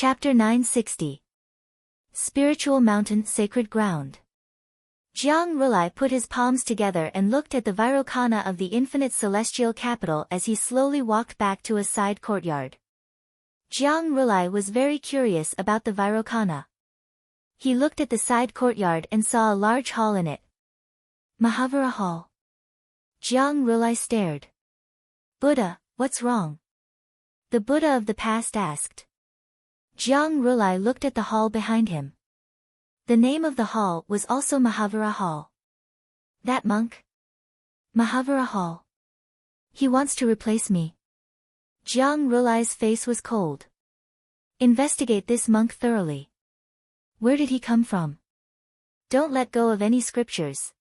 Chapter 960. Spiritual Mountain Sacred Ground. Jiang Rulai put his palms together and looked at the Vairocana of the infinite celestial capital as he slowly walked back to a side courtyard. Jiang Rulai was very curious about the Vairocana. He looked at the side courtyard and saw a large hall in it. Mahavira Hall. Jiang Rulai stared. Buddha, what's wrong? The Buddha of the past asked. Jiang Rulai looked at the hall behind him. The name of the hall was also Mahavira Hall. That monk? Mahavira Hall. He wants to replace me. Jiang Rulai's face was cold. Investigate this monk thoroughly. Where did he come from? Don't let go of any scriptures.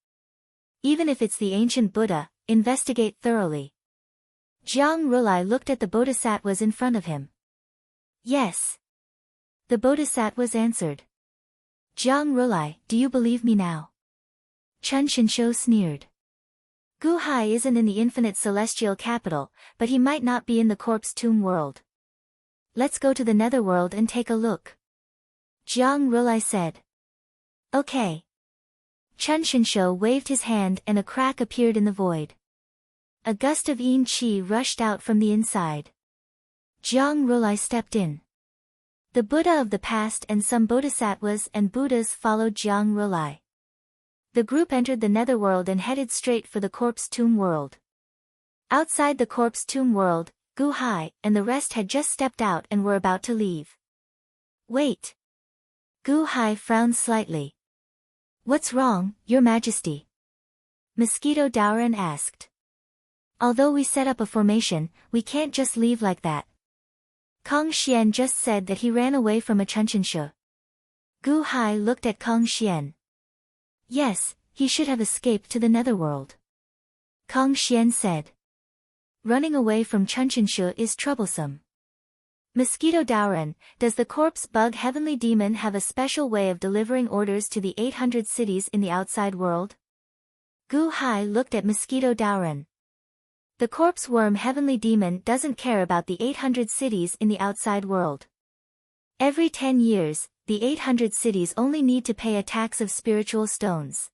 Even if it's the ancient Buddha, investigate thoroughly. Jiang Rulai looked at the bodhisattvas in front of him. Yes. The bodhisattvas answered. Jiang Rulai, do you believe me now? Chen Xinshu sneered. Gu Hai isn't in the infinite celestial capital, but he might not be in the corpse tomb world. Let's go to the netherworld and take a look. Jiang Rulai said. Okay. Chen Xinshu waved his hand and a crack appeared in the void. A gust of yin qi rushed out from the inside. Jiang Rulai stepped in. The Buddha of the past and some bodhisattvas and Buddhas followed Jiang Rulai. The group entered the netherworld and headed straight for the corpse tomb world. Outside the corpse tomb world, Gu Hai and the rest had just stepped out and were about to leave. Wait. Gu Hai frowned slightly. What's wrong, Your Majesty? Mosquito Daoran asked. Although we set up a formation, we can't just leave like that. Kong Xian just said that he ran away from a Chen Xinshu. Gu Hai looked at Kong Xian. Yes, he should have escaped to the netherworld. Kong Xian said. Running away from Chen Xinshu is troublesome. Mosquito Daoran, does the corpse bug heavenly demon have a special way of delivering orders to the 800 cities in the outside world? Gu Hai looked at Mosquito Daoran. The corpse worm heavenly demon doesn't care about the 800 cities in the outside world. Every 10 years, the 800 cities only need to pay a tax of spiritual stones.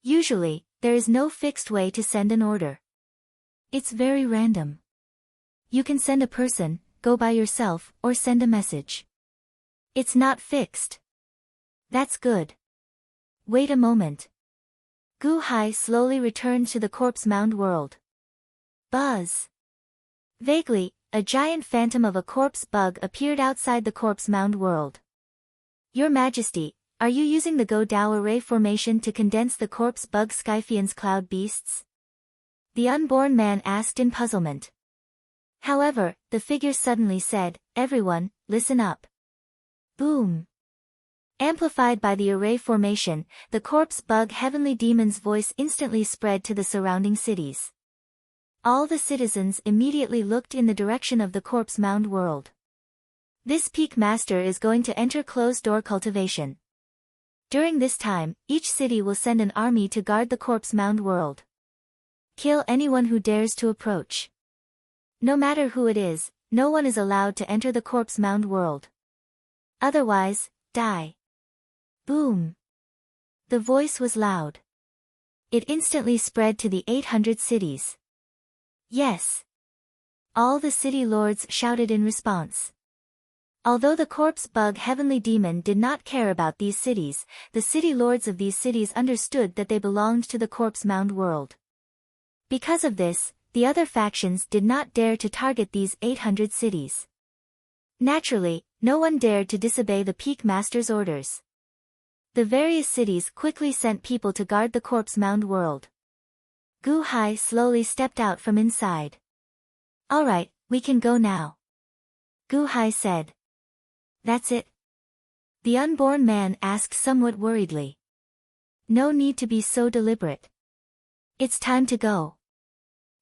Usually, there is no fixed way to send an order. It's very random. You can send a person, go by yourself, or send a message. It's not fixed. That's good. Wait a moment. Gu Hai slowly returned to the corpse mound world. Buzz. Vaguely, a giant phantom of a corpse bug appeared outside the corpse mound world. Your Majesty, are you using the Go Dao array formation to condense the corpse bug Skyphian's cloud beasts? The unborn man asked in puzzlement. However, the figure suddenly said, everyone, listen up. Boom. Amplified by the array formation, the corpse bug heavenly demon's voice instantly spread to the surrounding cities. All the citizens immediately looked in the direction of the corpse mound world. This peak master is going to enter closed-door cultivation. During this time, each city will send an army to guard the corpse mound world. Kill anyone who dares to approach. No matter who it is, no one is allowed to enter the corpse mound world. Otherwise, die. Boom. The voice was loud. It instantly spread to the 800 cities. Yes. All the city lords shouted in response. Although the corpse bug heavenly demon did not care about these cities, the city lords of these cities understood that they belonged to the corpse mound world. Because of this, the other factions did not dare to target these 800 cities. Naturally, no one dared to disobey the peak master's orders. The various cities quickly sent people to guard the corpse mound world. Gu Hai slowly stepped out from inside. All right, we can go now. Gu Hai said. That's it? The unborn man asked somewhat worriedly. No need to be so deliberate. It's time to go.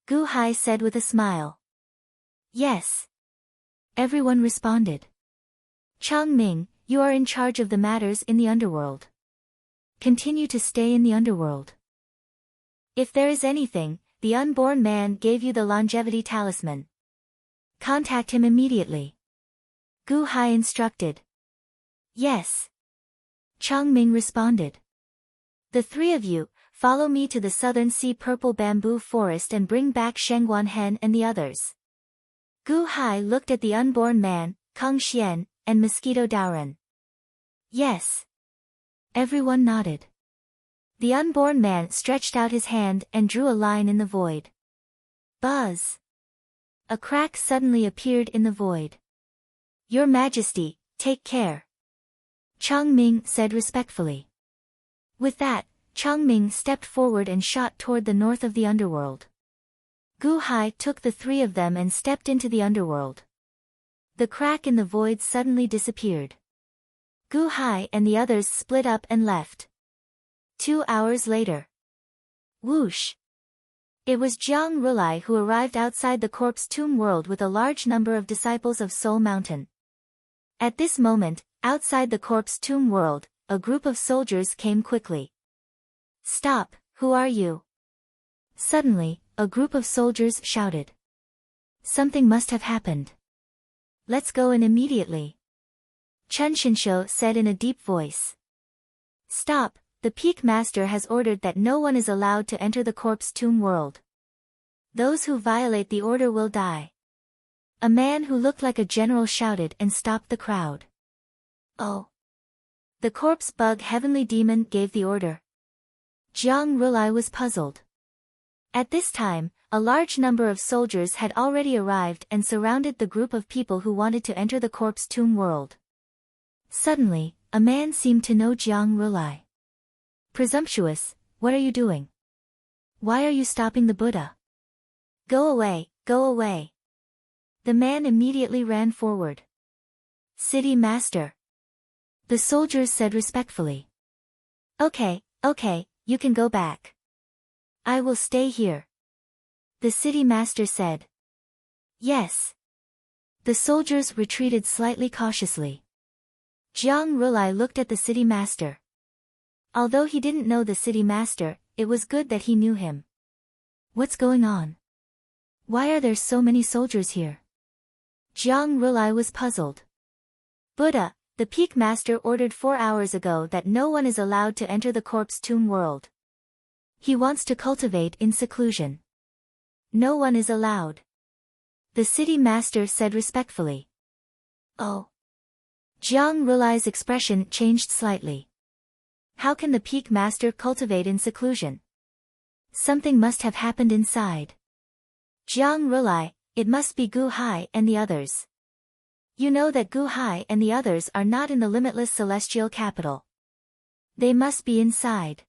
Gu Hai said with a smile. Yes. Everyone responded. Chang Ming, you are in charge of the matters in the underworld. Continue to stay in the underworld. If there is anything, the unborn man gave you the longevity talisman. Contact him immediately. Gu Hai instructed. Yes. Chang Ming responded. The three of you, follow me to the southern sea purple bamboo forest and bring back Shengguan Hen and the others. Gu Hai looked at the unborn man, Kang Xian, and Mosquito Daoren. Yes. Everyone nodded. The unborn man stretched out his hand and drew a line in the void. Buzz. A crack suddenly appeared in the void. Your Majesty, take care. Chang Ming said respectfully. With that, Chang Ming stepped forward and shot toward the north of the underworld. Gu Hai took the three of them and stepped into the underworld. The crack in the void suddenly disappeared. Gu Hai and the others split up and left. 2 hours later. Whoosh! It was Jiang Rulai who arrived outside the corpse tomb world with a large number of disciples of Soul Mountain. At this moment, outside the corpse tomb world, a group of soldiers came quickly. Stop, who are you? Suddenly, a group of soldiers shouted. Something must have happened. Let's go in immediately. Chen Xinsho said in a deep voice. Stop, the Peak Master has ordered that no one is allowed to enter the corpse tomb world. Those who violate the order will die. A man who looked like a general shouted and stopped the crowd. Oh. The corpse bug heavenly demon gave the order. Jiang Rulai was puzzled. At this time, a large number of soldiers had already arrived and surrounded the group of people who wanted to enter the corpse tomb world. Suddenly, a man seemed to know Jiang Rulai. Presumptuous, what are you doing? Why are you stopping the Buddha? Go away, go away. The man immediately ran forward. City Master. The soldiers said respectfully. Okay, you can go back. I will stay here. The City Master said. Yes. The soldiers retreated slightly cautiously. Jiang Rulai looked at the City Master. Although he didn't know the City Master, it was good that he knew him. What's going on? Why are there so many soldiers here? Jiang Rulai was puzzled. Buddha, the Peak Master ordered 4 hours ago that no one is allowed to enter the corpse tomb world. He wants to cultivate in seclusion. No one is allowed. The City Master said respectfully. Oh. Jiang Rulai's expression changed slightly. How can the Peak Master cultivate in seclusion? Something must have happened inside. Jiang Rulai, it must be Gu Hai and the others. You know that Gu Hai and the others are not in the limitless celestial capital. They must be inside.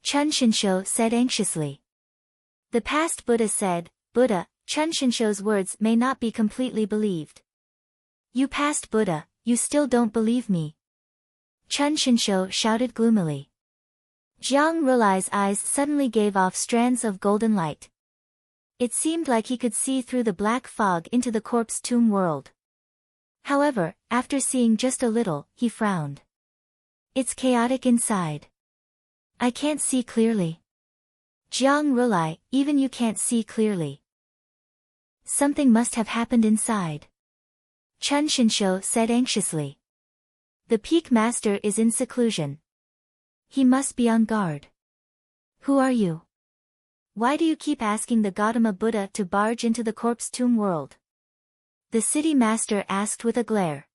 Chen Xinsho said anxiously. The past Buddha said, Buddha, Chen Xinsho's words may not be completely believed. You past Buddha, you still don't believe me. Chen Xinsho shouted gloomily. Jiang Rulai's eyes suddenly gave off strands of golden light. It seemed like he could see through the black fog into the corpse tomb world. However, after seeing just a little, he frowned. It's chaotic inside. I can't see clearly. Jiang Rulai, even you can't see clearly. Something must have happened inside. Chen Xinsho said anxiously. The Peak Master is in seclusion. He must be on guard. Who are you? Why do you keep asking the Gautama Buddha to barge into the corpse tomb world? The City Master asked with a glare.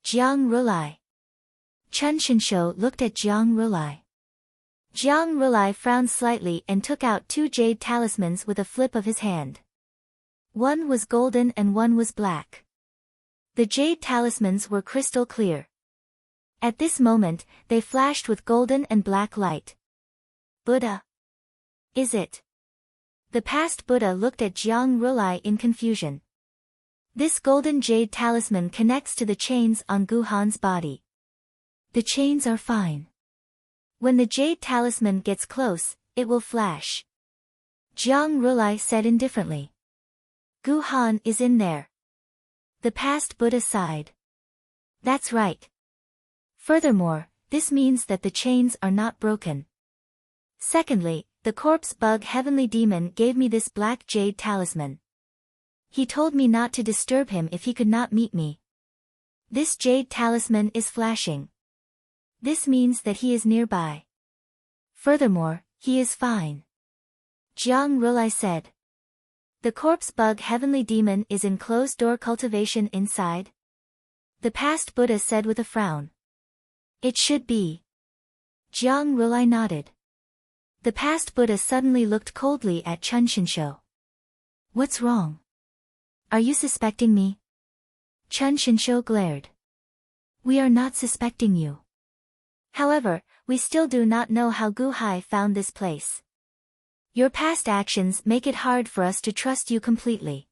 Jiang Rulai. Chen Xinsho looked at Jiang Rulai. Jiang Rulai frowned slightly and took out 2 jade talismans with a flip of his hand. One was golden and one was black. The jade talismans were crystal clear. At this moment, they flashed with golden and black light. Buddha. Is it? The past Buddha looked at Jiang Rulai in confusion. This golden jade talisman connects to the chains on Gu Han's body. The chains are fine. When the jade talisman gets close, it will flash. Jiang Rulai said indifferently. Gu Han is in there. The past Buddha sighed. That's right. Furthermore, this means that the chains are not broken. Secondly, the corpse bug heavenly demon gave me this black jade talisman. He told me not to disturb him if he could not meet me. This jade talisman is flashing. This means that he is nearby. Furthermore, he is fine. Jiang Rulai said. The corpse bug heavenly demon is in closed-door cultivation inside? The past Buddha said with a frown. It should be. Jiang Rulai nodded. The past Buddha suddenly looked coldly at Chun Shinsho. What's wrong? Are you suspecting me? Chun Shinsho glared. We are not suspecting you. However, we still do not know how Gu Hai found this place. Your past actions make it hard for us to trust you completely.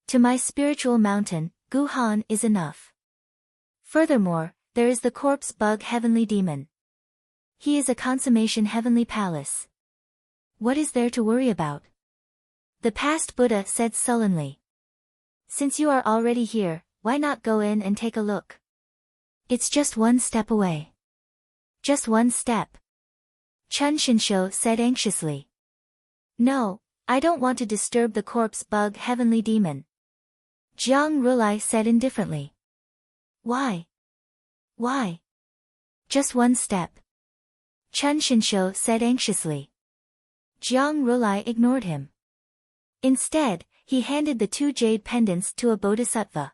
To my spiritual mountain, Gu Han is enough. Furthermore, there is the corpse bug heavenly demon. He is a consummation heavenly palace. What is there to worry about? The past Buddha said sullenly. Since you are already here, why not go in and take a look? It's just one step away. Just one step. Chun Shinsho said anxiously. No, I don't want to disturb the corpse bug heavenly demon. Jiang Rulai said indifferently. Why? Why? Just one step. Chun Shinsho said anxiously. Jiang Rulai ignored him. Instead, he handed the 2 jade pendants to a bodhisattva.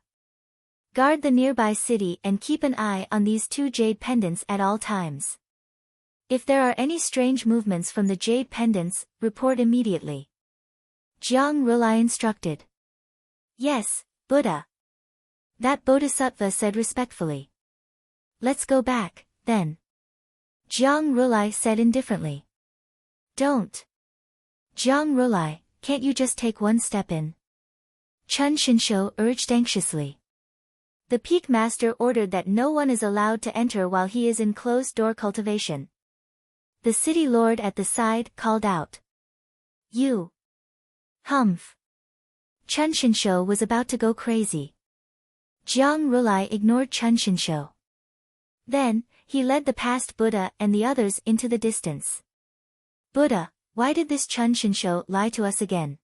Guard the nearby city and keep an eye on these 2 jade pendants at all times. If there are any strange movements from the jade pendants, report immediately. Jiang Rulai instructed. Yes, Buddha. That bodhisattva said respectfully. Let's go back, then. Jiang Rulai said indifferently. Don't. Jiang Rulai, can't you just take one step in? Chun Shinsho urged anxiously. The peak master ordered that no one is allowed to enter while he is in closed-door cultivation. The city lord at the side called out. You. Humph. Chun Shinsho was about to go crazy. Jiang Rulai ignored Chun Shinsho. Then, he led the past Buddha and the others into the distance. Buddha, why did this Chun Shinsho lie to us again?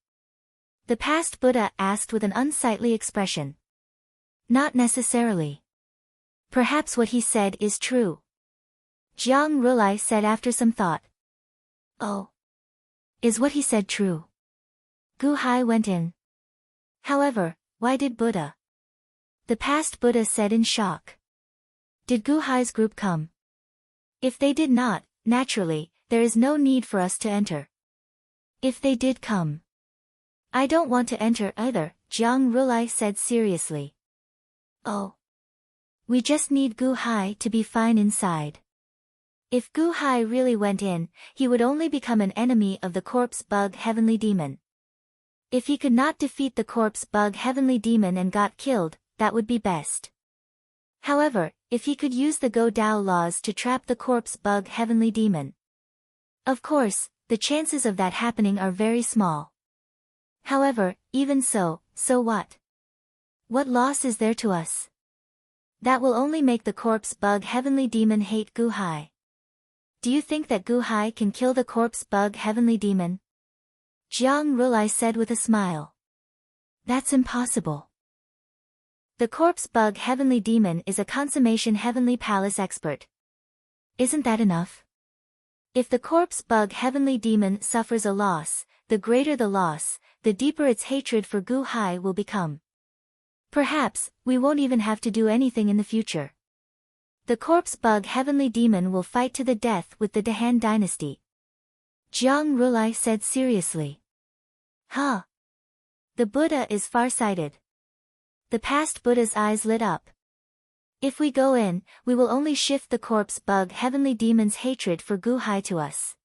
The past Buddha asked with an unsightly expression. Not necessarily. Perhaps what he said is true. Jiang Rulai said after some thought. Oh. Is what he said true? Gu Hai went in. However, why did Buddha? The past Buddha said in shock. Did Gu Hai's group come? If they did not, naturally, there is no need for us to enter. If they did come. I don't want to enter either, Jiang Rulai said seriously. Oh. We just need Gu Hai to be fine inside. If Gu Hai really went in, he would only become an enemy of the corpse bug heavenly demon. If he could not defeat the corpse bug heavenly demon and got killed, that would be best. However, if he could use the Go Dao laws to trap the corpse bug heavenly demon. Of course, the chances of that happening are very small. However, even so what? What loss is there to us? That will only make the corpse bug heavenly demon hate Gu Hai. Do you think that Gu Hai can kill the corpse bug heavenly demon? Jiang Rulai said with a smile. That's impossible. The corpse bug heavenly demon is a consummation heavenly palace expert. Isn't that enough? If the corpse bug heavenly demon suffers a loss, the greater the loss, the deeper its hatred for Gu Hai will become. Perhaps, we won't even have to do anything in the future. The corpse bug heavenly demon will fight to the death with the Dahan dynasty. Jiang Rulai said seriously. Huh? The Buddha is far-sighted. The past Buddha's eyes lit up. If we go in, we will only shift the corpse bug heavenly demon's hatred for Gu Hai to us.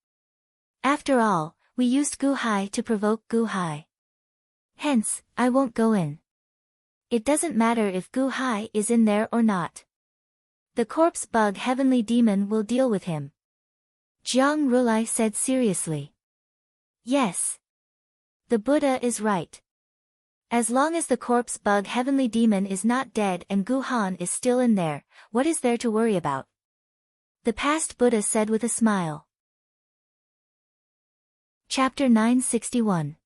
After all, we used Gu Hai to provoke Gu Hai. Hence, I won't go in. It doesn't matter if Gu Hai is in there or not. The corpse bug heavenly demon will deal with him. Jiang Rulai said seriously. Yes. The Buddha is right. As long as the corpse bug heavenly demon is not dead and Gu Han is still in there, what is there to worry about? The past Buddha said with a smile. Chapter 961.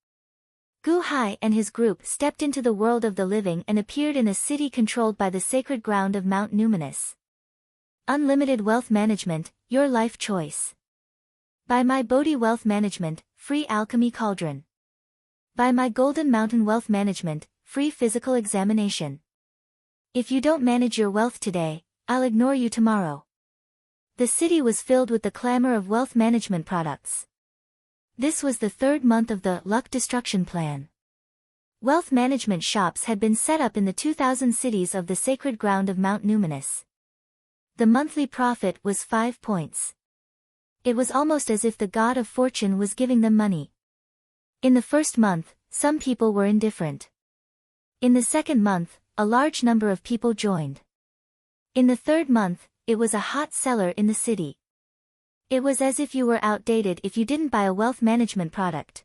Gu Hai and his group stepped into the world of the living and appeared in a city controlled by the sacred ground of Mount Numinous. Unlimited wealth management, your life choice. By my Bodhi wealth management, free alchemy cauldron. By my golden mountain wealth management, free physical examination. If you don't manage your wealth today, I'll ignore you tomorrow. The city was filled with the clamor of wealth management products. This was the third month of the Luck Destruction Plan. Wealth management shops had been set up in the 2,000 cities of the sacred ground of Mount Numinous. The monthly profit was 5 points. It was almost as if the god of fortune was giving them money. In the first month, some people were indifferent. In the second month, a large number of people joined. In the third month, it was a hot seller in the city. It was as if you were outdated if you didn't buy a wealth management product.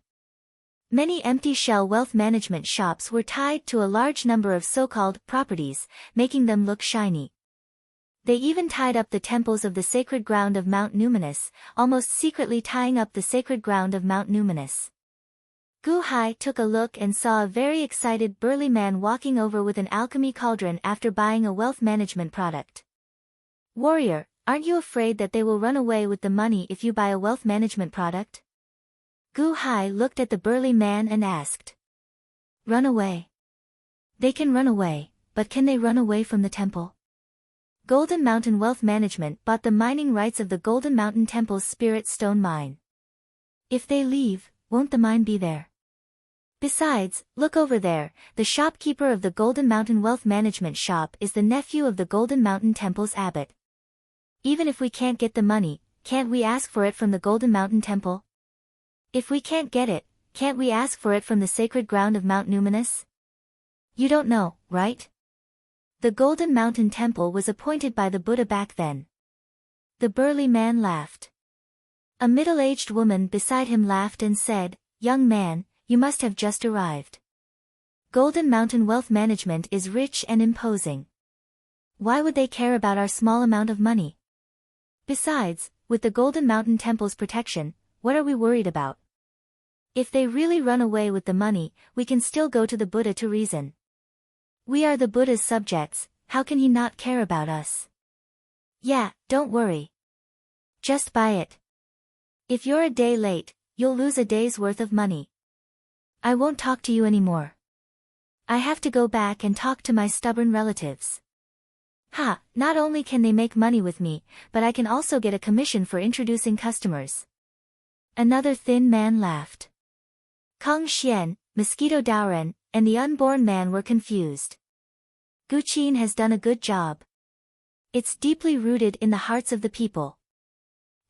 Many empty shell wealth management shops were tied to a large number of so-called properties, making them look shiny. They even tied up the temples of the sacred ground of Mount Numinous, almost secretly tying up the sacred ground of Mount Numinous. Gu Hai took a look and saw a very excited burly man walking over with an alchemy cauldron after buying a wealth management product. Warrior, aren't you afraid that they will run away with the money if you buy a wealth management product? Gu Hai looked at the burly man and asked. Run away. They can run away, but can they run away from the temple? Golden Mountain Wealth Management bought the mining rights of the Golden Mountain Temple's Spirit Stone Mine. If they leave, won't the mine be there? Besides, look over there, the shopkeeper of the Golden Mountain Wealth Management shop is the nephew of the Golden Mountain Temple's abbot. Even if we can't get the money, can't we ask for it from the Golden Mountain Temple? If we can't get it, can't we ask for it from the sacred ground of Mount Numinous? You don't know, right? The Golden Mountain Temple was appointed by the Buddha back then. The burly man laughed. A middle-aged woman beside him laughed and said, Young man, you must have just arrived. Golden Mountain Wealth Management is rich and imposing. Why would they care about our small amount of money? Besides, with the Golden Mountain Temple's protection, what are we worried about? If they really run away with the money, we can still go to the Buddha to reason. We are the Buddha's subjects, how can he not care about us? Yeah, don't worry. Just buy it. If you're a day late, you'll lose a day's worth of money. I won't talk to you anymore. I have to go back and talk to my stubborn relatives. Ha, not only can they make money with me, but I can also get a commission for introducing customers. Another thin man laughed. Kong Xian, Mosquito Daoren, and the unborn man were confused. Gu Qin has done a good job. It's deeply rooted in the hearts of the people.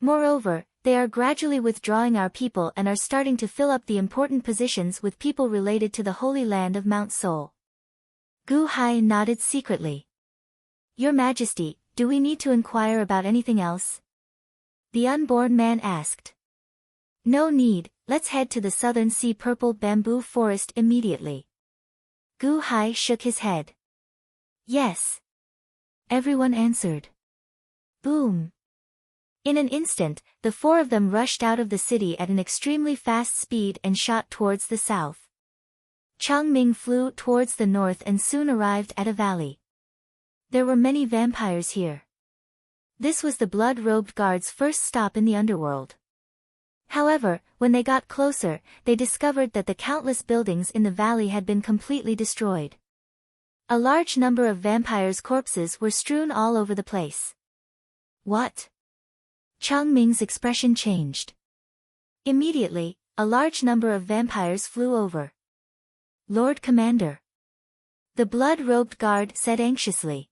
Moreover, they are gradually withdrawing our people and are starting to fill up the important positions with people related to the holy land of Mount Seoul. Gu Hai nodded secretly. Your Majesty, do we need to inquire about anything else? The unborn man asked. No need, let's head to the southern sea purple bamboo forest immediately. Gu Hai shook his head. Yes. Everyone answered. Boom. In an instant, the four of them rushed out of the city at an extremely fast speed and shot towards the south. Chang Ming flew towards the north and soon arrived at a valley. There were many vampires here. This was the blood-robed guards' first stop in the underworld. However, when they got closer, they discovered that the countless buildings in the valley had been completely destroyed. A large number of vampires' corpses were strewn all over the place. What? Chang Ming's expression changed. Immediately, a large number of vampires flew over. Lord Commander. The blood-robed guard said anxiously.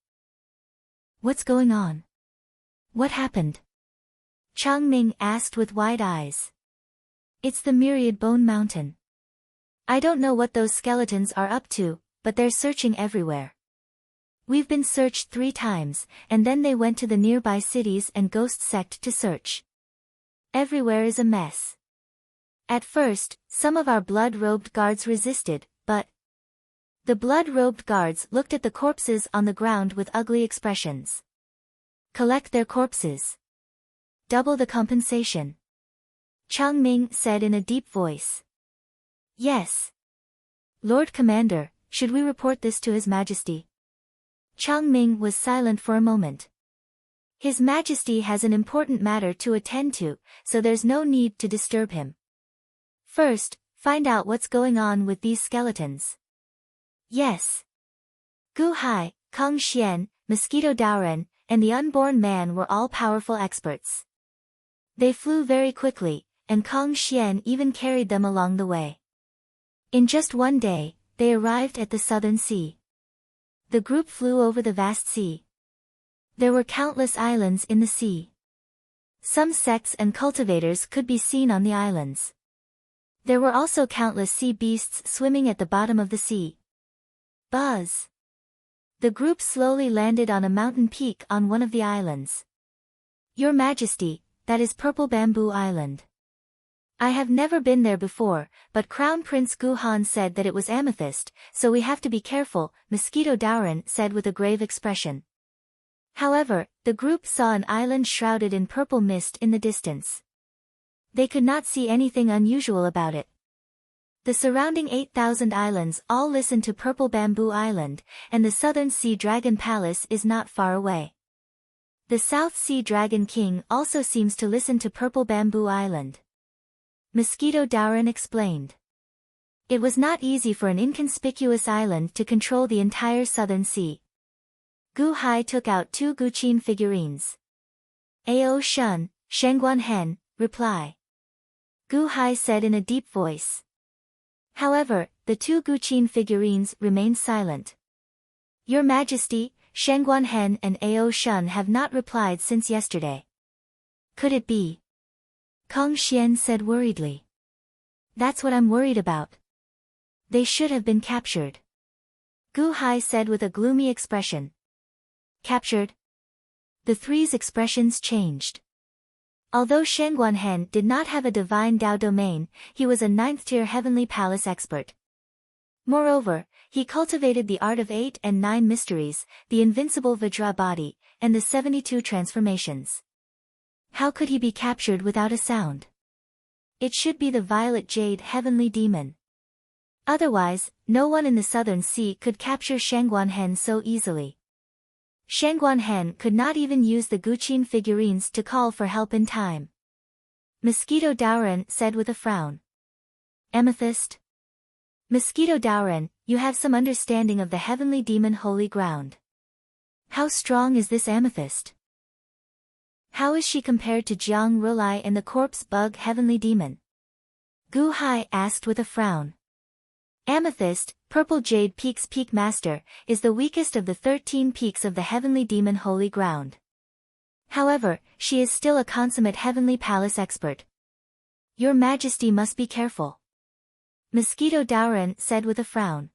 What's going on? What happened? Chang Ming asked with wide eyes. It's the Myriad Bone Mountain. I don't know what those skeletons are up to, but they're searching everywhere. We've been searched 3 times, and then they went to the nearby cities and ghost sect to search. Everywhere is a mess. At first, some of our blood-robed guards resisted, but the blood-robed guards looked at the corpses on the ground with ugly expressions. Collect their corpses. Double the compensation. Chang Ming said in a deep voice. Yes. Lord Commander, should we report this to His Majesty? Chang Ming was silent for a moment. His Majesty has an important matter to attend to, so there's no need to disturb him. First, find out what's going on with these skeletons. Yes. Gu Hai, Kong Xian, Mosquito Daoren, and the unborn man were all powerful experts. They flew very quickly, and Kong Xian even carried them along the way. In just one day, they arrived at the southern sea. The group flew over the vast sea. There were countless islands in the sea. Some sects and cultivators could be seen on the islands. There were also countless sea beasts swimming at the bottom of the sea. Buzz! The group slowly landed on a mountain peak on one of the islands. Your Majesty, that is Purple Bamboo Island. I have never been there before, but Crown Prince Gu Han said that it was amethyst, so we have to be careful, Mosquito Daoren said with a grave expression. However, the group saw an island shrouded in purple mist in the distance. They could not see anything unusual about it. The surrounding 8,000 islands all listen to Purple Bamboo Island, and the Southern Sea Dragon Palace is not far away. The South Sea Dragon King also seems to listen to Purple Bamboo Island. Mosquito Daoren explained. It was not easy for an inconspicuous island to control the entire Southern Sea. Gu Hai took out 2 Guqin figurines. Ao Shun, Shengguan Hen, reply. Gu Hai said in a deep voice. However, the 2 Guqin figurines remained silent. Your Majesty, Shengguan Hen and Ao Shun have not replied since yesterday. Could it be? Kong Xian said worriedly. That's what I'm worried about. They should have been captured. Gu Hai said with a gloomy expression. Captured? The three's expressions changed. Although Shengguan Hen did not have a divine Dao domain, he was a 9th-tier heavenly palace expert. Moreover, he cultivated the art of 8 and 9 mysteries, the invincible Vajra body, and the 72 transformations. How could he be captured without a sound? It should be the violet jade heavenly demon. Otherwise, no one in the Southern Sea could capture Shengguan Hen so easily. Shengguan Hen could not even use the Guqin figurines to call for help in time. Mosquito Daoren said with a frown. Amethyst? Mosquito Daoren, you have some understanding of the heavenly demon holy ground. How strong is this amethyst? How is she compared to Jiang Rulai and the corpse bug heavenly demon? Gu Hai asked with a frown. Amethyst, Purple Jade Peak's Peak Master, is the weakest of the 13 peaks of the heavenly demon holy ground. However, she is still a consummate heavenly palace expert. Your Majesty must be careful. Mosquito Daoren said with a frown.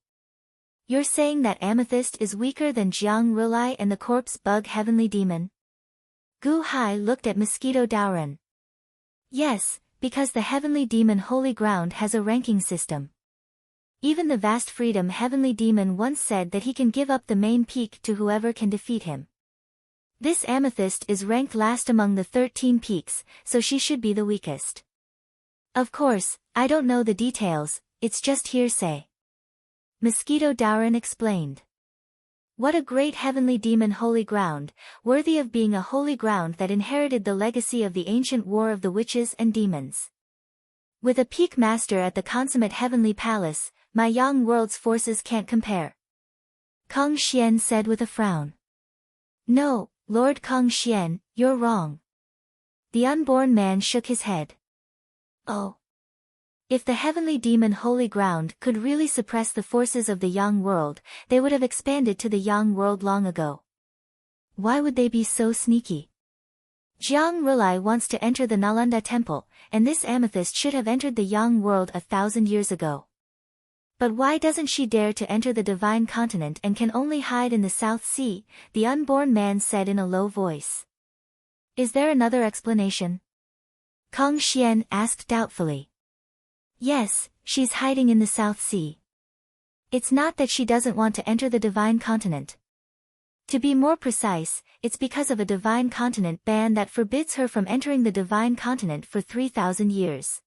You're saying that Amethyst is weaker than Jiang Rulai and the corpse bug heavenly demon? Gu Hai looked at Mosquito Daoren. Yes, because the heavenly demon holy ground has a ranking system. Even the vast freedom heavenly demon once said that he can give up the main peak to whoever can defeat him. This amethyst is ranked last among the 13 peaks, so she should be the weakest. Of course, I don't know the details, it's just hearsay. Mosquito Daoren explained. What a great heavenly demon holy ground, worthy of being a holy ground that inherited the legacy of the ancient war of the witches and demons. With a peak master at the consummate heavenly palace, my young world's forces can't compare. Kong Xian said with a frown. No, Lord Kong Xian, you're wrong. The unborn man shook his head. Oh. If the heavenly demon holy ground could really suppress the forces of the young world, they would have expanded to the young world long ago. Why would they be so sneaky? Jiang Rulai wants to enter the Nalanda temple, and this amethyst should have entered the young world 1,000 years ago. But why doesn't she dare to enter the divine continent and can only hide in the South Sea? The unborn man said in a low voice. Is there another explanation? Kong Xian asked doubtfully. Yes, she's hiding in the South Sea. It's not that she doesn't want to enter the divine continent. To be more precise, it's because of a divine continent ban that forbids her from entering the divine continent for 3,000 years.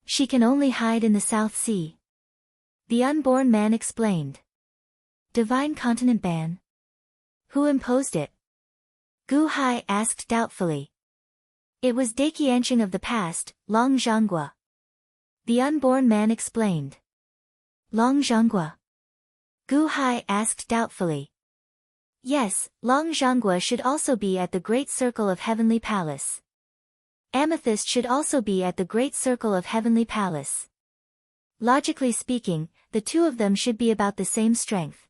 She can only hide in the South Sea. The unborn man explained. Divine continent ban? Who imposed it? Gu Hai asked doubtfully. It was Daqianqing of the past, Long Zhanggua. The unborn man explained. Long Zhanggua? Gu Hai asked doubtfully. Yes, Long Zhanggua should also be at the Great Circle of Heavenly Palace. Amethyst should also be at the Great Circle of Heavenly Palace. Logically speaking, the two of them should be about the same strength.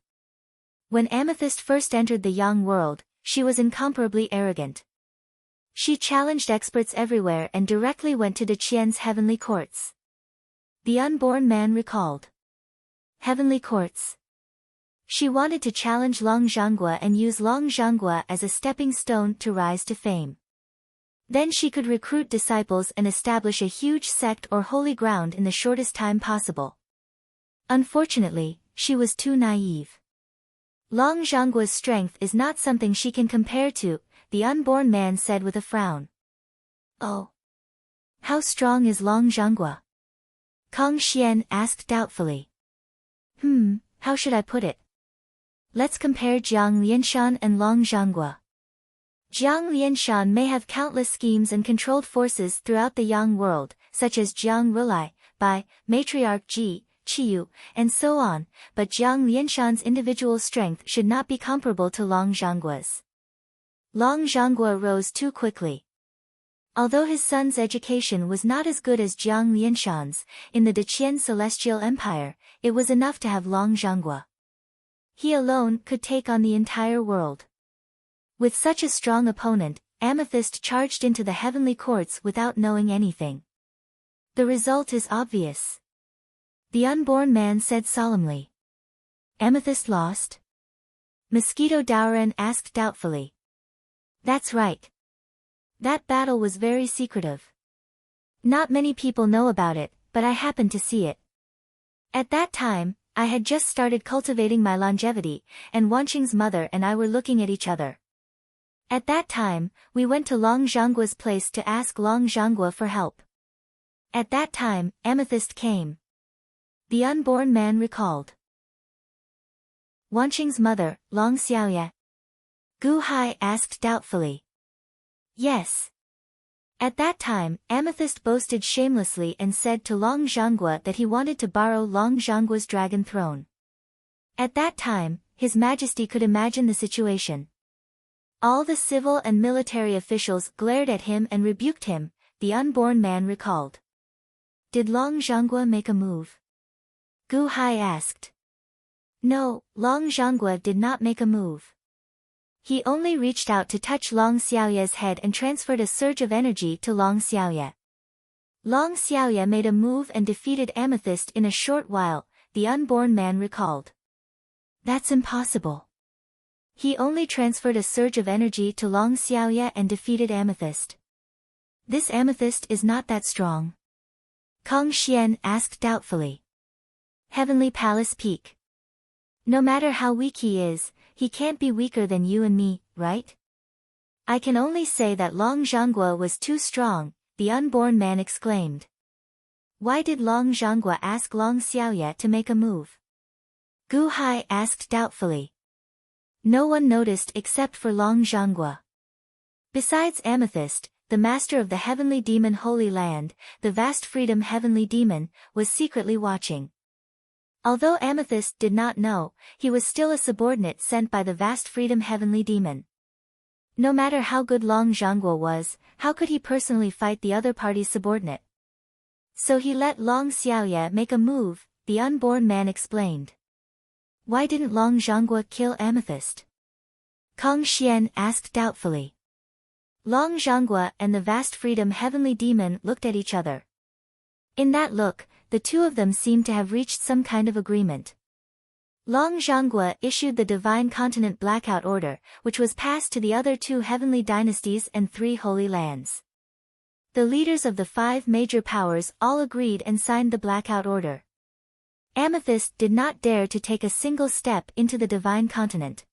When Amethyst first entered the Yang world, she was incomparably arrogant. She challenged experts everywhere and directly went to Daqian's heavenly courts. The unborn man recalled. Heavenly courts. She wanted to challenge Long Zhanggua and use Long Zhanggua as a stepping stone to rise to fame. Then she could recruit disciples and establish a huge sect or holy ground in the shortest time possible. Unfortunately, she was too naive. Long Zhanggua's strength is not something she can compare to, the unborn man said with a frown. Oh. How strong is Long Zhanggua? Kang Xian asked doubtfully. How should I put it? Let's compare Jiang Lianshan and Long Zhanggua. Jiang Lianshan may have countless schemes and controlled forces throughout the Yang world, such as Jiang Rulai, Bai, Matriarch Ji, Qiyu, and so on, but Jiang Lianshan's individual strength should not be comparable to Long Zhanggua's. Long Zhanggua rose too quickly. Although his son's education was not as good as Jiang Lianshan's, in the Daqian Celestial Empire, it was enough to have Long Zhanggua. He alone could take on the entire world. With such a strong opponent, Amethyst charged into the heavenly courts without knowing anything. The result is obvious. The unborn man said solemnly. Amethyst lost? Mosquito Daoran asked doubtfully. That's right. That battle was very secretive. Not many people know about it, but I happened to see it. At that time, I had just started cultivating my longevity, and Wanqing's mother and I were looking at each other. At that time, we went to Long Zhanggua's place to ask Long Zhanggua for help. At that time, Amethyst came. The unborn man recalled. Wanqing's mother, Long Xiaoye. Gu Hai asked doubtfully. Yes. At that time, Amethyst boasted shamelessly and said to Long Zhanggua that he wanted to borrow Long Zhanggua's dragon throne. At that time, His Majesty could imagine the situation. All the civil and military officials glared at him and rebuked him, the unborn man recalled. Did Long Zhanggua make a move? Gu Hai asked. No, Long Zhanggua did not make a move. He only reached out to touch Long Xiaoye's head and transferred a surge of energy to Long Xiaoye. Long Xiaoye made a move and defeated Amethyst in a short while, the unborn man recalled. That's impossible. He only transferred a surge of energy to Long Xiaoye and defeated Amethyst. This Amethyst is not that strong. Kang Xian asked doubtfully. Heavenly Palace Peak. No matter how weak he is, he can't be weaker than you and me, right? I can only say that Long Zhanggua was too strong, the unborn man exclaimed. Why did Long Zhanggua ask Long Xiaoye to make a move? Gu Hai asked doubtfully. No one noticed except for Long Zhanggua. Besides Amethyst, the master of the heavenly demon Holy Land, the vast freedom heavenly demon, was secretly watching. Although Amethyst did not know, he was still a subordinate sent by the vast freedom heavenly demon. No matter how good Long Zhanggua was, how could he personally fight the other party's subordinate? So he let Long Xiaoye make a move, the unborn man explained. Why didn't Long Zhanggua kill Amethyst? Kang Xian asked doubtfully. Long Zhanggua and the vast freedom heavenly demon looked at each other. In that look, the two of them seemed to have reached some kind of agreement. Long Zhanggua issued the Divine Continent Blackout Order, which was passed to the other two heavenly dynasties and 3 holy lands. The leaders of the 5 major powers all agreed and signed the Blackout Order. Amethyst did not dare to take a single step into the Divine Continent.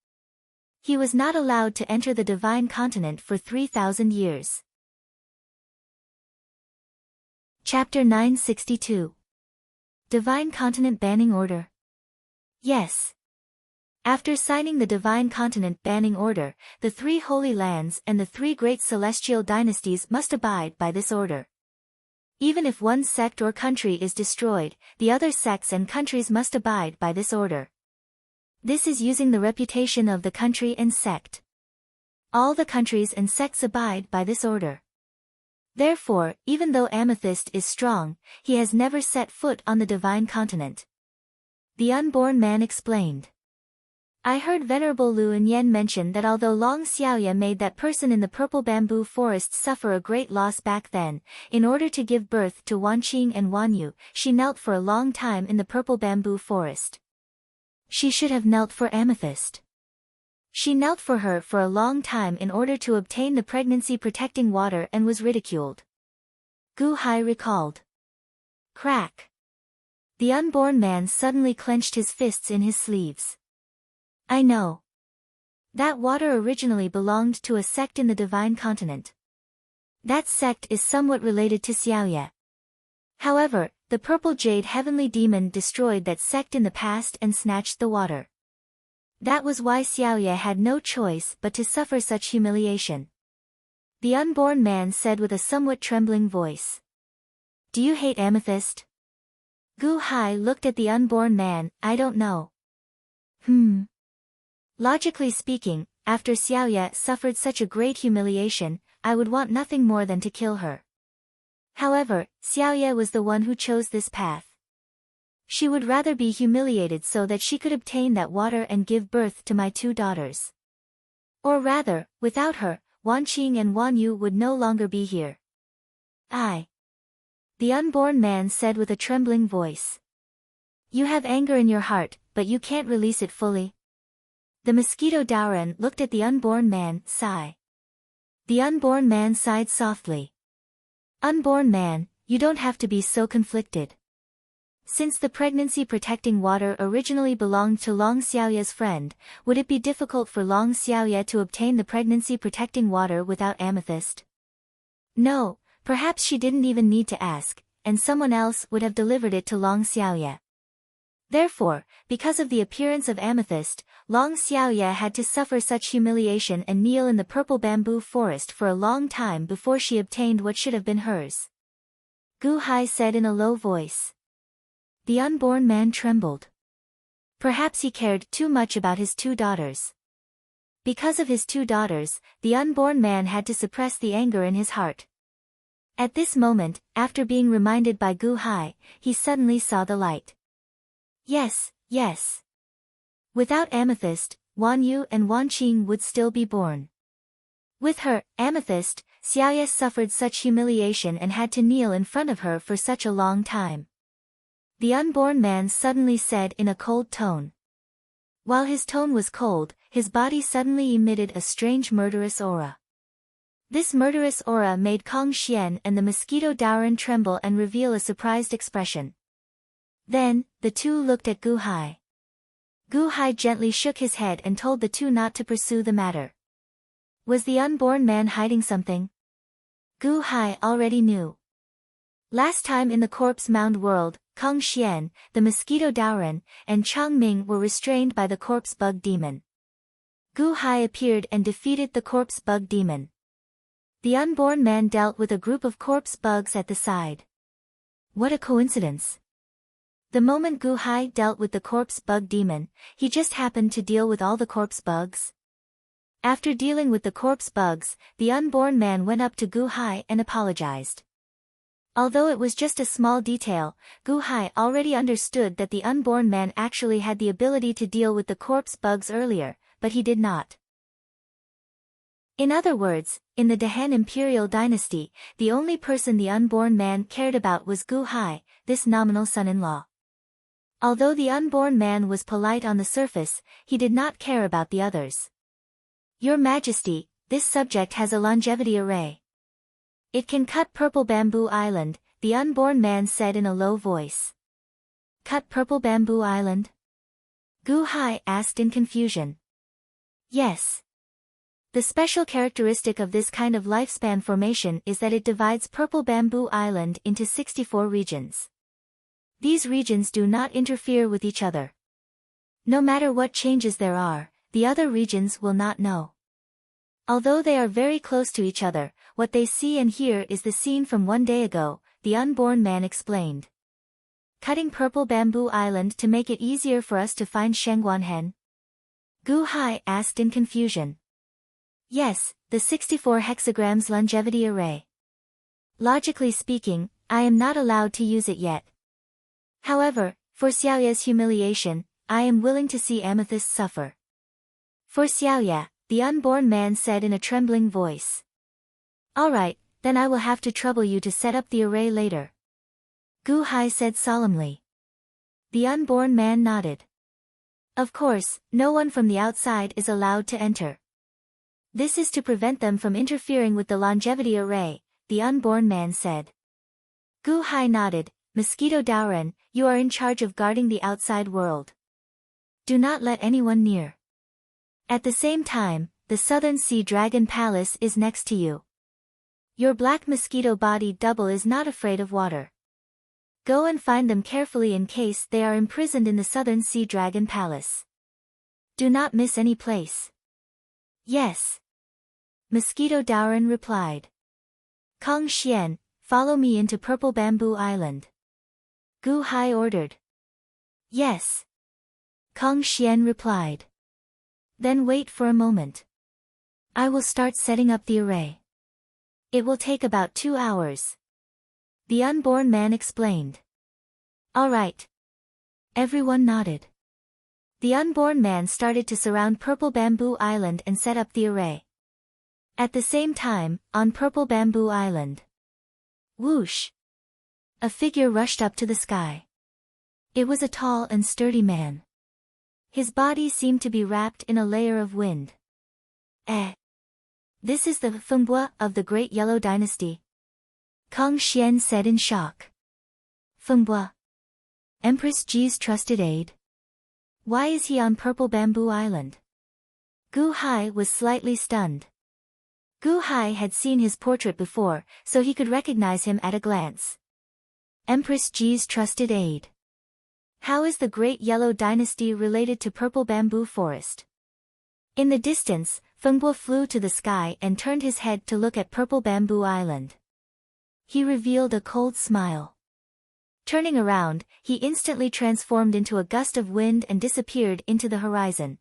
He was not allowed to enter the Divine Continent for 3,000 years. Chapter 962. Divine Continent Banning Order? Yes. After signing the Divine Continent Banning Order, the 3 Holy Lands and the 3 great celestial dynasties must abide by this order. Even if one sect or country is destroyed, the other sects and countries must abide by this order. This is using the reputation of the country and sect. All the countries and sects abide by this order. Therefore, even though Amethyst is strong, he has never set foot on the Divine Continent. The unborn man explained. I heard Venerable Lu and Yen mention that although Long Xiaoya made that person in the purple bamboo forest suffer a great loss back then, in order to give birth to Wanqing and Wanyu, she knelt for a long time in the purple bamboo forest. She should have knelt for Amethyst. She knelt for her for a long time in order to obtain the pregnancy-protecting water and was ridiculed. Gu Hai recalled. Crack. The unborn man suddenly clenched his fists in his sleeves. I know. That water originally belonged to a sect in the Divine Continent. That sect is somewhat related to Xiaoye. However, the purple jade heavenly demon destroyed that sect in the past and snatched the water. That was why Xiaoye had no choice but to suffer such humiliation. The unborn man said with a somewhat trembling voice. Do you hate Amethyst? Gu Hai looked at the unborn man. I don't know. Logically speaking, after Xiaoye suffered such a great humiliation, I would want nothing more than to kill her. However, Xiaoye was the one who chose this path. She would rather be humiliated so that she could obtain that water and give birth to my 2 daughters. Or rather, without her, Wanqing and Wanyu would no longer be here. The unborn man said with a trembling voice. You have anger in your heart, but you can't release it fully. The mosquito Daoran looked at the unborn man, sigh. The unborn man sighed softly. Unborn man, you don't have to be so conflicted. Since the pregnancy-protecting water originally belonged to Long Xiaoye's friend, would it be difficult for Long Xiaoye to obtain the pregnancy-protecting water without Amethyst? No, perhaps she didn't even need to ask, and someone else would have delivered it to Long Xiaoye. Therefore, because of the appearance of Amethyst, Long Xiaoye had to suffer such humiliation and kneel in the purple bamboo forest for a long time before she obtained what should have been hers. Gu Hai said in a low voice. The unborn man trembled. Perhaps he cared too much about his 2 daughters. Because of his 2 daughters, the unborn man had to suppress the anger in his heart. At this moment, after being reminded by Gu Hai, he suddenly saw the light. Yes. Without Amethyst, Wanyu and Wanqing would still be born. With her, Amethyst, Xiaoye suffered such humiliation and had to kneel in front of her for such a long time. The unborn man suddenly said in a cold tone. While his tone was cold, his body suddenly emitted a strange murderous aura. This murderous aura made Kong Xian and the mosquito Daoran tremble and reveal a surprised expression. Then, the 2 looked at Gu Hai. Gu Hai gently shook his head and told the 2 not to pursue the matter. Was the unborn man hiding something? Gu Hai already knew. Last time in the corpse mound world, Kong Xian, the mosquito Daoran, and Chang Ming were restrained by the corpse bug demon. Gu Hai appeared and defeated the corpse bug demon. The unborn man dealt with a group of corpse bugs at the side. What a coincidence! The moment Gu Hai dealt with the corpse bug demon, he just happened to deal with all the corpse bugs. After dealing with the corpse bugs, the unborn man went up to Gu Hai and apologized. Although it was just a small detail, Gu Hai already understood that the unborn man actually had the ability to deal with the corpse bugs earlier, but he did not. In other words, in the Dahan Imperial Dynasty, the only person the unborn man cared about was Gu Hai, this nominal son-in-law. Although the unborn man was polite on the surface, he did not care about the others. Your Majesty, this subject has a longevity array. It can cut Purple Bamboo Island, the unborn man said in a low voice. Cut Purple Bamboo Island? Gu Hai asked in confusion. Yes. The special characteristic of this kind of lifespan formation is that it divides Purple Bamboo Island into 64 regions. These regions do not interfere with each other. No matter what changes there are, the other regions will not know. Although they are very close to each other, what they see and hear is the scene from one day ago, the unborn man explained. Cutting Purple Bamboo Island to make it easier for us to find Shengguanhen? Gu Hai asked in confusion. Yes, the 64 hexagrams longevity array. Logically speaking, I am not allowed to use it yet. However, for Xiaoya's humiliation, I am willing to see Amethyst suffer. For Xiaoya, the unborn man said in a trembling voice. Alright, then I will have to trouble you to set up the array later. Gu Hai said solemnly. The unborn man nodded. Of course, no one from the outside is allowed to enter. This is to prevent them from interfering with the longevity array, the unborn man said. Gu Hai nodded. Mosquito Daoren, you are in charge of guarding the outside world. Do not let anyone near. At the same time, the Southern Sea Dragon Palace is next to you. Your black mosquito body double is not afraid of water. Go and find them carefully in case they are imprisoned in the Southern Sea Dragon Palace. Do not miss any place. Yes. Mosquito Daoren replied. Kong Xian, follow me into Purple Bamboo Island. Gu Hai ordered. Yes. Kong Xian replied. Then wait for a moment. I will start setting up the array. It will take about 2 hours. The unborn man explained. All right. Everyone nodded. The unborn man started to surround Purple Bamboo Island and set up the array. At the same time, on Purple Bamboo Island. Whoosh! A figure rushed up to the sky. It was a tall and sturdy man. His body seemed to be wrapped in a layer of wind. This is the Fengbua of the Great Yellow Dynasty. Kong Xian said in shock. Fengbua? Empress Ji's trusted aide? Why is he on Purple Bamboo Island? Gu Hai was slightly stunned. Gu Hai had seen his portrait before, so he could recognize him at a glance. Empress Ji's trusted aide. How is the Great Yellow Dynasty related to Purple Bamboo Forest? In the distance, Fengbua flew to the sky and turned his head to look at Purple Bamboo Island. He revealed a cold smile. Turning around, he instantly transformed into a gust of wind and disappeared into the horizon.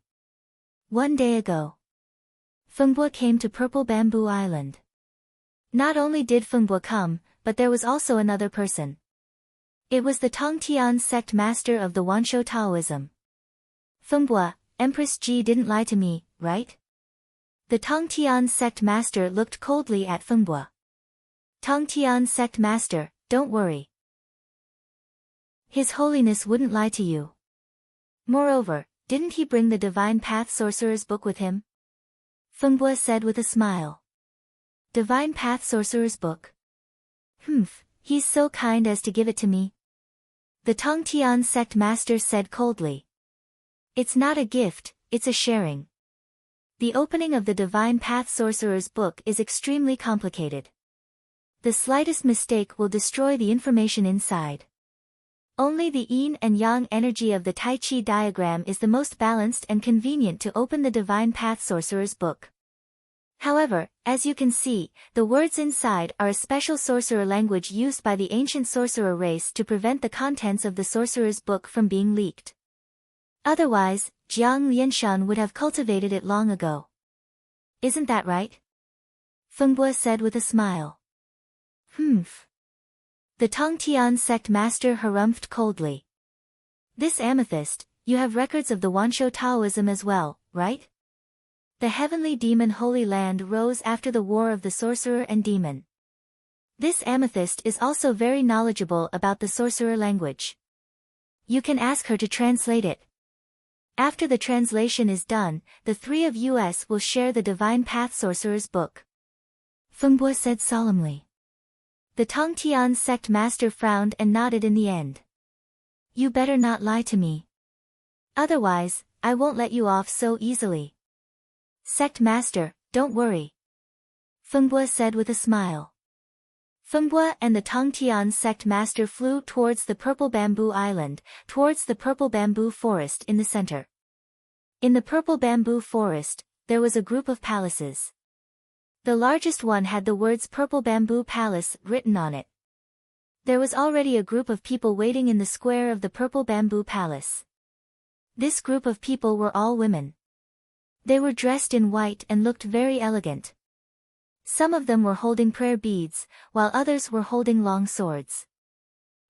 1 day ago, Fengbua came to Purple Bamboo Island. Not only did Fengbua come, but there was also another person. It was the Tongtian sect master of the Wanshou Taoism. Fengbua, Empress Ji didn't lie to me, right? The Tongtian sect master looked coldly at Fengbua. Tongtian sect master, don't worry. His Holiness wouldn't lie to you. Moreover, didn't he bring the Divine Path Sorcerer's Book with him? Fengbua said with a smile. Divine Path Sorcerer's Book? He's so kind as to give it to me. The Tongtian sect master said coldly. It's not a gift, it's a sharing. The opening of the Divine Path Sorcerer's Book is extremely complicated. The slightest mistake will destroy the information inside. Only the yin and yang energy of the Tai Chi diagram is the most balanced and convenient to open the Divine Path Sorcerer's Book. However, as you can see, the words inside are a special sorcerer language used by the ancient sorcerer race to prevent the contents of the sorcerer's book from being leaked. Otherwise, Jiang Lianshan would have cultivated it long ago. Isn't that right? Fengbua said with a smile. The Tongtian sect master harumphed coldly. This amethyst, you have records of the Wanshou Taoism as well, right? The heavenly demon Holy Land rose after the war of the sorcerer and demon. This amethyst is also very knowledgeable about the sorcerer language. You can ask her to translate it. After the translation is done, the three of us will share the Divine Path Sorcerer's Book. Fengbua said solemnly. The Tongtian sect master frowned and nodded in the end. You better not lie to me. Otherwise, I won't let you off so easily. Sect master, don't worry. Fengbua said with a smile. Fengbue and the Tongtian sect master flew towards the purple bamboo island, towards the purple bamboo forest in the center. In the purple bamboo forest, there was a group of palaces. The largest one had the words Purple Bamboo Palace written on it. There was already a group of people waiting in the square of the Purple Bamboo Palace. This group of people were all women. They were dressed in white and looked very elegant. Some of them were holding prayer beads, while others were holding long swords.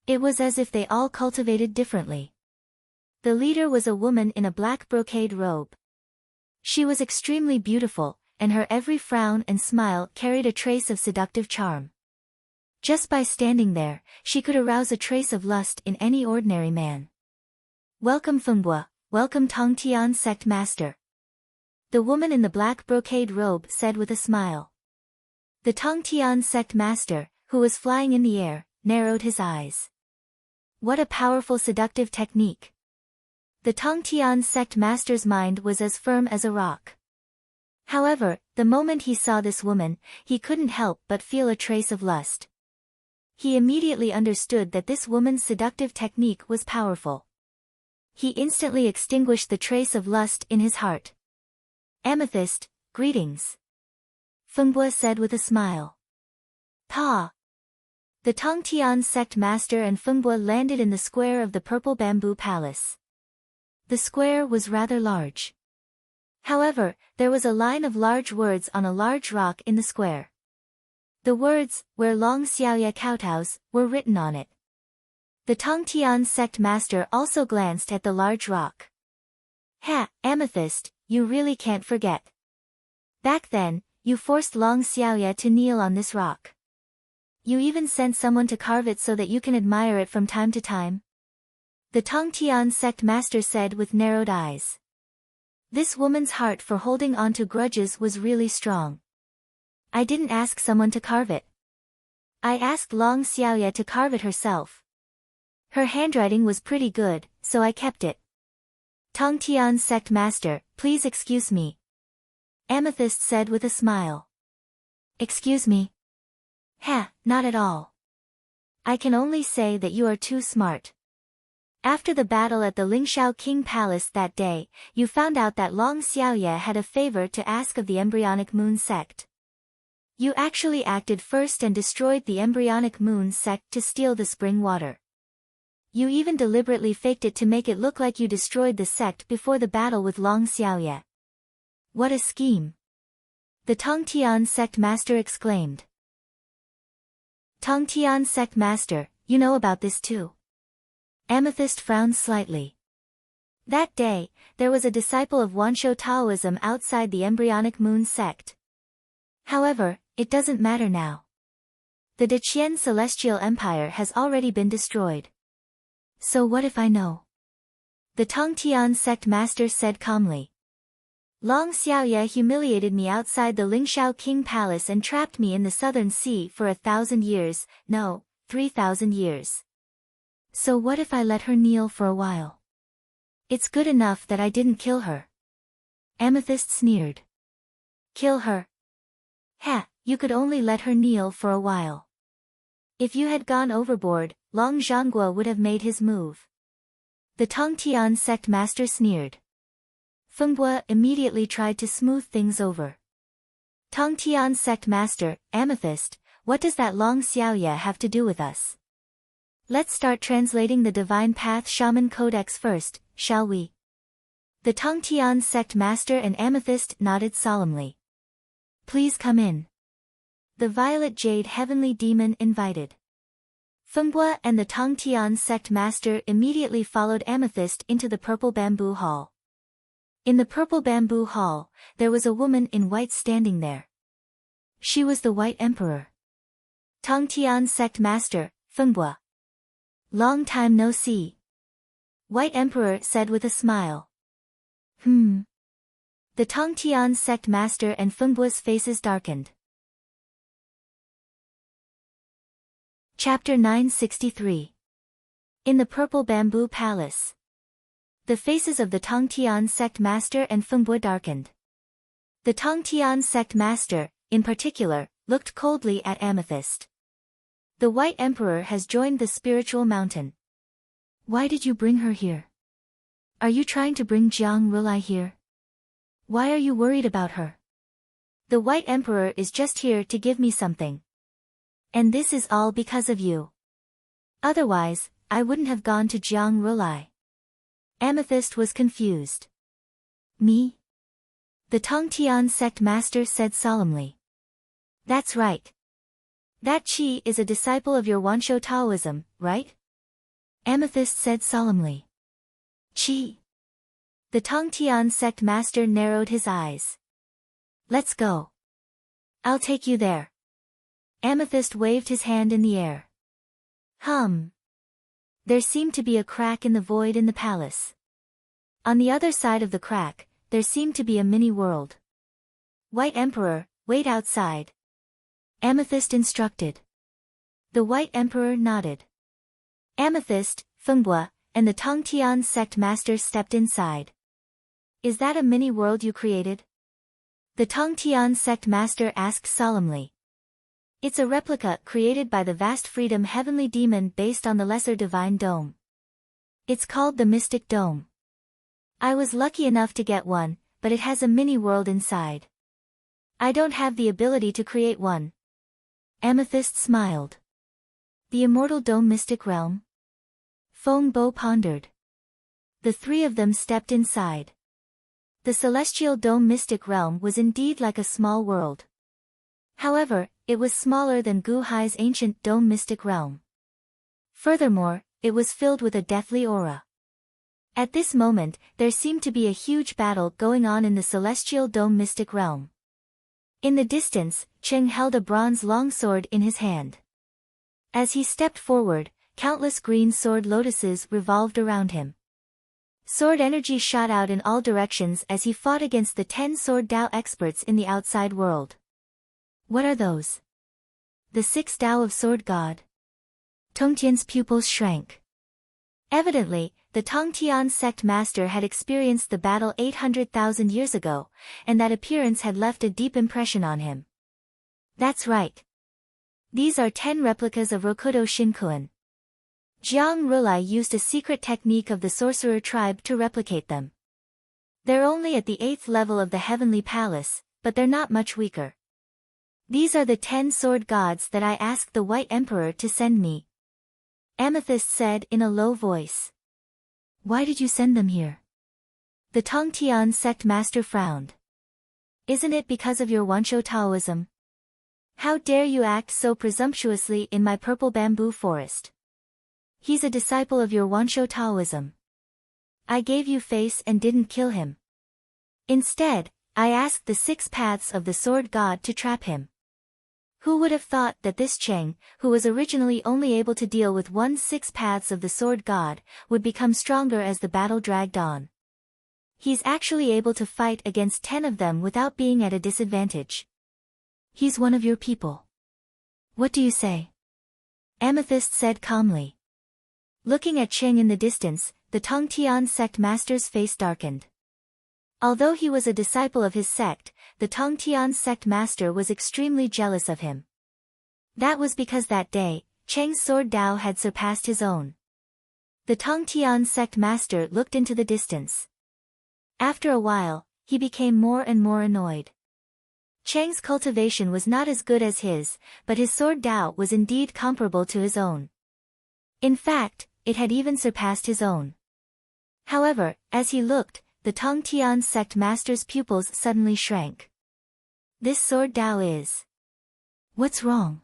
It was as if they all cultivated differently. The leader was a woman in a black brocade robe. She was extremely beautiful, and her every frown and smile carried a trace of seductive charm. Just by standing there, she could arouse a trace of lust in any ordinary man. "Welcome Fengbue, welcome Tongtian sect master," the woman in the black brocade robe said with a smile. The Tongtian sect master, who was flying in the air, narrowed his eyes. What a powerful seductive technique! The Tongtian sect master's mind was as firm as a rock. However, the moment he saw this woman, he couldn't help but feel a trace of lust. He immediately understood that this woman's seductive technique was powerful. He instantly extinguished the trace of lust in his heart. "Amethyst, greetings," Fengbue said with a smile. "Ta." The Tongtian sect master and Fengbue landed in the square of the Purple Bamboo Palace. The square was rather large. However, there was a line of large words on a large rock in the square. The words, "Where Long Xiaoya kowtows," were written on it. The Tongtian sect master also glanced at the large rock. "Ha, Amethyst, you really can't forget. Back then, you forced Long Xiaoya to kneel on this rock. You even sent someone to carve it so that you can admire it from time to time," the Tongtian sect master said with narrowed eyes. This woman's heart for holding on to grudges was really strong. "I didn't ask someone to carve it. I asked Long Xiaoya to carve it herself. Her handwriting was pretty good, so I kept it." "Tongtian sect master, please excuse me," Amethyst said with a smile. "Excuse me? Ha, not at all. I can only say that you are too smart. After the battle at the Lingshao King Palace that day, you found out that Long Xiaoya had a favor to ask of the embryonic moon sect. You actually acted first and destroyed the embryonic moon sect to steal the spring water. You even deliberately faked it to make it look like you destroyed the sect before the battle with Long Xiaoya. What a scheme!" the Tongtian sect master exclaimed. "Tongtian sect master, you know about this too?" Amethyst frowned slightly. That day, there was a disciple of Wanshou Taoism outside the embryonic moon sect. However, it doesn't matter now. The Deqian Celestial Empire has already been destroyed. So what if I know? The Tongtian sect master said calmly. Long Xiaoya humiliated me outside the Lingshao King Palace and trapped me in the Southern Sea for 1,000 years, no, 3,000 years. So what if I let her kneel for a while? It's good enough that I didn't kill her. Amethyst sneered. Kill her? Ha, you could only let her kneel for a while. If you had gone overboard, Long Zhangguo would have made his move. The Tongtian sect master sneered. Fengbue immediately tried to smooth things over. Tongtian sect master, Amethyst, what does that Long Xiaoya have to do with us? Let's start translating the Divine Path Shaman Codex first, shall we? The Tongtian sect master and Amethyst nodded solemnly. Please come in. The Violet Jade Heavenly Demon invited. Fengbue and the Tongtian sect master immediately followed Amethyst into the Purple Bamboo Hall. In the Purple Bamboo Hall, there was a woman in white standing there. She was the White Emperor. Tongtian sect master, Fengbue. Long time no see. White Emperor said with a smile. The Tongtian sect master and Fengbue's faces darkened. Chapter 963. In the Purple Bamboo Palace. The faces of the Tongtian sect master and Fengbue darkened. The Tongtian sect master, in particular, looked coldly at Amethyst. The White Emperor has joined the spiritual mountain. Why did you bring her here? Are you trying to bring Jiang Rulai here? Why are you worried about her? The White Emperor is just here to give me something. And this is all because of you. Otherwise, I wouldn't have gone to Jiang Rulai. Amethyst was confused. Me? The Tongtian sect master said solemnly. That's right. That Qi is a disciple of your Wansho Taoism, right? Amethyst said solemnly. Qi. The Tongtian sect master narrowed his eyes. Let's go. I'll take you there. Amethyst waved his hand in the air. There seemed to be a crack in the void in the palace. On the other side of the crack, there seemed to be a mini-world. White Emperor, wait outside. Amethyst instructed. The White Emperor nodded. Amethyst, Fengbua, and the Tongtian sect master stepped inside. Is that a mini-world you created? The Tongtian sect master asked solemnly. It's a replica created by the vast freedom heavenly demon based on the lesser divine dome. It's called the Mystic Dome. I was lucky enough to get one, but it has a mini-world inside. I don't have the ability to create one. Amethyst smiled. The Immortal Dome Mystic Realm? Feng Bo pondered. The three of them stepped inside. The Celestial Dome Mystic Realm was indeed like a small world. However, it was smaller than Gu Hai's ancient Dome Mystic Realm. Furthermore, it was filled with a deathly aura. At this moment, there seemed to be a huge battle going on in the Celestial Dome Mystic Realm. In the distance, Cheng held a bronze longsword in his hand. As he stepped forward, countless green sword lotuses revolved around him. Sword energy shot out in all directions as he fought against the 10 sword Dao experts in the outside world. What are those? The 6 Dao of Sword God. Tongtian's pupils shrank. Evidently, the Tongtian sect master had experienced the battle 800,000 years ago, and that appearance had left a deep impression on him. That's right. These are 10 replicas of Rokudo Shinkuan. Jiang Rulai used a secret technique of the sorcerer tribe to replicate them. They're only at the 8th level of the heavenly palace, but they're not much weaker. These are the 10 sword gods that I asked the White Emperor to send me. Amethyst said in a low voice. Why did you send them here? The Tongtian sect master frowned. Isn't it because of your Wansho Taoism? How dare you act so presumptuously in my purple bamboo forest? He's a disciple of your Wansho Taoism. I gave you face and didn't kill him. Instead, I asked the 6 paths of the sword god to trap him. Who would have thought that this Cheng, who was originally only able to deal with 6 paths of the sword god, would become stronger as the battle dragged on. He's actually able to fight against 10 of them without being at a disadvantage. He's one of your people. What do you say? Amethyst said calmly. Looking at Cheng in the distance, the Tongtian sect master's face darkened. Although he was a disciple of his sect, the Tongtian sect master was extremely jealous of him. That was because that day, Cheng's sword Dao had surpassed his own. The Tongtian sect master looked into the distance. After a while, he became more and more annoyed. Cheng's cultivation was not as good as his, but his sword Dao was indeed comparable to his own. In fact, it had even surpassed his own. However, as he looked, the Tongtian sect master's pupils suddenly shrank. This sword Dao is... What's wrong?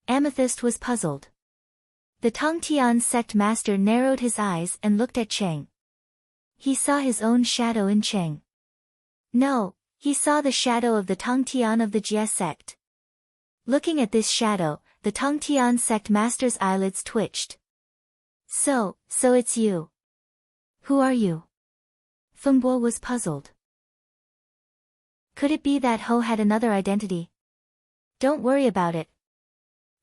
Amethyst was puzzled. The Tongtian sect master narrowed his eyes and looked at Cheng. He saw his own shadow in Cheng. No, he saw the shadow of the Tongtian of the Jie sect. Looking at this shadow, the Tongtian sect master's eyelids twitched. So it's you. Who are you? Fengbo was puzzled. Could it be that Ho had another identity? Don't worry about it.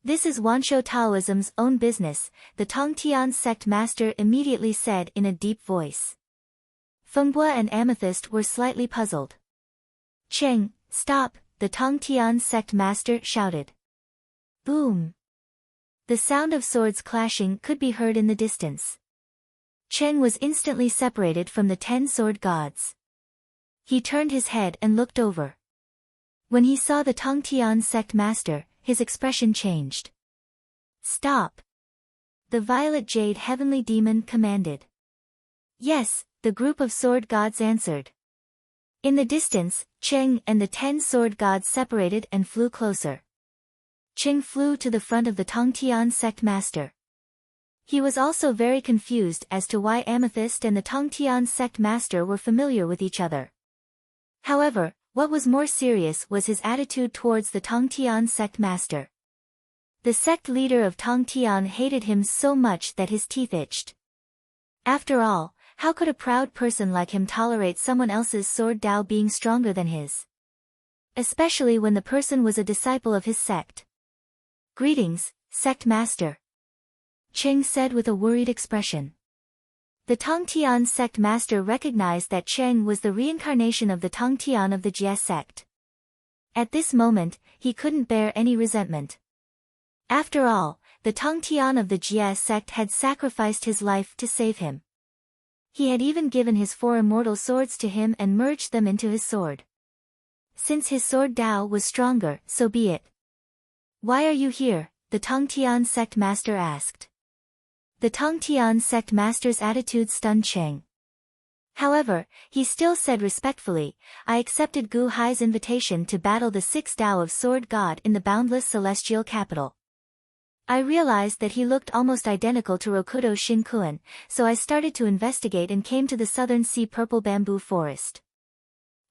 This is Wansho Taoism's own business, the Tongtian sect master immediately said in a deep voice. Fengbo and Amethyst were slightly puzzled. Cheng, stop, the Tongtian sect master shouted. Boom. The sound of swords clashing could be heard in the distance. Cheng was instantly separated from the 10 sword gods. He turned his head and looked over. When he saw the Tongtian sect master, his expression changed. "Stop!" The violet jade heavenly demon commanded. "Yes," the group of sword gods answered. In the distance, Cheng and the 10 sword gods separated and flew closer. Cheng flew to the front of the Tongtian sect master. He was also very confused as to why Amethyst and the Tongtian sect master were familiar with each other. However, what was more serious was his attitude towards the Tongtian sect master. The sect leader of Tongtian hated him so much that his teeth itched. After all, how could a proud person like him tolerate someone else's sword Dao being stronger than his? Especially when the person was a disciple of his sect. "Greetings, sect master," Cheng said with a worried expression. The Tongtian sect master recognized that Cheng was the reincarnation of the Tongtian of the Jie sect. At this moment, he couldn't bear any resentment. After all, the Tongtian of the Jie sect had sacrificed his life to save him. He had even given his 4 immortal swords to him and merged them into his sword. Since his sword Dao was stronger, so be it. "Why are you here?" the Tongtian sect master asked. The Tongtian sect master's attitude stunned Cheng. However, he still said respectfully, "I accepted Gu Hai's invitation to battle the 6 Dao of Sword God in the boundless celestial capital. I realized that he looked almost identical to Rokudo Shinkuan, so I started to investigate and came to the southern sea purple bamboo forest.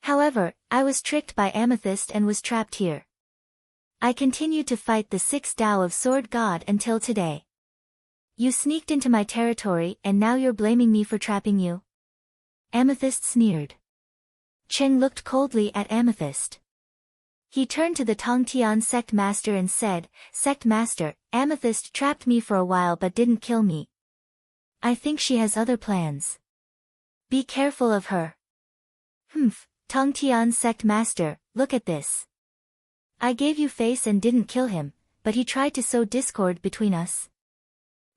However, I was tricked by Amethyst and was trapped here. I continued to fight the 6 Dao of Sword God until today. You sneaked into my territory and now you're blaming me for trapping you?" Amethyst sneered. Cheng looked coldly at Amethyst. He turned to the Tongtian sect master and said, "Sect master, Amethyst trapped me for a while but didn't kill me. I think she has other plans. Be careful of her." "Humph, Tongtian sect master, look at this. I gave you face and didn't kill him, but he tried to sow discord between us.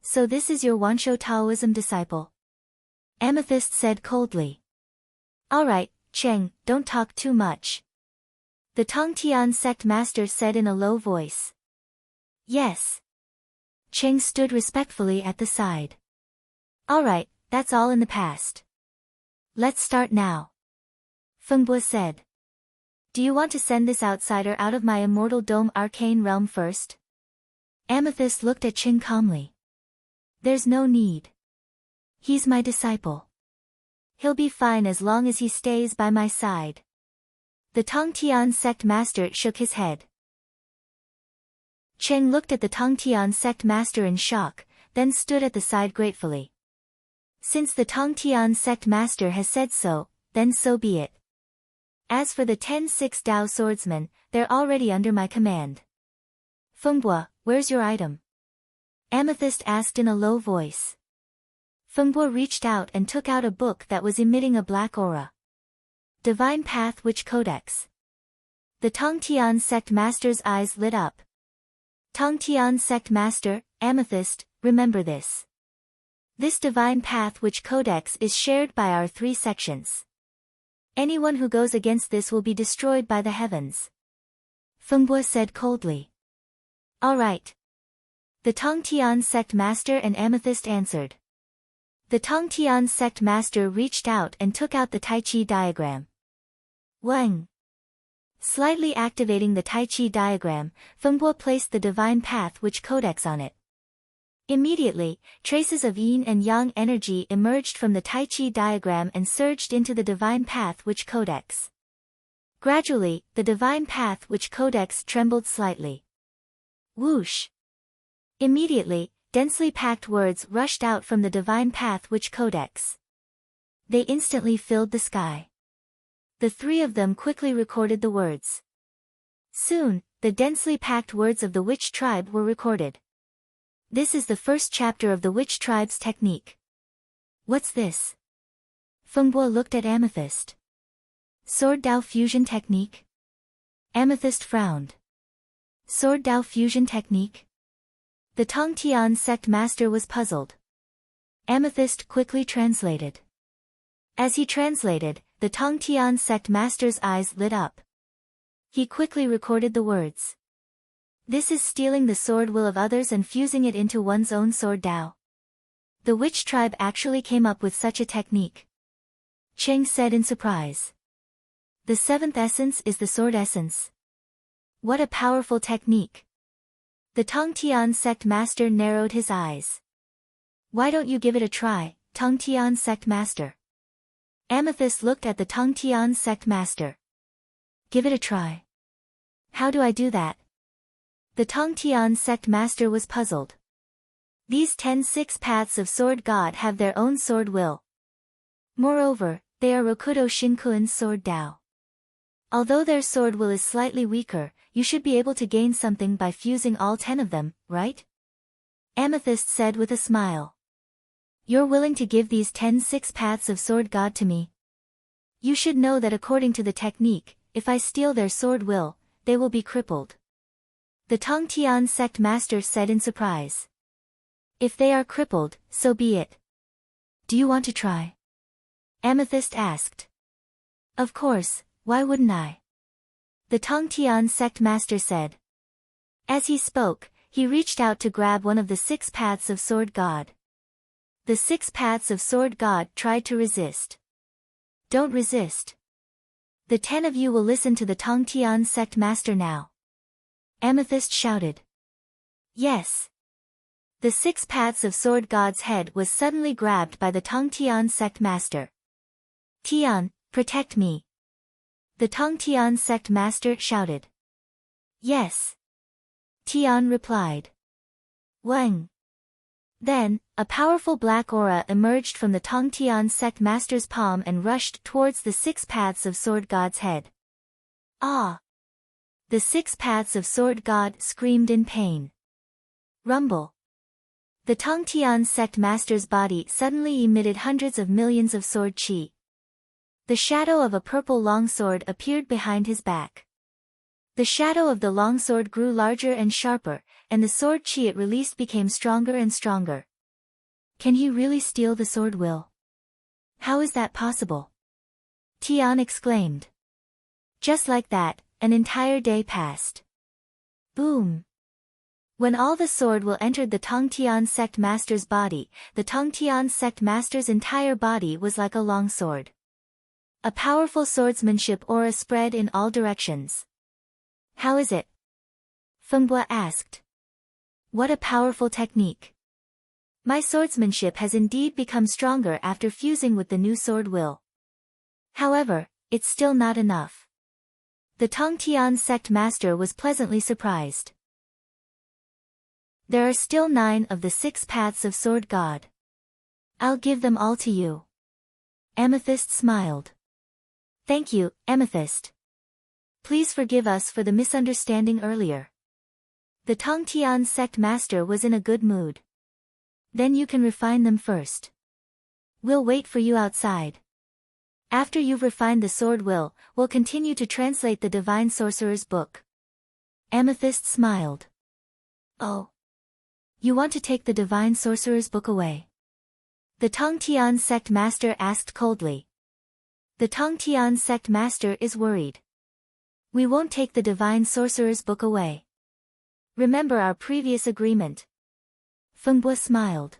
So this is your Wanshou Taoism disciple?" Amethyst said coldly. "Alright, Cheng, don't talk too much," the Tongtian sect master said in a low voice. "Yes." Cheng stood respectfully at the side. "Alright, that's all in the past. Let's start now," Fengbo said. "Do you want to send this outsider out of my immortal dome arcane realm first?" Amethyst looked at Cheng calmly. "There's no need. He's my disciple. He'll be fine as long as he stays by my side." The Tongtian sect master shook his head. Cheng looked at the Tongtian sect master in shock, then stood at the side gratefully. Since the Tongtian sect master has said so, then so be it. As for the 10 6 Dao swordsmen, they're already under my command. "Fengbo, where's your item?" Amethyst asked in a low voice. Fengbo reached out and took out a book that was emitting a black aura. "Divine Path Witch Codex." The Tongtian sect master's eyes lit up. "Tongtian sect master, Amethyst, remember this. This Divine Path Witch Codex is shared by our 3 sections. Anyone who goes against this will be destroyed by the heavens," Fengbo said coldly. "Alright." The Tongtian sect master and Amethyst answered. The Tongtian sect master reached out and took out the Tai Chi diagram. Wang. Slightly activating the Tai Chi diagram, Fengbo placed the Divine Path Witch Codex on it. Immediately, traces of yin and yang energy emerged from the Tai Chi diagram and surged into the Divine Path Witch Codex. Gradually, the Divine Path Witch Codex trembled slightly. Whoosh! Immediately, densely packed words rushed out from the Divine Path Witch Codex. They instantly filled the sky. The 3 of them quickly recorded the words. Soon, the densely packed words of the witch tribe were recorded. This is the first chapter of the witch tribe's technique. What's this? Fengbo looked at Amethyst. Sword Dao fusion technique? Amethyst frowned. Sword Dao fusion technique? The Tongtian sect master was puzzled. Amethyst quickly translated. As he translated, the Tongtian sect master's eyes lit up. He quickly recorded the words. This is stealing the sword will of others and fusing it into one's own sword Dao. The witch tribe actually came up with such a technique. Cheng said in surprise. The seventh essence is the sword essence. What a powerful technique. The Tongtian sect master narrowed his eyes. Why don't you give it a try, Tongtian sect master? Amethyst looked at the Tongtian sect master. Give it a try. How do I do that? The Tongtian sect master was puzzled. These 10 six paths of sword god have their own sword will. Moreover, they are Rokudo Shinkuin's sword Dao. Although their sword will is slightly weaker, you should be able to gain something by fusing all 10 of them, right? Amethyst said with a smile. You're willing to give these 10 six paths of sword god to me? You should know that according to the technique, if I steal their sword will, they will be crippled. The Tongtian sect master said in surprise. If they are crippled, so be it. Do you want to try? Amethyst asked. Of course, why wouldn't I? The Tongtian sect master said. As he spoke, he reached out to grab one of the 6 paths of sword god. The 6 paths of sword god tried to resist. Don't resist. The 10 of you will listen to the Tongtian sect master now. Amethyst shouted. Yes. The 6 paths of sword god's head was suddenly grabbed by the Tongtian sect master. Tian, protect me. The Tongtian sect master shouted. Yes. Tian replied. Weng. Then, a powerful black aura emerged from the Tongtian sect master's palm and rushed towards the 6 paths of sword god's head. Ah! The 6 paths of sword god screamed in pain. Rumble. The Tongtian sect master's body suddenly emitted hundreds of millions of sword qi. The shadow of a purple longsword appeared behind his back. The shadow of the longsword grew larger and sharper, and the sword qi it released became stronger and stronger. Can he really steal the sword will? How is that possible? Tian exclaimed. Just like that, an entire day passed. Boom! When all the sword will entered the Tongtian sect master's body, the Tongtian sect master's entire body was like a longsword. A powerful swordsmanship aura spread in all directions. How is it? Fengbue asked. What a powerful technique. My swordsmanship has indeed become stronger after fusing with the new sword will. However, it's still not enough. The Tongtian sect master was pleasantly surprised. There are still 9 of the 6 paths of sword god. I'll give them all to you. Amethyst smiled. Thank you, Amethyst. Please forgive us for the misunderstanding earlier. The Tongtian sect master was in a good mood. Then you can refine them first. We'll wait for you outside. After you've refined the sword will, we'll continue to translate the Divine Sorcerer's book. Amethyst smiled. Oh. You want to take the Divine Sorcerer's book away? The Tongtian sect master asked coldly. The Tongtian sect master is worried. We won't take the Divine Sorcerer's book away. Remember our previous agreement. Fengbue smiled.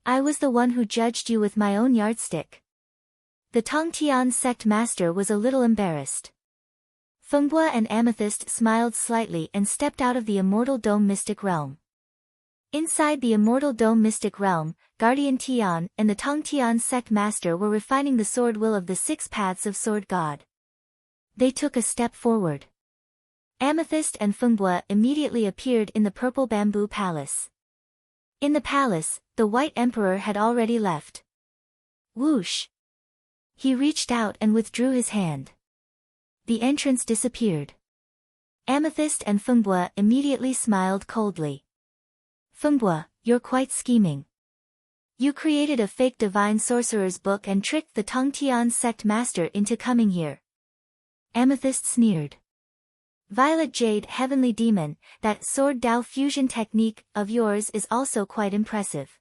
I was the one who judged you with my own yardstick. The Tongtian sect master was a little embarrassed. Fengbue and Amethyst smiled slightly and stepped out of the Immortal Dome Mystic Realm. Inside the Immortal Dome Mystic Realm, Guardian Tian and the Tongtian sect master were refining the sword will of the 6 paths of sword god. They took a step forward. Amethyst and Fengbue immediately appeared in the purple bamboo palace. In the palace, the White Emperor had already left. Whoosh! He reached out and withdrew his hand. The entrance disappeared. Amethyst and Fengbue immediately smiled coldly. Fengbue, you're quite scheming. You created a fake Divine Sorcerer's book and tricked the Tongtian sect master into coming here. Amethyst sneered. Violet Jade Heavenly Demon, that sword Dao fusion technique of yours is also quite impressive.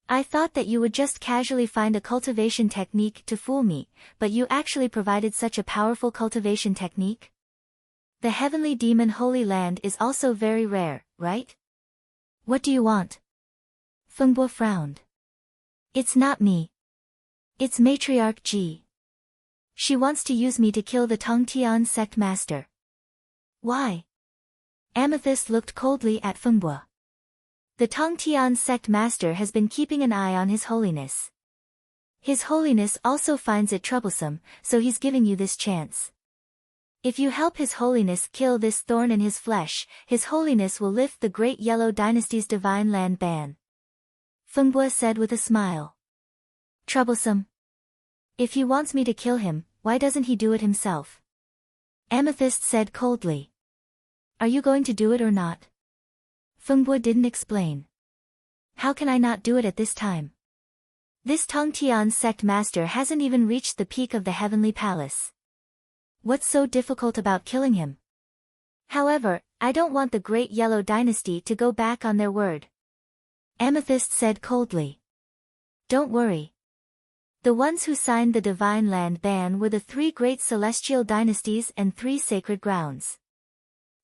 I thought that you would just casually find a cultivation technique to fool me, but you actually provided such a powerful cultivation technique? The Heavenly Demon Holy Land is also very rare, right? What do you want? Fengbo frowned. It's not me. It's Matriarch Ji. She wants to use me to kill the Tongtian sect master. Why? Amethyst looked coldly at Fengbo. The Tongtian sect master has been keeping an eye on His Holiness. His Holiness also finds it troublesome, so he's giving you this chance. If you help His Holiness kill this thorn in his flesh, His Holiness will lift the Great Yellow Dynasty's divine land ban. Fengbo said with a smile. Troublesome? If he wants me to kill him, why doesn't he do it himself? Amethyst said coldly. Are you going to do it or not? Fengbo didn't explain. How can I not do it at this time? This Tongtian sect master hasn't even reached the peak of the Heavenly Palace. What's so difficult about killing him? However, I don't want the Great Yellow Dynasty to go back on their word. Amethyst said coldly. Don't worry. The ones who signed the Divine Land ban were the 3 great celestial dynasties and 3 sacred grounds.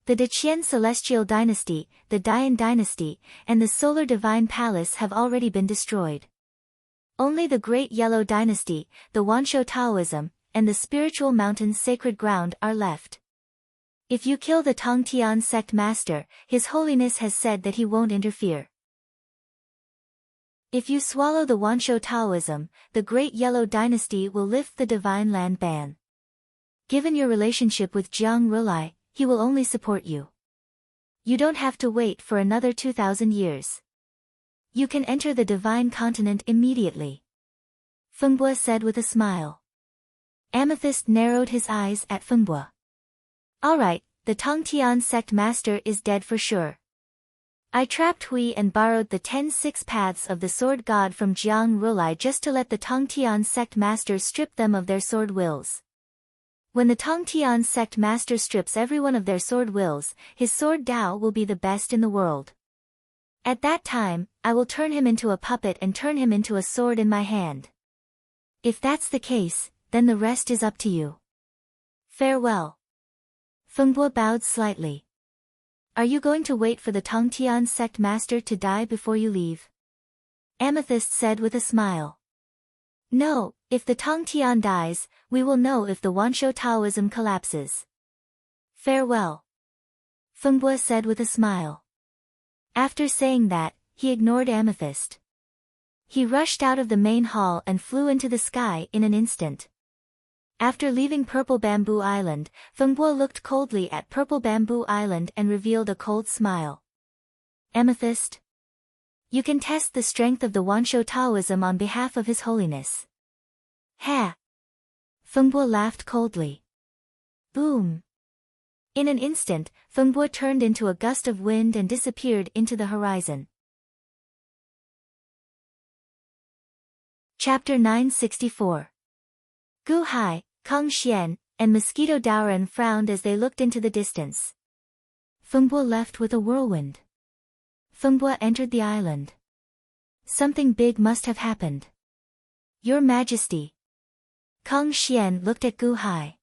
The Deqian Celestial Dynasty, the Dian Dynasty, and the Solar Divine Palace have already been destroyed. Only the Great Yellow Dynasty, the Wanshou Taoism, and the Spiritual Mountain's sacred ground are left. If you kill the Tongtian sect master, His Holiness has said that he won't interfere. If you swallow the Wanshou Taoism, the Great Yellow Dynasty will lift the Divine Land ban. Given your relationship with Jiang Rulai, he will only support you. You don't have to wait for another 2,000 years. You can enter the Divine Continent immediately. Fengbo said with a smile. Amethyst narrowed his eyes at Fengbo. Alright, the Tongtian sect master is dead for sure. I trapped Hui and borrowed the 10 paths of the sword god from Jiang Rulai just to let the Tongtian sect master strip them of their sword wills. When the Tongtian sect master strips everyone of their sword wills, his sword Dao will be the best in the world. At that time, I will turn him into a puppet and turn him into a sword in my hand. If that's the case, then the rest is up to you. Farewell. Fengbo bowed slightly. Are you going to wait for the Tongtian sect master to die before you leave? Amethyst said with a smile. No, if the Tongtian dies, we will know if the Wanshou Taoism collapses. Farewell. Fengbo said with a smile. After saying that, he ignored Amethyst. He rushed out of the main hall and flew into the sky in an instant. After leaving Purple Bamboo Island, Fengbo looked coldly at Purple Bamboo Island and revealed a cold smile. Amethyst? You can test the strength of the Wanshou Taoism on behalf of His Holiness. Ha! Fengbo laughed coldly. Boom! In an instant, Fengbo turned into a gust of wind and disappeared into the horizon. Chapter 964. Gu Hai, Kong Xian, and Mosquito Daoren frowned as they looked into the distance. Fengbo left with a whirlwind. Fengbo entered the island. Something big must have happened. Your Majesty. Kong Xian looked at Gu Hai.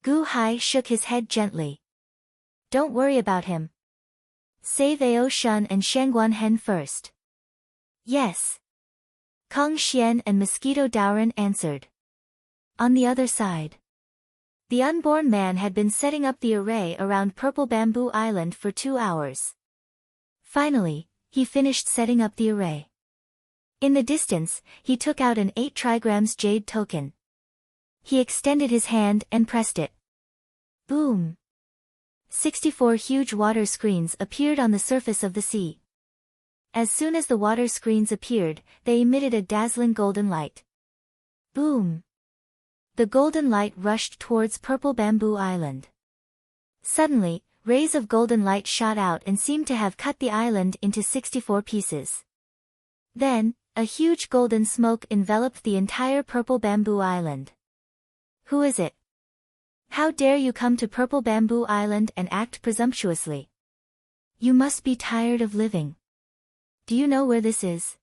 Gu Hai shook his head gently. Don't worry about him. Save Ao Shun and Shangguan Hen first. Yes. Kong Xian and Mosquito Daoren answered. On the other side. The unborn man had been setting up the array around Purple Bamboo Island for 2 hours. Finally, he finished setting up the array. In the distance, he took out an 8 trigrams jade token. He extended his hand and pressed it. Boom! 64 huge water screens appeared on the surface of the sea. As soon as the water screens appeared, they emitted a dazzling golden light. Boom! The golden light rushed towards Purple Bamboo Island. Suddenly, rays of golden light shot out and seemed to have cut the island into 64 pieces. Then, a huge golden smoke enveloped the entire Purple Bamboo Island. Who is it? How dare you come to Purple Bamboo Island and act presumptuously? You must be tired of living. Do you know where this is?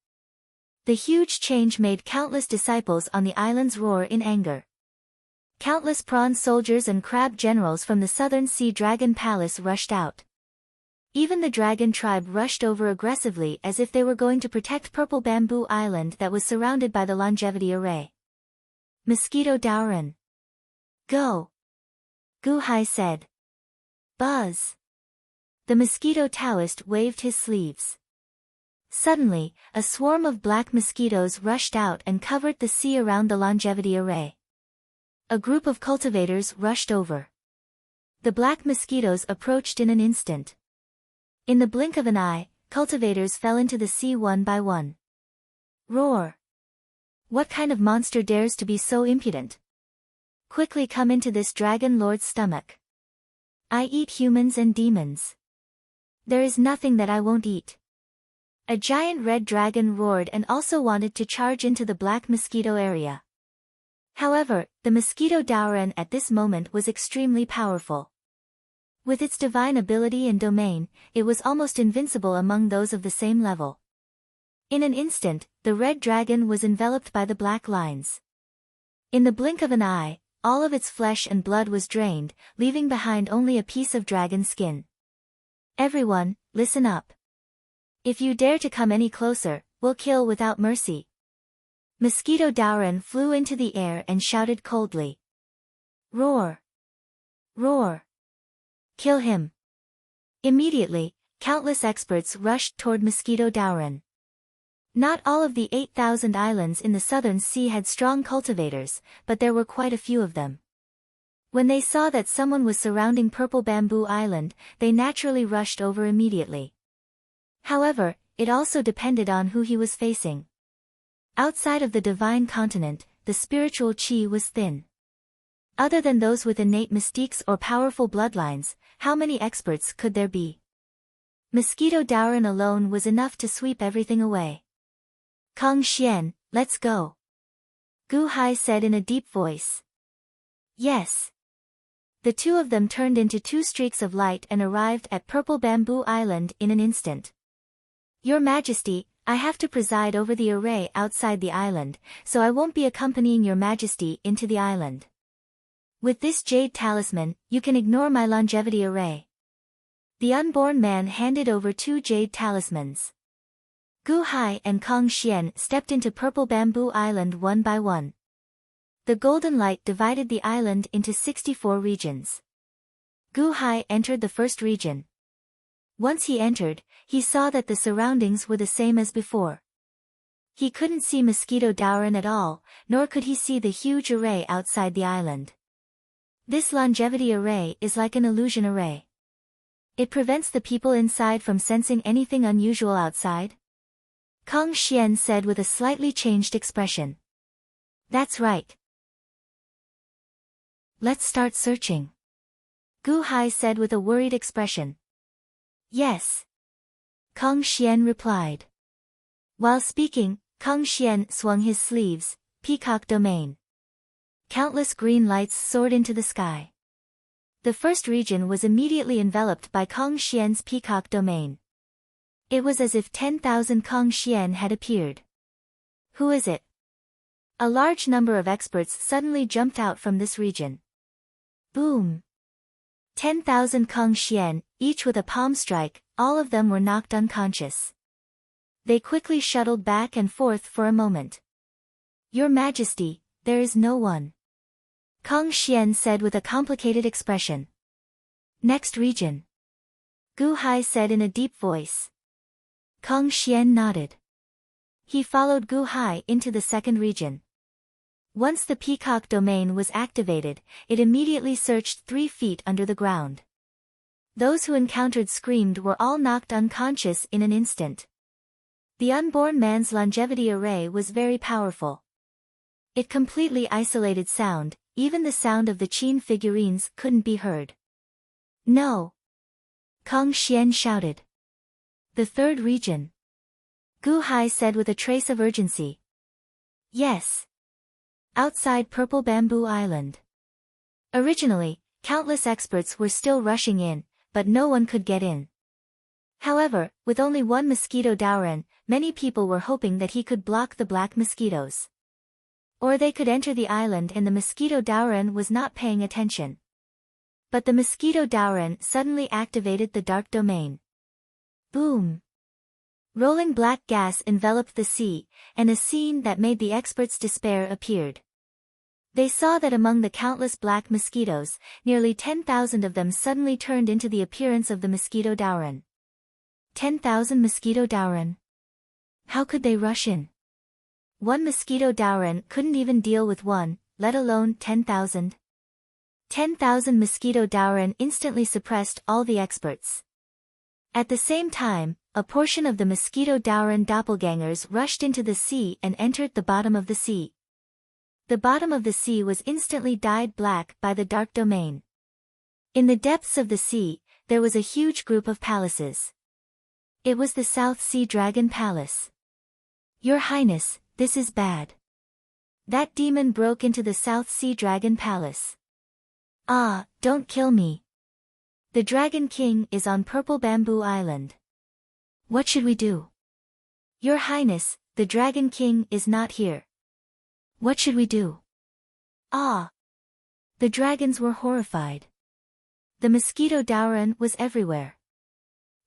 The huge change made countless disciples on the islands roar in anger. Countless prawn soldiers and crab generals from the Southern Sea Dragon Palace rushed out. Even the dragon tribe rushed over aggressively as if they were going to protect Purple Bamboo Island that was surrounded by the longevity array. Mosquito Dauran. Go! Gu-hai said. Buzz! The mosquito Taoist waved his sleeves. Suddenly, a swarm of black mosquitoes rushed out and covered the sea around the longevity array. A group of cultivators rushed over. The black mosquitoes approached in an instant. In the blink of an eye, cultivators fell into the sea one by one. Roar! What kind of monster dares to be so impudent? Quickly come into this dragon lord's stomach. I eat humans and demons. There is nothing that I won't eat. A giant red dragon roared and also wanted to charge into the black mosquito area. However, the mosquito Dauran at this moment was extremely powerful. With its divine ability and domain, it was almost invincible among those of the same level. In an instant, the red dragon was enveloped by the black lines. In the blink of an eye, all of its flesh and blood was drained, leaving behind only a piece of dragon skin. Everyone, listen up. If you dare to come any closer, we'll kill without mercy. Mosquito Dauran flew into the air and shouted coldly. Roar! Roar! Kill him! Immediately, countless experts rushed toward Mosquito Dauran. Not all of the 8,000 islands in the Southern Sea had strong cultivators, but there were quite a few of them. When they saw that someone was surrounding Purple Bamboo Island, they naturally rushed over immediately. However, it also depended on who he was facing. Outside of the divine continent, the spiritual chi was thin. Other than those with innate mystiques or powerful bloodlines, how many experts could there be? Mosquito Dauran alone was enough to sweep everything away. Kong Xian, let's go. Gu-hai said in a deep voice. Yes. The two of them turned into two streaks of light and arrived at Purple Bamboo Island in an instant. Your Majesty, I have to preside over the array outside the island, so I won't be accompanying your Majesty into the island. With this jade talisman, you can ignore my longevity array. The unborn man handed over 2 jade talismans. Gu-hai and Kong Xian stepped into Purple Bamboo Island one by one. The golden light divided the island into 64 regions. Gu-hai entered the first region. Once he entered, he saw that the surroundings were the same as before. He couldn't see Mosquito Dauran at all, nor could he see the huge array outside the island. This longevity array is like an illusion array. It prevents the people inside from sensing anything unusual outside. Kong Xian said with a slightly changed expression. That's right. Let's start searching. Gu-hai said with a worried expression. Yes. Kong Xian replied. While speaking, Kong Xian swung his sleeves, peacock domain. Countless green lights soared into the sky. The first region was immediately enveloped by Kong Xian's peacock domain. It was as if 10,000 Kong Xian had appeared. Who is it? A large number of experts suddenly jumped out from this region. Boom! 10,000 Kong Xian, each with a palm strike, all of them were knocked unconscious. They quickly shuttled back and forth for a moment. Your Majesty, there is no one. Kong Xian said with a complicated expression. Next region. Gu-hai said in a deep voice. Kong Xian nodded. He followed Gu-hai into the second region. Once the peacock domain was activated, it immediately searched 3 feet under the ground. Those who encountered screamed were all knocked unconscious in an instant. The unborn man's longevity array was very powerful. It completely isolated sound, even the sound of the Qin figurines couldn't be heard. No! Kong Xian shouted. The third region. Gu-hai said with a trace of urgency. Yes. Outside Purple Bamboo Island. Originally, Countless experts were still rushing in, but no one could get in. However, with only one mosquito Dauren, many people were hoping that he could block the black mosquitoes. Or they could enter the island and the mosquito Dauren was not paying attention. But the mosquito Dauren suddenly activated the dark domain. Boom! Rolling black gas enveloped the sea, and a scene that made the experts despair appeared. They saw that among the countless black mosquitoes, nearly 10,000 of them suddenly turned into the appearance of the mosquito Dauren. 10,000 mosquito Dauren. How could they rush in? One mosquito Dauren couldn't even deal with one, let alone 10,000. 10,000 mosquito Dauren instantly suppressed all the experts. At the same time, a portion of the mosquito Dauren doppelgangers rushed into the sea and entered the bottom of the sea. The bottom of the sea was instantly dyed black by the dark domain. In the depths of the sea, there was a huge group of palaces. It was the South Sea Dragon Palace. Your Highness, this is bad. That demon broke into the South Sea Dragon Palace. Ah, don't kill me. The Dragon King is on Purple Bamboo Island. What should we do? Your Highness, the Dragon King is not here. What should we do? Ah! The dragons were horrified. The mosquito Dauren was everywhere.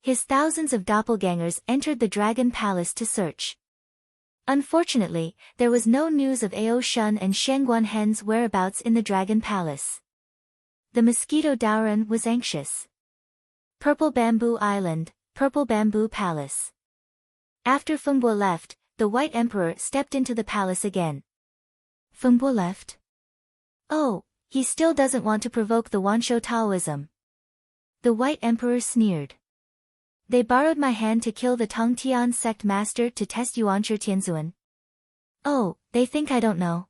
His thousands of doppelgangers entered the Dragon Palace to search. Unfortunately, there was no news of Ao Shun and Shengguan Hen's whereabouts in the Dragon Palace. The mosquito Dauren was anxious. Purple Bamboo Island, Purple Bamboo Palace. After Fengbo left, the White Emperor stepped into the palace again. Fengbo left? Oh, he still doesn't want to provoke the Wanshou Taoism. The White Emperor sneered. They borrowed my hand to kill the Tongtian sect master to test Yuanshi Tianzuan. Oh, they think I don't know.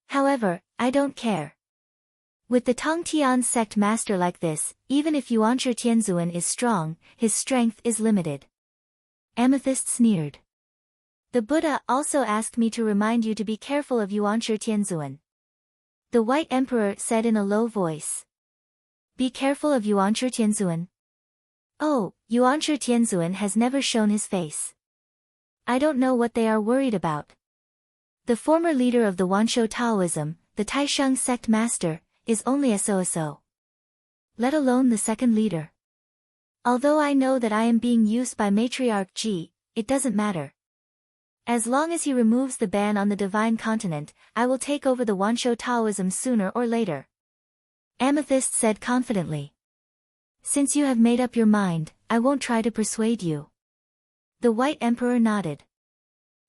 However, I don't care. With the Tongtian sect master like this, even if Yuanshi Tianzuan is strong, his strength is limited. Amethyst sneered. The Buddha also asked me to remind you to be careful of Yuanshi Tianzuan. The White Emperor said in a low voice. Be careful of Yuanshi Tianzuan. Oh, Yuanshi Tianzuan has never shown his face. I don't know what they are worried about. The former leader of the Wanshou Taoism, the Taisheng sect master, is only a so-so. Let alone the second leader. Although I know that I am being used by Matriarch Ji, it doesn't matter. As long as he removes the ban on the divine continent, I will take over the Wanshou Taoism sooner or later. Amethyst said confidently. Since you have made up your mind, I won't try to persuade you. The White Emperor nodded.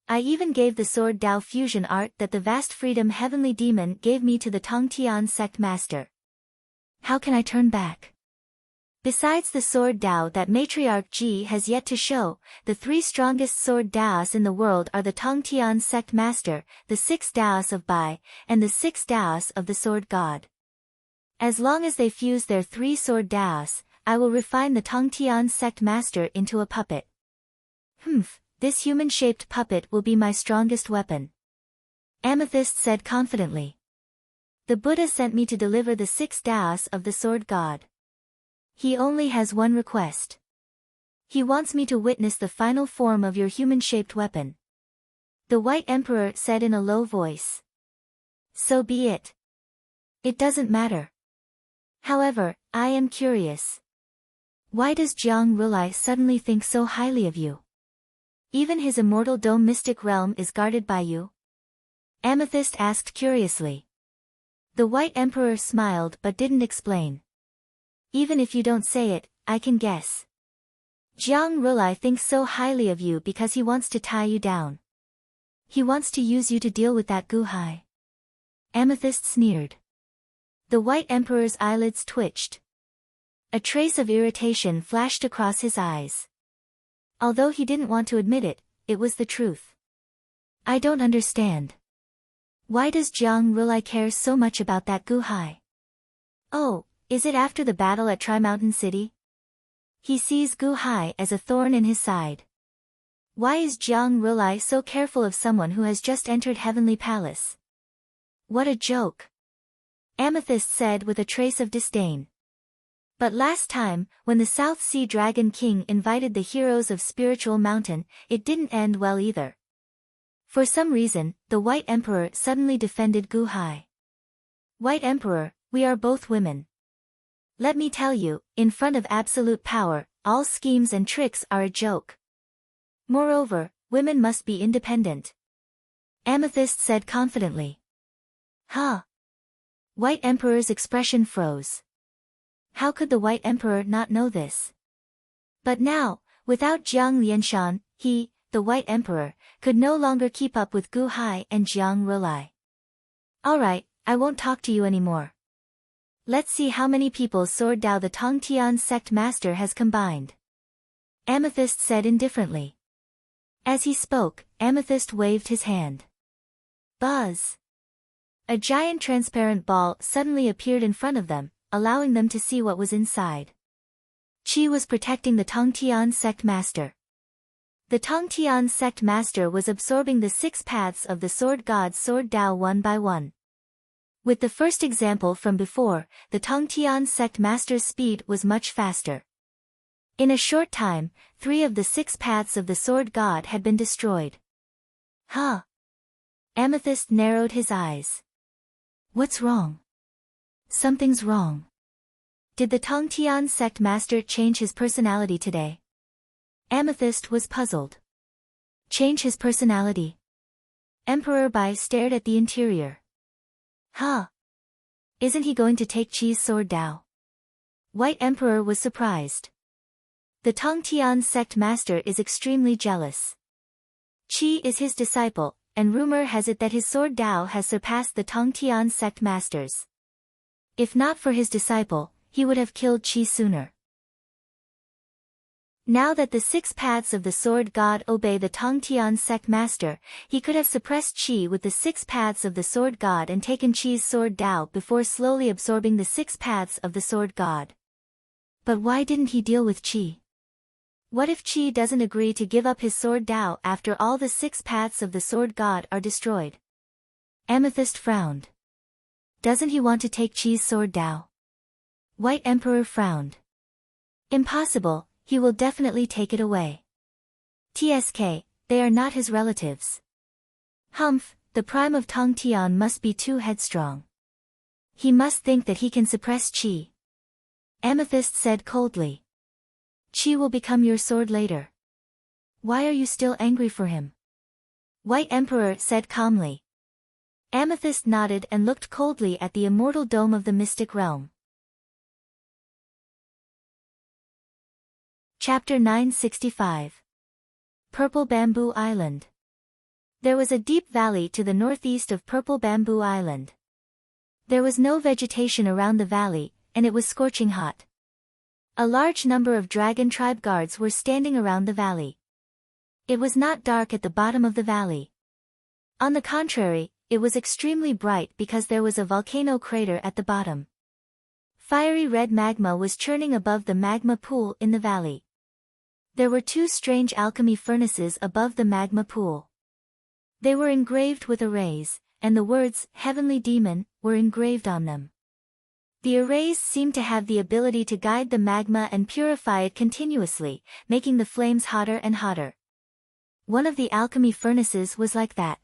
I even gave the sword Dao fusion art that the vast freedom heavenly demon gave me to the Tongtian sect master. How can I turn back? Besides the sword Dao that Matriarch Ji has yet to show, the three strongest sword Daos in the world are the Tongtian sect master, the 6 Daos of Bai, and the 6 Daos of the sword god. As long as they fuse their 3 sword Daos, I will refine the Tongtian sect master into a puppet. This human-shaped puppet will be my strongest weapon. Amethyst said confidently. The Buddha sent me to deliver the 6 Daos of the sword god. He only has one request. He wants me to witness the final form of your human-shaped weapon. The White Emperor said in a low voice. So be it. It doesn't matter. However, I am curious. Why does Jiang Rulai suddenly think so highly of you? Even his immortal dome mystic realm is guarded by you? Amethyst asked curiously. The White Emperor smiled but didn't explain. Even if you don't say it, I can guess. Jiang Rulai thinks so highly of you because he wants to tie you down. He wants to use you to deal with that Guhai. Amethyst sneered. The White Emperor's eyelids twitched. A trace of irritation flashed across his eyes. Although he didn't want to admit it, it was the truth. I don't understand. Why does Jiang Rulai care so much about that Guhai? Oh, is it after the battle at Tri-Mountain City? He sees Guhai as a thorn in his side. Why is Jiang Rulai so careful of someone who has just entered Heavenly Palace? What a joke. Amethyst said with a trace of disdain. But last time, when the South Sea Dragon King invited the heroes of Spiritual Mountain, it didn't end well either. For some reason, the White Emperor suddenly defended Gu Hai. White Emperor, we are both women. Let me tell you, in front of absolute power, all schemes and tricks are a joke. Moreover, women must be independent. Amethyst said confidently. Huh? White Emperor's expression froze. How could the White Emperor not know this? But now, without Jiang Lianshan, he, the White Emperor, could no longer keep up with Gu Hai and Jiang Rulai. Alright, I won't talk to you anymore. Let's see how many people's sword Dao the Tongtian sect master has combined. Amethyst said indifferently. As he spoke, Amethyst waved his hand. Buzz! A giant transparent ball suddenly appeared in front of them, allowing them to see what was inside. Qi was protecting the Tongtian sect master. The Tongtian sect master was absorbing the 6 paths of the sword god's sword Dao one by one. With the first example from before, the Tongtian sect master's speed was much faster. In a short time, 3 of the 6 paths of the sword god had been destroyed. Huh? Amethyst narrowed his eyes. What's wrong? Something's wrong. Did the Tongtian sect master change his personality today? Amethyst was puzzled. Change his personality? Emperor Bai stared at the interior. Huh? Isn't he going to take Qi's sword Dao? White Emperor was surprised. The Tongtian sect master is extremely jealous. Qi is his disciple, and rumor has it that his sword Dao has surpassed the Tongtian sect master's. If not for his disciple, he would have killed Qi sooner. Now that the 6 paths of the sword god obey the Tongtian sect master, he could have suppressed Qi with the 6 paths of the sword god and taken Qi's sword Dao before slowly absorbing the 6 paths of the sword god. But why didn't he deal with Qi? What if Qi doesn't agree to give up his sword Dao after all the 6 paths of the sword god are destroyed? Amethyst frowned. Doesn't he want to take Qi's sword Dao? White Emperor frowned. Impossible, he will definitely take it away. TSK, they are not his relatives. Humph, the prime of Tongtian must be too headstrong. He must think that he can suppress Qi. Amethyst said coldly. Qi will become your sword later. Why are you still angry for him? White Emperor said calmly. Amethyst nodded and looked coldly at the immortal dome of the mystic realm. Chapter 965. Purple Bamboo Island. There was a deep valley to the northeast of Purple Bamboo Island. There was no vegetation around the valley, and it was scorching hot. A large number of dragon tribe guards were standing around the valley. It was not dark at the bottom of the valley. On the contrary, it was extremely bright because there was a volcano crater at the bottom. Fiery red magma was churning above the magma pool in the valley. There were 2 strange alchemy furnaces above the magma pool. They were engraved with arrays, and the words, Heavenly Demon, were engraved on them. The arrays seemed to have the ability to guide the magma and purify it continuously, making the flames hotter and hotter. One of the alchemy furnaces was like that.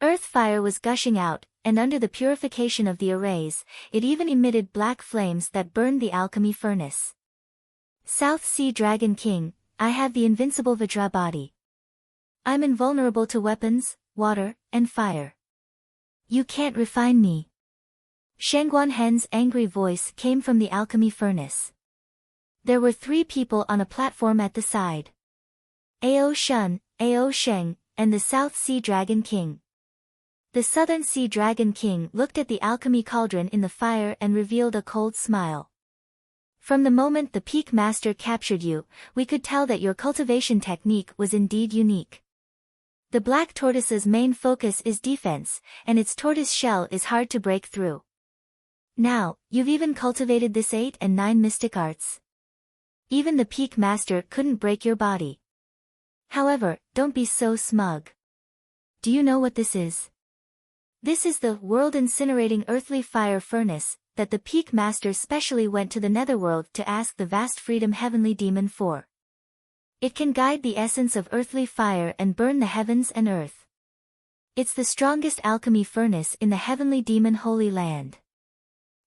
Earth fire was gushing out, and under the purification of the arrays, it even emitted black flames that burned the alchemy furnace. South Sea Dragon King, I have the invincible Vajra body. I'm invulnerable to weapons, water, and fire. You can't refine me. Shangguan Hen's angry voice came from the alchemy furnace. There were 3 people on a platform at the side. Ao Shun, Ao Sheng, and the South Sea Dragon King. The Southern Sea Dragon King looked at the alchemy cauldron in the fire and revealed a cold smile. From the moment the Peak Master captured you, we could tell that your cultivation technique was indeed unique. The black tortoise's main focus is defense, and its tortoise shell is hard to break through. Now, you've even cultivated this 8 and 9 mystic arts. Even the Peak Master couldn't break your body. However, don't be so smug. Do you know what this is? This is the world-incinerating earthly fire furnace that the Peak Master specially went to the netherworld to ask the vast freedom heavenly demon for. It can guide the essence of earthly fire and burn the heavens and earth. It's the strongest alchemy furnace in the heavenly demon holy land.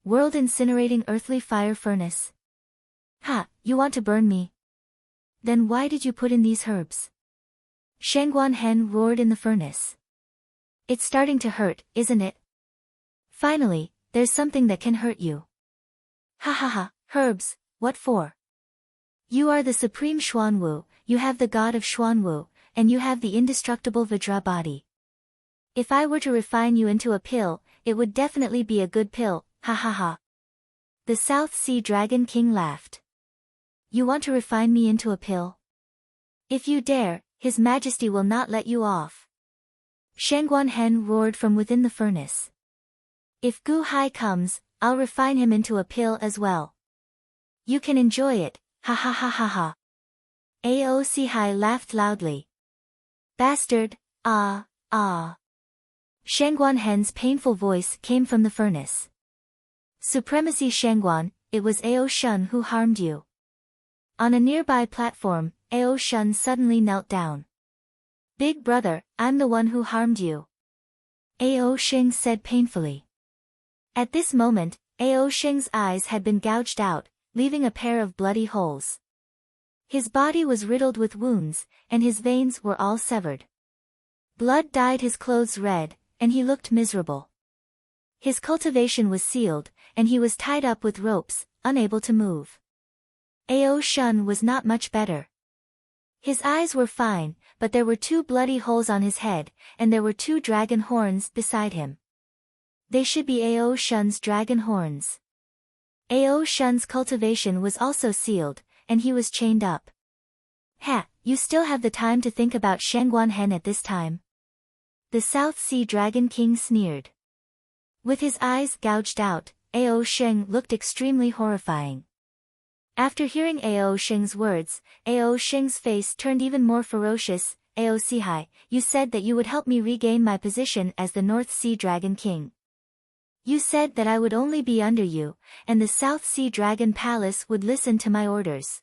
World-incinerating earthly fire furnace. Ha, you want to burn me? Then why did you put in these herbs? Shangguan Hen roared in the furnace. It's starting to hurt, isn't it? Finally, there's something that can hurt you. Ha ha ha, herbs, what for? You are the supreme Xuanwu, you have the god of Xuanwu, and you have the indestructible Vajra body. If I were to refine you into a pill, it would definitely be a good pill, ha ha ha. The South Sea Dragon King laughed. You want to refine me into a pill? If you dare, His Majesty will not let you off. Shangguan Hen roared from within the furnace. If Gu Hai comes, I'll refine him into a pill as well. You can enjoy it, ha ha ha ha ha. Ao Si Hai laughed loudly. Bastard, ah, ah. Shangguan Hen's painful voice came from the furnace. Supremacy Shangguan, it was Ao Shun who harmed you. On a nearby platform, Ao Shun suddenly knelt down. Big brother, I'm the one who harmed you. Ao Sheng said painfully. At this moment, Ao Sheng's eyes had been gouged out, leaving a pair of bloody holes. His body was riddled with wounds, and his veins were all severed. Blood dyed his clothes red, and he looked miserable. His cultivation was sealed, and he was tied up with ropes, unable to move. Ao Shun was not much better. His eyes were fine, but there were 2 bloody holes on his head, and there were 2 dragon horns beside him. They should be Ao Shun's dragon horns. Ao Shun's cultivation was also sealed, and he was chained up. Ha, you still have the time to think about Shangguan Hen at this time. The South Sea Dragon King sneered. With his eyes gouged out, Ao Sheng looked extremely horrifying. After hearing Ao Sheng's words, Ao Sheng's face turned even more ferocious. Ao Si Hai, you said that you would help me regain my position as the North Sea Dragon King. You said that I would only be under you, and the South Sea Dragon Palace would listen to my orders.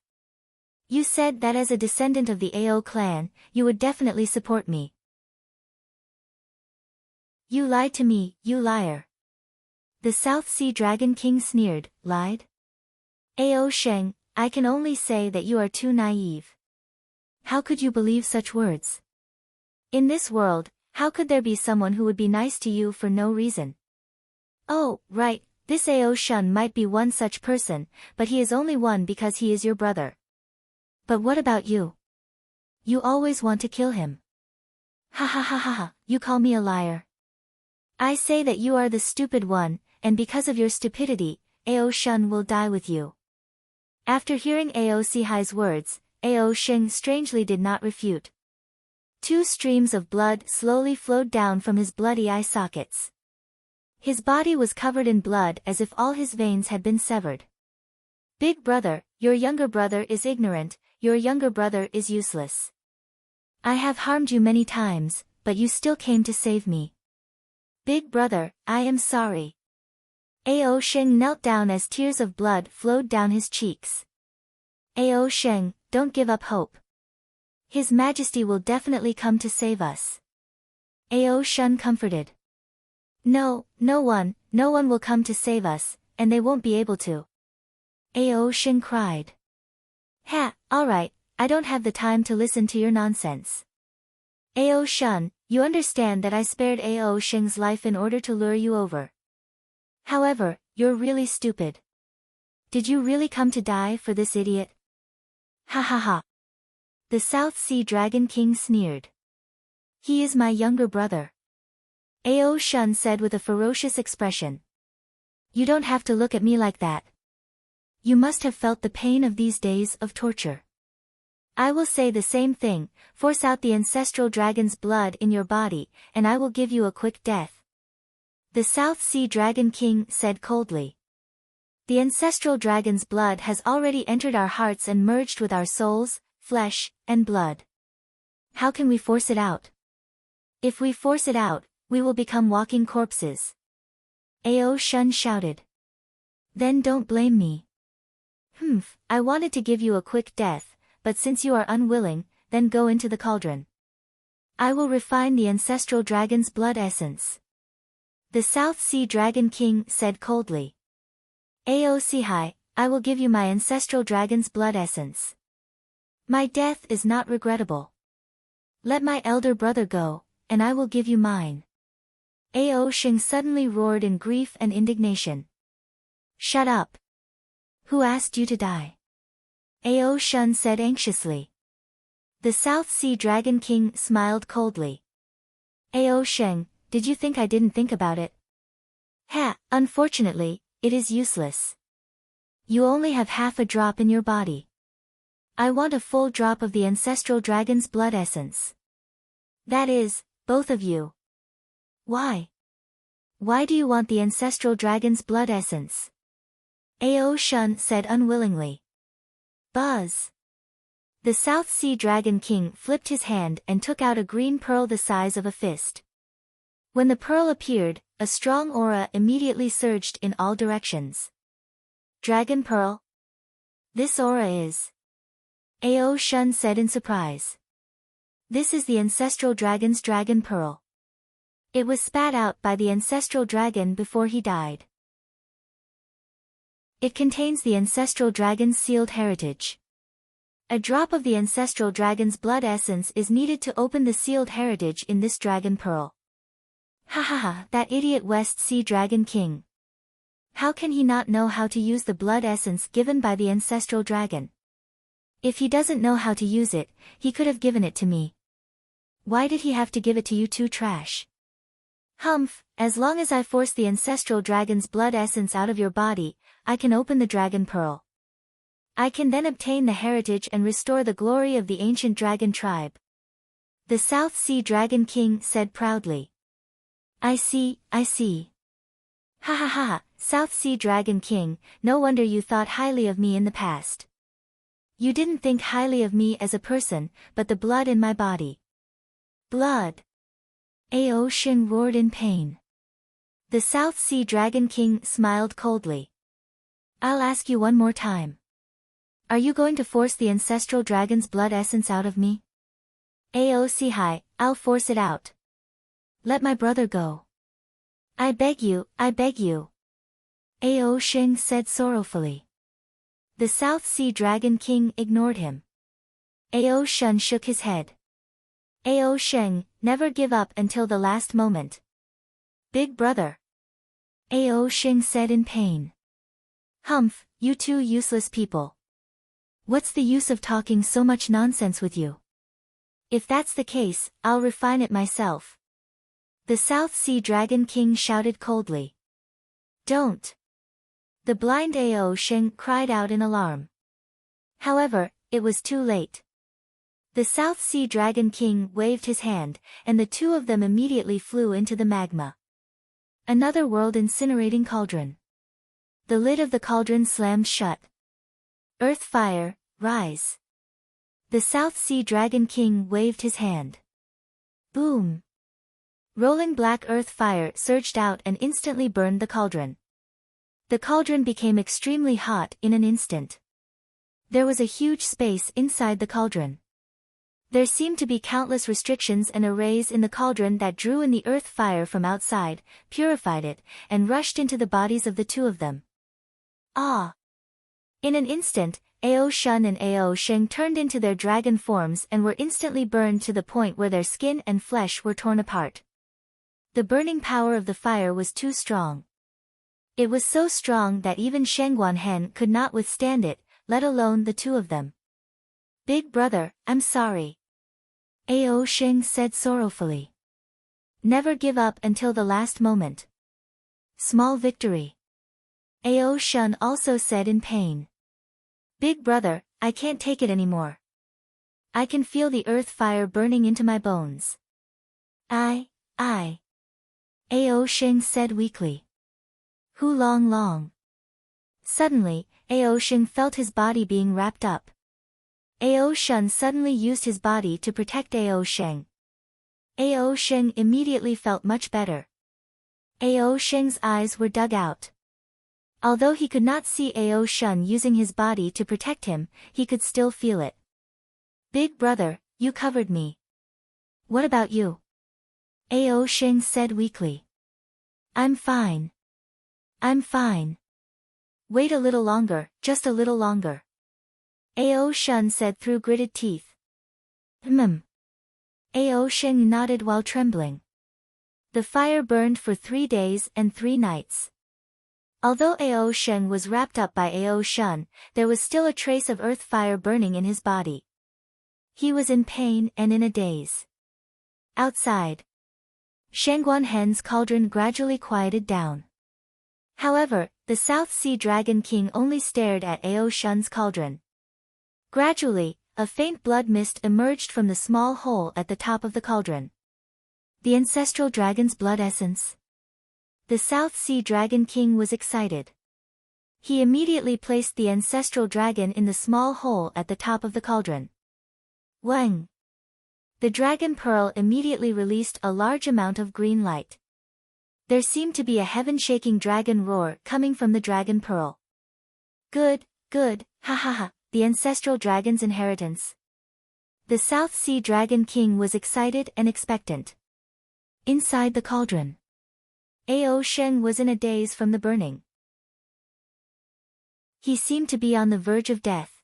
You said that as a descendant of the Ao clan, you would definitely support me. You lied to me, you liar. The South Sea Dragon King sneered, lied? Ao Sheng, I can only say that you are too naive. How could you believe such words? In this world, how could there be someone who would be nice to you for no reason? Oh, right, this Ao Shun might be one such person, but he is only one because he is your brother. But what about you? You always want to kill him. Ha ha ha ha ha, you call me a liar. I say that you are the stupid one, and because of your stupidity, Ao Shun will die with you. After hearing Ao Si Hai's words, Ao Sheng strangely did not refute. 2 streams of blood slowly flowed down from his bloody eye sockets. His body was covered in blood as if all his veins had been severed. Big brother, your younger brother is ignorant, your younger brother is useless. I have harmed you many times, but you still came to save me. Big brother, I am sorry. Ao Sheng knelt down as tears of blood flowed down his cheeks. Ao Sheng, don't give up hope. His Majesty will definitely come to save us. Ao Shun comforted. No, no one will come to save us, and they won't be able to. Ao Sheng cried. Ha, alright, I don't have the time to listen to your nonsense. Ao Shun, you understand that I spared Ao Sheng's life in order to lure you over. However, you're really stupid. Did you really come to die for this idiot? Ha ha ha. The South Sea Dragon King sneered. He is my younger brother. Ao Shun said with a ferocious expression. You don't have to look at me like that. You must have felt the pain of these days of torture. I will say the same thing, force out the ancestral dragon's blood in your body, and I will give you a quick death. The South Sea Dragon King said coldly. The ancestral dragon's blood has already entered our hearts and merged with our souls, flesh, and blood. How can we force it out? If we force it out, We will become walking corpses. Ao Shun shouted. Then don't blame me. I wanted to give you a quick death, but since you are unwilling, then go into the cauldron. I will refine the ancestral dragon's blood essence. The South Sea Dragon King said coldly. Ao Sihai, I will give you my ancestral dragon's blood essence. My death is not regrettable. Let my elder brother go, and I will give you mine. Ao Shing suddenly roared in grief and indignation. Shut up. Who asked you to die? Ao Shun said anxiously. The South Sea Dragon King smiled coldly. Ao Sheng, did you think I didn't think about it? Unfortunately, it is useless. You only have half a drop in your body. I want a full drop of the ancestral dragon's blood essence. That is, both of you. Why? Why do you want the ancestral dragon's blood essence? Ao Shun said unwillingly. Buzz. The South Sea Dragon King flipped his hand and took out a green pearl the size of a fist. When the pearl appeared, a strong aura immediately surged in all directions. Dragon Pearl? This aura is... Ao Shun said in surprise. This is the ancestral dragon's dragon pearl. It was spat out by the ancestral dragon before he died. It contains the ancestral dragon's sealed heritage. A drop of the ancestral dragon's blood essence is needed to open the sealed heritage in this dragon pearl. That idiot West Sea Dragon King. How can he not know how to use the blood essence given by the ancestral dragon? If he doesn't know how to use it, he could have given it to me. Why did he have to give it to you two trash? As long as I force the ancestral dragon's blood essence out of your body, I can open the dragon pearl. I can then obtain the heritage and restore the glory of the ancient dragon tribe. The South Sea Dragon King said proudly. I see. South Sea Dragon King, no wonder you thought highly of me in the past. You didn't think highly of me as a person, but the blood in my body. Blood. Ao Shing roared in pain. The South Sea Dragon King smiled coldly. I'll ask you one more time. Are you going to force the ancestral dragon's blood essence out of me? Ao Sihai, I'll force it out. Let my brother go. I beg you. Ao Shing said sorrowfully. The South Sea Dragon King ignored him. Ao Shun shook his head. Ao Sheng, never give up until the last moment. Big brother. Ao Shing said in pain. You two useless people. What's the use of talking so much nonsense with you? If that's the case, I'll refine it myself. The South Sea Dragon King shouted coldly. Don't. The blind Ao Sheng cried out in alarm. However, it was too late. The South Sea Dragon King waved his hand, and the two of them immediately flew into the magma. Another world incinerating cauldron. The lid of the cauldron slammed shut. Earth fire, rise. The South Sea Dragon King waved his hand. Boom. Rolling black earth fire surged out and instantly burned the cauldron. The cauldron became extremely hot in an instant. There was a huge space inside the cauldron. There seemed to be countless restrictions and arrays in the cauldron that drew in the earth fire from outside, purified it, and rushed into the bodies of the two of them. Ah! In an instant, Ao Shun and Ao Sheng turned into their dragon forms and were instantly burned to the point where their skin and flesh were torn apart. The burning power of the fire was too strong. It was so strong that even Shengguan Hen could not withstand it, let alone the two of them. Big brother, I'm sorry. Ao Sheng said sorrowfully. Never give up until the last moment. Small victory. Ao Shun also said in pain. Big brother, I can't take it anymore. I can feel the earth fire burning into my bones. I. Ao Sheng said weakly. Hu long. Suddenly, Ao Sheng felt his body being wrapped up. Ao Shun suddenly used his body to protect Ao Sheng. Ao Sheng immediately felt much better. Ao Sheng's eyes were dug out. Although he could not see Ao Shun using his body to protect him, he could still feel it. Big brother, you covered me. What about you? Ao Sheng said weakly. I'm fine. I'm fine. Wait a little longer, just a little longer. Ao Shun said through gritted teeth. Ao Sheng nodded while trembling. The fire burned for 3 days and 3 nights. Although Ao Sheng was wrapped up by Ao Shun, there was still a trace of earth fire burning in his body. He was in pain and in a daze. Outside, Shangguan Hen's cauldron gradually quieted down. However, the South Sea Dragon King only stared at Ao Shun's cauldron. Gradually, a faint blood mist emerged from the small hole at the top of the cauldron. The ancestral dragon's blood essence. The South Sea Dragon King was excited. He immediately placed the ancestral dragon in the small hole at the top of the cauldron. Wang! The dragon pearl immediately released a large amount of green light. There seemed to be a heaven-shaking dragon roar coming from the dragon pearl. Good, good, ha ha ha, the ancestral dragon's inheritance. The South Sea Dragon King was excited and expectant. Inside the cauldron, Ao Sheng was in a daze from the burning. He seemed to be on the verge of death.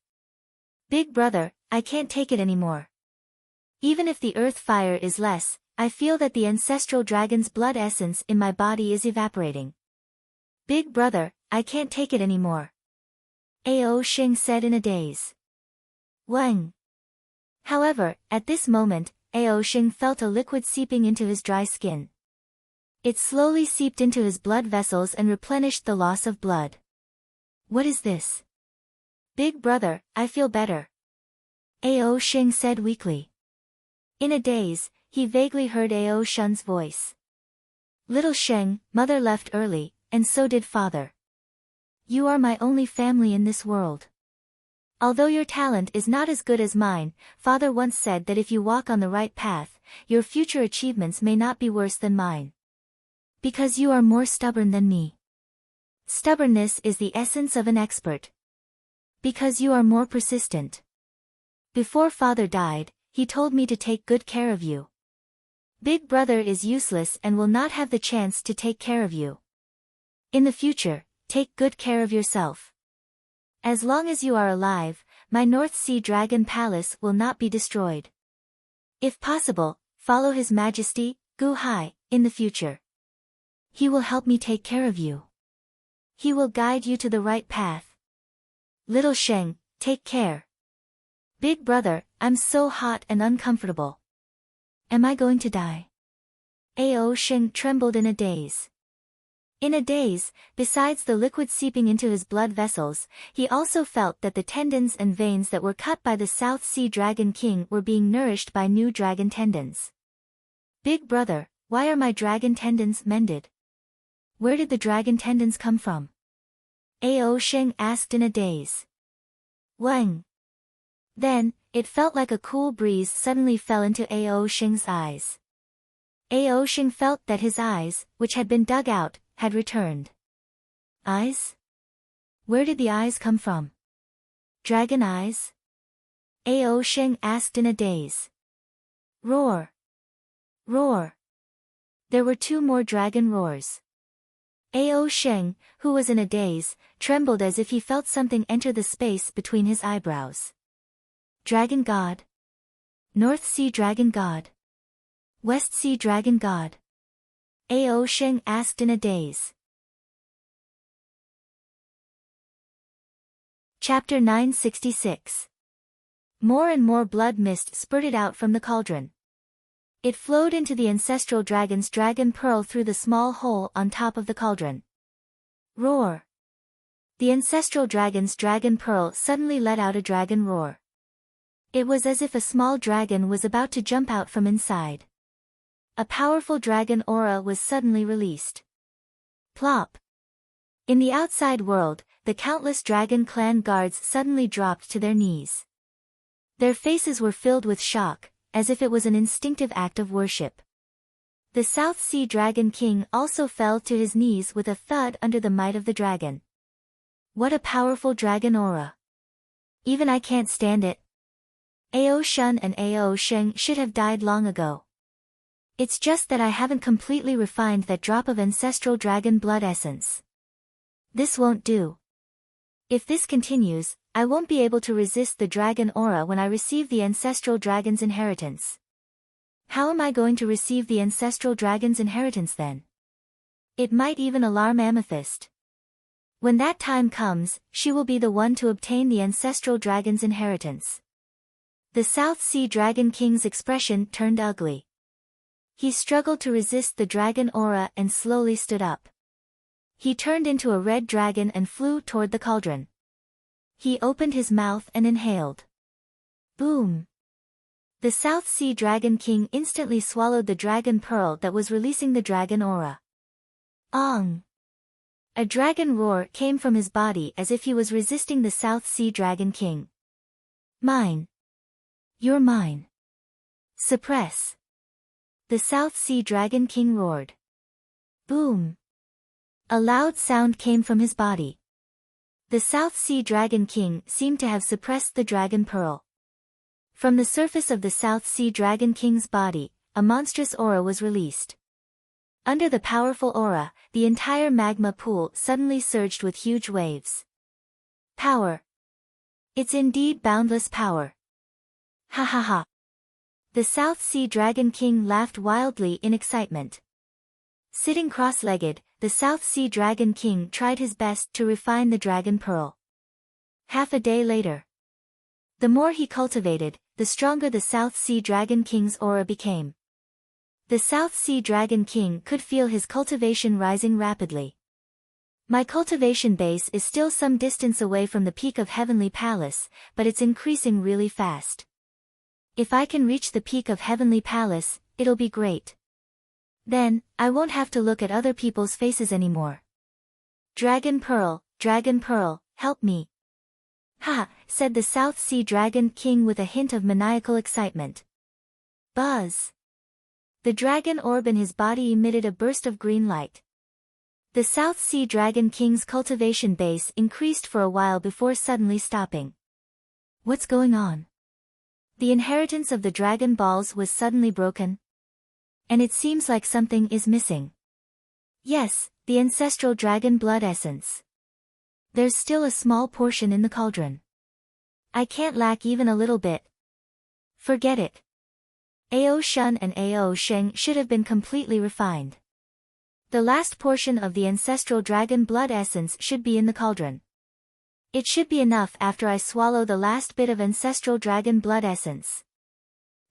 Big brother, I can't take it anymore. Even if the earth fire is less, I feel that the ancestral dragon's blood essence in my body is evaporating. Big brother, I can't take it anymore. Ao Sheng said in a daze. Wang! However, at this moment, Ao Sheng felt a liquid seeping into his dry skin. It slowly seeped into his blood vessels and replenished the loss of blood. What is this? Big brother, I feel better. Ao Sheng said weakly. In a daze, he vaguely heard Ao Shun's voice. Little Sheng, mother left early, and so did father. You are my only family in this world. Although your talent is not as good as mine, father once said that if you walk on the right path, your future achievements may not be worse than mine. Because you are more stubborn than me. Stubbornness is the essence of an expert. Because you are more persistent. Before father died, he told me to take good care of you. Big brother is useless and will not have the chance to take care of you. In the future, take good care of yourself. As long as you are alive, my North Sea Dragon Palace will not be destroyed. If possible, follow His Majesty, Gu Hai, in the future. He will help me take care of you. He will guide you to the right path. Little Sheng, take care. Big brother, I'm so hot and uncomfortable. Am I going to die? Ao Sheng trembled in a daze. In a daze, besides the liquid seeping into his blood vessels, he also felt that the tendons and veins that were cut by the South Sea Dragon King were being nourished by new dragon tendons. Big brother, why are my dragon tendons mended? Where did the dragon tendons come from? Ao Sheng asked in a daze. Wang. Then, it felt like a cool breeze suddenly fell into Ao Sheng's eyes. Ao Sheng felt that his eyes, which had been dug out, had returned. Eyes? Where did the eyes come from? Dragon eyes? Ao Sheng asked in a daze. Roar! Roar! There were 2 more dragon roars. Ao Sheng, who was in a daze, trembled as if he felt something enter the space between his eyebrows. Dragon God? North Sea Dragon God? West Sea Dragon God? Ao Sheng asked in a daze. Chapter 966. More and more blood mist spurted out from the cauldron. It flowed into the ancestral dragon's dragon pearl through the small hole on top of the cauldron. Roar! The ancestral dragon's dragon pearl suddenly let out a dragon roar. It was as if a small dragon was about to jump out from inside. A powerful dragon aura was suddenly released. Plop! In the outside world, the countless dragon clan guards suddenly dropped to their knees. Their faces were filled with shock, as if it was an instinctive act of worship. The South Sea Dragon King also fell to his knees with a thud under the might of the dragon. What a powerful dragon aura. Even I can't stand it. Ao Shun and Ao Sheng should have died long ago. It's just that I haven't completely refined that drop of ancestral dragon blood essence. This won't do. If this continues, I won't be able to resist the dragon aura when I receive the ancestral dragon's inheritance. How am I going to receive the ancestral dragon's inheritance then? It might even alarm Amethyst. When that time comes, she will be the one to obtain the ancestral dragon's inheritance. The South Sea Dragon King's expression turned ugly. He struggled to resist the dragon aura and slowly stood up. He turned into a red dragon and flew toward the cauldron. He opened his mouth and inhaled. Boom! The South Sea Dragon King instantly swallowed the dragon pearl that was releasing the dragon aura. Ong! A dragon roar came from his body as if he was resisting the South Sea Dragon King. Mine. You're mine. Suppress. The South Sea Dragon King roared. Boom. A loud sound came from his body. The South Sea Dragon King seemed to have suppressed the dragon pearl. From the surface of the South Sea Dragon King's body, a monstrous aura was released. Under the powerful aura, the entire magma pool suddenly surged with huge waves. Power. It's indeed boundless power. Ha ha ha. The South Sea Dragon King laughed wildly in excitement. Sitting cross-legged, the South Sea Dragon King tried his best to refine the dragon pearl. Half a day later. The more he cultivated, the stronger the South Sea Dragon King's aura became. The South Sea Dragon King could feel his cultivation rising rapidly. My cultivation base is still some distance away from the peak of Heavenly Palace, but it's increasing really fast. If I can reach the peak of Heavenly Palace, it'll be great. Then, I won't have to look at other people's faces anymore. Dragon Pearl, help me. Ha, said the South Sea Dragon King with a hint of maniacal excitement. Buzz. The dragon orb in his body emitted a burst of green light. The South Sea Dragon King's cultivation base increased for a while before suddenly stopping. What's going on? The inheritance of the Dragon Balls was suddenly broken. And it seems like something is missing. Yes, the ancestral dragon blood essence. There's still a small portion in the cauldron. I can't lack even a little bit. Forget it. Ao Shun and Ao Sheng should have been completely refined. The last portion of the ancestral dragon blood essence should be in the cauldron. It should be enough after I swallow the last bit of ancestral dragon blood essence.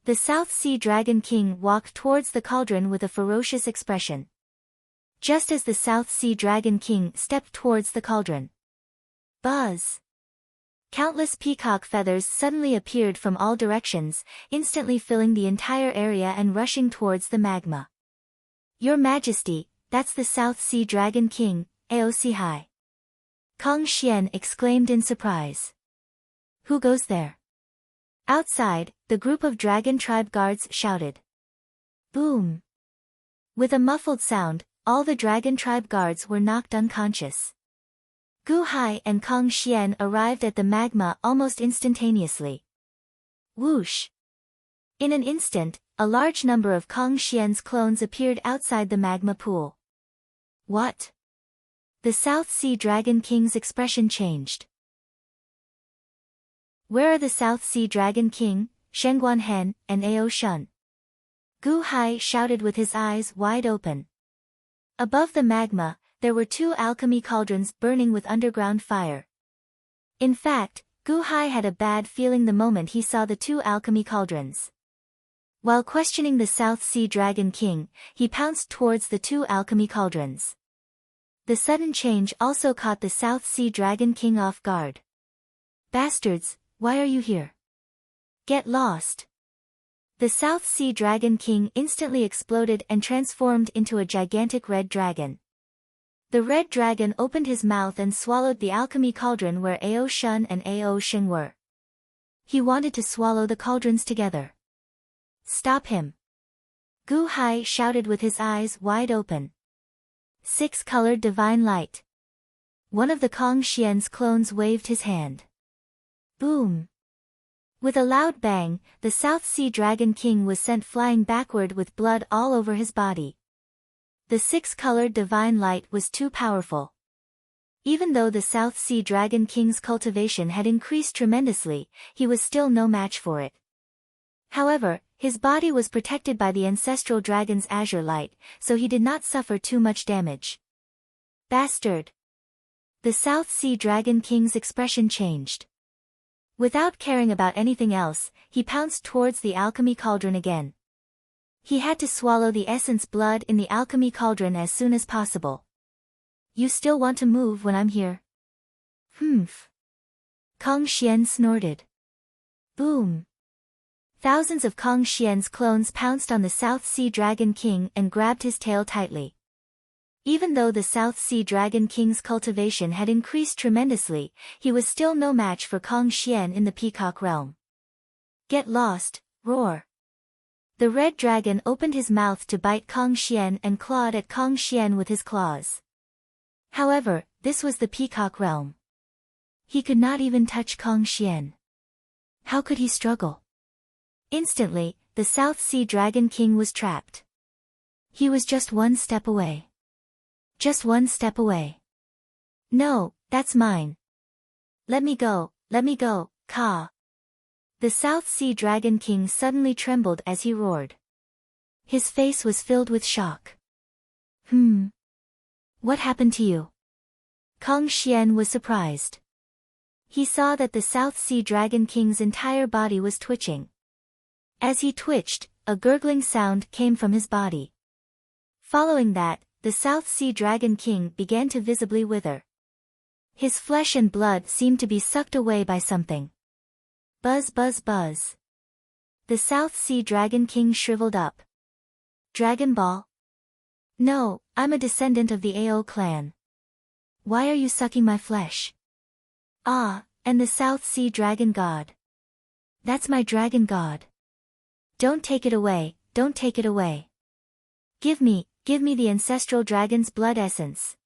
The South Sea Dragon King walked towards the cauldron with a ferocious expression. Just as the South Sea Dragon King stepped towards the cauldron. Buzz! Countless peacock feathers suddenly appeared from all directions, instantly filling the entire area and rushing towards the magma. Your Majesty, that's the South Sea Dragon King, Aosi. Kong Xian exclaimed in surprise. Who goes there? Outside, the group of Dragon Tribe guards shouted. Boom! With a muffled sound, all the Dragon Tribe guards were knocked unconscious. Gu Hai and Kong Xian arrived at the magma almost instantaneously. Whoosh! In an instant, a large number of Kong Xian's clones appeared outside the magma pool. What? The South Sea Dragon King's expression changed. Where are the South Sea Dragon King, Shengguan Hen, and Ao Shun? Gu Hai shouted with his eyes wide open. Above the magma, there were 2 alchemy cauldrons burning with underground fire. In fact, Gu Hai had a bad feeling the moment he saw the 2 alchemy cauldrons. While questioning the South Sea Dragon King, he pounced towards the 2 alchemy cauldrons. The sudden change also caught the South Sea Dragon King off guard. Bastards, why are you here? Get lost. The South Sea Dragon King instantly exploded and transformed into a gigantic red dragon. The red dragon opened his mouth and swallowed the alchemy cauldron where Ao Shun and Ao Sheng were. He wanted to swallow the cauldrons together. Stop him! Gu Hai shouted with his eyes wide open. Six-colored divine light. One of the Kong Xian's clones waved his hand. Boom! With a loud bang, the South Sea Dragon King was sent flying backward with blood all over his body. The six-colored divine light was too powerful. Even though the South Sea Dragon King's cultivation had increased tremendously, he was still no match for it. However, his body was protected by the ancestral dragon's azure light, so he did not suffer too much damage. Bastard! The South Sea Dragon King's expression changed. Without caring about anything else, he pounced towards the alchemy cauldron again. He had to swallow the essence blood in the alchemy cauldron as soon as possible. You still want to move when I'm here? Humph. Kong Xian snorted. Boom. Thousands of Kong Xian's clones pounced on the South Sea Dragon King and grabbed his tail tightly. Even though the South Sea Dragon King's cultivation had increased tremendously, he was still no match for Kong Xian in the Peacock realm. Get lost, roar. The red dragon opened his mouth to bite Kong Xian and clawed at Kong Xian with his claws. However, this was the Peacock realm. He could not even touch Kong Xian. How could he struggle? Instantly, the South Sea Dragon King was trapped. He was just one step away. Just one step away. No, that's mine. Let me go, Ka. The South Sea Dragon King suddenly trembled as he roared. His face was filled with shock. What happened to you? Kong Xian was surprised. He saw that the South Sea Dragon King's entire body was twitching. As he twitched, a gurgling sound came from his body. Following that, the South Sea Dragon King began to visibly wither. His flesh and blood seemed to be sucked away by something. Buzz buzz buzz. The South Sea Dragon King shriveled up. Dragon Ball? No, I'm a descendant of the Ao clan. Why are you sucking my flesh? Ah, and the South Sea Dragon God. That's my dragon god. Don't take it away, don't take it away. Give me the ancestral dragon's blood essence.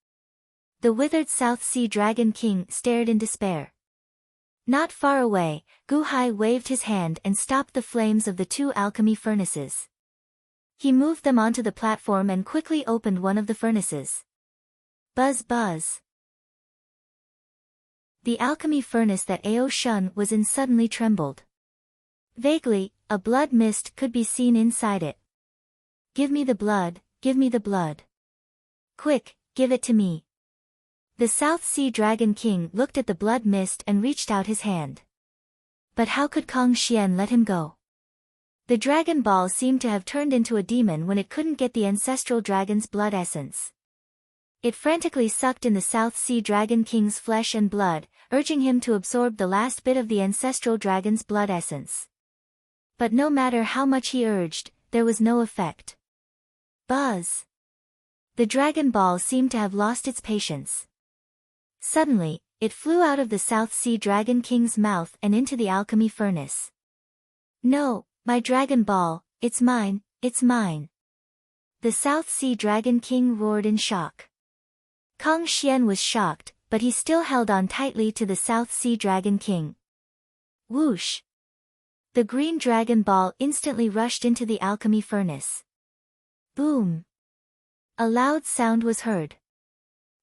The withered South Sea Dragon King stared in despair. Not far away, Gu Hai waved his hand and stopped the flames of the two alchemy furnaces. He moved them onto the platform and quickly opened one of the furnaces. Buzz buzz. The alchemy furnace that Ao Shun was in suddenly trembled. Vaguely, a blood mist could be seen inside it. Give me the blood, give me the blood. Quick, give it to me. The South Sea Dragon King looked at the blood mist and reached out his hand. But how could Kong Xian let him go? The Dragon Ball seemed to have turned into a demon when it couldn't get the ancestral dragon's blood essence. It frantically sucked in the South Sea Dragon King's flesh and blood, urging him to absorb the last bit of the ancestral dragon's blood essence. But no matter how much he urged, there was no effect. Buzz! The Dragon Ball seemed to have lost its patience. Suddenly, it flew out of the South Sea Dragon King's mouth and into the alchemy furnace. No, my Dragon Ball, it's mine, it's mine. The South Sea Dragon King roared in shock. Kong Xian was shocked, but he still held on tightly to the South Sea Dragon King. Whoosh! The green Dragon Ball instantly rushed into the alchemy furnace. Boom! A loud sound was heard.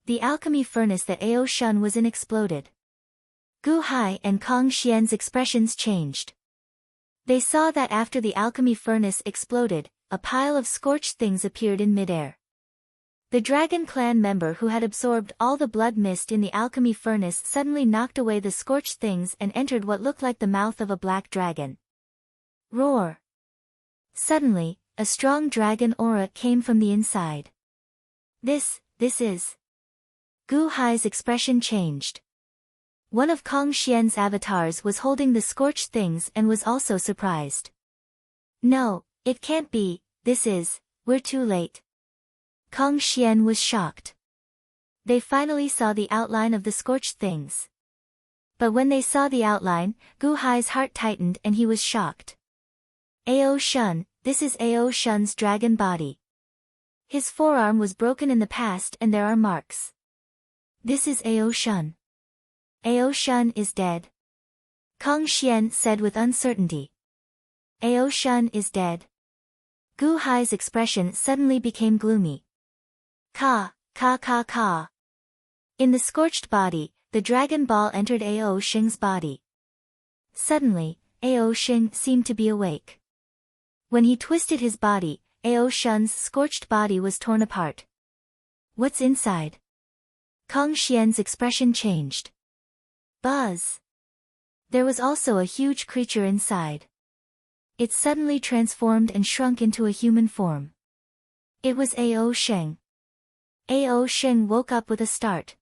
The alchemy furnace that Ao Shun was in exploded. Gu Hai and Kong Xian's expressions changed. They saw that after the alchemy furnace exploded, a pile of scorched things appeared in midair. The Dragon Clan member who had absorbed all the blood mist in the alchemy furnace suddenly knocked away the scorched things and entered what looked like the mouth of a black dragon. Roar! Suddenly, a strong dragon aura came from the inside. This is... Gu Hai's expression changed. One of Kong Xian's avatars was holding the scorched things and was also surprised. No, it can't be, we're too late. Kong Xian was shocked. They finally saw the outline of the scorched things. But when they saw the outline, Gu Hai's heart tightened and he was shocked. Ao Shun, this is Ao Shun's dragon body. His forearm was broken in the past and there are marks. This is Ao Shun. Ao Shun is dead. Kong Xian said with uncertainty. Ao Shun is dead. Gu Hai's expression suddenly became gloomy. Ka. In the scorched body, the dragon ball entered Ao Shing's body. Suddenly, Ao Shing seemed to be awake. When he twisted his body, Ao Shun's scorched body was torn apart. What's inside? Kong Xian's expression changed. Buzz. There was also a huge creature inside. It suddenly transformed and shrunk into a human form. It was Ao Sheng. Ao Sheng woke up with a start.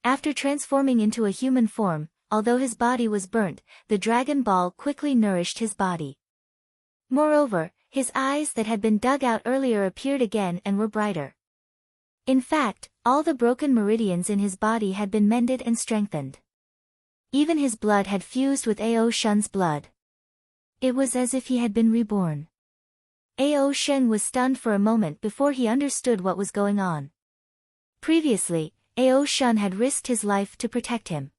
After transforming into a human form, although his body was burnt, the dragon ball quickly nourished his body. Moreover, his eyes that had been dug out earlier appeared again and were brighter. In fact, all the broken meridians in his body had been mended and strengthened. Even his blood had fused with Ao Shun's blood. It was as if he had been reborn. Ao Sheng was stunned for a moment before he understood what was going on. Previously, Ao Shun had risked his life to protect him.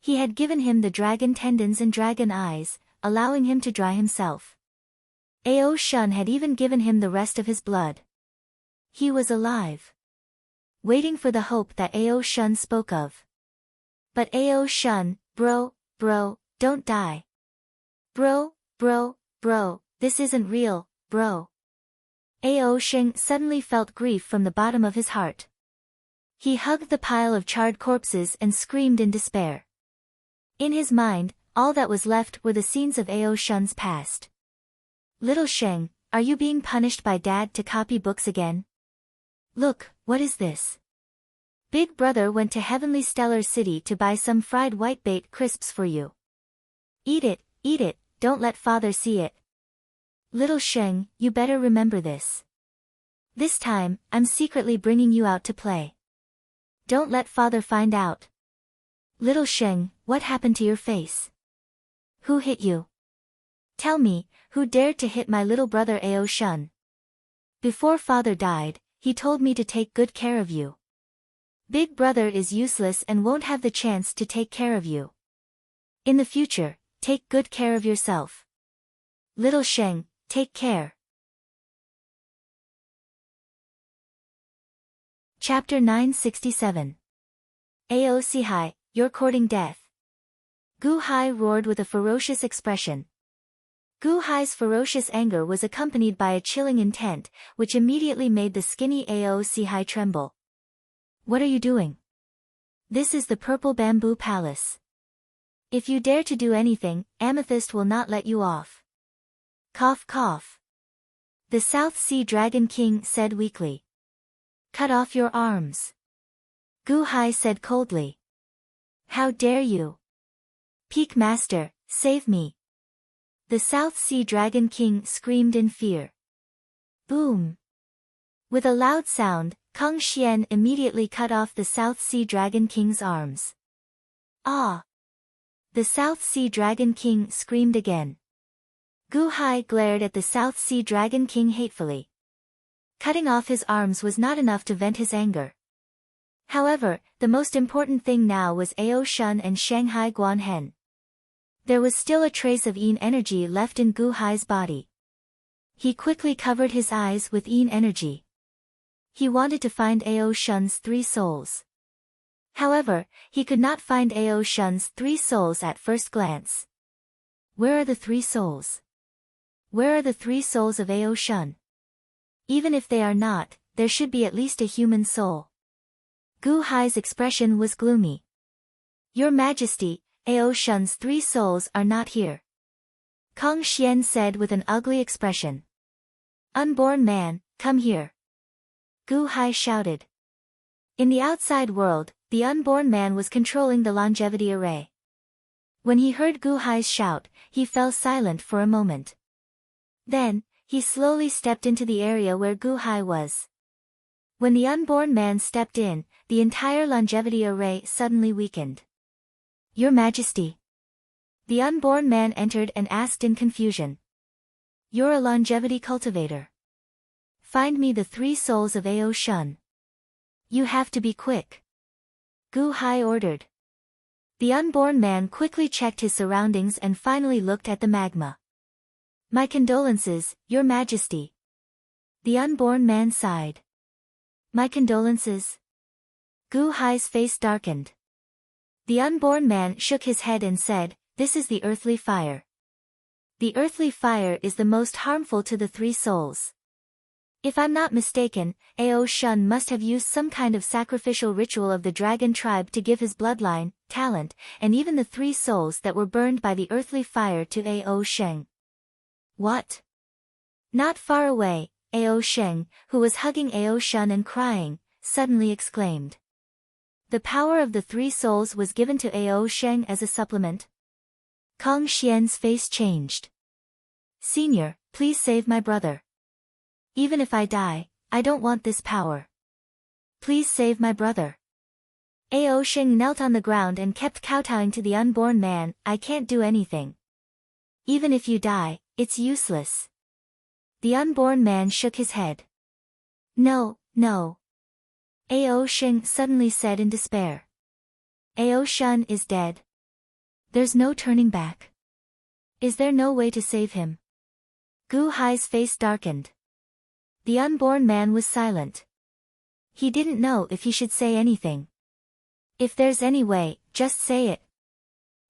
He had given him the dragon tendons and dragon eyes, allowing him to dry himself. Ao Shun had even given him the rest of his blood. He was alive. Waiting for the hope that Ao Shun spoke of. But Ao Shun, bro, don't die. Bro, this isn't real, bro. Ao Sheng suddenly felt grief from the bottom of his heart. He hugged the pile of charred corpses and screamed in despair. In his mind, all that was left were the scenes of Ao Shun's past. Little Sheng, are you being punished by Dad to copy books again? Look, what is this? Big brother went to Heavenly Stellar City to buy some fried whitebait crisps for you. Eat it, don't let father see it. Little Sheng, you better remember this. This time, I'm secretly bringing you out to play. Don't let father find out. Little Sheng, what happened to your face? Who hit you? Tell me, who dared to hit my little brother Ao Shun? Before father died, he told me to take good care of you. Big brother is useless and won't have the chance to take care of you. In the future, take good care of yourself. Little Sheng, take care. Chapter 967. Ao Sihai, you're courting death. Gu Hai roared with a ferocious expression. Gu Hai's ferocious anger was accompanied by a chilling intent, which immediately made the skinny Ao Sihai tremble. What are you doing? This is the Purple Bamboo Palace. If you dare to do anything, Amethyst will not let you off. Cough cough. The South Sea Dragon King said weakly. Cut off your arms. Gu Hai said coldly. How dare you? Peak Master, save me. The South Sea Dragon King screamed in fear. Boom. With a loud sound, Kong Xian immediately cut off the South Sea Dragon King's arms. Ah! The South Sea Dragon King screamed again. Gu Hai glared at the South Sea Dragon King hatefully. Cutting off his arms was not enough to vent his anger. However, the most important thing now was Ao Shun and Shanghai Guanhen. There was still a trace of Yin energy left in Gu Hai's body. He quickly covered his eyes with Yin energy. He wanted to find Ao Shun's 3 souls. However, he could not find Ao Shun's 3 souls at first glance. Where are the 3 souls? Where are the 3 souls of Ao Shun? Even if they are not, there should be at least a human soul. Gu Hai's expression was gloomy. Your Majesty, Ao Shun's 3 souls are not here. Kong Xian said with an ugly expression. Unborn man, come here. Gu Hai shouted. In the outside world, the unborn man was controlling the longevity array. When he heard Gu Hai's shout, he fell silent for a moment. Then, he slowly stepped into the area where Gu Hai was. When the unborn man stepped in, the entire longevity array suddenly weakened. Your Majesty. The unborn man entered and asked in confusion. You're a longevity cultivator. Find me the 3 souls of Ao Shun. You have to be quick. Gu Hai ordered. The unborn man quickly checked his surroundings and finally looked at the magma. My condolences, Your Majesty. The unborn man sighed. My condolences. Gu Hai's face darkened. The unborn man shook his head and said, This is the earthly fire. The earthly fire is the most harmful to the 3 souls. If I'm not mistaken, Ao Shun must have used some kind of sacrificial ritual of the dragon tribe to give his bloodline, talent, and even the 3 souls that were burned by the earthly fire to Ao Sheng. What? Not far away, Ao Sheng, who was hugging Ao Shun and crying, suddenly exclaimed. The power of the 3 souls was given to Ao Sheng as a supplement. Kong Xian's face changed. Senior, please save my brother. Even if I die, I don't want this power. Please save my brother. Ao Sheng knelt on the ground and kept kowtowing to the unborn man, I can't do anything. Even if you die, it's useless. The unborn man shook his head. No, no. Ao Sheng suddenly said in despair. Ao Shun is dead. There's no turning back. Is there no way to save him? Gu Hai's face darkened. The unborn man was silent. He didn't know if he should say anything. If there's any way, just say it.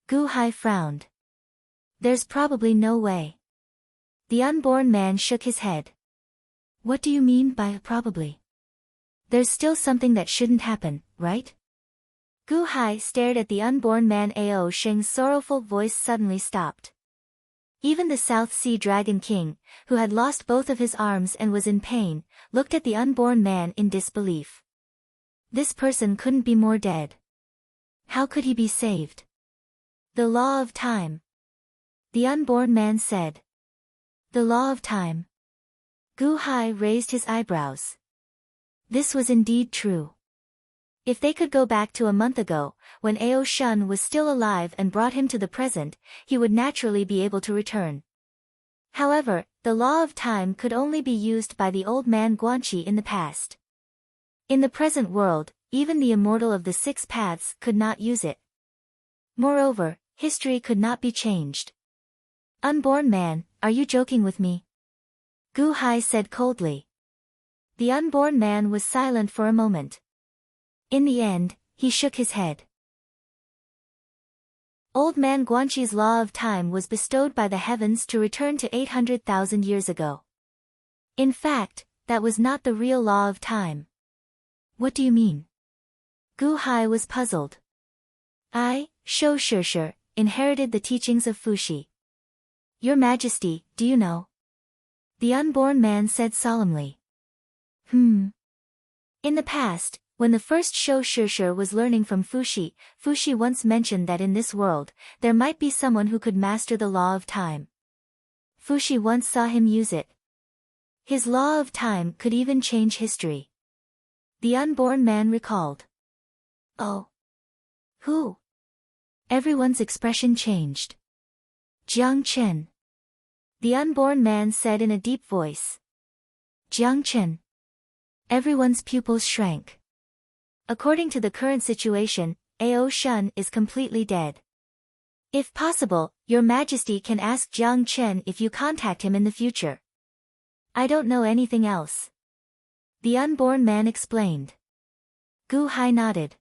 Gu Hai frowned. There's probably no way. The unborn man shook his head. What do you mean by probably? There's still something that shouldn't happen, right? Gu Hai stared at the unborn man. Ao Sheng's sorrowful voice suddenly stopped. Even the South Sea Dragon King, who had lost both of his arms and was in pain, looked at the unborn man in disbelief. This person couldn't be more dead. How could he be saved? The law of time. The unborn man said. The law of time. Gu Hai raised his eyebrows. This was indeed true. If they could go back to a month ago, when Ao Shun was still alive and brought him to the present, he would naturally be able to return. However, the law of time could only be used by the old man Guanqi in the past. In the present world, even the immortal of the 6 paths could not use it. Moreover, history could not be changed. Unborn man, are you joking with me? Gu Hai said coldly. The unborn man was silent for a moment. In the end, he shook his head. Old man Guanqi's law of time was bestowed by the heavens to return to 800,000 years ago. In fact, that was not the real law of time. What do you mean? Gu Hai was puzzled. I, Shou Shishir, inherited the teachings of Fuxi. Your Majesty, do you know? The unborn man said solemnly. In the past, when the first Shou Shishir was learning from Fuxi, Fuxi once mentioned that in this world, there might be someone who could master the law of time. Fuxi once saw him use it. His law of time could even change history. The unborn man recalled. Oh. Who? Everyone's expression changed. Jiang Chen. The unborn man said in a deep voice. Jiang Chen. Everyone's pupils shrank. According to the current situation, Ao Shun is completely dead. If possible, Your Majesty can ask Jiang Chen if you contact him in the future. I don't know anything else. The unborn man explained. Gu Hai nodded.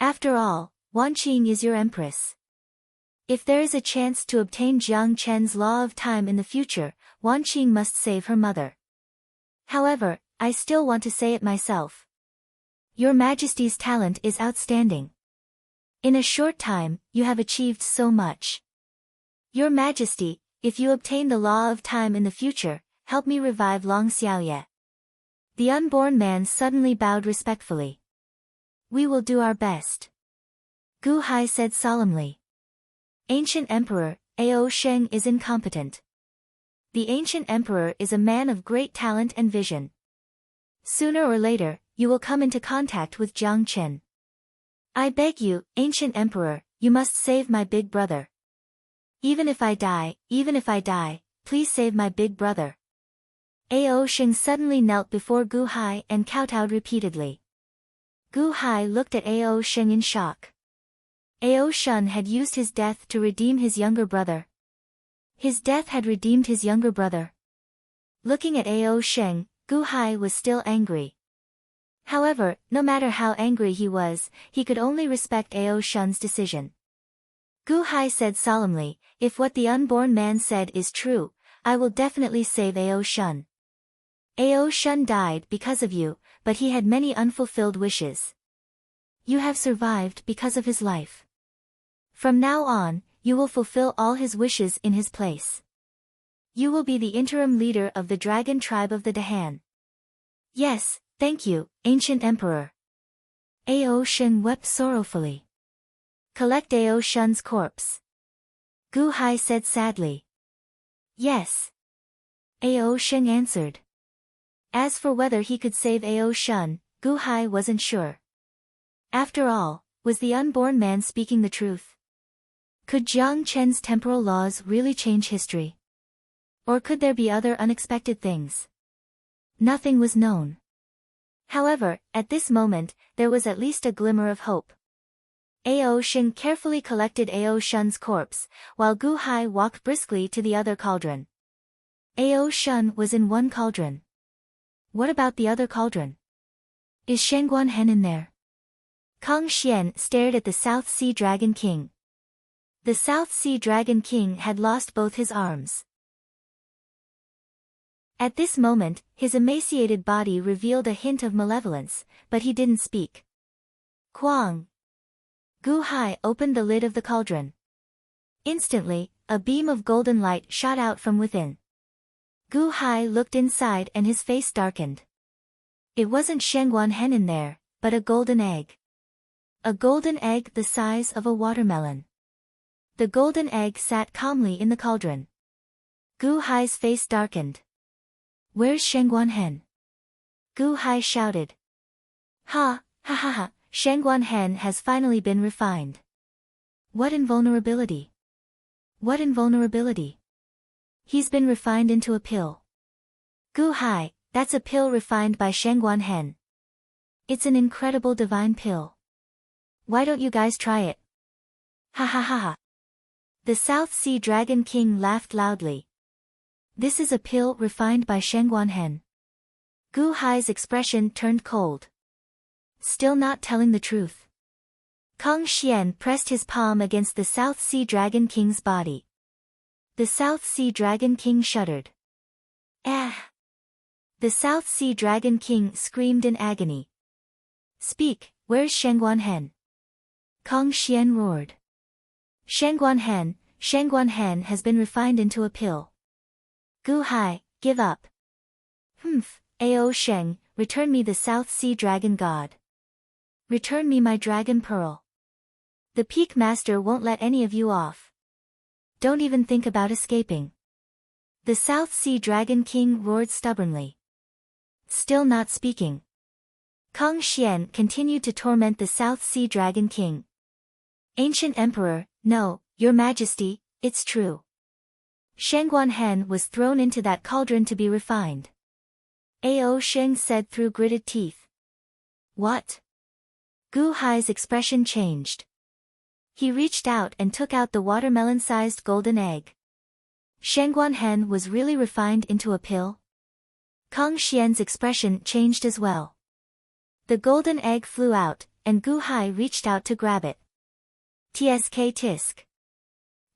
After all, Wan Qing is your empress. If there is a chance to obtain Jiang Chen's law of time in the future, Wan Qing must save her mother. However, I still want to say it myself. Your Majesty's talent is outstanding. In a short time, you have achieved so much. Your Majesty, if you obtain the law of time in the future, help me revive Long Xiaoye. The unborn man suddenly bowed respectfully. We will do our best. Gu Hai said solemnly. Ancient Emperor, Ao Sheng is incompetent. The ancient emperor is a man of great talent and vision. Sooner or later, you will come into contact with Jiang Chen. I beg you, ancient emperor, you must save my big brother. Even if I die, please save my big brother. Ao Sheng suddenly knelt before Gu Hai and kowtowed repeatedly. Gu Hai looked at Ao Sheng in shock. Ao Shun had used his death to redeem his younger brother. His death had redeemed his younger brother. Looking at Ao Sheng, Gu Hai was still angry. However, no matter how angry he was, he could only respect Ao Shun's decision. Gu Hai said solemnly, if what the unborn man said is true, I will definitely save Ao Shun. Ao Shun died because of you, but he had many unfulfilled wishes. You have survived because of his life. From now on, you will fulfill all his wishes in his place. You will be the interim leader of the dragon tribe of the Dahan. Yes, thank you, ancient emperor. Ao Shun wept sorrowfully. Collect Ao Shun's corpse. Gu Hai said sadly. Yes. Ao Shun answered. As for whether he could save Ao Shun, Gu Hai wasn't sure. After all, was the unborn man speaking the truth? Could Jiang Chen's temporal laws really change history? Or could there be other unexpected things? Nothing was known. However, at this moment, there was at least a glimmer of hope. Ao Shun carefully collected Ao Shun's corpse, while Gu Hai walked briskly to the other cauldron. Ao Shun was in one cauldron. What about the other cauldron? Is Shangguan Hen in there? Kang Xian stared at the South Sea Dragon King. The South Sea Dragon King had lost both his arms. At this moment, his emaciated body revealed a hint of malevolence, but he didn't speak. Kwang! Gu Hai opened the lid of the cauldron. Instantly, a beam of golden light shot out from within. Gu Hai looked inside and his face darkened. It wasn't Shangguan Hen in there, but a golden egg. A golden egg the size of a watermelon. The golden egg sat calmly in the cauldron. Gu Hai's face darkened. Where's Shangguan Hen? Gu Hai shouted. Ha, ha ha ha, Shangguan Hen has finally been refined. What invulnerability? What invulnerability? He's been refined into a pill. Gu Hai, that's a pill refined by Shangguan Hen. It's an incredible divine pill. Why don't you guys try it? Ha ha ha ha. The South Sea Dragon King laughed loudly. This is a pill refined by Shangguan Hen. Gu Hai's expression turned cold. Still not telling the truth. Kang Xian pressed his palm against the South Sea Dragon King's body. The South Sea Dragon King shuddered. Ah! The South Sea Dragon King screamed in agony. Speak, where's Shangguan Hen? Kang Xian roared. Shangguan Hen has been refined into a pill. Gu Hai, give up. Humph, Ao Sheng, return me the South Sea Dragon God. Return me my dragon pearl. The Peak Master won't let any of you off. Don't even think about escaping. The South Sea Dragon King roared stubbornly. Still not speaking. Kang Xian continued to torment the South Sea Dragon King. Ancient Emperor, no, Your Majesty, it's true. Shangguan Hen was thrown into that cauldron to be refined. Ao Sheng said through gritted teeth. What? Gu Hai's expression changed. He reached out and took out the watermelon-sized golden egg. Shangguan Hen was really refined into a pill? Kang Xian's expression changed as well. The golden egg flew out, and Gu Hai reached out to grab it. Tsk tisk.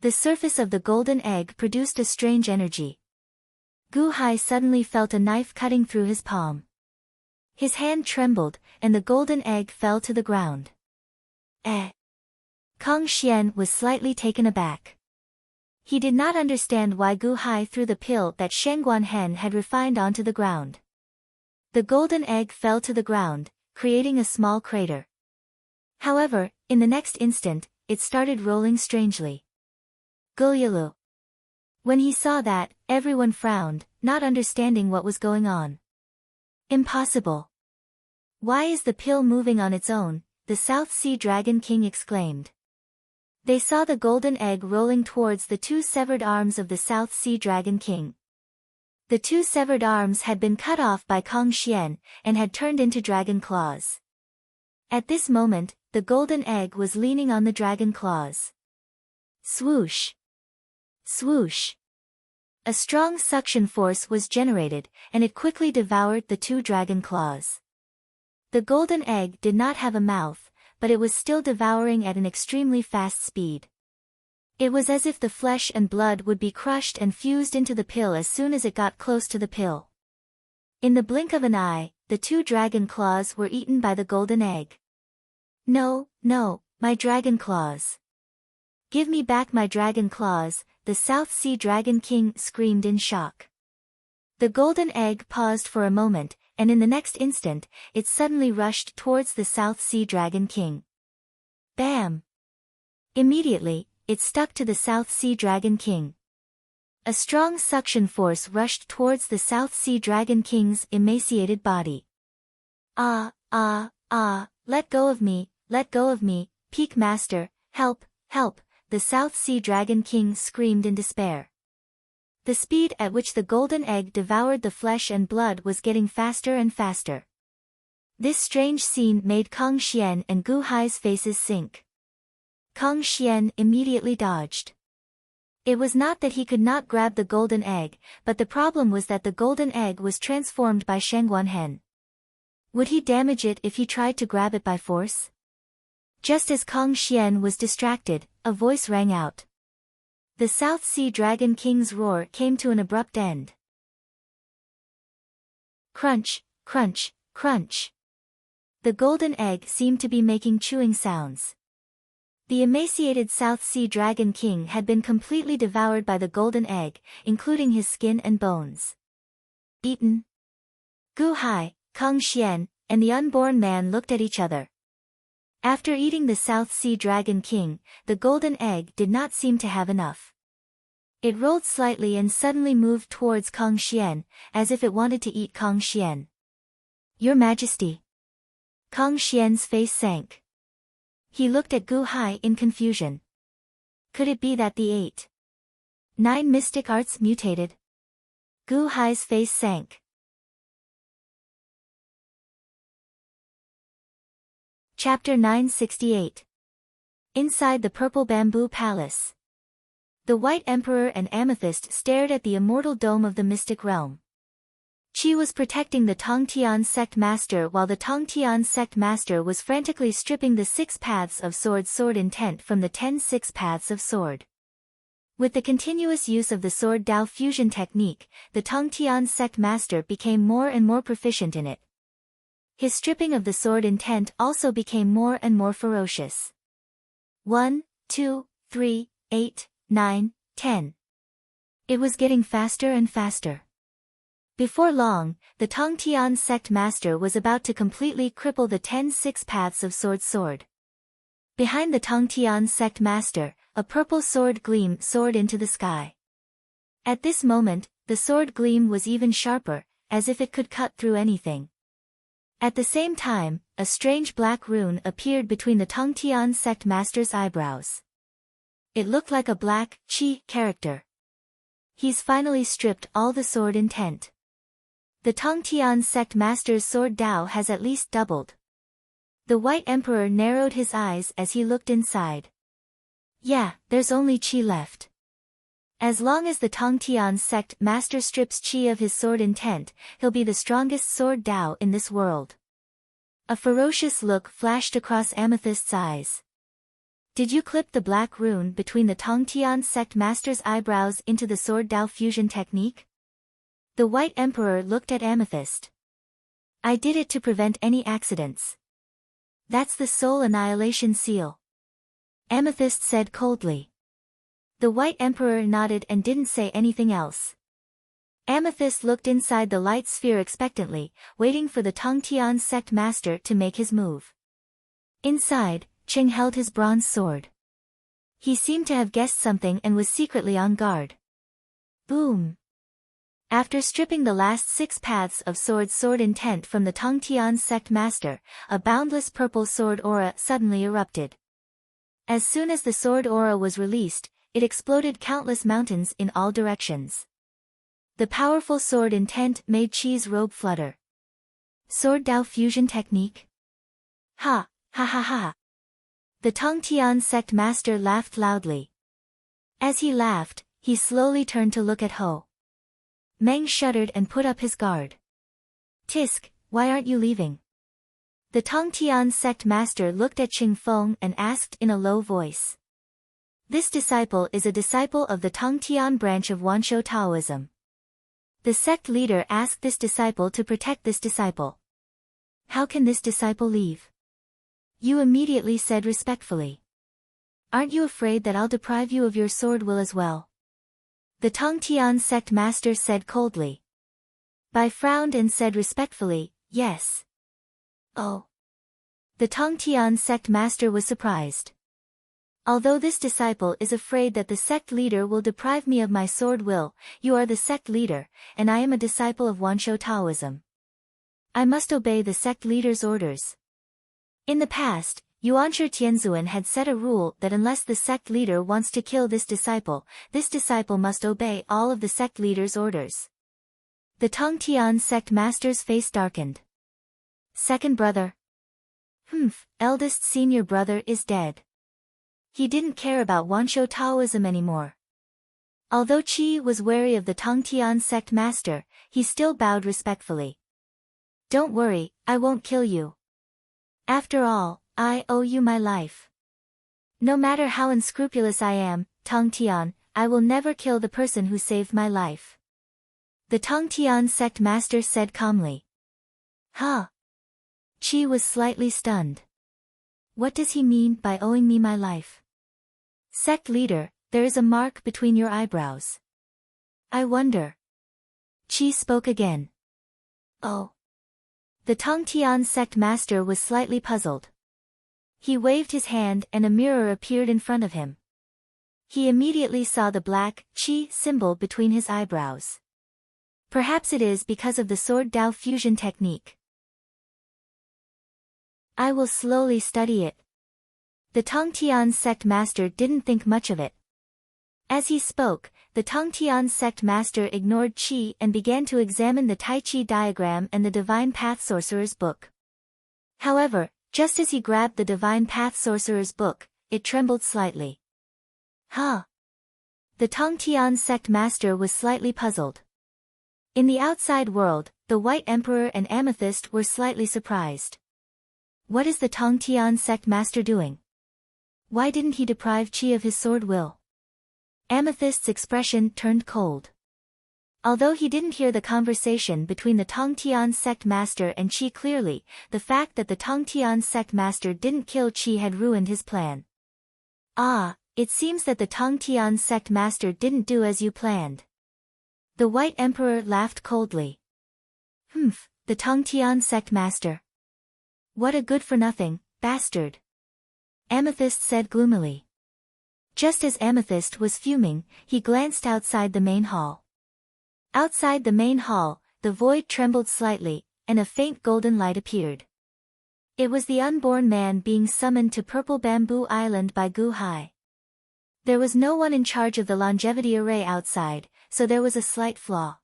The surface of the golden egg produced a strange energy. Gu Hai suddenly felt a knife cutting through his palm. His hand trembled, and the golden egg fell to the ground. Eh. Kang Xian was slightly taken aback. He did not understand why Gu Hai threw the pill that Shangguan Hen had refined onto the ground. The golden egg fell to the ground, creating a small crater. However, in the next instant, it started rolling strangely. Gulyalu. When he saw that, everyone frowned, not understanding what was going on. Impossible. Why is the pill moving on its own? The South Sea Dragon King exclaimed. They saw the golden egg rolling towards the two severed arms of the South Sea Dragon King. The two severed arms had been cut off by Kong Xian, and had turned into dragon claws. At this moment, the golden egg was leaning on the dragon claws. Swoosh! Swoosh! A strong suction force was generated, and it quickly devoured the two dragon claws. The golden egg did not have a mouth, but it was still devouring at an extremely fast speed. It was as if the flesh and blood would be crushed and fused into the pill as soon as it got close to the pill. In the blink of an eye, the two dragon claws were eaten by the golden egg. No, no, my dragon claws. Give me back my dragon claws, the South Sea Dragon King screamed in shock. The golden egg paused for a moment, and in the next instant, it suddenly rushed towards the South Sea Dragon King. Bam! Immediately, it stuck to the South Sea Dragon King. A strong suction force rushed towards the South Sea Dragon King's emaciated body. Ah, let go of me, Peak Master, help, help, the South Sea Dragon King screamed in despair. The speed at which the golden egg devoured the flesh and blood was getting faster and faster. This strange scene made Kong Xian and Gu Hai's faces sink. Kong Xian immediately dodged. It was not that he could not grab the golden egg, but the problem was that the golden egg was transformed by Shangguan Hen. Would he damage it if he tried to grab it by force? Just as Kong Xian was distracted, a voice rang out. The South Sea Dragon King's roar came to an abrupt end. Crunch, crunch, crunch. The golden egg seemed to be making chewing sounds. The emaciated South Sea Dragon King had been completely devoured by the golden egg, including his skin and bones. Eaten. Gu Hai, Kong Xian, and the unborn man looked at each other. After eating the South Sea Dragon King, the golden egg did not seem to have enough. It rolled slightly and suddenly moved towards Kong Xian, as if it wanted to eat Kong Xian. Your Majesty. Kong Xian's face sank. He looked at Gu Hai in confusion. Could it be that the 9 mystic arts mutated? Gu Hai's face sank. Chapter 968. Inside the Purple Bamboo Palace. The White Emperor and Amethyst stared at the immortal dome of the mystic realm. Qi was protecting the Tongtian sect master while the Tongtian sect master was frantically stripping the 6 paths of sword intent from the 10 6 paths of sword. With the continuous use of the sword Dao fusion technique, the Tongtian sect master became more and more proficient in it. His stripping of the sword intent also became more and more ferocious. 1, 2, 3, 8, 9, 10. It was getting faster and faster. Before long, the Tongtian sect master was about to completely cripple the 10 6 paths of sword. Behind the Tongtian sect master, a purple sword gleam soared into the sky. At this moment, the sword gleam was even sharper, as if it could cut through anything. At the same time, a strange black rune appeared between the Tongtian sect master's eyebrows. It looked like a black Qi character. He's finally stripped all the sword intent. The Tongtian sect master's sword Dao has at least doubled. The White Emperor narrowed his eyes as he looked inside. Yeah, there's only Qi left. As long as the Tongtian sect master strips Qi of his sword intent, he'll be the strongest sword Dao in this world. A ferocious look flashed across Amethyst's eyes. Did you clip the black rune between the Tongtian sect master's eyebrows into the sword Dao fusion technique? The White Emperor looked at Amethyst. I did it to prevent any accidents. That's the soul annihilation seal. Amethyst said coldly. The White Emperor nodded and didn't say anything else. Amethyst looked inside the light sphere expectantly, waiting for the Tongtian sect master to make his move. Inside, Qing held his bronze sword. He seemed to have guessed something and was secretly on guard. Boom! After stripping the last 6 paths of sword intent from the Tongtian sect master, a boundless purple sword aura suddenly erupted. As soon as the sword aura was released, it exploded countless mountains in all directions. The powerful sword intent made Qi's robe flutter. Sword Dao fusion technique? Ha, ha ha ha. The Tongtian sect master laughed loudly. As he laughed, he slowly turned to look at Ho. Meng shuddered and put up his guard. Tisk, why aren't you leaving? The Tongtian sect master looked at Qing Feng and asked in a low voice. This disciple is a disciple of the Tongtian branch of Wanshou Taoism. The sect leader asked this disciple to protect this disciple. How can this disciple leave? You immediately said respectfully. Aren't you afraid that I'll deprive you of your sword will as well? The Tongtian sect master said coldly. Bai frowned and said respectfully, yes. Oh. The Tongtian sect master was surprised. Although this disciple is afraid that the sect leader will deprive me of my sword will, you are the sect leader, and I am a disciple of Wanshou Taoism. I must obey the sect leader's orders. In the past, Yuanshi Tianzuan had set a rule that unless the sect leader wants to kill this disciple must obey all of the sect leader's orders. The Tongtian sect master's face darkened. Second brother? Eldest senior brother is dead. He didn't care about Wanshou Taoism anymore. Although Qi was wary of the Tongtian sect master, he still bowed respectfully. Don't worry, I won't kill you. After all, I owe you my life. No matter how unscrupulous I am, Tongtian, I will never kill the person who saved my life. The Tongtian sect master said calmly. Huh? Qi was slightly stunned. What does he mean by owing me my life? Sect leader, there is a mark between your eyebrows. I wonder. Qi spoke again. Oh. The Tongtian sect master was slightly puzzled. He waved his hand and a mirror appeared in front of him. He immediately saw the black Qi symbol between his eyebrows. Perhaps it is because of the sword Dao fusion technique. I will slowly study it. The Tongtian sect master didn't think much of it. As he spoke, the Tongtian sect master ignored Qi and began to examine the Tai Chi diagram and the Divine Path Sorcerer's book. However, just as he grabbed the Divine Path Sorcerer's book, it trembled slightly. Huh? The Tongtian sect master was slightly puzzled. In the outside world, the White Emperor and Amethyst were slightly surprised. What is the Tongtian sect master doing? Why didn't he deprive Qi of his sword will? Amethyst's expression turned cold. Although he didn't hear the conversation between the Tongtian sect master and Qi clearly, the fact that the Tongtian sect master didn't kill Qi had ruined his plan. Ah, it seems that the Tongtian sect master didn't do as you planned. The White Emperor laughed coldly. The Tongtian sect master. What a good-for-nothing bastard. Amethyst said gloomily. Just as Amethyst was fuming, he glanced outside the main hall. Outside the main hall, the void trembled slightly, and a faint golden light appeared. It was the unborn man being summoned to Purple Bamboo Island by Gu Hai. There was no one in charge of the longevity array outside, so there was a slight flaw.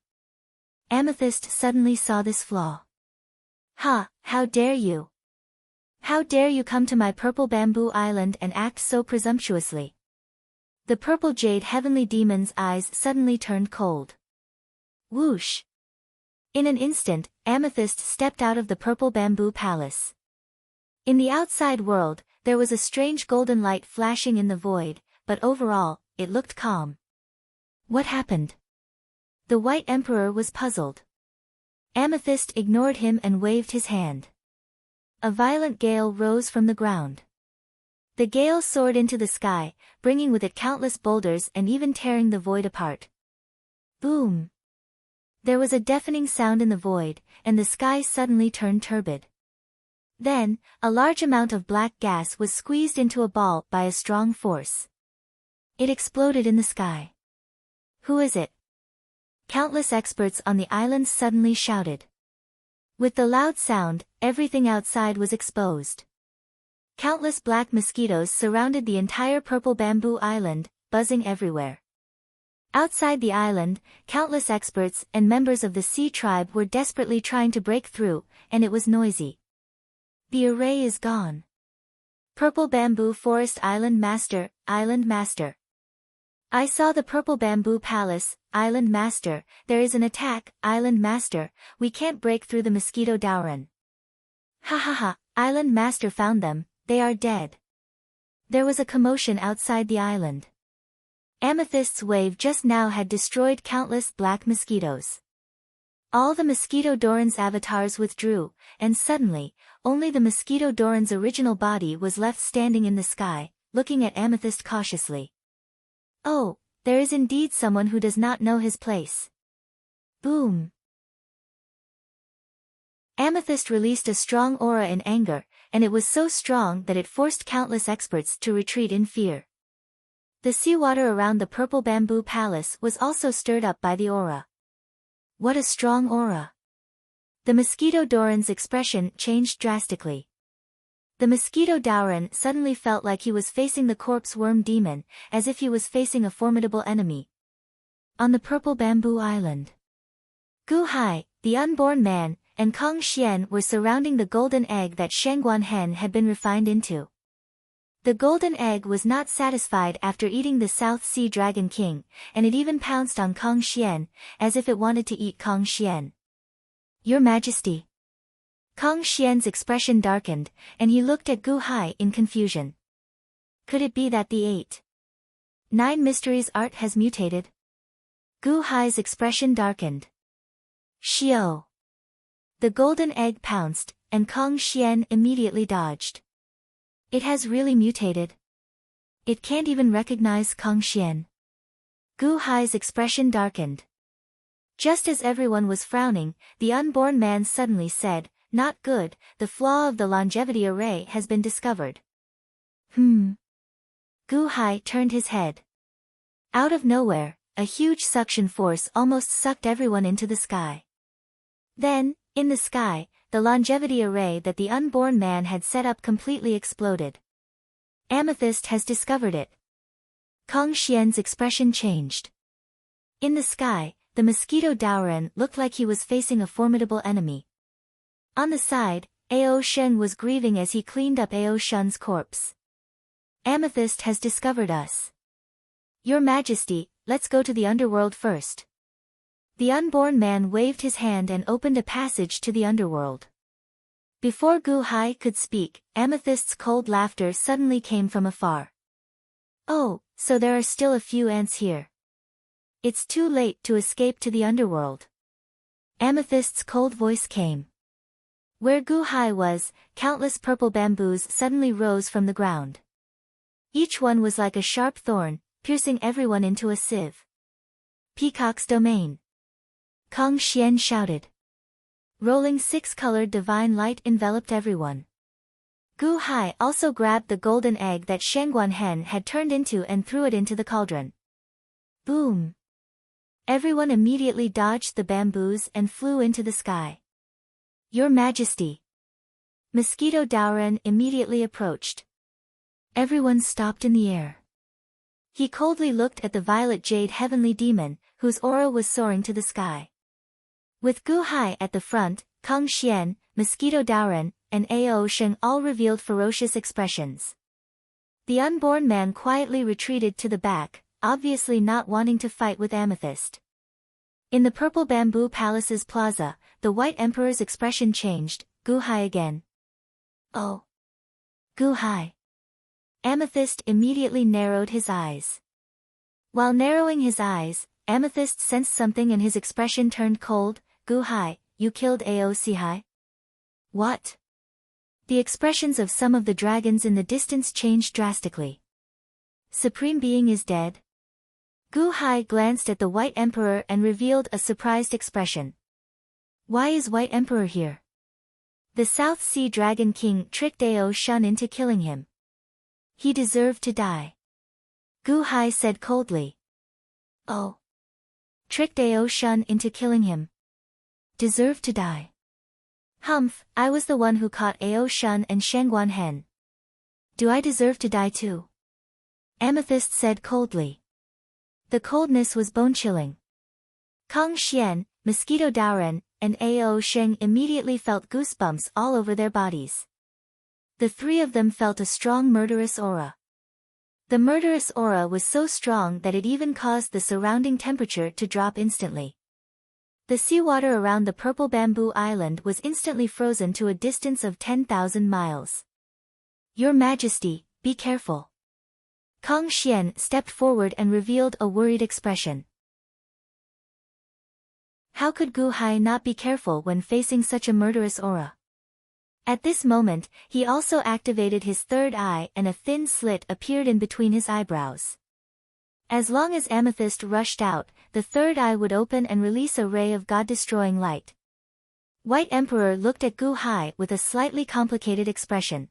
Amethyst suddenly saw this flaw. Ha, how dare you! How dare you come to my Purple Bamboo Island and act so presumptuously? The purple jade heavenly demon's eyes suddenly turned cold. Whoosh! In an instant, Amethyst stepped out of the Purple Bamboo Palace. In the outside world, there was a strange golden light flashing in the void, but overall, it looked calm. What happened? The White Emperor was puzzled. Amethyst ignored him and waved his hand. A violent gale rose from the ground. The gale soared into the sky, bringing with it countless boulders and even tearing the void apart. Boom! There was a deafening sound in the void, and the sky suddenly turned turbid. Then, a large amount of black gas was squeezed into a ball by a strong force. It exploded in the sky. Who is it? Countless experts on the island suddenly shouted. With the loud sound, everything outside was exposed. Countless black mosquitoes surrounded the entire purple bamboo island, buzzing everywhere. Outside the island, countless experts and members of the sea tribe were desperately trying to break through, and it was noisy. The array is gone. Purple Bamboo Forest Island Master, Island Master. I saw the Purple Bamboo Palace, Island Master, there is an attack, Island Master, we can't break through the mosquito Dauren. Ha ha ha, Island Master found them, they are dead. There was a commotion outside the island. Amethyst's wave just now had destroyed countless black mosquitoes. All the Mosquito Doran's avatars withdrew, and suddenly, only the Mosquito Doran's original body was left standing in the sky, looking at Amethyst cautiously. Oh, there is indeed someone who does not know his place. Boom! Amethyst released a strong aura in anger, and it was so strong that it forced countless experts to retreat in fear. The seawater around the Purple Bamboo Palace was also stirred up by the aura. What a strong aura! The Mosquito Doran's expression changed drastically. The Mosquito Dauren suddenly felt like he was facing the corpse worm demon, as if he was facing a formidable enemy. On the Purple Bamboo Island, Gu Hai, the unborn man, and Kong Xian were surrounding the golden egg that Shangguan Hen had been refined into. The golden egg was not satisfied after eating the South Sea Dragon King, and it even pounced on Kong Xian, as if it wanted to eat Kong Xian. Your Majesty. Kong Xian's expression darkened, and he looked at Gu Hai in confusion. Could it be that the 8-9 Mysteries art has mutated? Gu Hai's expression darkened. Xiao. The golden egg pounced, and Kong Xian immediately dodged. It has really mutated. It can't even recognize Kong Xian. Gu Hai's expression darkened. Just as everyone was frowning, the unborn man suddenly said, "Not good, the flaw of the longevity array has been discovered." Gu Hai turned his head. Out of nowhere, a huge suction force almost sucked everyone into the sky. Then, in the sky, the longevity array that the unborn man had set up completely exploded. Amethyst has discovered it. Kong Xian's expression changed. In the sky, the Mosquito Dauren looked like he was facing a formidable enemy. On the side, Ao Shen was grieving as he cleaned up Ao Shun's corpse. Amethyst has discovered us. Your Majesty, let's go to the underworld first. The unborn man waved his hand and opened a passage to the underworld. Before Gu Hai could speak, Amethyst's cold laughter suddenly came from afar. Oh, so there are still a few ants here. It's too late to escape to the underworld. Amethyst's cold voice came. Where Gu Hai was, countless purple bamboos suddenly rose from the ground. Each one was like a sharp thorn, piercing everyone into a sieve. Peacock's domain. Kong Xian shouted. Rolling six-colored divine light enveloped everyone. Gu Hai also grabbed the golden egg that Shangguan Hen had turned into and threw it into the cauldron. Boom! Everyone immediately dodged the bamboos and flew into the sky. Your Majesty! Mosquito Dauren immediately approached. Everyone stopped in the air. He coldly looked at the violet jade heavenly demon, whose aura was soaring to the sky. With Gu Hai at the front, Kong Xian, Mosquito Dauren, and Ao Sheng all revealed ferocious expressions. The unborn man quietly retreated to the back, obviously not wanting to fight with Amethyst. In the Purple Bamboo Palace's plaza, the White Emperor's expression changed. Gu Hai again. Oh. Gu Hai. Amethyst immediately narrowed his eyes. While narrowing his eyes, Amethyst sensed something and his expression turned cold. Gu Hai, you killed Ao Hai? What? The expressions of some of the dragons in the distance changed drastically. Supreme Being is dead? Gu Hai glanced at the White Emperor and revealed a surprised expression. Why is White Emperor here? The South Sea Dragon King tricked Ao Shun into killing him. He deserved to die. Gu Hai said coldly. Oh. Tricked Ao Shun into killing him. Deserved to die. Humph, I was the one who caught Ao Shun and Shangguan Hen. Do I deserve to die too? Amethyst said coldly. The coldness was bone-chilling. Kang Xian, Mosquito Daoren, and Ao Sheng immediately felt goosebumps all over their bodies. The three of them felt a strong murderous aura. The murderous aura was so strong that it even caused the surrounding temperature to drop instantly. The seawater around the purple bamboo island was instantly frozen to a distance of 10,000 miles. Your Majesty, be careful. Kang Xian stepped forward and revealed a worried expression. How could Gu Hai not be careful when facing such a murderous aura? At this moment, he also activated his third eye and a thin slit appeared in between his eyebrows. As long as Amethyst rushed out, the third eye would open and release a ray of God-destroying light. White Emperor looked at Gu Hai with a slightly complicated expression.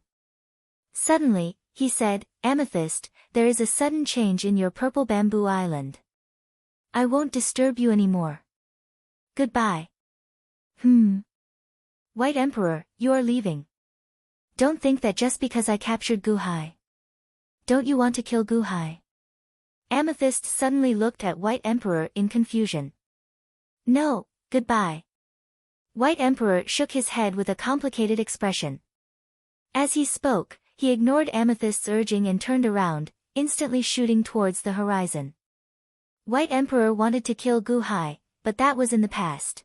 Suddenly, he said, Amethyst, there is a sudden change in your purple bamboo island. I won't disturb you anymore. Goodbye. White Emperor, you are leaving. Don't think that just because I captured Gu Hai. Don't you want to kill Gu Hai? Amethyst suddenly looked at White Emperor in confusion. No, goodbye. White Emperor shook his head with a complicated expression. As he spoke, he ignored Amethyst's urging and turned around, instantly shooting towards the horizon. White Emperor wanted to kill Gu Hai, but that was in the past.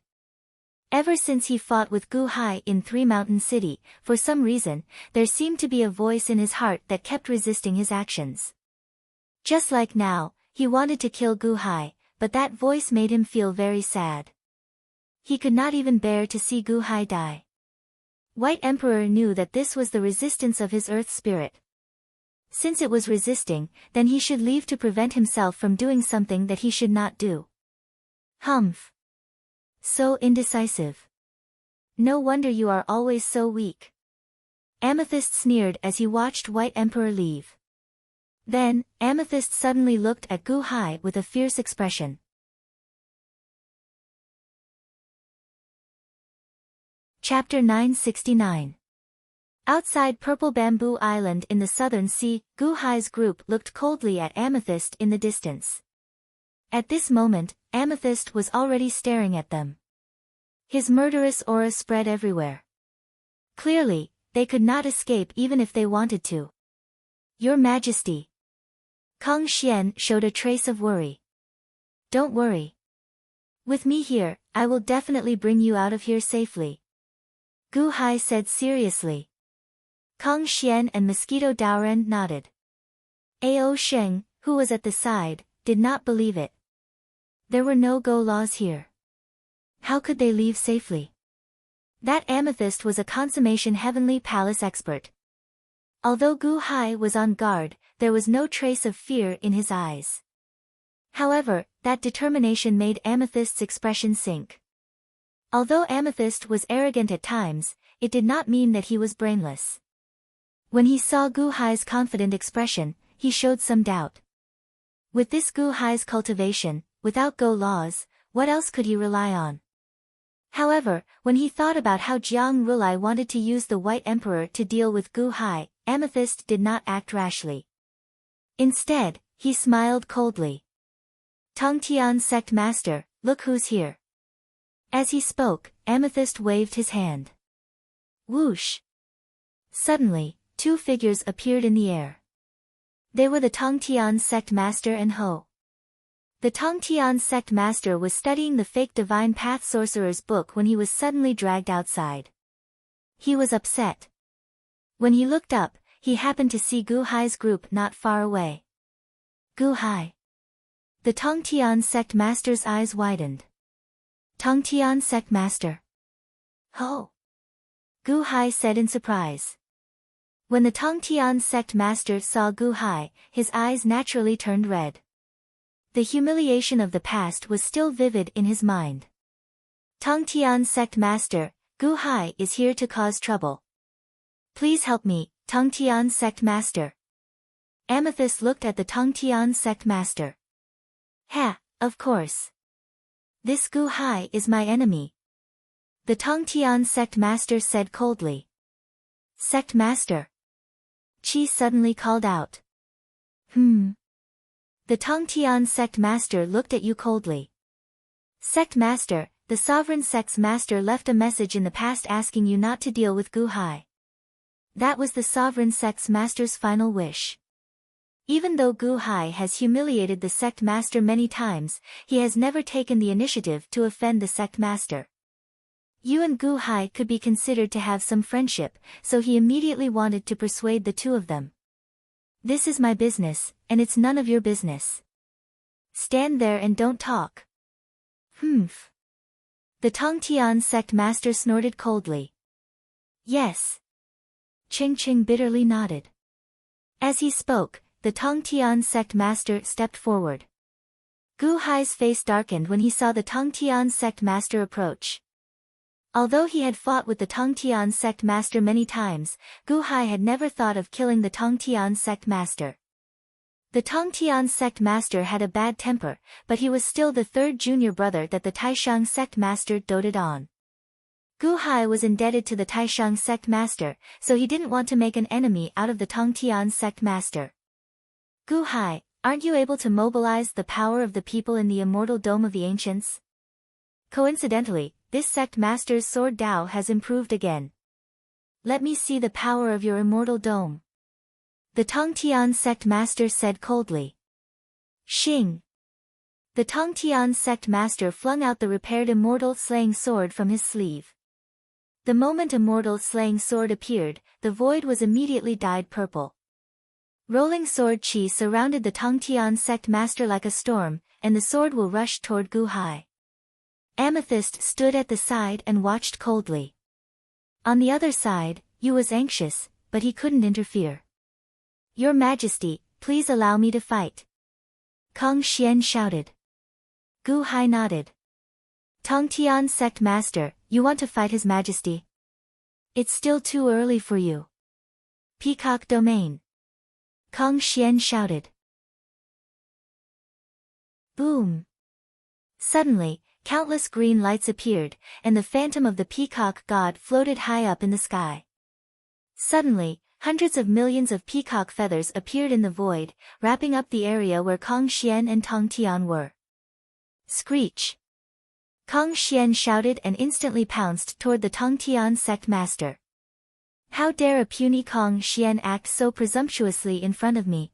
Ever since he fought with Gu Hai in Three Mountain City, for some reason, there seemed to be a voice in his heart that kept resisting his actions. Just like now, he wanted to kill Gu Hai, but that voice made him feel very sad. He could not even bear to see Gu Hai die. White Emperor knew that this was the resistance of his earth spirit. Since it was resisting, then he should leave to prevent himself from doing something that he should not do. Humph. So indecisive. No wonder you are always so weak. Amethyst sneered as he watched White Emperor leave. Then, Amethyst suddenly looked at Gu Hai with a fierce expression. Chapter 969. Outside Purple Bamboo Island in the southern sea, Gu Hai's group looked coldly at Amethyst in the distance. At this moment, Amethyst was already staring at them. His murderous aura spread everywhere. Clearly, they could not escape even if they wanted to. Your Majesty. Kang Xian showed a trace of worry. Don't worry. With me here, I will definitely bring you out of here safely. Gu Hai said seriously. Kang Xian and Mosquito Daoren nodded. Ao Sheng, who was at the side, did not believe it. There were no go laws here. How could they leave safely? That Amethyst was a consummation heavenly palace expert. Although Gu Hai was on guard, there was no trace of fear in his eyes. However, that determination made Amethyst's expression sink. Although Amethyst was arrogant at times, it did not mean that he was brainless. When he saw Gu Hai's confident expression, he showed some doubt. With this Gu Hai's cultivation, without go laws, what else could he rely on? However, when he thought about how Jiang Rulai wanted to use the White Emperor to deal with Gu Hai, Amethyst did not act rashly. Instead, he smiled coldly. Tongtian Sect Master, look who's here. As he spoke, Amethyst waved his hand. Whoosh! Suddenly, two figures appeared in the air. They were the Tongtian Sect Master and Ho. The Tongtian Sect Master was studying the fake Divine Path Sorcerer's book when he was suddenly dragged outside. He was upset. When he looked up, he happened to see Gu Hai's group not far away. Gu Hai. The Tongtian Sect Master's eyes widened. Tongtian Sect Master. Ho! Gu Hai said in surprise. When the Tongtian Sect Master saw Gu Hai, his eyes naturally turned red. The humiliation of the past was still vivid in his mind. Tongtian Sect Master, Gu Hai is here to cause trouble. Please help me, Tongtian Sect Master. Amethyst looked at the Tongtian Sect Master. Ha, of course. This Gu Hai is my enemy. The Tongtian Sect Master said coldly. Sect Master. Qi suddenly called out. The Tongtian sect master looked at you coldly. Sect master, the sovereign sect's master left a message in the past asking you not to deal with Gu Hai. That was the sovereign sect's master's final wish. Even though Gu Hai has humiliated the sect master many times, he has never taken the initiative to offend the sect master. You and Gu Hai could be considered to have some friendship, so he immediately wanted to persuade the two of them. This is my business, and it's none of your business. Stand there and don't talk. The Tongtian sect master snorted coldly. Yes. Ching Ching bitterly nodded. As he spoke, the Tongtian sect master stepped forward. Gu Hai's face darkened when he saw the Tongtian sect master approach. Although he had fought with the Tongtian sect master many times, Gu Hai had never thought of killing the Tongtian sect master. The Tongtian sect master had a bad temper, but he was still the third junior brother that the Taishang sect master doted on. Gu Hai was indebted to the Taishang sect master, so he didn't want to make an enemy out of the Tongtian sect master. Gu Hai, aren't you able to mobilize the power of the people in the Immortal Dome of the Ancients? Coincidentally, this sect master's sword Dao has improved again. Let me see the power of your Immortal Dome. The Tongtian sect master said coldly. Xing. The Tongtian sect master flung out the repaired Immortal Slaying Sword from his sleeve. The moment Immortal Slaying Sword appeared, the void was immediately dyed purple. Rolling sword Qi surrounded the Tongtian sect master like a storm, and the sword will rush toward Gu Hai. Amethyst stood at the side and watched coldly. On the other side, Yu was anxious, but he couldn't interfere. Your Majesty, please allow me to fight. Kong Xian shouted. Gu Hai nodded. Tongtian sect master, you want to fight His Majesty? It's still too early for you. Peacock domain. Kong Xian shouted. Boom. Suddenly, countless green lights appeared, and the phantom of the peacock god floated high up in the sky. Suddenly, hundreds of millions of peacock feathers appeared in the void, wrapping up the area where Kong Xian and Tongtian were. Screech! Kong Xian shouted and instantly pounced toward the Tongtian sect master. How dare a puny Kong Xian act so presumptuously in front of me?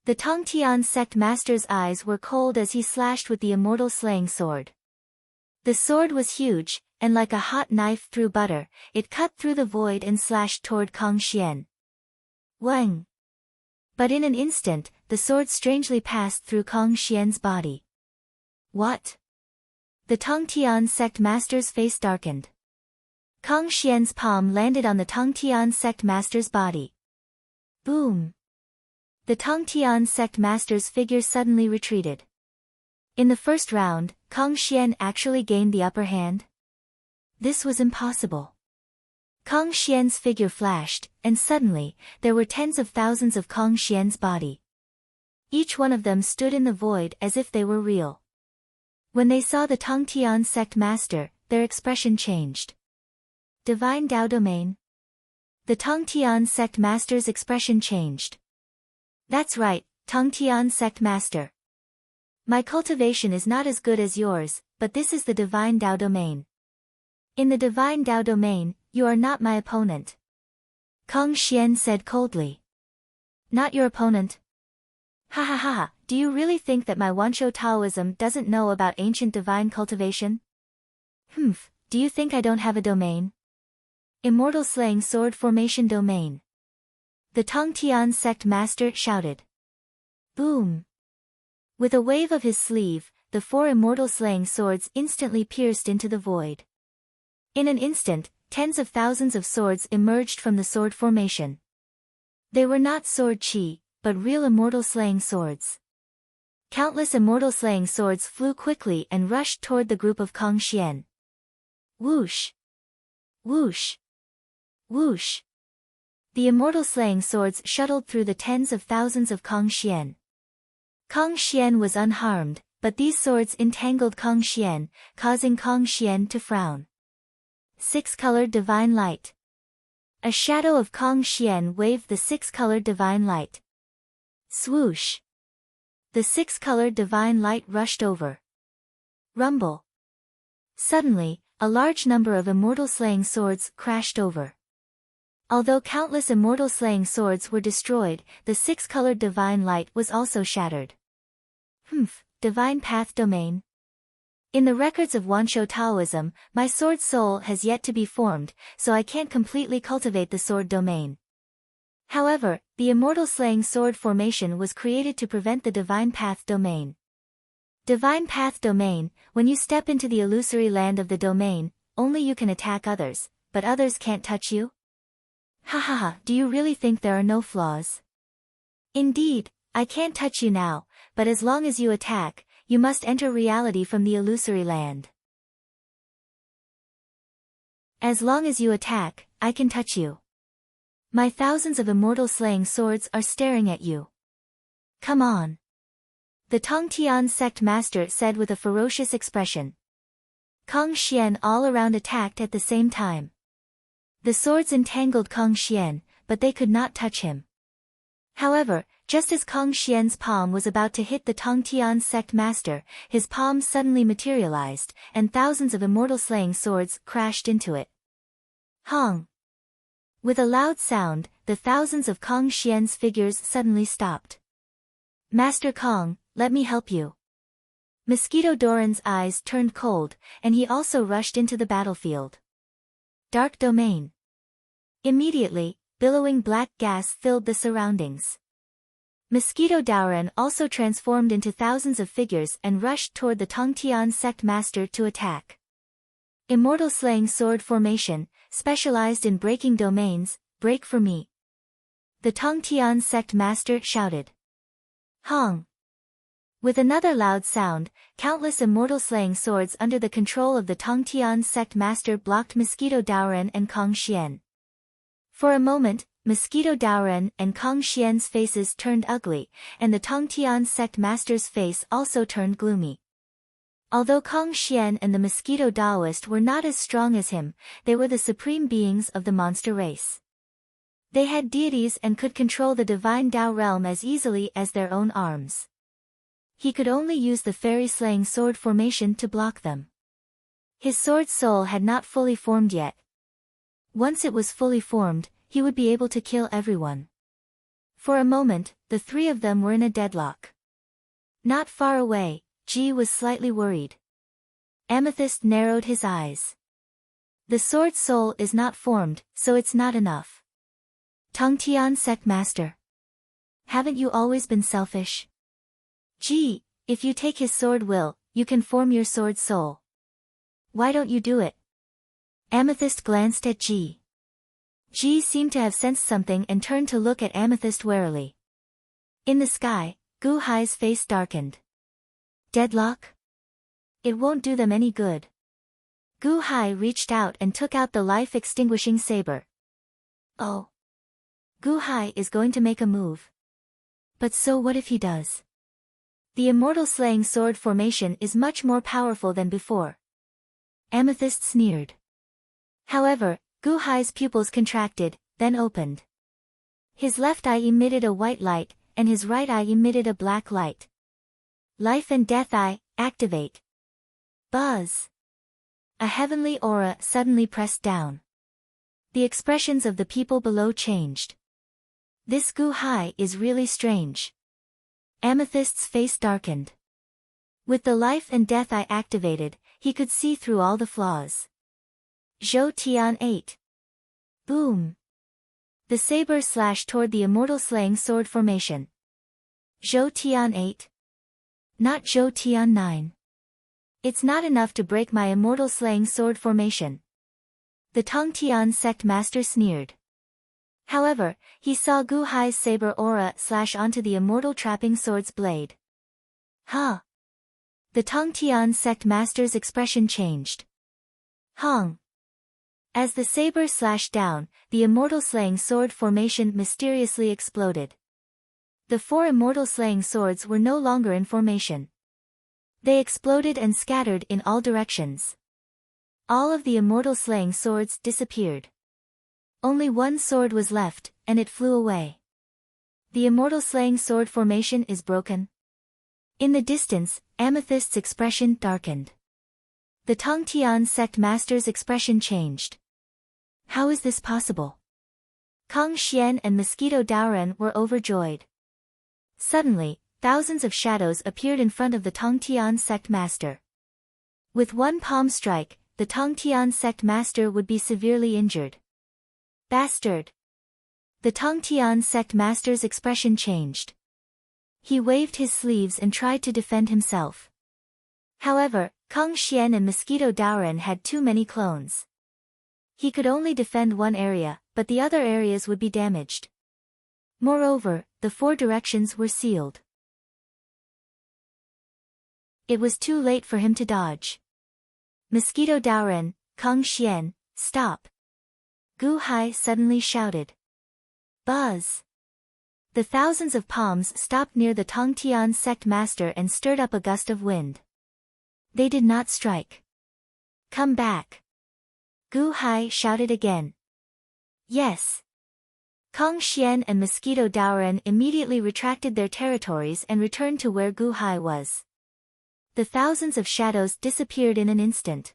The Tongtian sect master's eyes were cold as he slashed with the Immortal Slaying Sword. The sword was huge, and like a hot knife through butter, it cut through the void and slashed toward Kong Xian. Wang! But in an instant, the sword strangely passed through Kong Xian's body. What? The Tongtian sect master's face darkened. Kong Xian's palm landed on the Tongtian sect master's body. Boom! The Tongtian sect master's figure suddenly retreated. In the first round, Kong Xian actually gained the upper hand? This was impossible. Kong Xian's figure flashed, and suddenly, there were tens of thousands of Kong Xian's body. Each one of them stood in the void as if they were real. When they saw the Tongtian sect master, their expression changed. Divine Dao Domain? The Tongtian sect master's expression changed. That's right, Tongtian sect master. My cultivation is not as good as yours, but this is the Divine Dao Domain. In the Divine Dao Domain, you are not my opponent. Kong Xian said coldly. Not your opponent? Ha ha ha ha, do you really think that my Wanshou Taoism doesn't know about ancient divine cultivation? Do you think I don't have a domain? Immortal Slaying Sword Formation Domain. The Tongtian sect master shouted. Boom! With a wave of his sleeve, the 4 immortal slaying swords instantly pierced into the void. In an instant, tens of thousands of swords emerged from the sword formation. They were not sword Qi, but real immortal slaying swords. Countless immortal slaying swords flew quickly and rushed toward the group of Kong Xian. Whoosh! Whoosh! Whoosh! The immortal slaying swords shuttled through the tens of thousands of Kong Xian. Kong Xian was unharmed, but these swords entangled Kong Xian, causing Kong Xian to frown. 6-colored divine light. A shadow of Kong Xian waved the six-colored divine light. Swoosh! The six-colored divine light rushed over. Rumble! Suddenly, a large number of immortal slaying swords crashed over. Although countless immortal slaying swords were destroyed, the six-colored divine light was also shattered. Divine Path Domain. In the records of Wanshou Taoism, my sword soul has yet to be formed, so I can't completely cultivate the sword domain. However, the immortal slaying sword formation was created to prevent the divine path domain. Divine path domain, when you step into the illusory land of the domain, only you can attack others, but others can't touch you? Do you really think there are no flaws? Indeed, I can't touch you now, but as long as you attack, you must enter reality from the illusory land. As long as you attack, I can touch you. My thousands of immortal slaying swords are staring at you. Come on. The Tongtian sect master said with a ferocious expression. Kong Xian all around attacked at the same time. The swords entangled Kong Xian, but they could not touch him. However, just as Kong Xian's palm was about to hit the Tongtian sect master, his palm suddenly materialized, and thousands of immortal slaying swords crashed into it. Hong! With a loud sound, the thousands of Kong Xian's figures suddenly stopped. Master Kong, let me help you. Mosquito Doran's eyes turned cold, and he also rushed into the battlefield. Dark Domain. Immediately, billowing black gas filled the surroundings. Mosquito Daoran also transformed into thousands of figures and rushed toward the Tongtian sect master to attack. Immortal slaying sword formation, specialized in breaking domains, break for me. The Tongtian sect master shouted. Hong! With another loud sound, countless immortal slaying swords under the control of the Tongtian sect master blocked Mosquito Daoran and Kong Xian. For a moment, Mosquito Daoran and Kong Xian's faces turned ugly, and the Tongtian sect master's face also turned gloomy. Although Kong Xian and the Mosquito Daoist were not as strong as him, they were the supreme beings of the monster race. They had deities and could control the divine Dao realm as easily as their own arms. He could only use the fairy-slaying sword formation to block them. His sword soul had not fully formed yet. Once it was fully formed, he would be able to kill everyone. For a moment, the three of them were in a deadlock. Not far away, Ji was slightly worried. Amethyst narrowed his eyes. The sword soul is not formed, so it's not enough. Tongtian sect master. Haven't you always been selfish? Ji, if you take his sword will, you can form your sword soul. Why don't you do it? Amethyst glanced at Ji. Ji seemed to have sensed something and turned to look at Amethyst warily. In the sky, Gu Hai's face darkened. Deadlock? It won't do them any good. Gu Hai reached out and took out the life-extinguishing saber. Oh. Gu Hai is going to make a move. But so what if he does? The immortal slaying sword formation is much more powerful than before. Amethyst sneered. However, Gu Hai's pupils contracted, then opened. His left eye emitted a white light, and his right eye emitted a black light. Life and Death Eye, activate. Buzz. A heavenly aura suddenly pressed down. The expressions of the people below changed. This Gu Hai is really strange. Amethyst's face darkened. With the Life and Death Eye activated, he could see through all the flaws. Zhou Tian 8. Boom. The saber slashed toward the immortal slaying sword formation. Zhou Tian 8. Not Zhou Tian 9. It's not enough to break my immortal slaying sword formation. The Tongtian sect master sneered. However, he saw Gu Hai's saber aura slash onto the immortal trapping sword's blade. The Tongtian sect master's expression changed. Hong. As the saber slashed down, the immortal slaying sword formation mysteriously exploded. The four immortal slaying swords were no longer in formation. They exploded and scattered in all directions. All of the immortal slaying swords disappeared. Only one sword was left, and it flew away. The immortal slaying sword formation is broken. In the distance, Amethyst's expression darkened. The Tongtian sect master's expression changed. How is this possible? Kang Xian and Mosquito Daoren were overjoyed. Suddenly, thousands of shadows appeared in front of the Tongtian sect master. With one palm strike, the Tongtian sect master would be severely injured. Bastard! The Tongtian sect master's expression changed. He waved his sleeves and tried to defend himself. However, Kang Xian and Mosquito Daoren had too many clones. He could only defend one area, but the other areas would be damaged. Moreover, the 4 directions were sealed. It was too late for him to dodge. Mosquito Daoren, Kang Xian, stop! Gu Hai suddenly shouted. Buzz! The thousands of palms stopped near the Tongtian sect master and stirred up a gust of wind. They did not strike. Come back! Gu Hai shouted again. Yes! Kang Xian and Mosquito Daoren immediately retracted their territories and returned to where Gu Hai was. The thousands of shadows disappeared in an instant.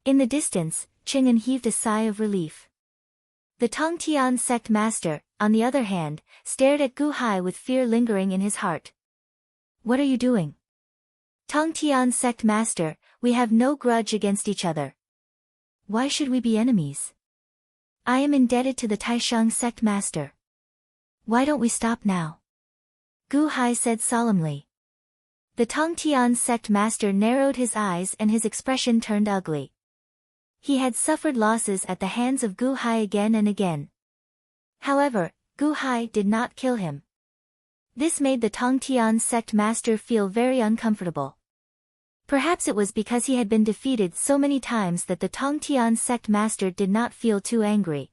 In the distance, Chang'an heaved a sigh of relief. The Tongtian sect master, on the other hand, stared at Gu Hai with fear lingering in his heart. What are you doing? Tongtian sect master, we have no grudge against each other. Why should we be enemies? I am indebted to the Taishang sect master. Why don't we stop now? Gu Hai said solemnly. The Tongtian sect master narrowed his eyes and his expression turned ugly. He had suffered losses at the hands of Gu Hai again and again. However, Gu Hai did not kill him. This made the Tongtian sect master feel very uncomfortable. Perhaps it was because he had been defeated so many times that the Tongtian sect master did not feel too angry.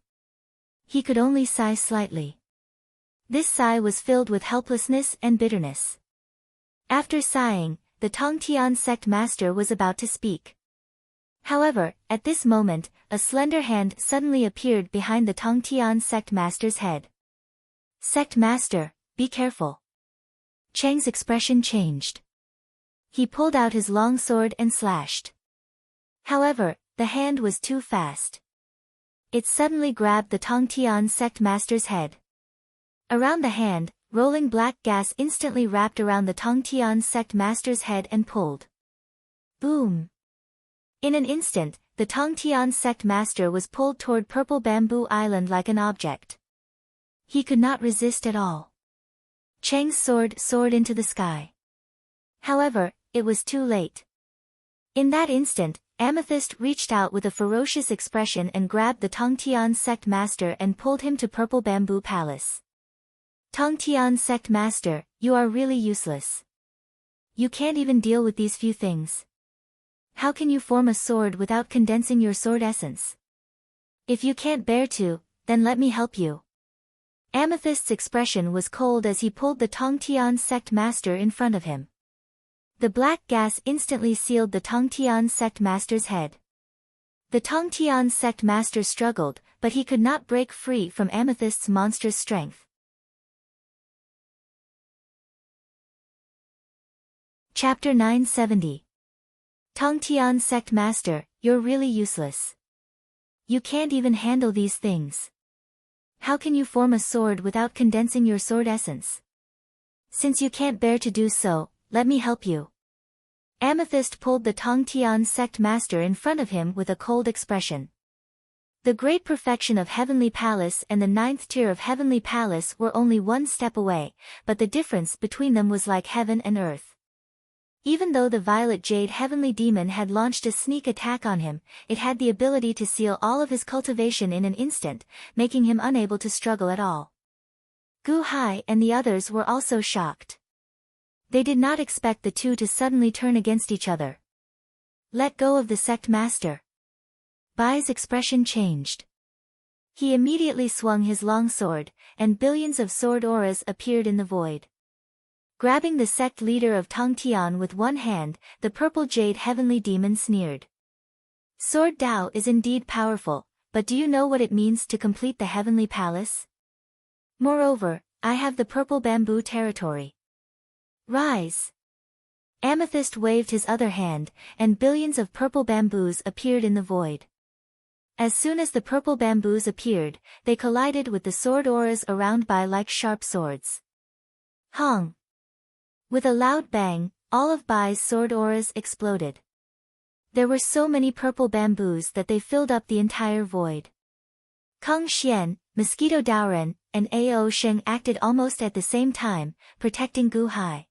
He could only sigh slightly. This sigh was filled with helplessness and bitterness. After sighing, the Tongtian sect master was about to speak. However, at this moment, a slender hand suddenly appeared behind the Tongtian sect master's head. Sect master, be careful. Chang's expression changed. He pulled out his long sword and slashed. However, the hand was too fast. It suddenly grabbed the Tongtian sect master's head. Around the hand, rolling black gas instantly wrapped around the Tongtian sect master's head and pulled. Boom! In an instant, the Tongtian sect master was pulled toward Purple Bamboo Island like an object. He could not resist at all. Chang's sword soared into the sky. However, it was too late. In that instant, Amethyst reached out with a ferocious expression and grabbed the Tongtian sect master and pulled him to Purple Bamboo Palace. Tongtian sect master, you are really useless. You can't even deal with these few things. How can you form a sword without condensing your sword essence? If you can't bear to, then let me help you. Amethyst's expression was cold as he pulled the Tongtian sect master in front of him. The black gas instantly sealed the Tongtian sect master's head. The Tongtian sect master struggled, but he could not break free from Amethyst's monstrous strength. Chapter 970. Tongtian sect master, you're really useless. You can't even handle these things. How can you form a sword without condensing your sword essence? Since you can't bear to do so, let me help you. Amethyst pulled the Tongtian sect master in front of him with a cold expression. The great perfection of Heavenly Palace and the 9th tier of Heavenly Palace were only one step away, but the difference between them was like heaven and earth. Even though the Violet Jade Heavenly Demon had launched a sneak attack on him, it had the ability to seal all of his cultivation in an instant, making him unable to struggle at all. Gu Hai and the others were also shocked. They did not expect the two to suddenly turn against each other. Let go of the sect master. Bai's expression changed. He immediately swung his long sword, and billions of sword auras appeared in the void. Grabbing the sect leader of Tongtian with one hand, the Purple Jade Heavenly Demon sneered. Sword Dao is indeed powerful, but do you know what it means to complete the heavenly palace? Moreover, I have the purple bamboo territory. Rise! Amethyst waved his other hand, and billions of purple bamboos appeared in the void. As soon as the purple bamboos appeared, they collided with the sword auras around Bai like sharp swords. Hong! With a loud bang, all of Bai's sword auras exploded. There were so many purple bamboos that they filled up the entire void. Kung Xian, Mosquito Daoren, and Ao Sheng acted almost at the same time, protecting Gu Hai.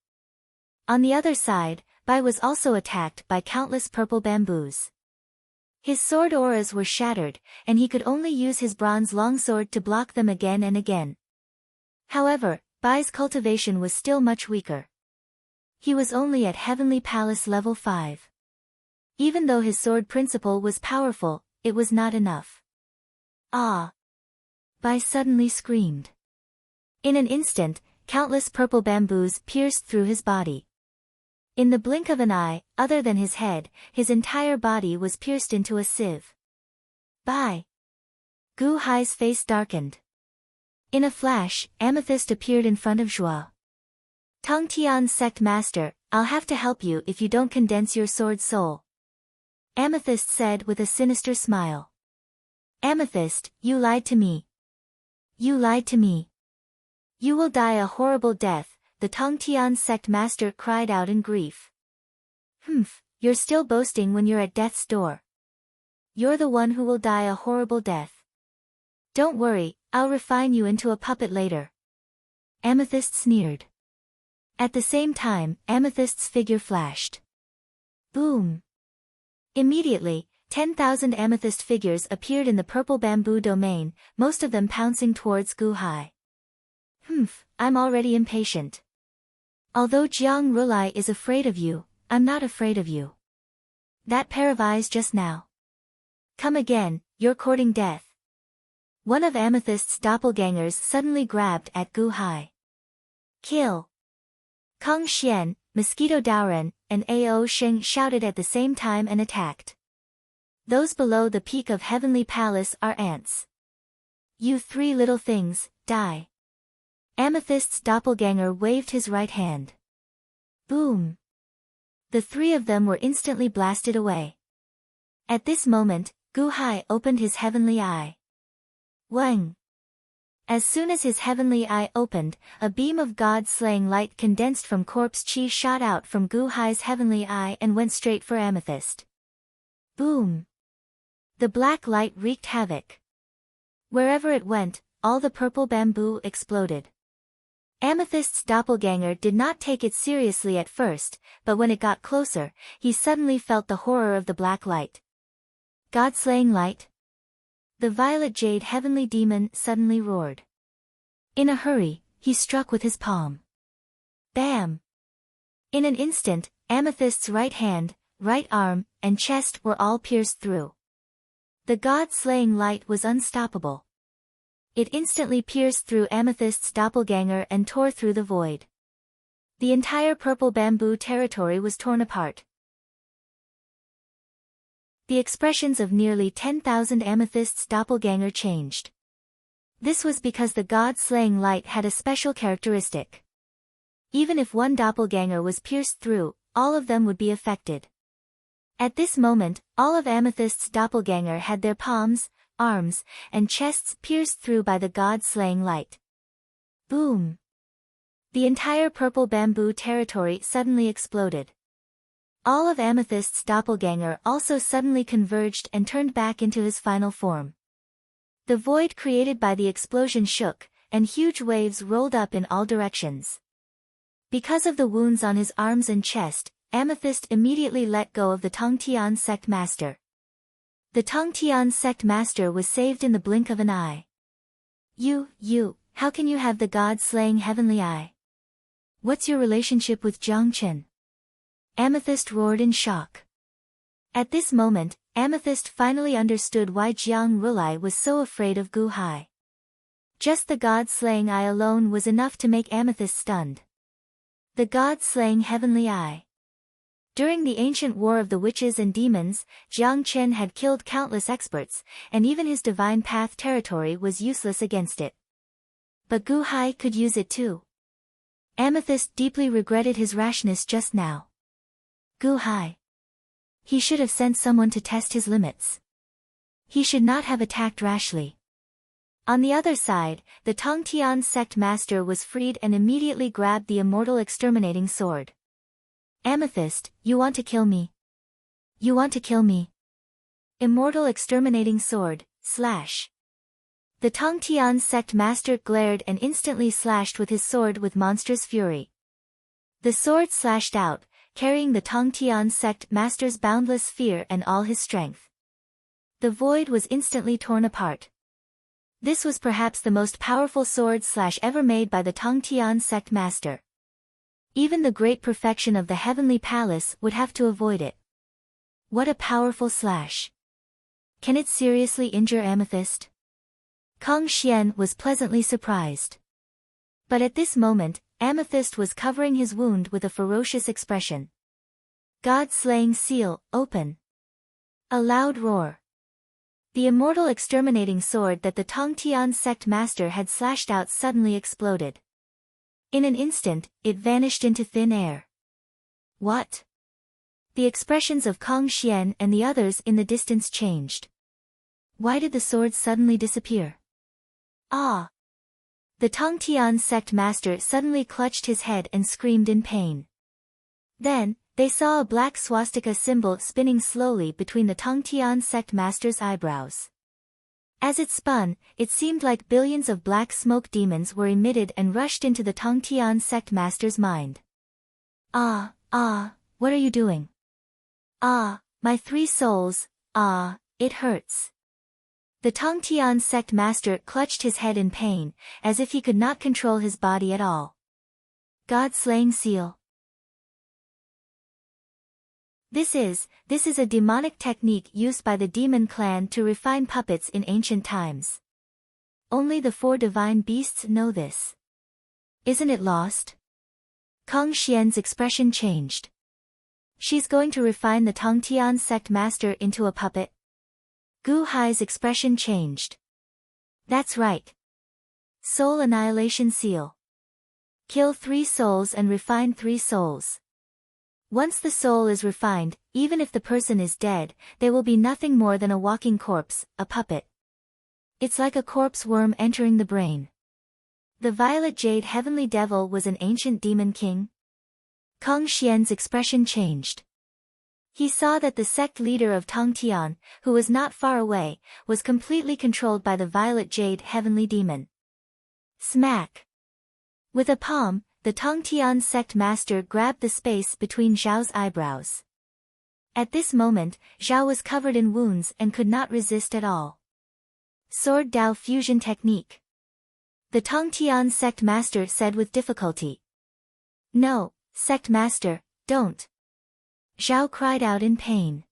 On the other side, Bai was also attacked by countless purple bamboos. His sword auras were shattered, and he could only use his bronze longsword to block them again and again. However, Bai's cultivation was still much weaker. He was only at Heavenly Palace level 5. Even though his sword principle was powerful, it was not enough. Ah! Bai suddenly screamed. In an instant, countless purple bamboos pierced through his body. In the blink of an eye, other than his head, his entire body was pierced into a sieve. Bai! Gu Hai's face darkened. In a flash, Amethyst appeared in front of Zhuo. Tong Tian's sect master, I'll have to help you if you don't condense your sword soul. Amethyst said with a sinister smile. Amethyst, you lied to me. You lied to me. You will die a horrible death, the Tong Tian sect master cried out in grief. Humph, you're still boasting when you're at death's door. You're the one who will die a horrible death. Don't worry, I'll refine you into a puppet later. Amethyst sneered. At the same time, Amethyst's figure flashed. Boom! Immediately, 10,000 amethyst figures appeared in the purple bamboo domain, most of them pouncing towards Gu Hai. Humph, I'm already impatient. Although Jiang Rulai is afraid of you, I'm not afraid of you. That pair of eyes just now. Come again, you're courting death. One of Amethyst's doppelgangers suddenly grabbed at Gu Hai. Kill! Kung Xian, Mosquito Daoren, and Ao Sheng shouted at the same time and attacked. Those below the peak of Heavenly Palace are ants. You three little things, die. Amethyst's doppelganger waved his right hand. Boom! The three of them were instantly blasted away. At this moment, Gu Hai opened his heavenly eye. Wang! As soon as his heavenly eye opened, a beam of God-slaying light condensed from corpse chi shot out from Gu Hai's heavenly eye and went straight for Amethyst. Boom! The black light wreaked havoc. Wherever it went, all the purple bamboo exploded. Amethyst's doppelganger did not take it seriously at first, but when it got closer, he suddenly felt the horror of the black light. God-slaying light? The violet jade heavenly demon suddenly roared. In a hurry, he struck with his palm. Bam! In an instant, Amethyst's right hand, right arm, and chest were all pierced through. The god-slaying light was unstoppable. It instantly pierced through Amethyst's doppelganger and tore through the void. The entire purple bamboo territory was torn apart. The expressions of nearly 10,000 Amethyst's doppelganger changed. This was because the god-slaying light had a special characteristic. Even if one doppelganger was pierced through, all of them would be affected. At this moment, all of Amethyst's doppelganger had their palms, arms, and chests pierced through by the god-slaying light. Boom! The entire purple bamboo territory suddenly exploded. All of Amethyst's doppelganger also suddenly converged and turned back into his final form. The void created by the explosion shook, and huge waves rolled up in all directions. Because of the wounds on his arms and chest, Amethyst immediately let go of the Tongtian sect master. The Tongtian sect master was saved in the blink of an eye. How can you have the god-slaying heavenly eye? What's your relationship with Jiang Chen? Amethyst roared in shock. At this moment, Amethyst finally understood why Jiang Rulai was so afraid of Gu Hai. Just the god-slaying eye alone was enough to make Amethyst stunned. The god-slaying heavenly eye. During the ancient war of the witches and demons, Jiang Chen had killed countless experts, and even his divine path territory was useless against it. But Gu Hai could use it too. Amethyst deeply regretted his rashness just now. Gu Hai. He should have sent someone to test his limits. He should not have attacked rashly. On the other side, the Tongtian sect master was freed and immediately grabbed the immortal exterminating sword. Amethyst, you want to kill me? You want to kill me? Immortal exterminating sword, slash. The Tongtian sect master glared and instantly slashed with his sword with monstrous fury. The sword slashed out, carrying the Tongtian sect master's boundless fear and all his strength. The void was instantly torn apart. This was perhaps the most powerful sword slash ever made by the Tongtian sect master. Even the great perfection of the heavenly palace would have to avoid it. What a powerful slash. Can it seriously injure Amethyst? Kong Xian was pleasantly surprised. But at this moment, Amethyst was covering his wound with a ferocious expression. God-slaying seal, open. A loud roar. The immortal exterminating sword that the Tongtian sect master had slashed out suddenly exploded. In an instant, it vanished into thin air. What? The expressions of Kong Xian and the others in the distance changed. Why did the sword suddenly disappear? Ah! The Tongtian sect master suddenly clutched his head and screamed in pain. Then, they saw a black swastika symbol spinning slowly between the Tongtian sect master's eyebrows. As it spun, it seemed like billions of black smoke demons were emitted and rushed into the Tongtian sect master's mind. Ah, what are you doing? Ah, my 3 souls, it hurts. The Tongtian sect master clutched his head in pain, as if he could not control his body at all. God-slaying seal. This is a demonic technique used by the demon clan to refine puppets in ancient times. Only the 4 divine beasts know this. Isn't it lost? Kong Xian's expression changed. She's going to refine the Tongtian sect master into a puppet? Gu Hai's expression changed. That's right. Soul annihilation seal. Kill 3 souls and refine 3 souls. Once the soul is refined, even if the person is dead, they will be nothing more than a walking corpse, a puppet. It's like a corpse worm entering the brain. The Violet Jade Heavenly Devil was an ancient demon king? Kong Xian's expression changed. He saw that the sect leader of Tongtian, who was not far away, was completely controlled by the Violet Jade Heavenly Demon. Smack! With a palm, the Tongtian sect master grabbed the space between Zhao's eyebrows. At this moment, Zhao was covered in wounds and could not resist at all. Sword Dao fusion technique. The Tongtian sect master said with difficulty. No, sect master, don't. Zhao cried out in pain.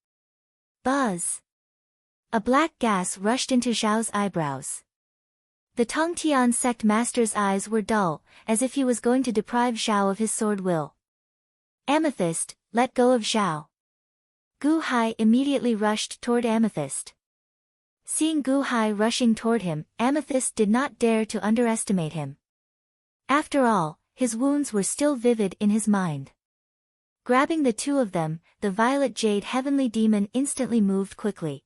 Buzz! A black gas rushed into Zhao's eyebrows. The Tongtian sect master's eyes were dull, as if he was going to deprive Zhao of his sword will. Amethyst, let go of Zhao. Gu Hai immediately rushed toward Amethyst. Seeing Gu Hai rushing toward him, Amethyst did not dare to underestimate him. After all, his wounds were still vivid in his mind. Grabbing the 2 of them, the Violet Jade Heavenly Demon instantly moved quickly.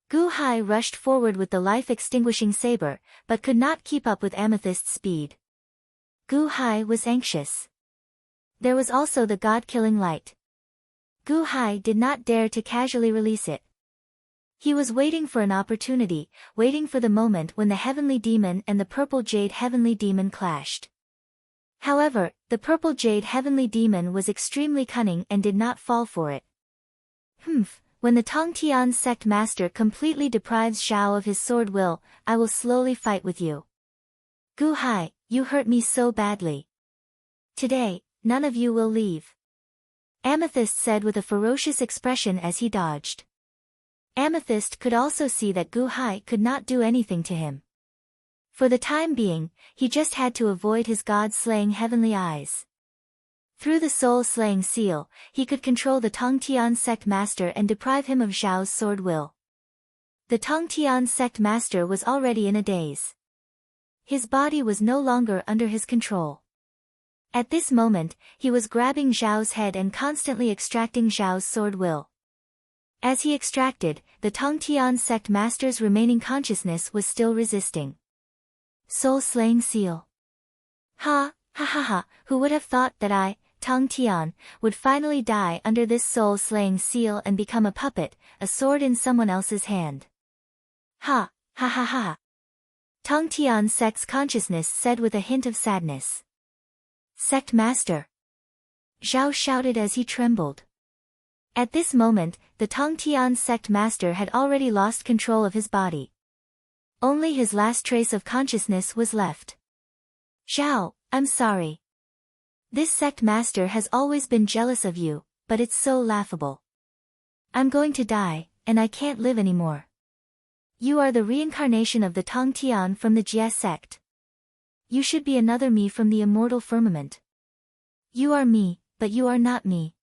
Gu Hai rushed forward with the life-extinguishing saber, but could not keep up with Amethyst's speed. Gu Hai was anxious. There was also the god-killing light. Gu Hai did not dare to casually release it. He was waiting for an opportunity, waiting for the moment when the Heavenly Demon and the Purple Jade Heavenly Demon clashed. However, the Purple Jade Heavenly Demon was extremely cunning and did not fall for it. When the Tongtian sect master completely deprives Zhao of his sword will, I will slowly fight with you. Gu Hai, you hurt me so badly. Today, none of you will leave. Amethyst said with a ferocious expression as he dodged. Amethyst could also see that Gu Hai could not do anything to him. For the time being, he just had to avoid his god-slaying heavenly eyes. Through the soul-slaying seal, he could control the Tongtian sect master and deprive him of Zhao's sword will. The Tongtian sect master was already in a daze. His body was no longer under his control. At this moment, he was grabbing Zhao's head and constantly extracting Zhao's sword will. As he extracted, the Tongtian sect master's remaining consciousness was still resisting. Soul-slaying seal. Ha, ha ha ha, who would have thought that I, Tongtian, would finally die under this soul-slaying seal and become a puppet, a sword in someone else's hand. Ha, ha ha ha. Tongtian sect's consciousness said with a hint of sadness. Sect master. Zhao shouted as he trembled. At this moment, the Tongtian sect master had already lost control of his body. Only his last trace of consciousness was left. Zhao, I'm sorry. This sect master has always been jealous of you, but it's so laughable. I'm going to die, and I can't live anymore. You are the reincarnation of the Tongtian from the Jie sect. You should be another me from the immortal firmament. You are me, but you are not me.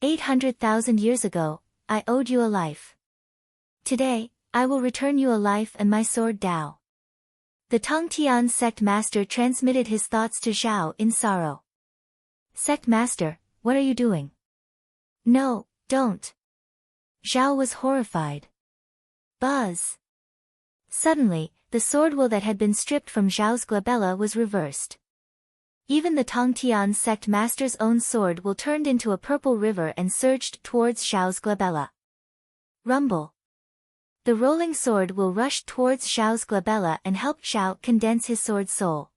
800,000 years ago, I owed you a life. Today, I will return you a life and my sword Dao. The Tongtian sect master transmitted his thoughts to Zhao in sorrow. Sect master, what are you doing? No, don't. Zhao was horrified. Buzz. Suddenly, the sword will that had been stripped from Zhao's glabella was reversed. Even the Tongtian sect master's own sword will turned into a purple river and surged towards Zhao's glabella. Rumble. The rolling sword will rushed towards Zhao's glabella and helped Zhao condense his sword soul.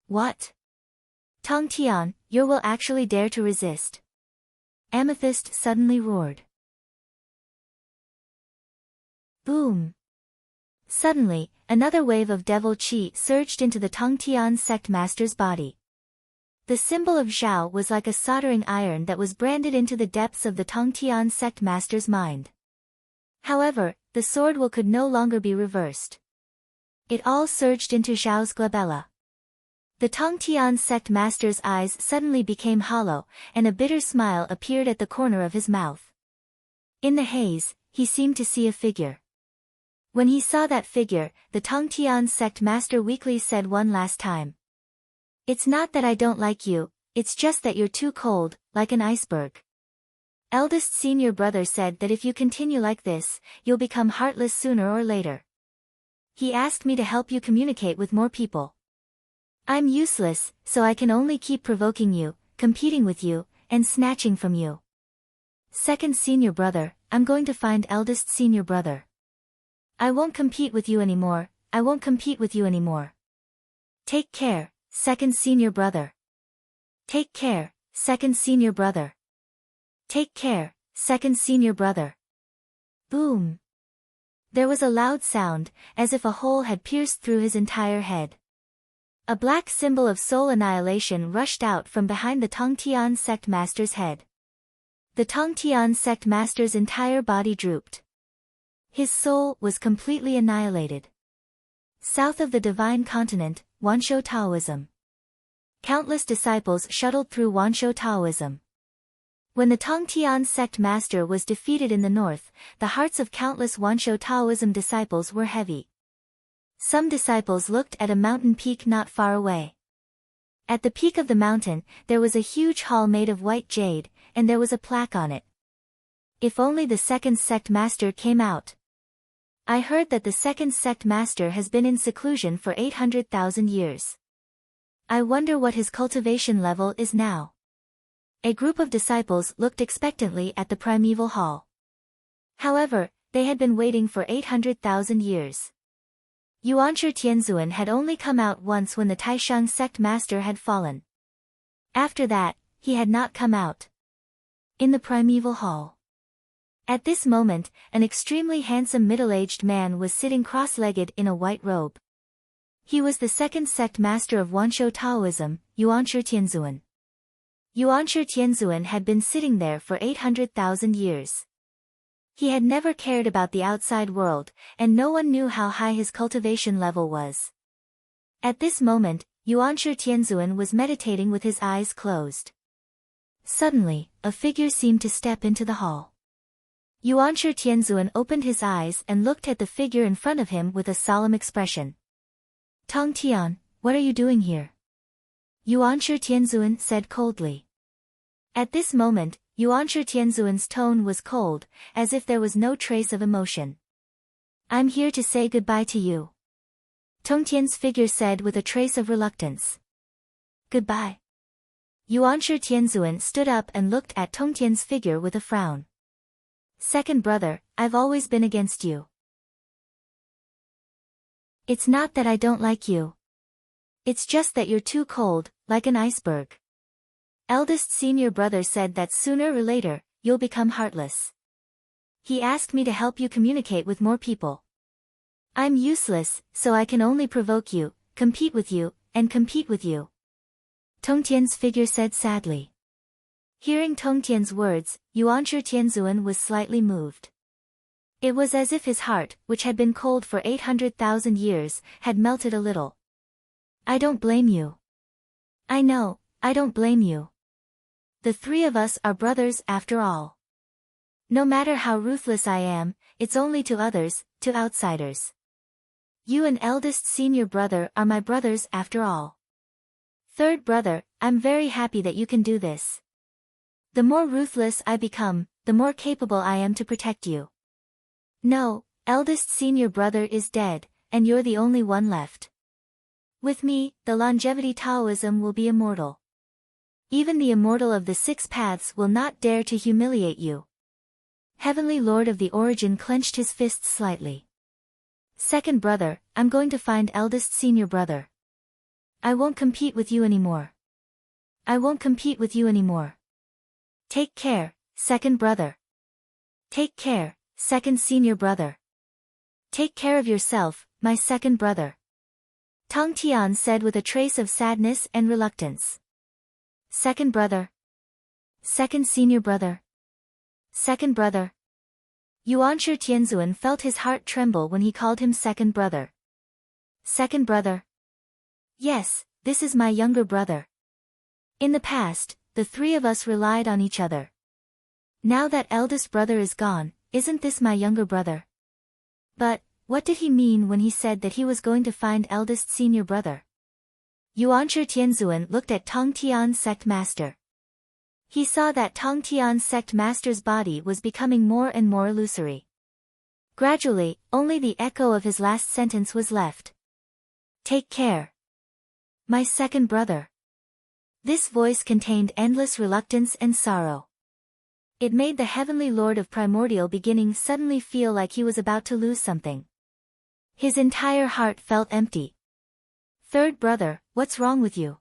What? Tongtian, your will actually dare to resist? Amethyst suddenly roared. Boom. Suddenly, another wave of devil qi surged into the Tongtian sect master's body. The symbol of Zhao was like a soldering iron that was branded into the depths of the Tongtian sect master's mind. However, the sword will could no longer be reversed. It all surged into Zhao's glabella. The Tongtian sect master's eyes suddenly became hollow, and a bitter smile appeared at the corner of his mouth. In the haze, he seemed to see a figure. When he saw that figure, the Tongtian sect master weakly said one last time. It's not that I don't like you, it's just that you're too cold, like an iceberg. Eldest senior brother said that if you continue like this, you'll become heartless sooner or later. He asked me to help you communicate with more people. I'm useless, so I can only keep provoking you, competing with you, and snatching from you. Second senior brother, I'm going to find eldest senior brother. I won't compete with you anymore, I won't compete with you anymore. Take care, second senior brother. Take care, second senior brother. Take care, second senior brother. Boom. There was a loud sound, as if a hole had pierced through his entire head. A black symbol of soul annihilation rushed out from behind the Tongtian sect master's head. The Tongtian sect master's entire body drooped. His soul was completely annihilated. South of the divine continent, Wanshou Taoism. Countless disciples shuttled through Wanshou Taoism. When the Tongtian sect master was defeated in the north, the hearts of countless Wanshou Taoism disciples were heavy. Some disciples looked at a mountain peak not far away. At the peak of the mountain, there was a huge hall made of white jade, and there was a plaque on it. If only the second sect master came out. I heard that the second sect master has been in seclusion for 800,000 years. I wonder what his cultivation level is now. A group of disciples looked expectantly at the primeval hall. However, they had been waiting for 800,000 years. Yuanshi Tianzuan had only come out once when the Taishang sect master had fallen. After that, he had not come out. In the primeval hall. At this moment, an extremely handsome middle-aged man was sitting cross-legged in a white robe. He was the second sect master of Wanshou Taoism, Yuanshi Tianzuan. Yuanshi Tianzuan had been sitting there for 800,000 years. He had never cared about the outside world, and no one knew how high his cultivation level was. At this moment, Yuanshi Tianzuan was meditating with his eyes closed. Suddenly, a figure seemed to step into the hall. Yuanshi Tianzuan opened his eyes and looked at the figure in front of him with a solemn expression. Tong Tian, what are you doing here? Yuanshi Tianzuan said coldly. At this moment, Yuanshi Tianzuan's tone was cold, as if there was no trace of emotion. I'm here to say goodbye to you. Tong Tian's figure said with a trace of reluctance. Goodbye. Yuanshi Tianzuan stood up and looked at Tong Tian's figure with a frown. Second brother, I've always been against you. It's not that I don't like you. It's just that you're too cold, like an iceberg. Eldest senior brother said that sooner or later, you'll become heartless. He asked me to help you communicate with more people. I'm useless, so I can only provoke you, compete with you, and compete with you. Tong Tian's figure said sadly. Hearing Tong Tian's words, Yuanshi Tianzuan was slightly moved. It was as if his heart, which had been cold for 800,000 years, had melted a little. I don't blame you. I know, I don't blame you. The three of us are brothers after all. No matter how ruthless I am, it's only to others, to outsiders. You and eldest senior brother are my brothers after all. Third brother, I'm very happy that you can do this. The more ruthless I become, the more capable I am to protect you. No, eldest senior brother is dead, and you're the only one left. With me, the longevity Taoism will be immortal. Even the immortal of the six paths will not dare to humiliate you. Heavenly Lord of the Origin clenched his fists slightly. Second brother, I'm going to find eldest senior brother. I won't compete with you anymore. I won't compete with you anymore. Take care, second brother. Take care, second senior brother. Take care of yourself, my second brother. Tong Tian said with a trace of sadness and reluctance. Second brother. Second senior brother. Second brother. Yuanshi Tianzuan felt his heart tremble when he called him second brother. Second brother. Yes, this is my younger brother. In the past, the three of us relied on each other. Now that eldest brother is gone, isn't this my younger brother? But, what did he mean when he said that he was going to find eldest senior brother? Yuanshi Tianzuan looked at Tong Tian's sect master. He saw that Tong Tian's sect master's body was becoming more and more illusory. Gradually, only the echo of his last sentence was left. Take care. My second brother. This voice contained endless reluctance and sorrow. It made the heavenly lord of primordial beginning suddenly feel like he was about to lose something. His entire heart felt empty. Third brother, what's wrong with you?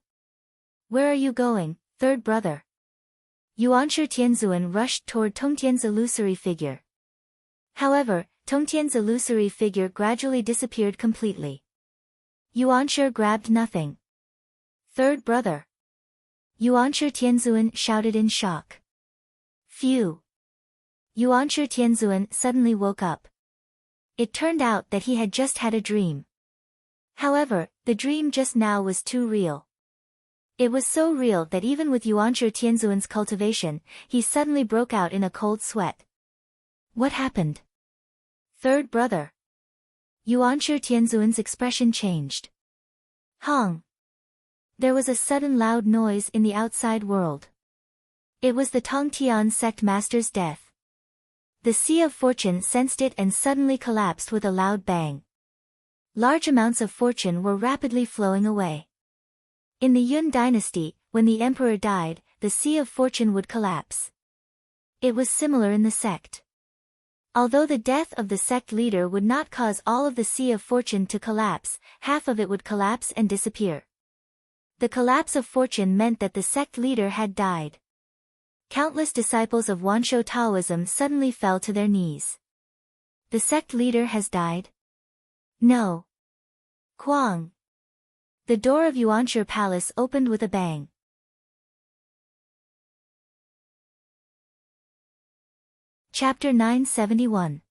Where are you going, third brother? Yuanshi Tianzuan rushed toward Tongtian's illusory figure. However, Tongtian's illusory figure gradually disappeared completely. Yuanshi grabbed nothing. Third brother. Yuanshi Tianzuan shouted in shock. Phew. Yuanshi Tianzuan suddenly woke up. It turned out that he had just had a dream. However, the dream just now was too real. It was so real that even with Yuanshi Tianzuan's cultivation, he suddenly broke out in a cold sweat. What happened? Third brother. Yuanshi Tianzuan's expression changed. Hong. There was a sudden loud noise in the outside world. It was the Tongtian sect master's death. The Sea of Fortune sensed it and suddenly collapsed with a loud bang. Large amounts of fortune were rapidly flowing away. In the Yun dynasty, when the emperor died, the Sea of Fortune would collapse. It was similar in the sect. Although the death of the sect leader would not cause all of the Sea of Fortune to collapse, half of it would collapse and disappear. The collapse of fortune meant that the sect leader had died. Countless disciples of Wansho Taoism suddenly fell to their knees. The sect leader has died? No. Kuang. The door of Yuanshi Palace opened with a bang. Chapter 971.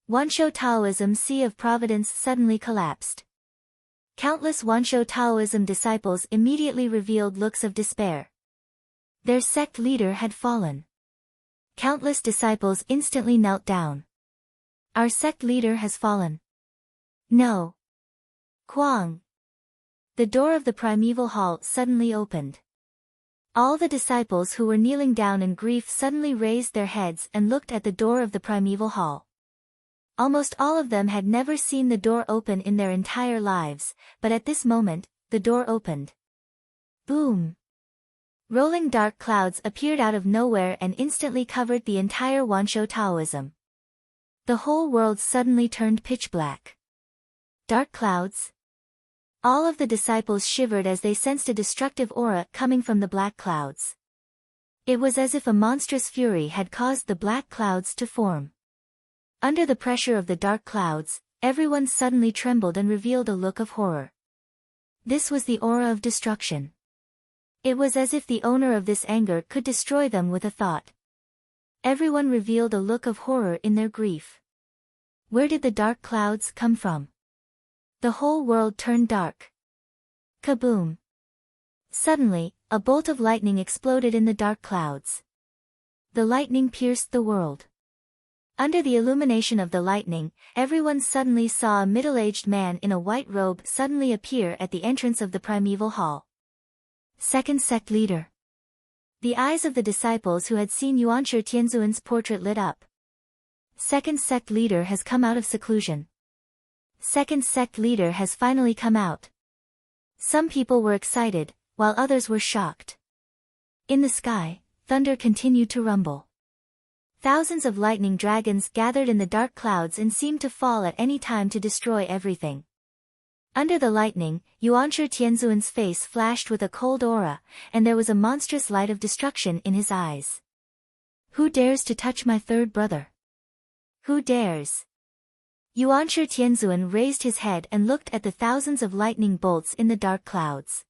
Wansho Taoism Sea of Providence suddenly collapsed. Countless Wansho Taoism disciples immediately revealed looks of despair. Their sect leader had fallen. Countless disciples instantly knelt down. Our sect leader has fallen. No. Kwang. The door of the primeval hall suddenly opened. All the disciples who were kneeling down in grief suddenly raised their heads and looked at the door of the primeval hall. Almost all of them had never seen the door open in their entire lives, but at this moment, the door opened. Boom! Rolling dark clouds appeared out of nowhere and instantly covered the entire Wansho Taoism. The whole world suddenly turned pitch black. Dark clouds? All of the disciples shivered as they sensed a destructive aura coming from the black clouds. It was as if a monstrous fury had caused the black clouds to form. Under the pressure of the dark clouds, everyone suddenly trembled and revealed a look of horror. This was the aura of destruction. It was as if the owner of this anger could destroy them with a thought. Everyone revealed a look of horror in their grief. Where did the dark clouds come from? The whole world turned dark. Kaboom! Suddenly, a bolt of lightning exploded in the dark clouds. The lightning pierced the world. Under the illumination of the lightning, everyone suddenly saw a middle-aged man in a white robe suddenly appear at the entrance of the primeval hall. Second sect leader. The eyes of the disciples who had seen Yuanshi Tianzuan's portrait lit up. Second sect leader has come out of seclusion. Second sect leader has finally come out. Some people were excited, while others were shocked. In the sky, thunder continued to rumble. Thousands of lightning dragons gathered in the dark clouds and seemed to fall at any time to destroy everything. Under the lightning, Yuanshi Tianzuan's face flashed with a cold aura, and there was a monstrous light of destruction in his eyes. Who dares to touch my third brother? Who dares? Yuanshi Tianzuan raised his head and looked at the thousands of lightning bolts in the dark clouds.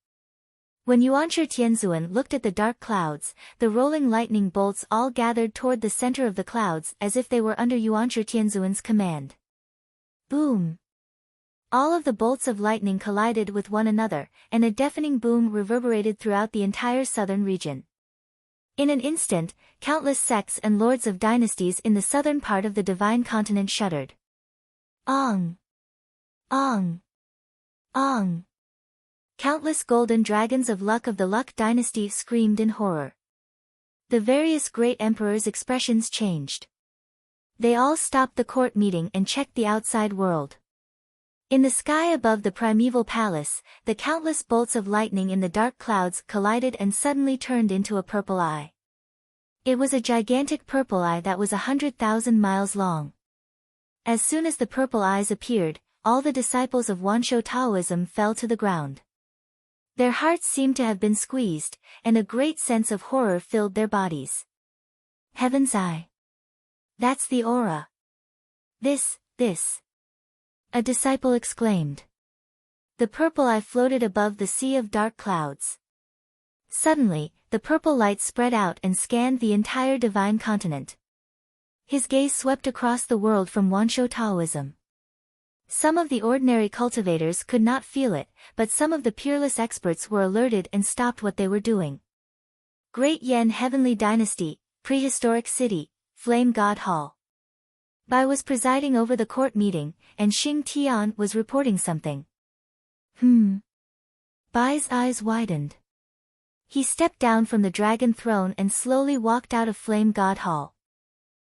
When Yuanshi Tianzuan looked at the dark clouds, the rolling lightning bolts all gathered toward the center of the clouds as if they were under Yuanshi Tianzuan's command. Boom! All of the bolts of lightning collided with one another, and a deafening boom reverberated throughout the entire southern region. In an instant, countless sects and lords of dynasties in the southern part of the divine continent shuddered. Ong! Ong! Ong! Countless golden dragons of the Luck dynasty screamed in horror. The various great emperors' expressions changed. They all stopped the court meeting and checked the outside world. In the sky above the primeval palace, the countless bolts of lightning in the dark clouds collided and suddenly turned into a purple eye. It was a gigantic purple eye that was 100,000 miles long. As soon as the purple eyes appeared, all the disciples of Wansho Taoism fell to the ground. Their hearts seemed to have been squeezed, and a great sense of horror filled their bodies. Heaven's eye. That's the aura. This. A disciple exclaimed. The purple eye floated above the sea of dark clouds. Suddenly, the purple light spread out and scanned the entire divine continent. His gaze swept across the world from Wansho Taoism. Some of the ordinary cultivators could not feel it, but some of the peerless experts were alerted and stopped what they were doing. Great Yen Heavenly Dynasty, Prehistoric City, Flame God Hall. Bai was presiding over the court meeting, and Xing Tian was reporting something. Bai's eyes widened. He stepped down from the dragon throne and slowly walked out of Flame God Hall.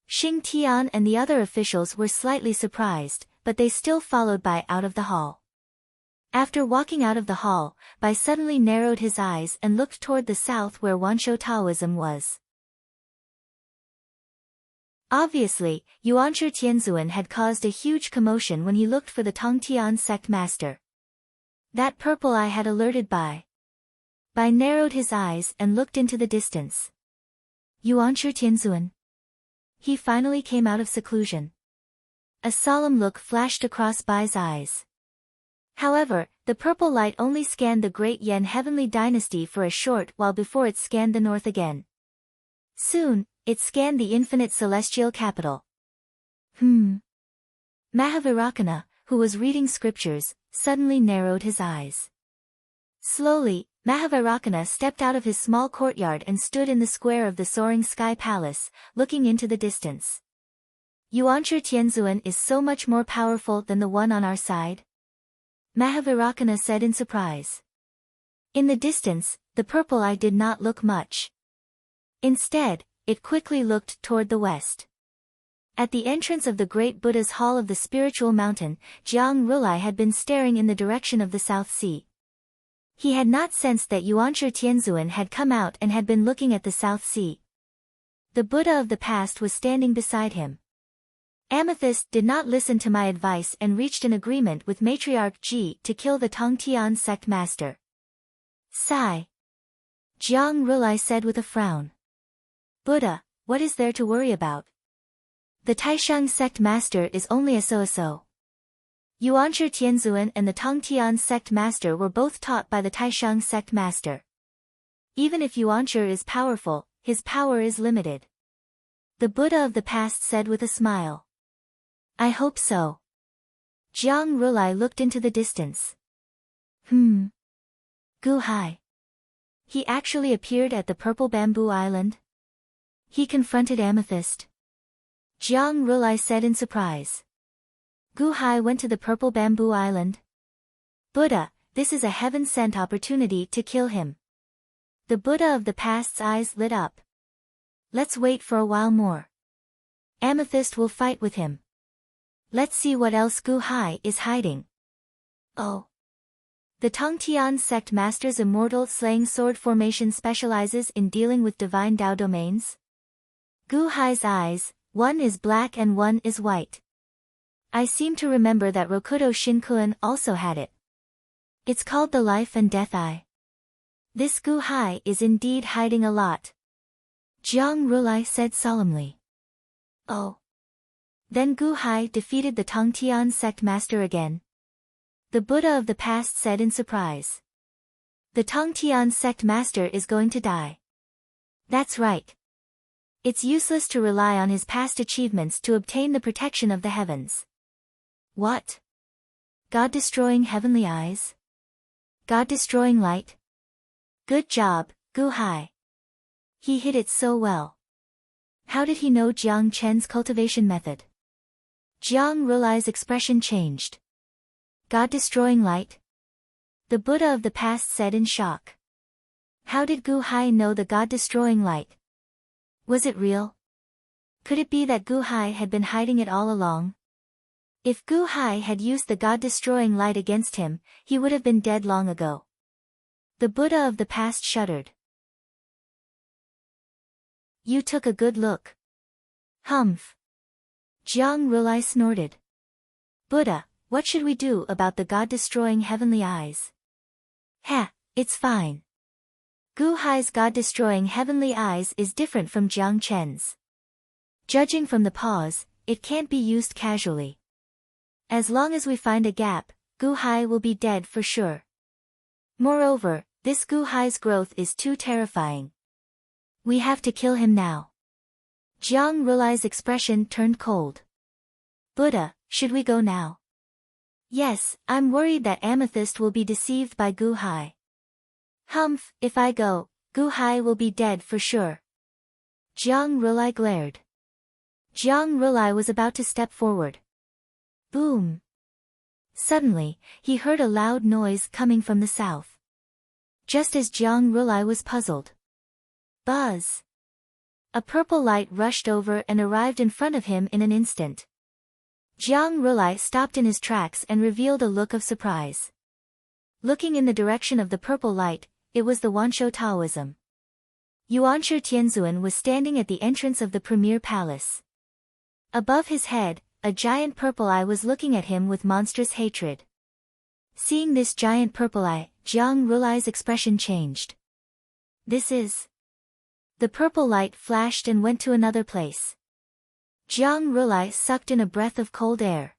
Xing Tian and the other officials were slightly surprised, but they still followed Bai out of the hall. After walking out of the hall, Bai suddenly narrowed his eyes and looked toward the south where Wansho Taoism was. Obviously, Yuanshi Tianzuan had caused a huge commotion when he looked for the Tongtian sect master. That purple eye had alerted Bai. Bai narrowed his eyes and looked into the distance. Yuanshi Tianzuan. He finally came out of seclusion. A solemn look flashed across Bai's eyes. However, the purple light only scanned the Great Yen Heavenly Dynasty for a short while before it scanned the north again. Soon, it scanned the infinite celestial capital. Mahavirakana, who was reading scriptures, suddenly narrowed his eyes. Slowly, Mahavarakana stepped out of his small courtyard and stood in the square of the soaring sky palace, looking into the distance. Yuanshi Tianzuan is so much more powerful than the one on our side? Mahavarakana said in surprise. In the distance, the purple eye did not look much. Instead, it quickly looked toward the west. At the entrance of the great Buddha's hall of the spiritual mountain, Jiang Rulai had been staring in the direction of the South Sea. He had not sensed that Yuanshi Tianzuan had come out and had been looking at the South Sea. The Buddha of the past was standing beside him. Amethyst did not listen to my advice and reached an agreement with Matriarch Ji to kill the Tongtian sect master. Sigh. Jiang Rulai said with a frown. Buddha, what is there to worry about? The Taishang sect master is only a so-so. Yuanshi Tianzuan and the Tongtian sect master were both taught by the Taishang sect master. Even if Yuanshi is powerful, his power is limited. The Buddha of the past said with a smile. I hope so. Jiang Rulai looked into the distance. Gu Hai. He actually appeared at the Purple Bamboo Island? He confronted Amethyst. Jiang Rulai said in surprise. Gu Hai went to the Purple Bamboo Island? Buddha, this is a heaven-sent opportunity to kill him. The Buddha of the past's eyes lit up. Let's wait for a while more. Amethyst will fight with him. Let's see what else Gu Hai is hiding. Oh. The Tongtian sect master's immortal slaying sword formation specializes in dealing with divine Dao domains. Gu Hai's eyes, one is black and one is white. I seem to remember that Rokudo Shinkuan also had it. It's called the life and death eye. This Gu Hai is indeed hiding a lot. Jiang Rulai said solemnly. Oh. Then Gu Hai defeated the Tongtian sect master again. The Buddha of the past said in surprise. The Tongtian sect master is going to die. That's right. It's useless to rely on his past achievements to obtain the protection of the heavens. What? God-destroying heavenly eyes? God-destroying light? Good job, Gu Hai. He hit it so well. How did he know Jiang Chen's cultivation method? Jiang Rulai's expression changed. God-destroying light? The Buddha of the past said in shock. How did Gu Hai know the God-destroying light? Was it real? Could it be that Gu Hai had been hiding it all along? If Gu Hai had used the God-destroying light against him, he would have been dead long ago. The Buddha of the past shuddered. You took a good look. Humph. Jiang Rulai snorted. Buddha, what should we do about the God-destroying heavenly eyes? It's fine. Gu Hai's God-destroying heavenly eyes is different from Jiang Chen's. Judging from the pause, it can't be used casually. As long as we find a gap, Gu Hai will be dead for sure. Moreover, this Gu Hai's growth is too terrifying. We have to kill him now. Jiang Rulai's expression turned cold. Buddha, should we go now? Yes, I'm worried that Amethyst will be deceived by Gu Hai. Humph, if I go, Gu Hai will be dead for sure. Jiang Rulai glared. Jiang Rulai was about to step forward. Boom. Suddenly, he heard a loud noise coming from the south. Just as Jiang Rulai was puzzled. Buzz. A purple light rushed over and arrived in front of him in an instant. Jiang Rulai stopped in his tracks and revealed a look of surprise. Looking in the direction of the purple light, it was the Wanshou Taoism. Yuanshi Tianzuan was standing at the entrance of the premier palace. Above his head, a giant purple eye was looking at him with monstrous hatred. Seeing this giant purple eye, Jiang Rulai's expression changed. This is... The purple light flashed and went to another place. Jiang Rulai sucked in a breath of cold air.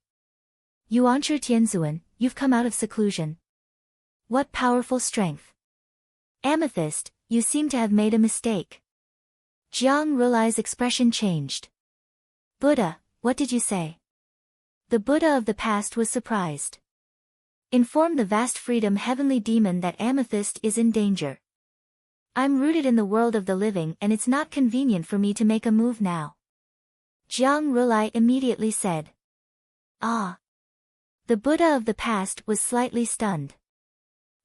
Yuanshi Tianzuan, you've come out of seclusion. What powerful strength. Amethyst, you seem to have made a mistake. Jiang Rulai's expression changed. Buddha, what did you say? The Buddha of the past was surprised. Inform the vast freedom heavenly demon that Amethyst is in danger. I'm rooted in the world of the living and it's not convenient for me to make a move now. Jiang Rulai immediately said. Ah. The Buddha of the past was slightly stunned.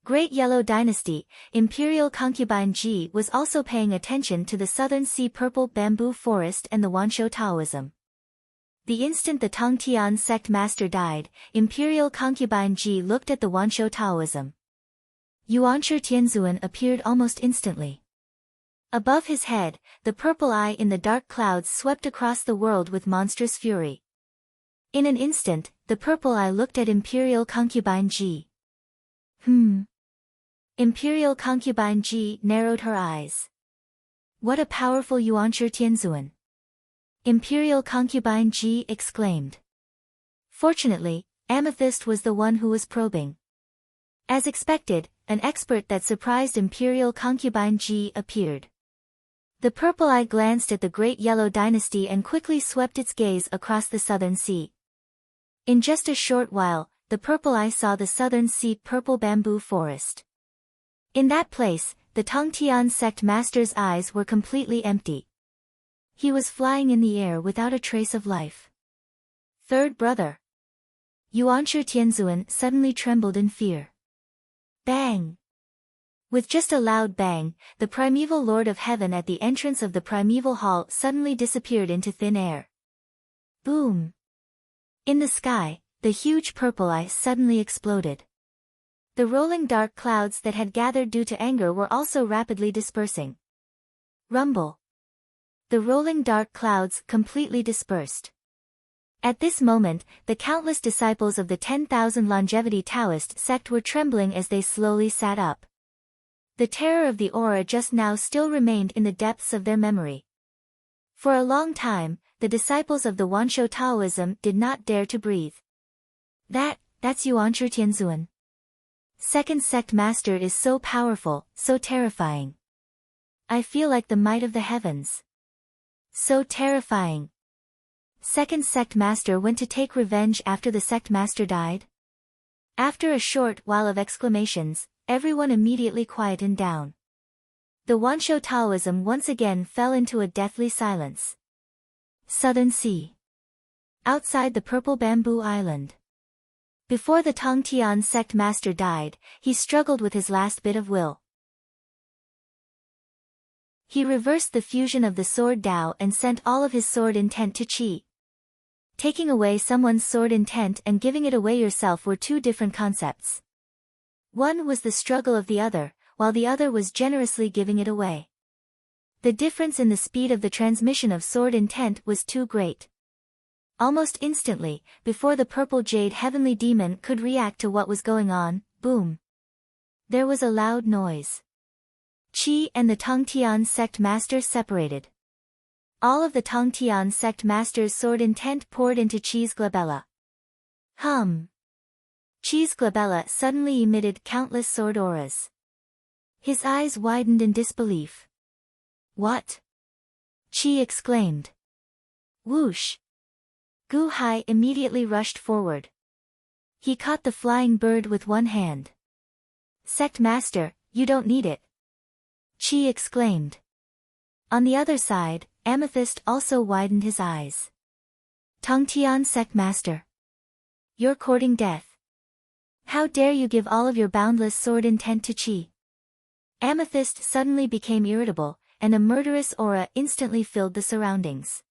Great Yellow Dynasty, Imperial Concubine Ji was also paying attention to the Southern Sea Purple Bamboo Forest and the Wanshou Taoism. The instant the Tongtian sect master died, Imperial Concubine Ji looked at the Wanshou Taoism. Yuanshi Tianzuan appeared almost instantly. Above his head, the purple eye in the dark clouds swept across the world with monstrous fury. In an instant, the purple eye looked at Imperial Concubine Ji. Imperial Concubine Ji narrowed her eyes. What a powerful Yuanshi Tianzuan! Imperial Concubine Ji exclaimed. Fortunately, Amethyst was the one who was probing. As expected, an expert that surprised Imperial Concubine Ji appeared. The purple eye glanced at the Great Yellow Dynasty and quickly swept its gaze across the Southern Sea. In just a short while, the purple eye saw the Southern Sea Purple Bamboo Forest. In that place, the Tongtian sect master's eyes were completely empty. He was flying in the air without a trace of life. Third brother. Yuanshi Tianzuan suddenly trembled in fear. Bang! With just a loud bang, the primeval Lord of Heaven at the entrance of the primeval hall suddenly disappeared into thin air. Boom! In the sky, the huge purple eye suddenly exploded. The rolling dark clouds that had gathered due to anger were also rapidly dispersing. Rumble! The rolling dark clouds completely dispersed. At this moment, the countless disciples of the 10,000 longevity Taoist sect were trembling as they slowly sat up. The terror of the aura just now still remained in the depths of their memory. For a long time, the disciples of the Wanshou Taoism did not dare to breathe. That's Yuanshi Tianzuan. Second sect master is so powerful, so terrifying. I feel like the might of the heavens. So terrifying. Second sect master went to take revenge after the sect master died? After a short while of exclamations, everyone immediately quietened down. The Wanshou Taoism once again fell into a deathly silence. Southern Sea. Outside the Purple Bamboo Island. Before the Tongtian sect master died, he struggled with his last bit of will. He reversed the fusion of the sword Dao and sent all of his sword intent to Qi. Taking away someone's sword intent and giving it away yourself were two different concepts. One was the struggle of the other, while the other was generously giving it away. The difference in the speed of the transmission of sword intent was too great. Almost instantly, before the purple jade heavenly demon could react to what was going on, boom! There was a loud noise. Qi and the Tongtian sect master separated. All of the Tongtian sect master's sword intent poured into Qi's glabella. Qi's glabella suddenly emitted countless sword auras. His eyes widened in disbelief. What? Qi exclaimed. Whoosh! Gu Hai immediately rushed forward. He caught the flying bird with one hand. Sect master, you don't need it. Qi exclaimed. On the other side, Amethyst also widened his eyes. Tongtian sect master. You're courting death. How dare you give all of your boundless sword intent to Qi? Amethyst suddenly became irritable, and a murderous aura instantly filled the surroundings.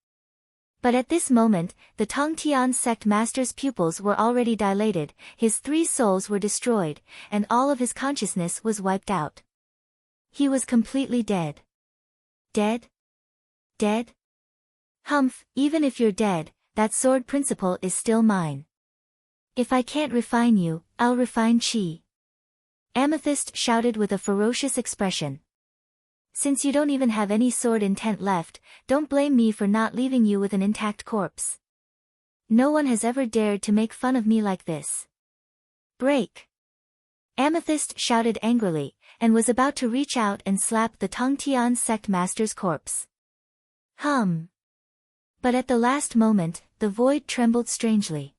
But at this moment, the Tongtian sect master's pupils were already dilated, his three souls were destroyed, and all of his consciousness was wiped out. He was completely dead. Dead? Dead? Humph, even if you're dead, that sword principle is still mine. If I can't refine you, I'll refine Qi. Amethyst shouted with a ferocious expression. Since you don't even have any sword intent left, don't blame me for not leaving you with an intact corpse. No one has ever dared to make fun of me like this. Break! Amethyst shouted angrily, and was about to reach out and slap the Tongtian sect master's corpse. But at the last moment, the void trembled strangely.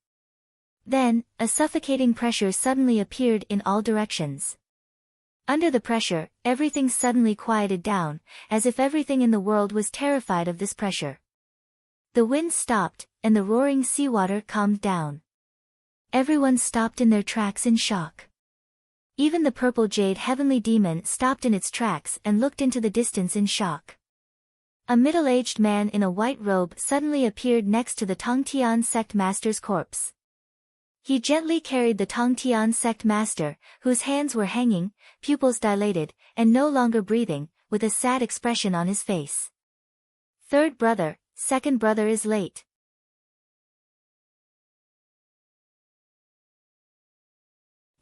Then, a suffocating pressure suddenly appeared in all directions. Under the pressure, everything suddenly quieted down, as if everything in the world was terrified of this pressure. The wind stopped, and the roaring seawater calmed down. Everyone stopped in their tracks in shock. Even the purple jade heavenly demon stopped in its tracks and looked into the distance in shock. A middle-aged man in a white robe suddenly appeared next to the Tongtian sect master's corpse. He gently carried the Tongtian sect master, whose hands were hanging, pupils dilated, and no longer breathing, with a sad expression on his face. Third brother, second brother is late.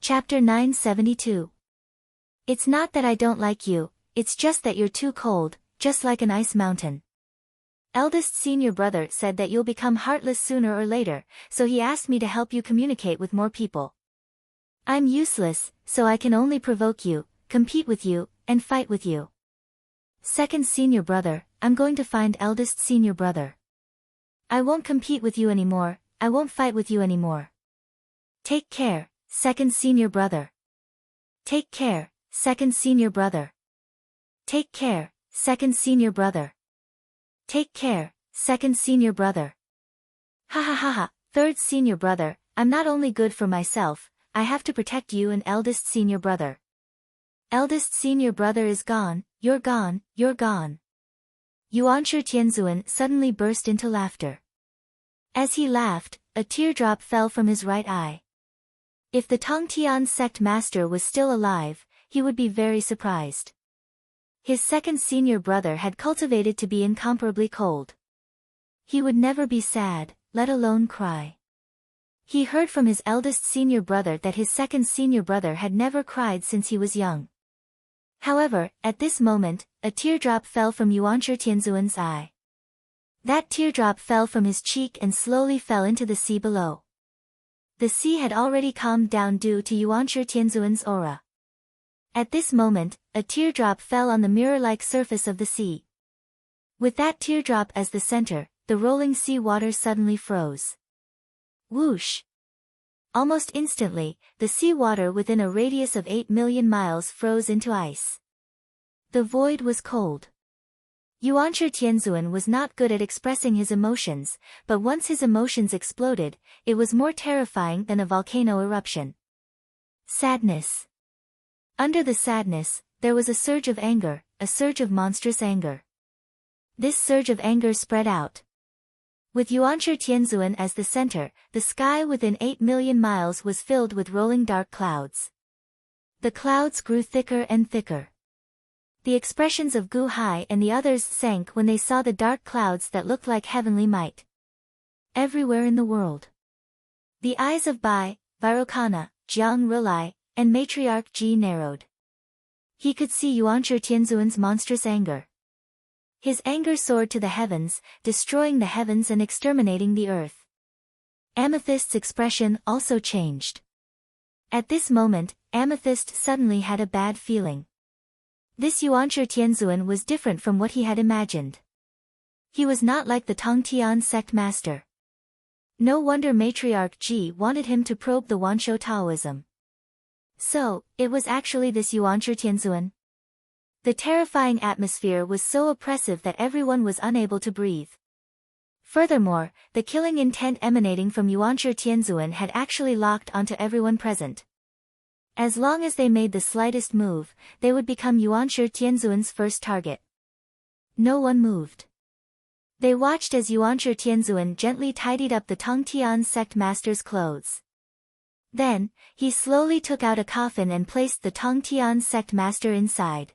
Chapter 972. It's not that I don't like you, it's just that you're too cold, just like an ice mountain. Eldest senior brother said that you'll become heartless sooner or later, so he asked me to help you communicate with more people. I'm useless, so I can only provoke you, compete with you, and fight with you. Second senior brother, I'm going to find eldest senior brother. I won't compete with you anymore, I won't fight with you anymore. Take care, second senior brother. Take care, second senior brother. Take care, second senior brother. Take care, second senior brother. Ha ha ha ha, third senior brother, I'm not only good for myself, I have to protect you and eldest senior brother. Eldest senior brother is gone, you're gone, you're gone. Yuanshi Tianzuan suddenly burst into laughter. As he laughed, a teardrop fell from his right eye. If the Tongtian sect master was still alive, he would be very surprised. His second senior brother had cultivated to be incomparably cold. He would never be sad, let alone cry. He heard from his eldest senior brother that his second senior brother had never cried since he was young. However, at this moment, a teardrop fell from Yuanshi Tianzuan's eye. That teardrop fell from his cheek and slowly fell into the sea below. The sea had already calmed down due to Yuanshi Tianzuan's aura. At this moment, a teardrop fell on the mirror-like surface of the sea. With that teardrop as the center, the rolling sea water suddenly froze. Whoosh! Almost instantly, the sea water within a radius of 8 million miles froze into ice. The void was cold. Yuanshi Tianzuan was not good at expressing his emotions, but once his emotions exploded, it was more terrifying than a volcano eruption. Sadness. Under the sadness, there was a surge of anger, a surge of monstrous anger. This surge of anger spread out. With Yuanshi Tianzuan as the center, the sky within 8 million miles was filled with rolling dark clouds. The clouds grew thicker and thicker. The expressions of Gu Hai and the others sank when they saw the dark clouds that looked like heavenly might. Everywhere in the world. The eyes of Bai, Vairocana, Jiang Rilai, and Matriarch Ji narrowed. He could see Yuanshi Tianzuan's monstrous anger. His anger soared to the heavens, destroying the heavens and exterminating the earth. Amethyst's expression also changed. At this moment, Amethyst suddenly had a bad feeling. This Yuanshi Tianzuan was different from what he had imagined. He was not like the Tongtian sect master. No wonder Matriarch Ji wanted him to probe the Wanshou Taoism. So, it was actually this Yuanshi Tianzuan? The terrifying atmosphere was so oppressive that everyone was unable to breathe. Furthermore, the killing intent emanating from Yuanshi Tianzuan had actually locked onto everyone present. As long as they made the slightest move, they would become Yuanshi Tianzuan's first target. No one moved. They watched as Yuanshi Tianzuan gently tidied up the Tongtian sect master's clothes. Then, he slowly took out a coffin and placed the Tongtian sect master inside.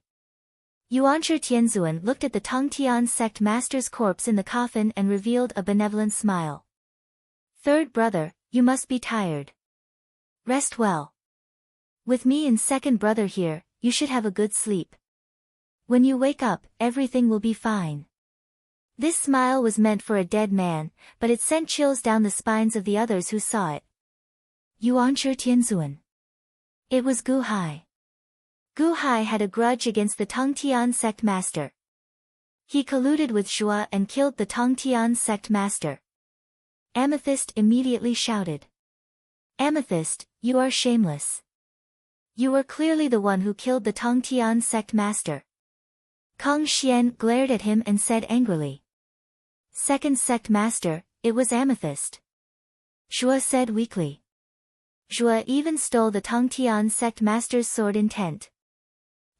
Yuanshi Tianzuan looked at the Tongtian sect master's corpse in the coffin and revealed a benevolent smile. Third brother, you must be tired. Rest well. With me and second brother here, you should have a good sleep. When you wake up, everything will be fine. This smile was meant for a dead man, but it sent chills down the spines of the others who saw it. Yuanshi Tianzuan. It was Gu Hai. Gu Hai had a grudge against the Tongtian sect master. He colluded with Zhua and killed the Tongtian sect master. Amethyst immediately shouted. Amethyst, you are shameless. You were clearly the one who killed the Tongtian sect master. Kong Xian glared at him and said angrily. Second sect master, it was Amethyst. Zhua said weakly. Zhua even stole the Tongtian sect master's sword intent.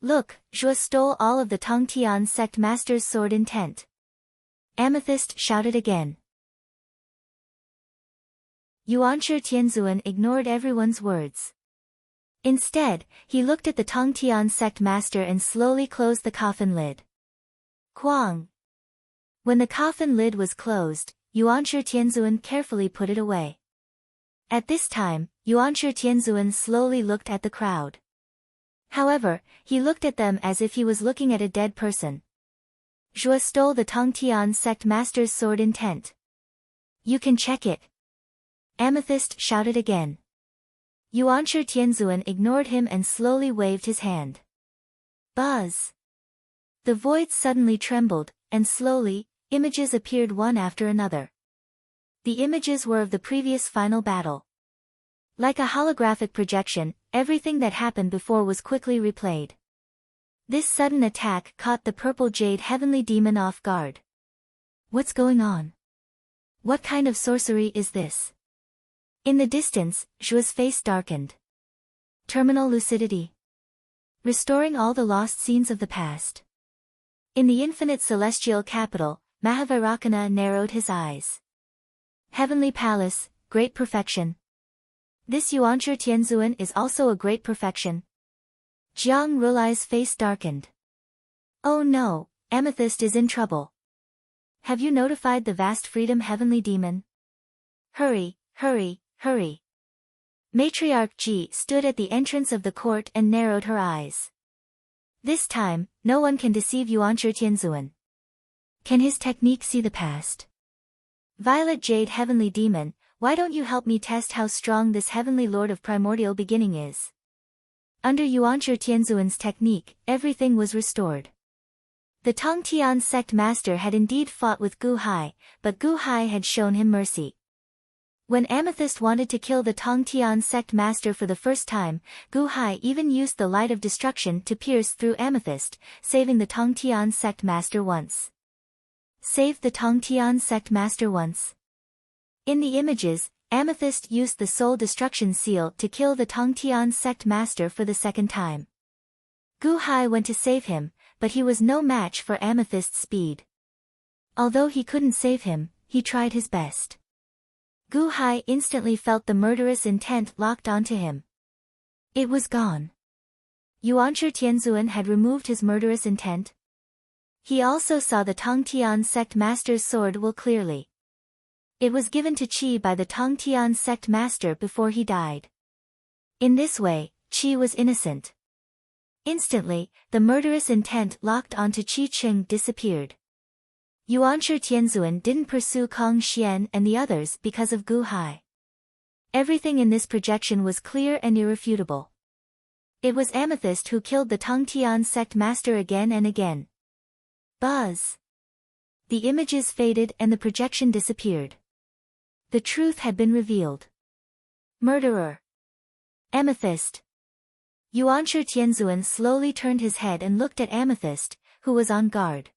Look, Zhua stole all of the Tongtian sect master's sword intent. Amethyst shouted again. Yuanshi Tianzuan ignored everyone's words. Instead, he looked at the Tongtian sect master and slowly closed the coffin lid. Quang. When the coffin lid was closed, Yuanshi Tianzuan carefully put it away. At this time, Yuanshi Tianzuan slowly looked at the crowd. However, he looked at them as if he was looking at a dead person. Zhua stole the Tongtian sect master's sword intent. You can check it. Amethyst shouted again. Yuanshi Tianzuan ignored him and slowly waved his hand. Buzz! The void suddenly trembled, and slowly, images appeared one after another. The images were of the previous final battle. Like a holographic projection, everything that happened before was quickly replayed. This sudden attack caught the purple jade heavenly demon off guard. What's going on? What kind of sorcery is this? In the distance, Zhua's face darkened. Terminal lucidity. Restoring all the lost scenes of the past. In the infinite celestial capital, Mahavairakana narrowed his eyes. Heavenly Palace, great perfection. This Yuanshi Tianzuan is also a great perfection. Jiang Rulai's face darkened. Oh no, Amethyst is in trouble. Have you notified the vast freedom heavenly demon? Hurry, hurry, hurry. Matriarch Ji stood at the entrance of the court and narrowed her eyes. This time, no one can deceive Yuanshi Tianzuan. Can his technique see the past? Violet Jade Heavenly Demon, why don't you help me test how strong this Heavenly Lord of Primordial Beginning is? Under Yuanshi Tianzuan's technique, everything was restored. The Tongtian sect master had indeed fought with Gu Hai, but Gu Hai had shown him mercy. When Amethyst wanted to kill the Tongtian sect master for the first time, Gu Hai even used the light of destruction to pierce through Amethyst, saving the Tongtian sect master once. Saved the Tongtian sect master once. In the images, Amethyst used the soul destruction seal to kill the Tongtian sect master for the second time. Gu Hai went to save him, but he was no match for Amethyst's speed. Although he couldn't save him, he tried his best. Gu Hai instantly felt the murderous intent locked onto him. It was gone. Yuanshi Tianzuan had removed his murderous intent. He also saw the Tongtian sect master's sword will clearly. It was given to Qi by the Tongtian sect master before he died. In this way, Qi was innocent. Instantly, the murderous intent locked onto Qi Cheng disappeared. Yuanshi Tianzuan didn't pursue Kong Xian and the others because of Gu Hai. Everything in this projection was clear and irrefutable. It was Amethyst who killed the Tongtian sect master again and again. Buzz! The images faded and the projection disappeared. The truth had been revealed. Murderer. Amethyst. Yuanshi Tianzuan slowly turned his head and looked at Amethyst, who was on guard.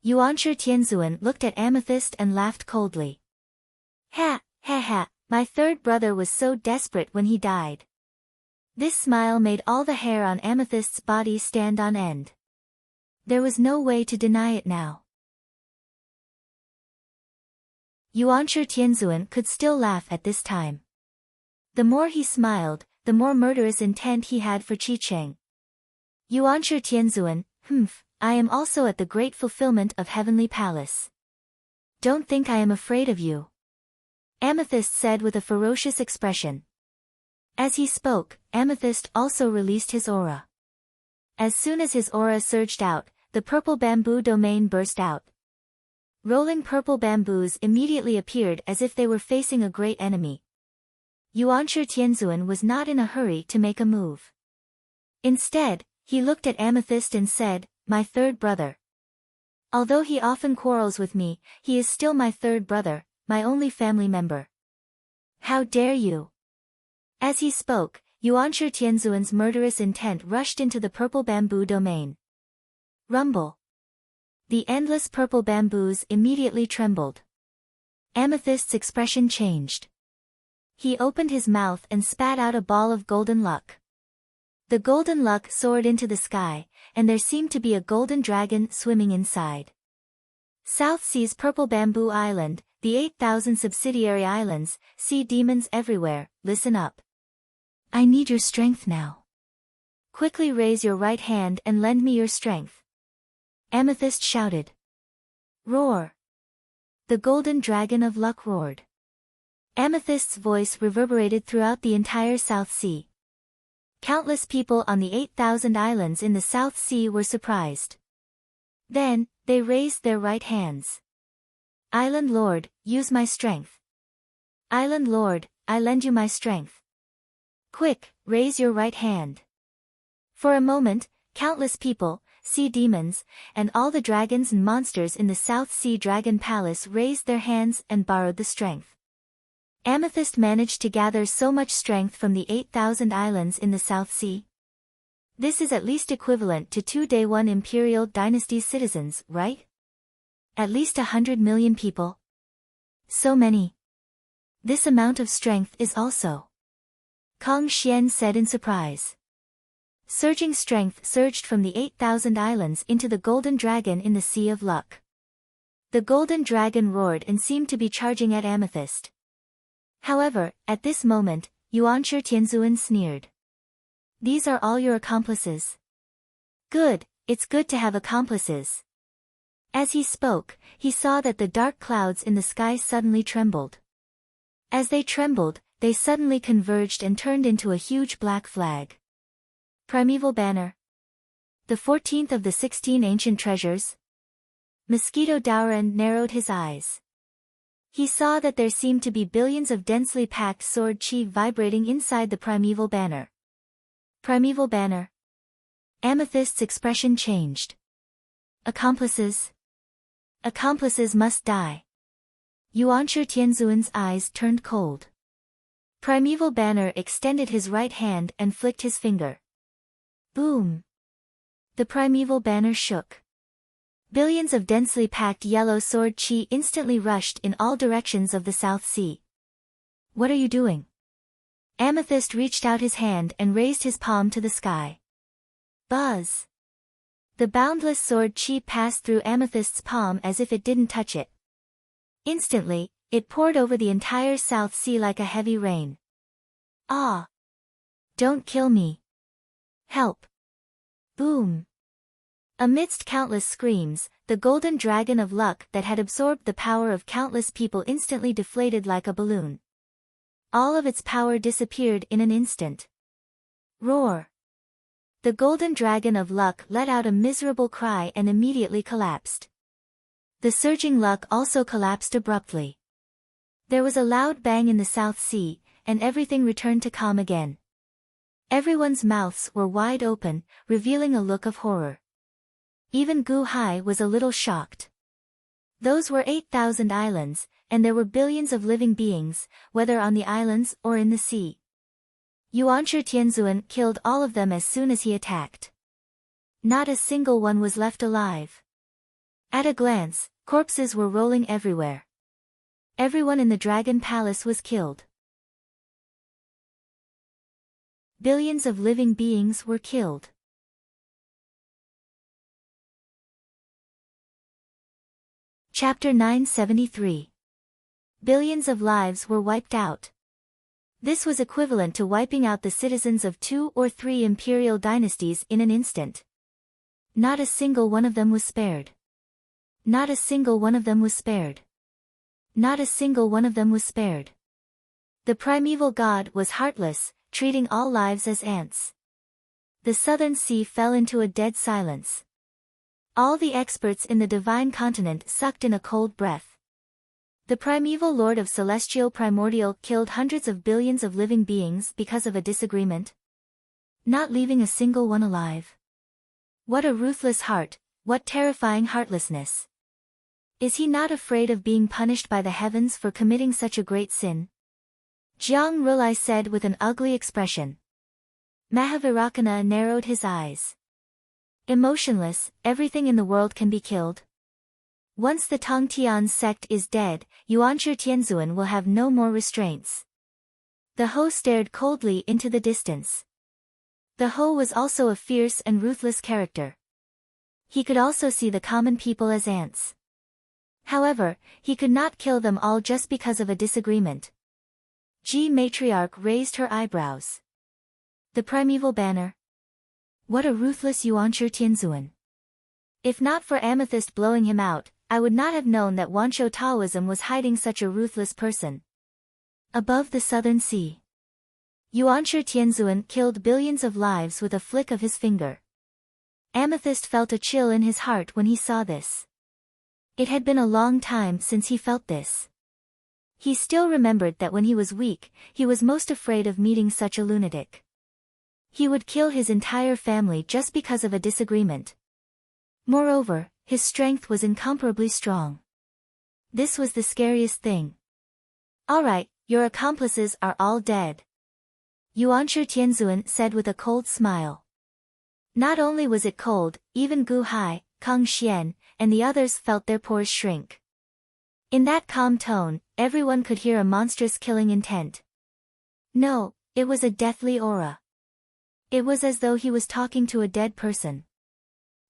Yuanshi Tianzuan looked at Amethyst and laughed coldly. Ha, ha ha, my third brother was so desperate when he died. This smile made all the hair on Amethyst's body stand on end. There was no way to deny it now. Yuanshi Tianzuan could still laugh at this time. The more he smiled, the more murderous intent he had for Qi Cheng. Yuanshi Tianzuan, I am also at the great fulfillment of Heavenly Palace. Don't think I am afraid of you. Amethyst said with a ferocious expression. As he spoke, Amethyst also released his aura. As soon as his aura surged out, the purple bamboo domain burst out. Rolling purple bamboos immediately appeared as if they were facing a great enemy. Yuanshi Tianzuan was not in a hurry to make a move. Instead, he looked at Amethyst and said, my third brother. Although he often quarrels with me, he is still my third brother, my only family member. How dare you? As he spoke, Yuanshi Tianzuan's murderous intent rushed into the purple bamboo domain. Rumble. The endless purple bamboos immediately trembled. Amethyst's expression changed. He opened his mouth and spat out a ball of golden luck. The golden luck soared into the sky, and there seemed to be a golden dragon swimming inside. South Sea's Purple Bamboo Island, the 8,000 subsidiary islands, sea demons everywhere, listen up. I need your strength now. Quickly raise your right hand and lend me your strength. Amethyst shouted. Roar. The golden dragon of luck roared. Amethyst's voice reverberated throughout the entire South Sea. Countless people on the 8,000 islands in the South Sea were surprised. Then, they raised their right hands. Island Lord, use my strength. Island Lord, I lend you my strength. Quick, raise your right hand. For a moment, countless people, sea demons, and all the dragons and monsters in the South Sea Dragon Palace raised their hands and borrowed the strength. Amethyst managed to gather so much strength from the 8,000 islands in the South Sea. This is at least equivalent to 2 Day 1 Imperial Dynasty's citizens, right? At least 100 million people. So many. This amount of strength is also. Kong Xian said in surprise. Surging strength surged from the 8,000 islands into the golden dragon in the Sea of Luck. The golden dragon roared and seemed to be charging at Amethyst. However, at this moment, Yuanshi Tianzuan sneered. These are all your accomplices. Good, it's good to have accomplices. As he spoke, he saw that the dark clouds in the sky suddenly trembled. As they trembled, they suddenly converged and turned into a huge black flag. Primeval banner. The 14th of the 16 ancient treasures. Mosquito Daoran narrowed his eyes. He saw that there seemed to be billions of densely packed sword chi vibrating inside the primeval banner. Primeval banner. Amethyst's expression changed. Accomplices. Accomplices must die. Yuanshi Tianzuan's eyes turned cold. Primeval banner extended his right hand and flicked his finger. Boom. The primeval banner shook. Billions of densely packed yellow sword chi instantly rushed in all directions of the South Sea. What are you doing? Amethyst reached out his hand and raised his palm to the sky. Buzz. The boundless sword chi passed through Amethyst's palm as if it didn't touch it. Instantly, it poured over the entire South Sea like a heavy rain. Ah! Don't kill me. Help. Boom. Amidst countless screams, the golden dragon of luck that had absorbed the power of countless people instantly deflated like a balloon. All of its power disappeared in an instant. Roar. The golden dragon of luck let out a miserable cry and immediately collapsed. The surging luck also collapsed abruptly. There was a loud bang in the South Sea, and everything returned to calm again. Everyone's mouths were wide open, revealing a look of horror. Even Gu Hai was a little shocked. Those were 8,000 islands, and there were billions of living beings, whether on the islands or in the sea. Yuanshi Tianzuan killed all of them as soon as he attacked. Not a single one was left alive. At a glance, corpses were rolling everywhere. Everyone in the Dragon Palace was killed. Billions of living beings were killed. Chapter 973. Billions of lives were wiped out. This was equivalent to wiping out the citizens of 2 or 3 imperial dynasties in an instant. Not a single one of them was spared. Not a single one of them was spared. Not a single one of them was spared. The primeval god was heartless, treating all lives as ants. The southern sea fell into a dead silence. All the experts in the divine continent sucked in a cold breath. The primeval lord of celestial primordial killed hundreds of billions of living beings because of a disagreement, not leaving a single one alive. What a ruthless heart, what terrifying heartlessness. Is he not afraid of being punished by the heavens for committing such a great sin? Jiang Rulai said with an ugly expression. Mahavirakana narrowed his eyes. Emotionless, everything in the world can be killed. Once the Tongtian sect is dead, Yuanshi Tianzuan will have no more restraints. The Ho stared coldly into the distance. The Ho was also a fierce and ruthless character. He could also see the common people as ants. However, he could not kill them all just because of a disagreement. Ji Matriarch raised her eyebrows. The primeval banner? What a ruthless Yuanshi Tianzuan. If not for Amethyst blowing him out, I would not have known that Wanshou Taoism was hiding such a ruthless person. Above the southern sea. Yuanshi Tianzuan killed billions of lives with a flick of his finger. Amethyst felt a chill in his heart when he saw this. It had been a long time since he felt this. He still remembered that when he was weak, he was most afraid of meeting such a lunatic. He would kill his entire family just because of a disagreement. Moreover, his strength was incomparably strong. This was the scariest thing. Alright, your accomplices are all dead. Yuanshi Tianzuan said with a cold smile. Not only was it cold, even Gu Hai, Kang Xian, and the others felt their pores shrink. In that calm tone, everyone could hear a monstrous killing intent. No, it was a deathly aura. It was as though he was talking to a dead person.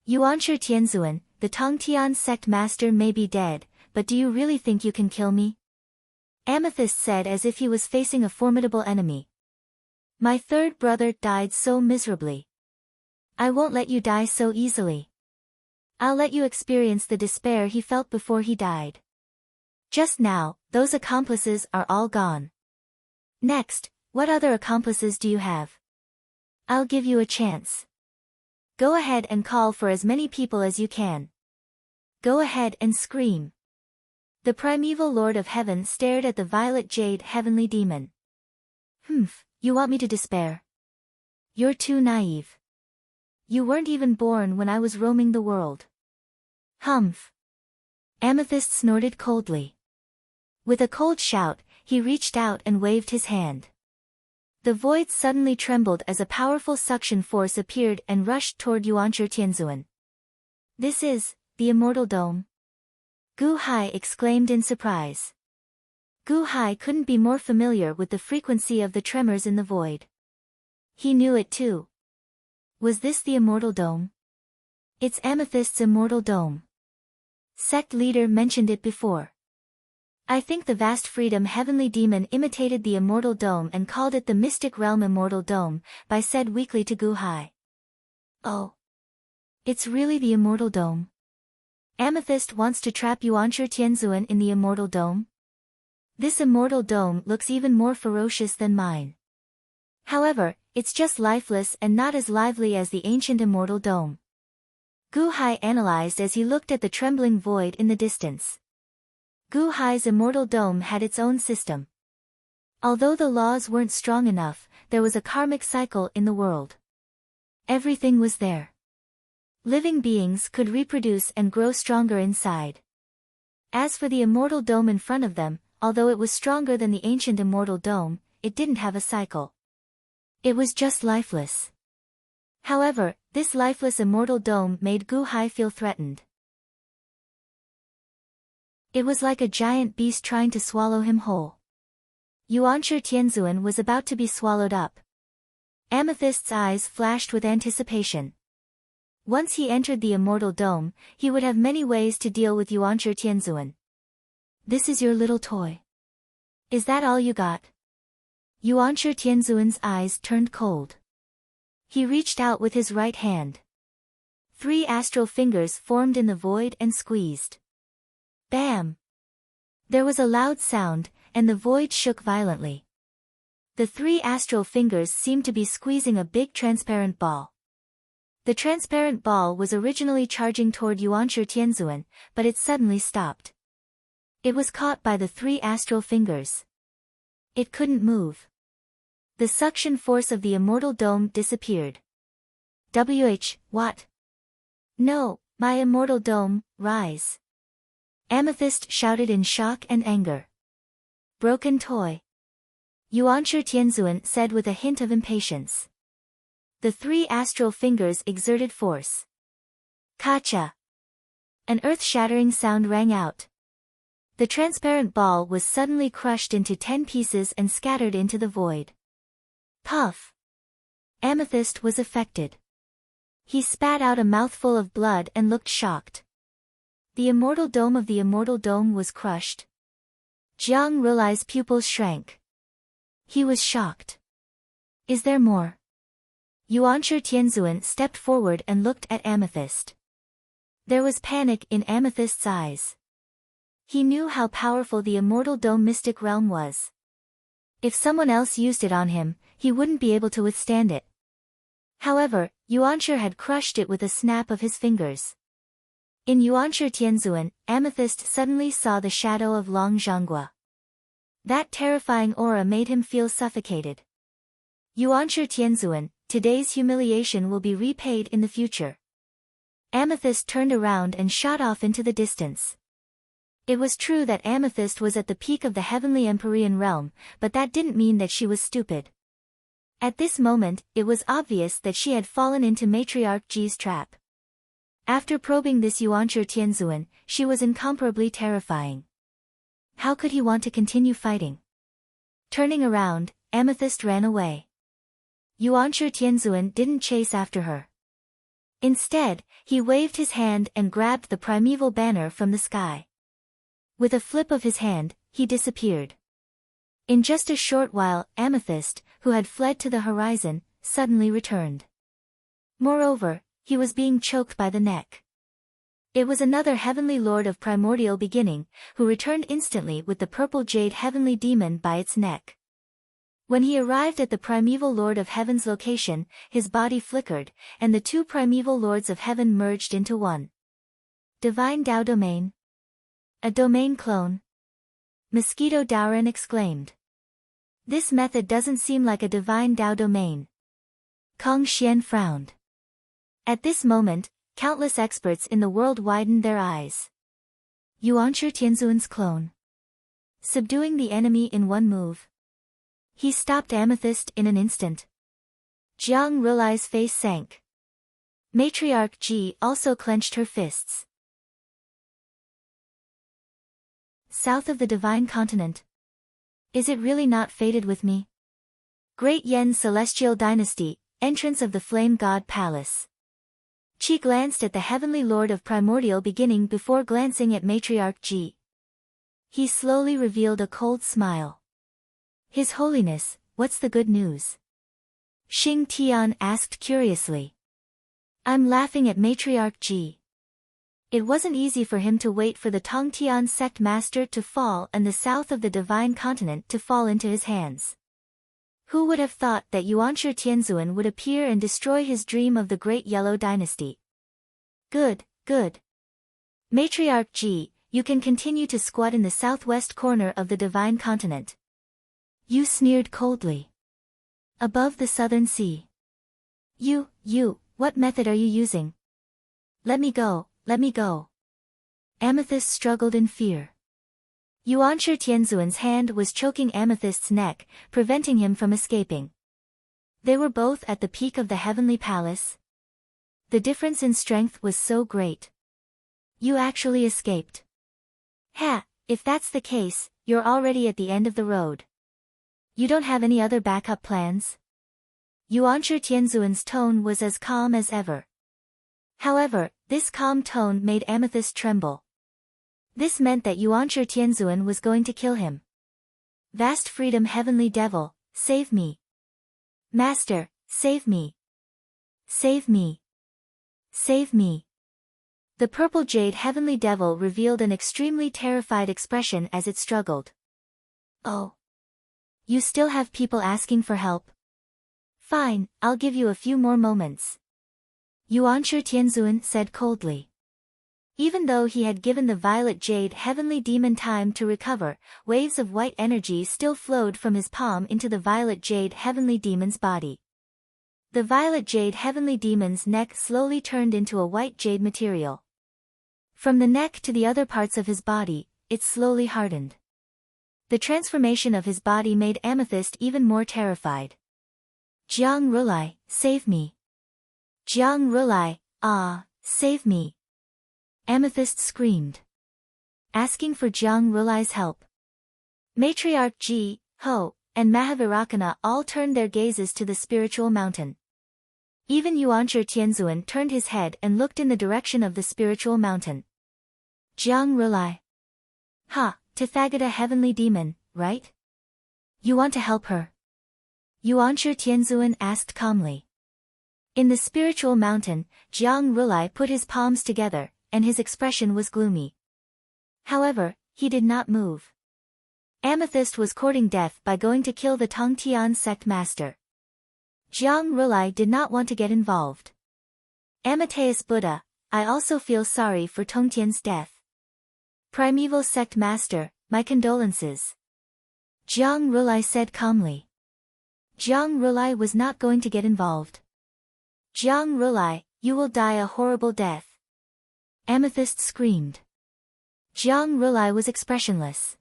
Yuanshi Tianzuan, the Tongtian sect master may be dead, but do you really think you can kill me? Amethyst said as if he was facing a formidable enemy. My third brother died so miserably. I won't let you die so easily. I'll let you experience the despair he felt before he died. Just now, those accomplices are all gone. Next, what other accomplices do you have? I'll give you a chance. Go ahead and call for as many people as you can. Go ahead and scream. The primeval Lord of Heaven stared at the violet jade heavenly demon. You want me to despair? You're too naive. You weren't even born when I was roaming the world. Humph. Amethyst snorted coldly. With a cold shout, he reached out and waved his hand. The void suddenly trembled as a powerful suction force appeared and rushed toward Yuanshi Tianzuan. This is the Immortal Dome. Gu Hai exclaimed in surprise. Gu Hai couldn't be more familiar with the frequency of the tremors in the void. He knew it too. Was this the Immortal Dome? It's Amethyst's Immortal Dome. Sect leader mentioned it before. I think the vast freedom heavenly demon imitated the Immortal Dome and called it the Mystic Realm Immortal Dome, Bai said weakly to Gu Hai. Oh. It's really the Immortal Dome? Amethyst wants to trap Yuanshi Tianzuan in the Immortal Dome? This Immortal Dome looks even more ferocious than mine. However, it's just lifeless and not as lively as the ancient Immortal Dome. Gu Hai analyzed as he looked at the trembling void in the distance. Gu Hai's Immortal Dome had its own system. Although the laws weren't strong enough, there was a karmic cycle in the world. Everything was there. Living beings could reproduce and grow stronger inside. As for the Immortal Dome in front of them, although it was stronger than the ancient Immortal Dome, it didn't have a cycle. It was just lifeless. However, this lifeless Immortal Dome made Gu Hai feel threatened. It was like a giant beast trying to swallow him whole. Yuanshi Tianzuan was about to be swallowed up. Amethyst's eyes flashed with anticipation. Once he entered the Immortal Dome, he would have many ways to deal with Yuanshi Tianzuan. This is your little toy. Is that all you got? Yuanshi Tianzuan's eyes turned cold. He reached out with his right hand. 3 astral fingers formed in the void and squeezed. Bam! There was a loud sound, and the void shook violently. The 3 astral fingers seemed to be squeezing a big transparent ball. The transparent ball was originally charging toward Yuanshi Tianzuan, but it suddenly stopped. It was caught by the 3 astral fingers. It couldn't move. The suction force of the Immortal Dome disappeared. What? No, my Immortal Dome, rise! Amethyst shouted in shock and anger. Broken toy. Yuanshi Tianzuan said with a hint of impatience. The 3 astral fingers exerted force. Kacha! An earth-shattering sound rang out. The transparent ball was suddenly crushed into 10 pieces and scattered into the void. Puff! Amethyst was affected. He spat out a mouthful of blood and looked shocked. The immortal dome of the immortal dome was crushed. Jiang Rilai's pupils shrank. He was shocked. Is there more? Yuanshi Tianzuan stepped forward and looked at Amethyst. There was panic in Amethyst's eyes. He knew how powerful the immortal dome mystic realm was. If someone else used it on him, he wouldn't be able to withstand it. However, Yuanshi had crushed it with a snap of his fingers. In Yuanshi Tianzuan, Amethyst suddenly saw the shadow of Long Zhonghua. That terrifying aura made him feel suffocated. Yuanshi Tianzuan, today's humiliation will be repaid in the future. Amethyst turned around and shot off into the distance. It was true that Amethyst was at the peak of the heavenly Empyrean realm, but that didn't mean that she was stupid. At this moment, it was obvious that she had fallen into Matriarch Ji's trap. After probing this Yuanshi Tianzuan, she was incomparably terrifying. How could he want to continue fighting? Turning around, Amethyst ran away. Yuanshi Tianzuan didn't chase after her. Instead, he waved his hand and grabbed the primeval banner from the sky. With a flip of his hand, he disappeared. In just a short while, Amethyst, who had fled to the horizon, suddenly returned. Moreover, he was being choked by the neck. It was another heavenly lord of primordial beginning, who returned instantly with the purple jade heavenly demon by its neck. When he arrived at the primeval lord of heaven's location, his body flickered, and the 2 primeval lords of heaven merged into one. Divine Dao Domain. A domain clone? Mosquito Daoran exclaimed. This method doesn't seem like a divine Dao domain. Kong Xian frowned. At this moment, countless experts in the world widened their eyes. Yuanshi Tianzuan's clone. Subduing the enemy in one move. He stopped Amethyst in an instant. Jiang Rilai's face sank. Matriarch Ji also clenched her fists. South of the divine continent. Is it really not fated with me? Great Yen Celestial Dynasty, entrance of the Flame God Palace. Qi glanced at the heavenly lord of primordial beginning before glancing at Matriarch Ji. He slowly revealed a cold smile. His Holiness, what's the good news? Xing Tian asked curiously. I'm laughing at Matriarch Ji. It wasn't easy for him to wait for the Tongtian sect master to fall and the south of the divine continent to fall into his hands. Who would have thought that Yuanshi Tianzuan would appear and destroy his dream of the Great Yellow Dynasty? Good, good. Matriarch Ji, you can continue to squat in the southwest corner of the divine continent. You sneered coldly. Above the southern sea. What method are you using? Let me go. Let me go. Amethyst struggled in fear. Yuanshi Tianzuan's hand was choking Amethyst's neck, preventing him from escaping. They were both at the peak of the heavenly palace. The difference in strength was so great. You actually escaped. Ha, if that's the case, you're already at the end of the road. You don't have any other backup plans? Yuanshi Tianzuan's tone was as calm as ever. However, this calm tone made Amethyst tremble. This meant that Yuanshi Tianzuan was going to kill him. Vast freedom heavenly devil, save me. Master, save me. Save me. Save me. The purple jade heavenly devil revealed an extremely terrified expression as it struggled. Oh. You still have people asking for help? Fine, I'll give you a few more moments. Yuanshi Tianzuan said coldly. Even though he had given the violet jade heavenly demon time to recover, waves of white energy still flowed from his palm into the violet jade heavenly demon's body. The violet jade heavenly demon's neck slowly turned into a white jade material. From the neck to the other parts of his body, it slowly hardened. The transformation of his body made Amethyst even more terrified. Jiang Rulai, save me. Jiang Rulai, save me. Amethyst screamed, asking for Jiang Rulai's help. Matriarch Ji, Ho, and Mahavirakana all turned their gazes to the spiritual mountain. Even Yuanshi Tianzuan turned his head and looked in the direction of the spiritual mountain. Jiang Rulai. Tathagata heavenly demon, right? You want to help her? Yuanshi Tianzuan asked calmly. In the spiritual mountain, Jiang Rulai put his palms together, and his expression was gloomy. However, he did not move. Amethyst was courting death by going to kill the Tongtian sect master. Jiang Rulai did not want to get involved. Amateus Buddha, I also feel sorry for Tongtian's death. Primeval sect master, my condolences. Jiang Rulai said calmly. Jiang Rulai was not going to get involved. Jiang Rulai, you will die a horrible death. Amethyst screamed. Jiang Rulai was expressionless.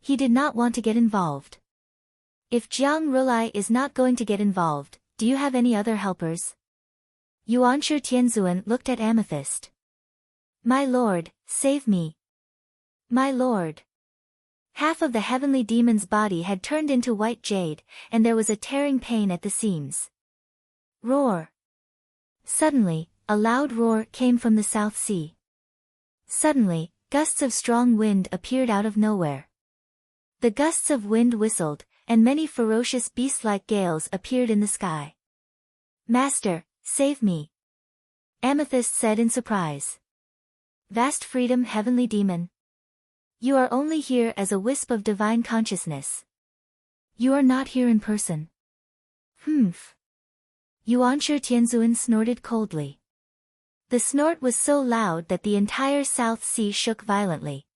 He did not want to get involved. If Jiang Rulai is not going to get involved, do you have any other helpers? Yuanshi Tianzuan looked at Amethyst. My lord, save me. My lord. Half of the heavenly demon's body had turned into white jade, and there was a tearing pain at the seams. Roar. Suddenly, a loud roar came from the South Sea. Suddenly, gusts of strong wind appeared out of nowhere. The gusts of wind whistled, and many ferocious beast-like gales appeared in the sky. Master, save me. Amethyst said in surprise. Vast freedom, heavenly demon. You are only here as a wisp of divine consciousness. You are not here in person. Humph. Yuanshi Tianzuan snorted coldly. The snort was so loud that the entire South Sea shook violently.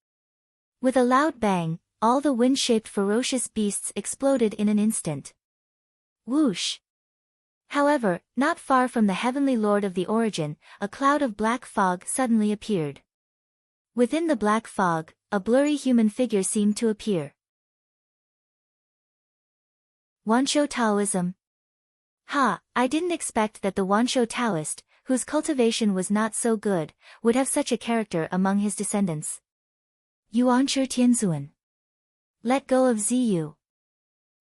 With a loud bang, all the wind-shaped ferocious beasts exploded in an instant. Whoosh! However, not far from the heavenly lord of the origin, a cloud of black fog suddenly appeared. Within the black fog, a blurry human figure seemed to appear. Wansho Taoism. I didn't expect that the Wansho Taoist, whose cultivation was not so good, would have such a character among his descendants. Yuanshi Tianzuan. Let go of Ziyu.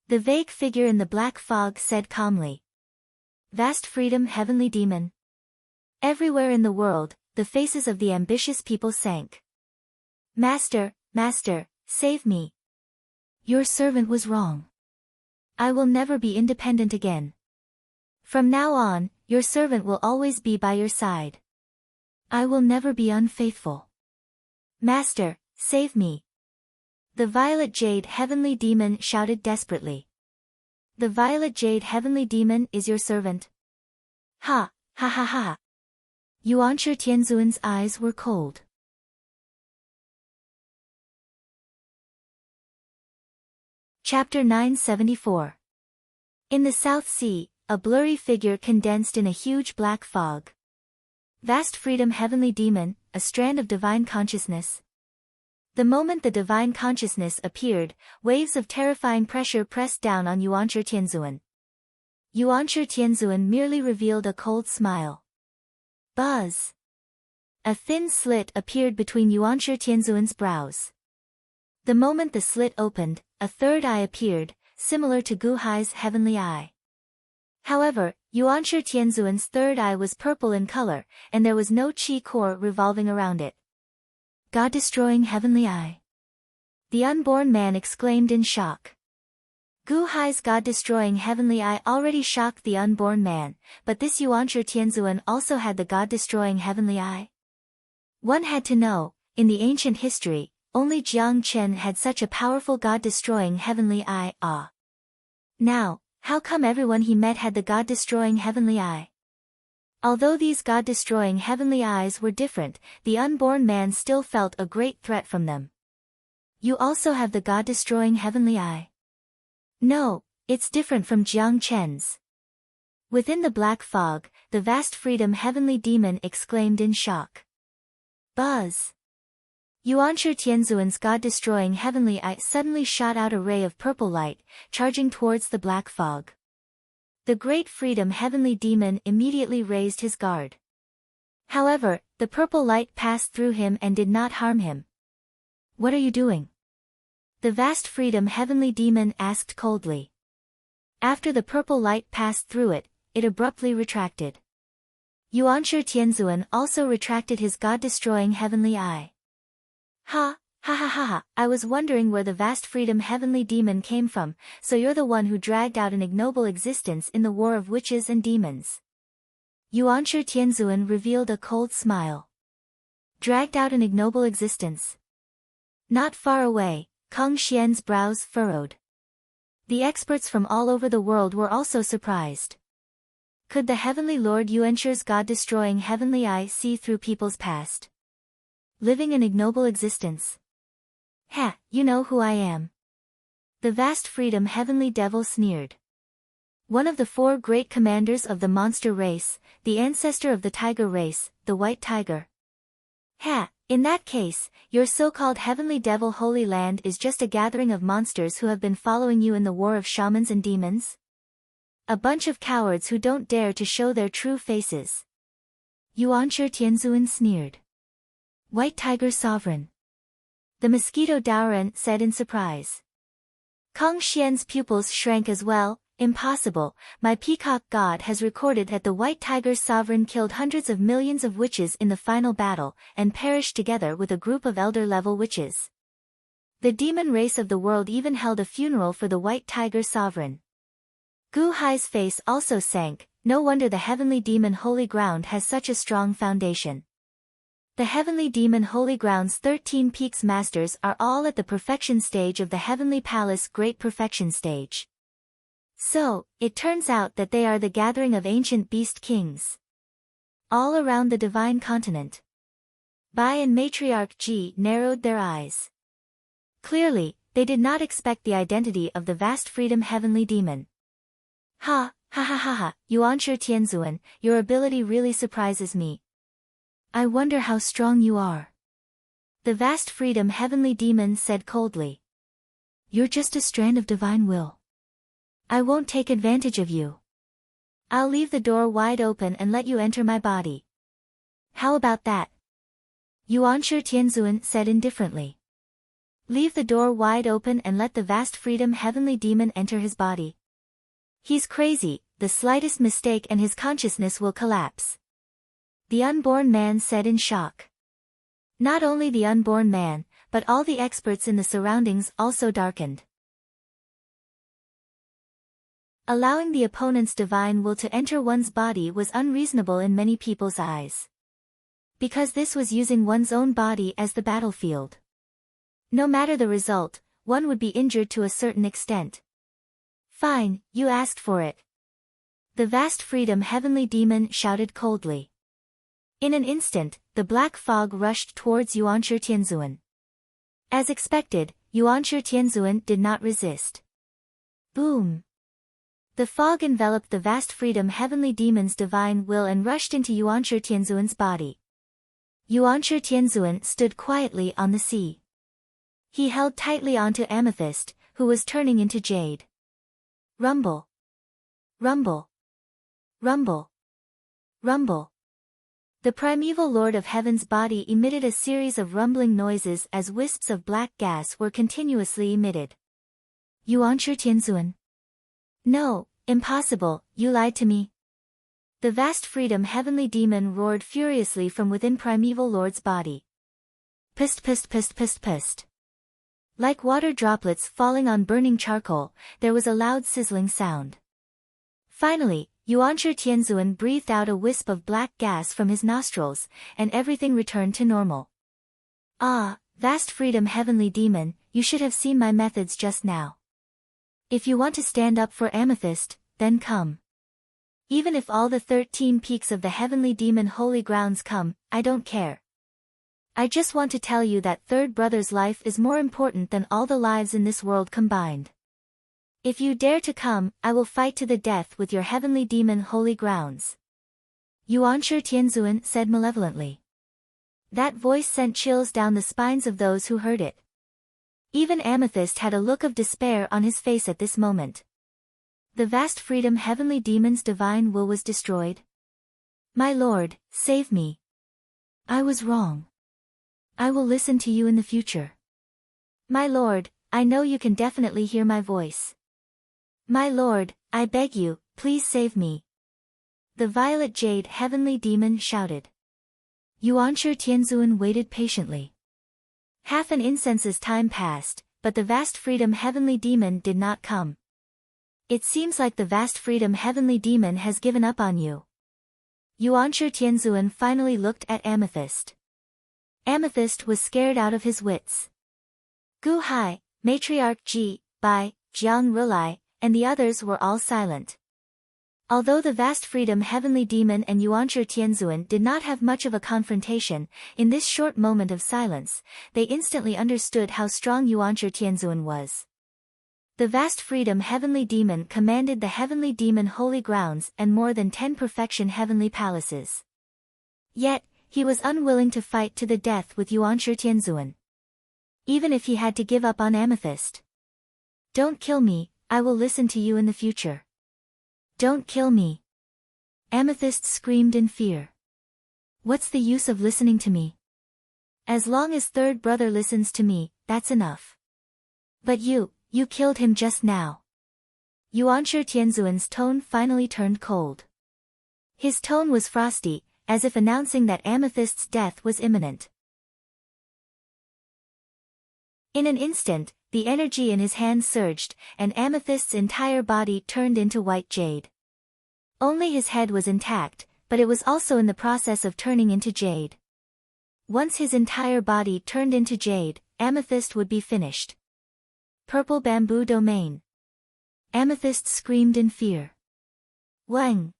The vague figure in the black fog said calmly. Vast freedom, heavenly demon. Everywhere in the world, the faces of the ambitious people sank. Master, master, save me. Your servant was wrong. I will never be independent again. From now on, your servant will always be by your side. I will never be unfaithful. Master, save me. The Violet Jade Heavenly Demon shouted desperately. The Violet Jade Heavenly Demon is your servant. Ha. Yuanshi Tianzuan's eyes were cold. Chapter 974. In the South Sea, a blurry figure condensed in a huge black fog. Vast freedom, heavenly demon, a strand of divine consciousness. The moment the divine consciousness appeared, waves of terrifying pressure pressed down on Yuanshi Tianzuan. Yuanshi Tianzuan merely revealed a cold smile. Buzz! A thin slit appeared between Yuanshi Tianzuan's brows. The moment the slit opened, a third eye appeared, similar to Gu Hai's heavenly eye. However, Yuanshi Tianzuan's third eye was purple in color, and there was no chi core revolving around it. God-destroying heavenly eye. The unborn man exclaimed in shock. Gu Hai's God-destroying heavenly eye already shocked the unborn man, but this Yuanshi Tianzuan also had the God-destroying heavenly eye. One had to know, in the ancient history, only Jiang Chen had such a powerful God-destroying heavenly eye. Now, how come everyone he met had the God-destroying heavenly eye? Although these God-destroying heavenly eyes were different, the unborn man still felt a great threat from them. You also have the God-destroying heavenly eye? No, it's different from Jiang Chen's. Within the black fog, the vast freedom heavenly demon exclaimed in shock. Buzz! Yuanshi Tianzuan's god-destroying heavenly eye suddenly shot out a ray of purple light, charging towards the black fog. The great freedom heavenly demon immediately raised his guard. However, the purple light passed through him and did not harm him. "What are you doing?" the vast freedom heavenly demon asked coldly. After the purple light passed through it, it abruptly retracted. Yuanshi Tianzuan also retracted his god-destroying heavenly eye. Ha, ha ha ha ha, I was wondering where the vast freedom heavenly demon came from, so you're the one who dragged out an ignoble existence in the war of witches and demons. Yuanshi Tianzuan revealed a cold smile. Dragged out an ignoble existence. Not far away, Kong Xian's brows furrowed. The experts from all over the world were also surprised. Could the Heavenly Lord Yuanshi's god-destroying heavenly eye see through people's past? Living an ignoble existence. Ha, you know who I am. The vast freedom heavenly devil sneered. One of the 4 great commanders of the monster race, the ancestor of the tiger race, the white tiger. Ha, in that case, your so-called heavenly devil holy land is just a gathering of monsters who have been following you in the war of shamans and demons? A bunch of cowards who don't dare to show their true faces. Yuanshi Tianzuan sneered. White Tiger Sovereign. The mosquito Daoren said in surprise. Kong Xian's pupils shrank as well. Impossible, my peacock god has recorded that the White Tiger's sovereign killed hundreds of millions of witches in the final battle, and perished together with a group of elder-level witches. The demon race of the world even held a funeral for the White Tiger's sovereign. Gu Hai's face also sank. No wonder the heavenly demon holy ground has such a strong foundation. The heavenly demon holy ground's 13 peaks masters are all at the perfection stage of the heavenly palace great perfection stage. So, it turns out that they are the gathering of ancient beast kings. All around the divine continent. Bai and Matriarch Ji narrowed their eyes. Clearly, they did not expect the identity of the vast freedom heavenly demon. Ha, ha ha ha ha, Yuanshi Tianzuan, your ability really surprises me. I wonder how strong you are. The vast freedom heavenly demon said coldly. You're just a strand of divine will. I won't take advantage of you. I'll leave the door wide open and let you enter my body. How about that? Yuanshi Tianzuan said indifferently. Leave the door wide open and let the vast freedom heavenly demon enter his body. He's crazy, the slightest mistake and his consciousness will collapse. The unborn man said in shock. Not only the unborn man, but all the experts in the surroundings also darkened. Allowing the opponent's divine will to enter one's body was unreasonable in many people's eyes. Because this was using one's own body as the battlefield. No matter the result, one would be injured to a certain extent. Fine, you asked for it. The vast freedom heavenly demon shouted coldly. In an instant, the black fog rushed towards Yuanshi Tianzuan. As expected, Yuanshi Tianzuan did not resist. Boom! The fog enveloped the vast freedom heavenly demon's divine will and rushed into Yuanshi Tianzuan's body. Yuanshi Tianzuan stood quietly on the sea. He held tightly onto Amethyst, who was turning into jade. Rumble! Rumble! Rumble! Rumble! The primeval Lord of Heaven's body emitted a series of rumbling noises as wisps of black gas were continuously emitted. Yuanshi Tianzuan. No, impossible, you lied to me. The vast freedom heavenly demon roared furiously from within primeval Lord's body. Pist pist pist pist pist. Like water droplets falling on burning charcoal, there was a loud sizzling sound. Finally, Yuanshi Tianzuan breathed out a wisp of black gas from his nostrils, and everything returned to normal. Ah, vast freedom heavenly demon, you should have seen my methods just now. If you want to stand up for Amethyst, then come. Even if all the 13 peaks of the heavenly demon holy grounds come, I don't care. I just want to tell you that third brother's life is more important than all the lives in this world combined. If you dare to come, I will fight to the death with your heavenly demon holy grounds. Yuanshi Tianzuan said malevolently. That voice sent chills down the spines of those who heard it. Even Amethyst had a look of despair on his face at this moment. The vast freedom heavenly demon's divine will was destroyed. My lord, save me. I was wrong. I will listen to you in the future. My lord, I know you can definitely hear my voice. My lord, I beg you, please save me. The violet jade heavenly demon shouted. Yuanshi Tianzuan waited patiently. Half an incense's time passed, but the vast freedom heavenly demon did not come. It seems like the vast freedom heavenly demon has given up on you. Yuanshi Tianzuan finally looked at Amethyst. Amethyst was scared out of his wits. Gu Hai, Matriarch Ji, Bai, Jiang Rulai, and the others were all silent. Although the vast freedom heavenly demon and Yuanshi Tianzuan did not have much of a confrontation, in this short moment of silence, they instantly understood how strong Yuanshi Tianzuan was. The vast freedom heavenly demon commanded the heavenly demon holy grounds and more than 10 perfection heavenly palaces. Yet, he was unwilling to fight to the death with Yuanshi Tianzuan. Even if he had to give up on Amethyst. Don't kill me, I will listen to you in the future. Don't kill me. Amethyst screamed in fear. What's the use of listening to me? As long as third brother listens to me, that's enough. But you killed him just now. Yuanshi Tianzuan's tone finally turned cold. His tone was frosty, as if announcing that Amethyst's death was imminent. In an instant, the energy in his hand surged, and Amethyst's entire body turned into white jade. Only his head was intact, but it was also in the process of turning into jade. Once his entire body turned into jade, Amethyst would be finished. Purple bamboo domain. Amethyst screamed in fear. Wang!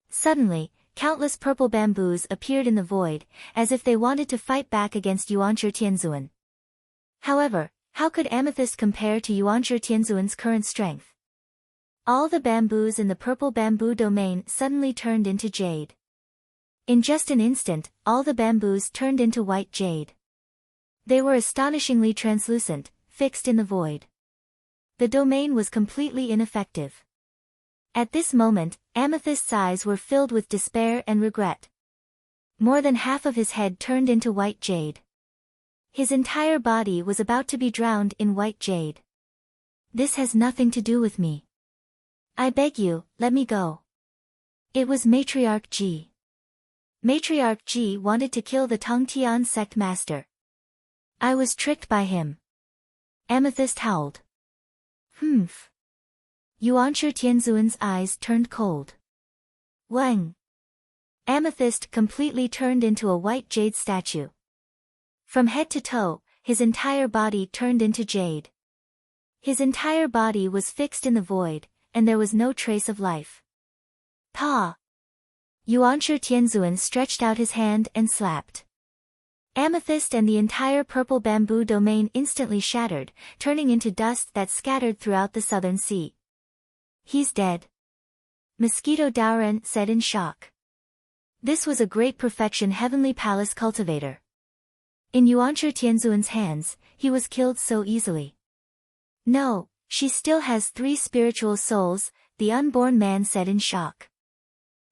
Suddenly, countless purple bamboos appeared in the void, as if they wanted to fight back against Yuanshi Tianzuan. However, how could Amethyst compare to Yuanshi Tianzuan's current strength? All the bamboos in the purple bamboo domain suddenly turned into jade. In just an instant, all the bamboos turned into white jade. They were astonishingly translucent, fixed in the void. The domain was completely ineffective. At this moment, Amethyst's eyes were filled with despair and regret. More than half of his head turned into white jade. His entire body was about to be drowned in white jade. This has nothing to do with me. I beg you, let me go. It was Matriarch Ji. Matriarch Ji wanted to kill the Tongtian sect master. I was tricked by him. Amethyst howled. Humph. Yuanshi Tianzuan's eyes turned cold. Wang. Amethyst completely turned into a white jade statue. From head to toe, his entire body turned into jade. His entire body was fixed in the void, and there was no trace of life. Pa! Yuanshi Tianzuan stretched out his hand and slapped. Amethyst and the entire purple bamboo domain instantly shattered, turning into dust that scattered throughout the southern sea. He's dead. Mosquito Daoren said in shock. This was a great perfection heavenly palace cultivator. In Yuanshi Tianzuan's hands, he was killed so easily. No, she still has 3 spiritual souls, the unborn man said in shock.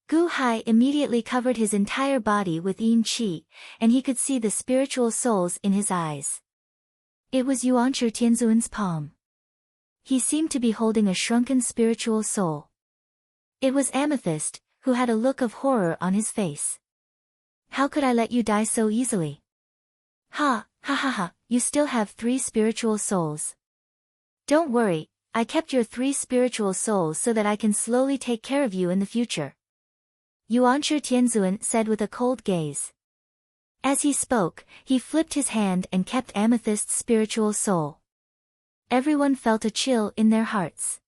Gu Hai immediately covered his entire body with yin qi, and he could see the spiritual souls in his eyes. It was Yuanshi Tianzuan's palm. He seemed to be holding a shrunken spiritual soul. It was Amethyst, who had a look of horror on his face. How could I let you die so easily? Ha, ha ha ha, you still have 3 spiritual souls. Don't worry, I kept your 3 spiritual souls so that I can slowly take care of you in the future. Yuanshi Tianzuan said with a cold gaze. As he spoke, he flipped his hand and kept Amethyst's spiritual soul. Everyone felt a chill in their hearts.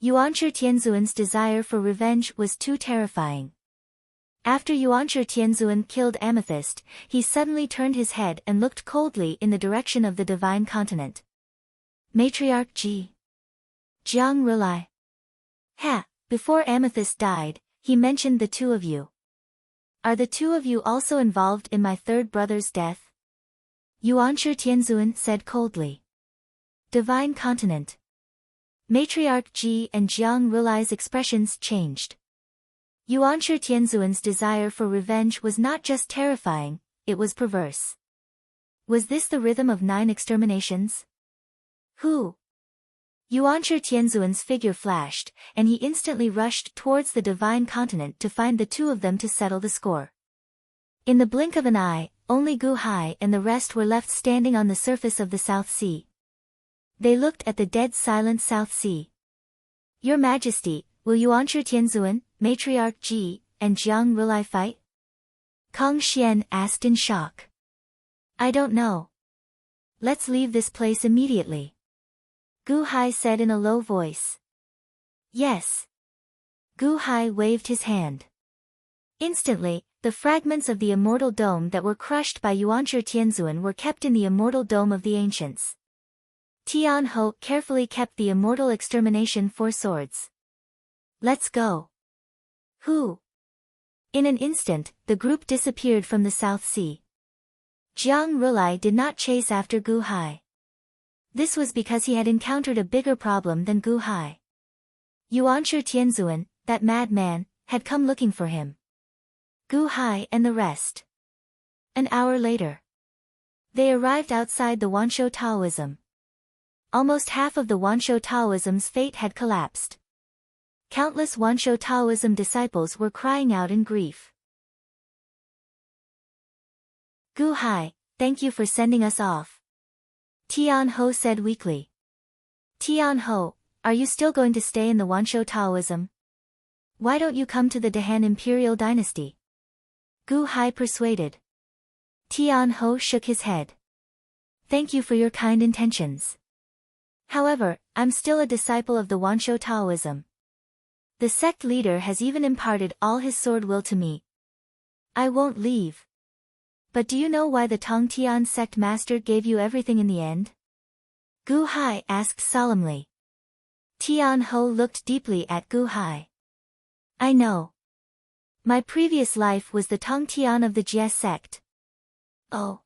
Yuanshi Tianzuan's desire for revenge was too terrifying. After Yuanshi Tianzuan killed Amethyst, he suddenly turned his head and looked coldly in the direction of the divine continent. Matriarch Ji. Jiang Rulai. Ha, before Amethyst died, he mentioned the 2 of you. Are the two of you also involved in my third brother's death? Yuanshi Tianzun said coldly. Divine Continent. Matriarch Ji and Jiang Rulai's expressions changed. Yuanshi Tianzun's desire for revenge was not just terrifying, it was perverse. Was this the rhythm of 9 exterminations? Who? Yuanshi Tianzun's figure flashed, and he instantly rushed towards the Divine Continent to find the two of them to settle the score. In the blink of an eye, only Gu Hai and the rest were left standing on the surface of the South Sea. They looked at the dead silent South Sea. Your Majesty, will Yuanshi Tianzun, Matriarch Ji, and Jiang Rulai fight? Kong Xian asked in shock. I don't know. Let's leave this place immediately. Gu Hai said in a low voice. Yes. Gu Hai waved his hand. Instantly, the fragments of the Immortal Dome that were crushed by Yuanshi Tianzun were kept in the Immortal Dome of the Ancients. Tian Ho carefully kept the Immortal Extermination 4 swords. Let's go. Who? In an instant, the group disappeared from the South Sea. Jiang Rulai did not chase after Gu Hai. This was because he had encountered a bigger problem than Gu Hai. Yuanshi Tianzun, that madman, had come looking for him. Gu Hai and the rest. An hour later. They arrived outside the Wanshou Taoism. Almost half of the Wanshou Taoism's fate had collapsed. Countless Wanshou Taoism disciples were crying out in grief. Gu Hai, thank you for sending us off. Tian Ho said weakly. Tian Ho, are you still going to stay in the Wanshou Taoism? Why don't you come to the Dehan Imperial Dynasty? Gu Hai persuaded. Tian Ho shook his head. Thank you for your kind intentions. However, I'm still a disciple of the Wanshou Taoism. The sect leader has even imparted all his sword will to me. I won't leave. But do you know why the Tongtian sect master gave you everything in the end? Gu Hai asked solemnly. Tian Ho looked deeply at Gu Hai. I know. My previous life was the Tongtian of the Jie sect. Oh.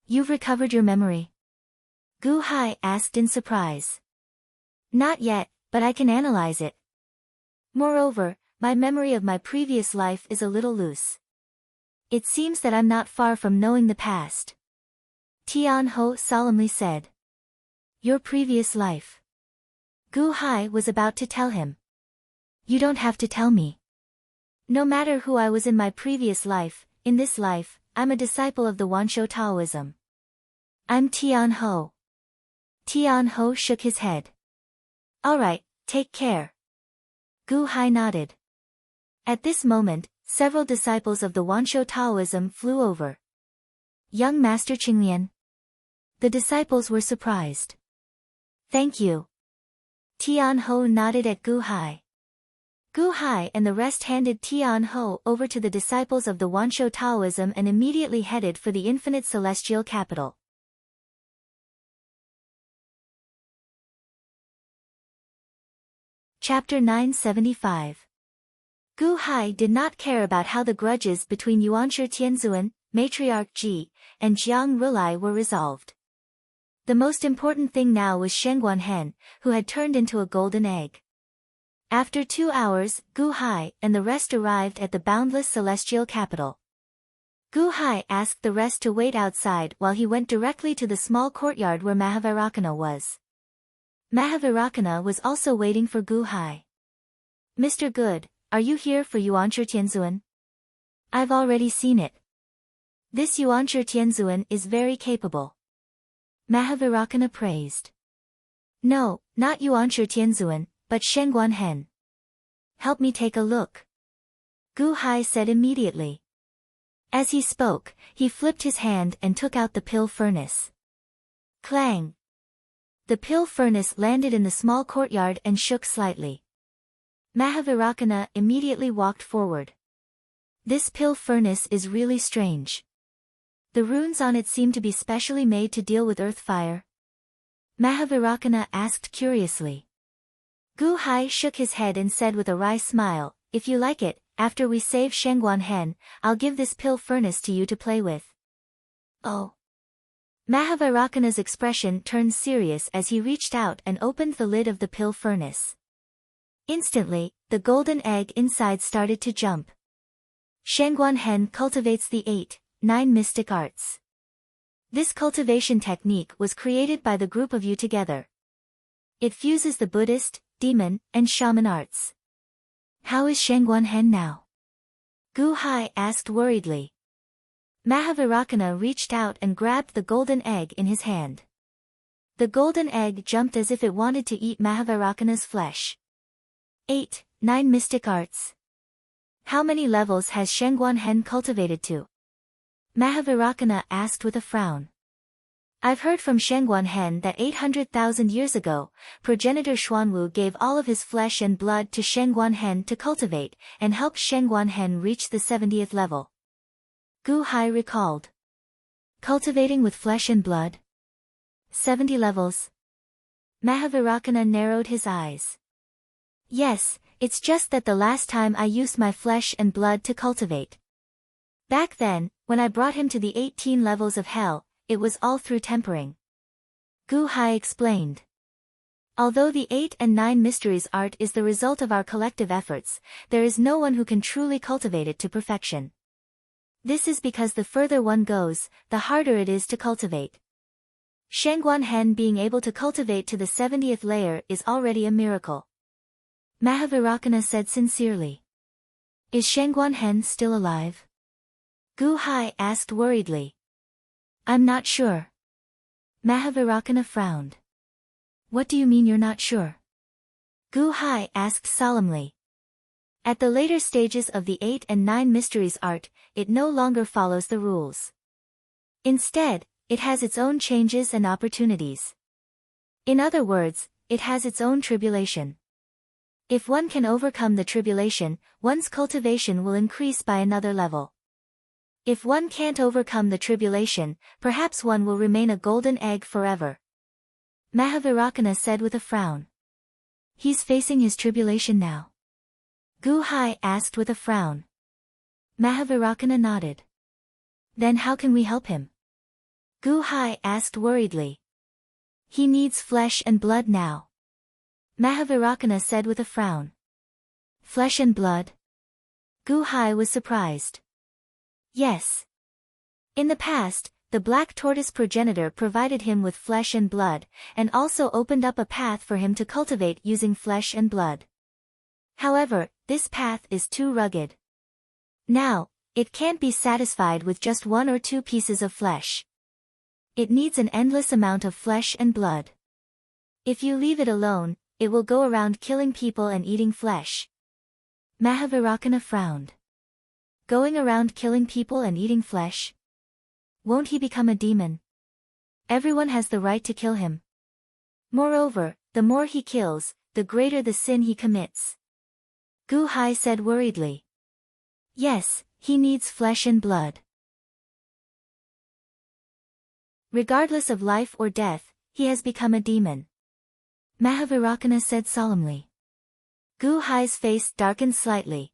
You've recovered your memory? Gu Hai asked in surprise. Not yet, but I can analyze it. Moreover, my memory of my previous life is a little loose. It seems that I'm not far from knowing the past. Tian Ho solemnly said. Your previous life. Gu Hai was about to tell him. You don't have to tell me. No matter who I was in my previous life, in this life, I'm a disciple of the Wanshou Taoism. I'm Tian Ho. Tian Ho shook his head. Alright, take care. Gu Hai nodded. At this moment, several disciples of the Wanshou Taoism flew over. Young Master Qinglian. The disciples were surprised. Thank you. Tian Ho nodded at Gu Hai. Gu Hai and the rest handed Tian Ho over to the disciples of the Wanshou Taoism and immediately headed for the infinite celestial capital. Chapter 975. Gu Hai did not care about how the grudges between Yuanshi Tianzun, Matriarch Ji, and Jiang Rulai were resolved. The most important thing now was Shenguan Hen, who had turned into a golden egg. After 2 hours, Gu Hai and the rest arrived at the boundless celestial capital. Gu Hai asked the rest to wait outside while he went directly to the small courtyard where Mahavirakana was. Mahavirakana was also waiting for Gu Hai. Mr. Good, are you here for Yuanshi Tianzun? I've already seen it. This Yuanshi Tianzun is very capable. Mahavirakana praised. No, not Yuanshi Tianzun, but Shenguan Hen. Help me take a look. Gu Hai said immediately. As he spoke, he flipped his hand and took out the pill furnace. Clang! The pill furnace landed in the small courtyard and shook slightly. Mahavirakana immediately walked forward. This pill furnace is really strange. The runes on it seem to be specially made to deal with earth fire. Mahavirakana asked curiously. Gu Hai shook his head and said with a wry smile, if you like it, after we save Shangguan Hen, I'll give this pill furnace to you to play with. Oh. Mahavairocana's expression turned serious as he reached out and opened the lid of the pill furnace. Instantly, the golden egg inside started to jump. Shangguan Hen cultivates the 9 mystic arts. This cultivation technique was created by the group of you together. It fuses the Buddhist, demon, and shaman arts. How is Shangguan Hen now? Gu Hai asked worriedly. Mahavairocana reached out and grabbed the golden egg in his hand. The golden egg jumped as if it wanted to eat Mahavairocana's flesh. 9 mystic arts. How many levels has Shangguan Hen cultivated to? Mahavairocana asked with a frown. I've heard from Shangguan Hen that 800,000 years ago, progenitor Xuanwu gave all of his flesh and blood to Shangguan Hen to cultivate, and helped Shangguan Hen reach the 70th level. Gu Hai recalled. Cultivating with flesh and blood? 70 levels. Mahavairocana narrowed his eyes. Yes, it's just that the last time I used my flesh and blood to cultivate. Back then, when I brought him to the 18 levels of hell, it was all through tempering. Gu Hai explained. Although the 8 and 9 mysteries art is the result of our collective efforts, there is no one who can truly cultivate it to perfection. This is because the further one goes, the harder it is to cultivate. Shangguan Hen being able to cultivate to the 70th layer is already a miracle. Mahavairocana said sincerely. Is Shangguan Hen still alive? Gu Hai asked worriedly. I'm not sure. Mahavairocana frowned. What do you mean you're not sure? Gu Hai asked solemnly. At the later stages of the 8 and 9 mysteries art, it no longer follows the rules. Instead, it has its own changes and opportunities. In other words, it has its own tribulation. If one can overcome the tribulation, one's cultivation will increase by another level. If one can't overcome the tribulation, perhaps one will remain a golden egg forever. Mahavairocana said with a frown. He's facing his tribulation now. Gu Hai asked with a frown. Mahavairocana nodded. Then how can we help him? Gu Hai asked worriedly. He needs flesh and blood now. Mahavairocana said with a frown. Flesh and blood? Gu Hai was surprised. Yes. In the past, the black tortoise progenitor provided him with flesh and blood, and also opened up a path for him to cultivate using flesh and blood. However, this path is too rugged. Now, it can't be satisfied with just 1 or 2 pieces of flesh. It needs an endless amount of flesh and blood. If you leave it alone, it will go around killing people and eating flesh. Mahavairocana frowned. Going around killing people and eating flesh? Won't he become a demon? Everyone has the right to kill him. Moreover, the more he kills, the greater the sin he commits. Gu Hai said worriedly. Yes, he needs flesh and blood. Regardless of life or death, he has become a demon. Mahavairocana said solemnly. Gu Hai's face darkened slightly.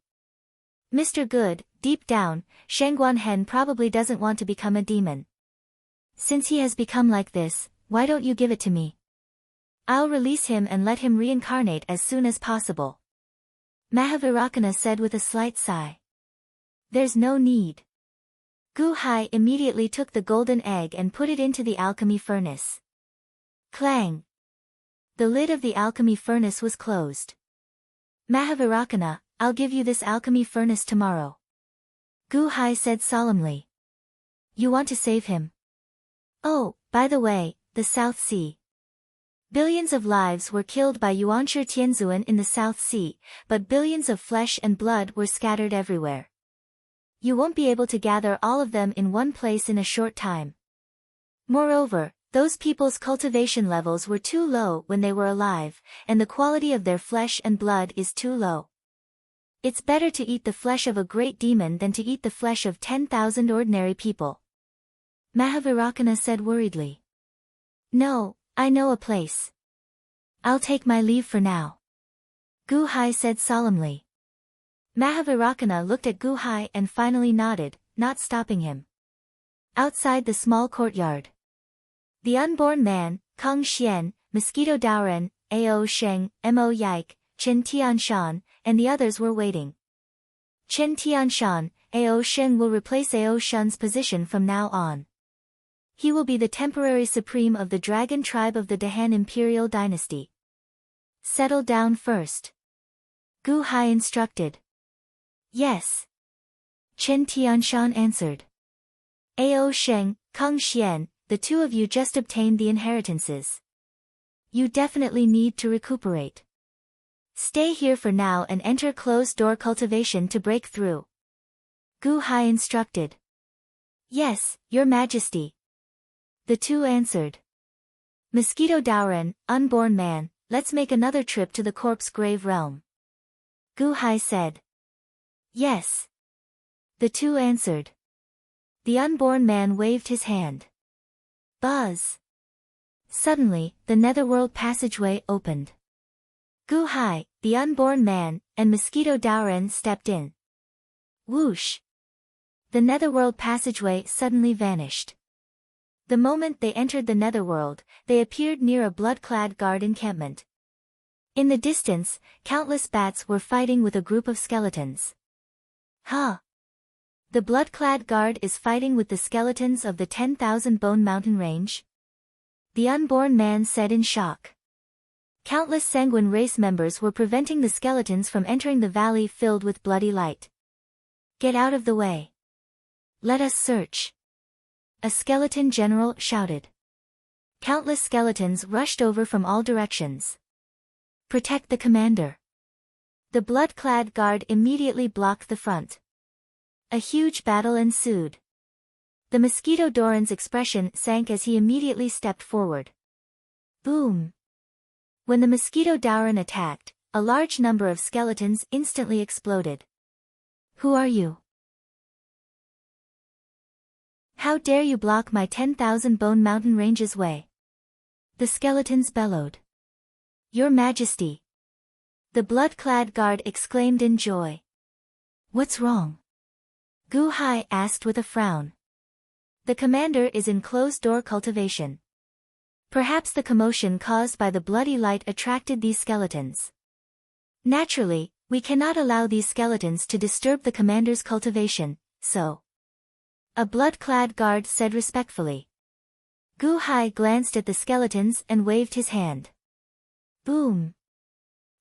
Mr. Good, deep down, Shangguan Hen probably doesn't want to become a demon. Since he has become like this, why don't you give it to me? I'll release him and let him reincarnate as soon as possible. Mahavairocana said with a slight sigh. There's no need. Gu Hai immediately took the golden egg and put it into the alchemy furnace. Clang! The lid of the alchemy furnace was closed. Mahavairocana, I'll give you this alchemy furnace tomorrow. Gu Hai said solemnly. You want to save him? Oh, by the way, the South Sea. Billions of lives were killed by Yuanshi Tianzuan in the South Sea, but billions of flesh and blood were scattered everywhere. You won't be able to gather all of them in one place in a short time. Moreover, those people's cultivation levels were too low when they were alive, and the quality of their flesh and blood is too low. It's better to eat the flesh of a great demon than to eat the flesh of 10,000 ordinary people. Mahavairocana said worriedly. No, I know a place. I'll take my leave for now. Gu Hai said solemnly. Mahavirakana looked at Gu Hai and finally nodded, not stopping him. Outside the small courtyard, the unborn man, Kong Xian, Mosquito Daoren, Ao Sheng, Mo Yike, Chen Tianshan, and the others were waiting. Chen Tianshan, Ao Sheng will replace Ao Shun's position from now on. He will be the temporary supreme of the dragon tribe of the Dahan imperial dynasty. Settle down first, Gu Hai instructed. Yes, Chen Tianshan answered. Ao Sheng, Kong Xian, the two of you just obtained the inheritances. You definitely need to recuperate. Stay here for now and enter closed-door cultivation to break through, Gu Hai instructed. Yes, Your Majesty, the two answered. Mosquito Daoren, unborn man, let's make another trip to the corpse grave realm, Gu Hai said. Yes, the two answered. The unborn man waved his hand. Buzz. Suddenly, the netherworld passageway opened. Gu Hai, the unborn man, and Mosquito Daoren stepped in. Whoosh! The netherworld passageway suddenly vanished. The moment they entered the netherworld, they appeared near a blood-clad guard encampment. In the distance, countless bats were fighting with a group of skeletons. Huh! The blood-clad guard is fighting with the skeletons of the 10,000 Bone Mountain Range? The unborn man said in shock. Countless sanguine race members were preventing the skeletons from entering the valley filled with bloody light. Get out of the way. Let us search, a skeleton general shouted. Countless skeletons rushed over from all directions. Protect the commander. The blood-clad guard immediately blocked the front. A huge battle ensued. The Mosquito Doran's expression sank as he immediately stepped forward. Boom! When the Mosquito Daoran attacked, a large number of skeletons instantly exploded. Who are you? How dare you block my 10,000 Bone Mountain Range's way? The skeletons bellowed. Your Majesty! The blood-clad guard exclaimed in joy. What's wrong? Gu Hai asked with a frown. The commander is in closed-door cultivation. Perhaps the commotion caused by the bloody light attracted these skeletons. Naturally, we cannot allow these skeletons to disturb the commander's cultivation, so. A blood-clad guard said respectfully. Gu Hai glanced at the skeletons and waved his hand. Boom!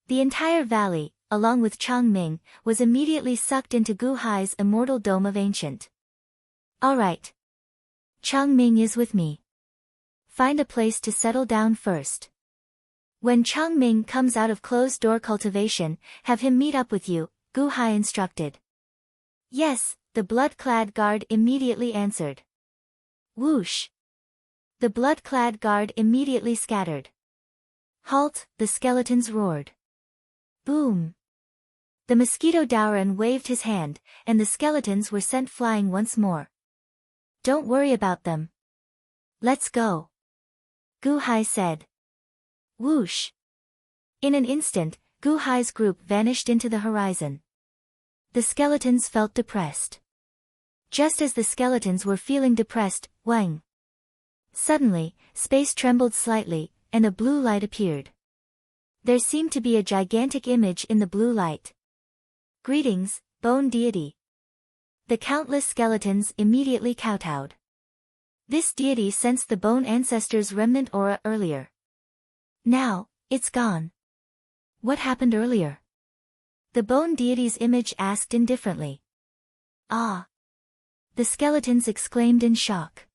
The entire valley, along with Changming, was immediately sucked into Gu Hai's immortal dome of ancient. Alright. Changming is with me. Find a place to settle down first. When Changming comes out of closed-door cultivation, have him meet up with you, Gu Hai instructed. Yes, the blood-clad guard immediately answered. Whoosh! The blood-clad guard immediately scattered. Halt! The skeletons roared. Boom! The Mosquito Daoran waved his hand, and the skeletons were sent flying once more. Don't worry about them. Let's go, Gu Hai said. Whoosh! In an instant, Gu Hai's group vanished into the horizon. The skeletons felt depressed. Just as the skeletons were feeling depressed, whang! Suddenly, space trembled slightly, and a blue light appeared. There seemed to be a gigantic image in the blue light. Greetings, Bone Deity. The countless skeletons immediately kowtowed. This deity sensed the bone ancestor's remnant aura earlier. Now, it's gone. What happened earlier? The bone deity's image asked indifferently. Ah! The skeletons exclaimed in shock.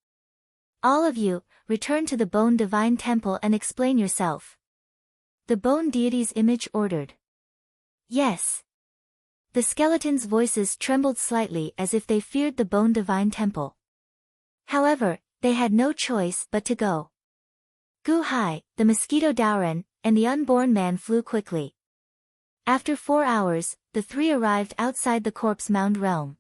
All of you, return to the Bone Divine Temple and explain yourself, the bone deity's image ordered. Yes. The skeletons' voices trembled slightly as if they feared the Bone Divine Temple. However, they had no choice but to go. Gu Hai, the Mosquito Daoran, and the unborn man flew quickly. After 4 hours, the three arrived outside the corpse mound realm.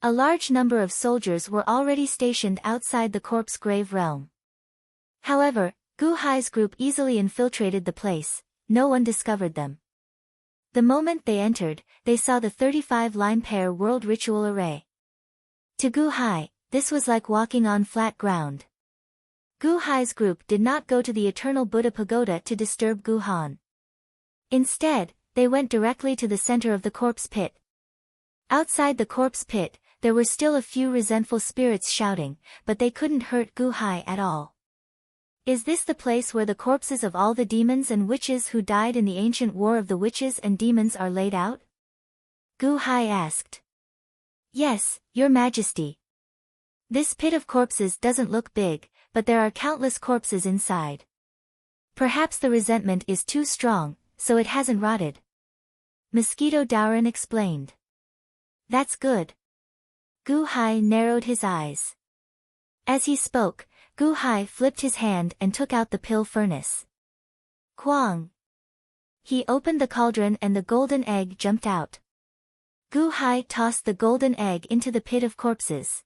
A large number of soldiers were already stationed outside the corpse grave realm. However, Gu Hai's group easily infiltrated the place, no one discovered them. The moment they entered, they saw the 35-line pair world ritual array. To Gu Hai, this was like walking on flat ground. Gu Hai's group did not go to the Eternal Buddha Pagoda to disturb Gu Han. Instead, they went directly to the center of the corpse pit. Outside the corpse pit, there were still a few resentful spirits shouting, but they couldn't hurt Gu Hai at all. Is this the place where the corpses of all the demons and witches who died in the ancient war of the witches and demons are laid out? Gu Hai asked. Yes, Your Majesty. This pit of corpses doesn't look big, but there are countless corpses inside. Perhaps the resentment is too strong, so it hasn't rotted. Mosquito Daoran explained. That's good. Gu Hai narrowed his eyes. As he spoke, Gu Hai flipped his hand and took out the pill furnace. Kwang! He opened the cauldron and the golden egg jumped out. Gu Hai tossed the golden egg into the pit of corpses.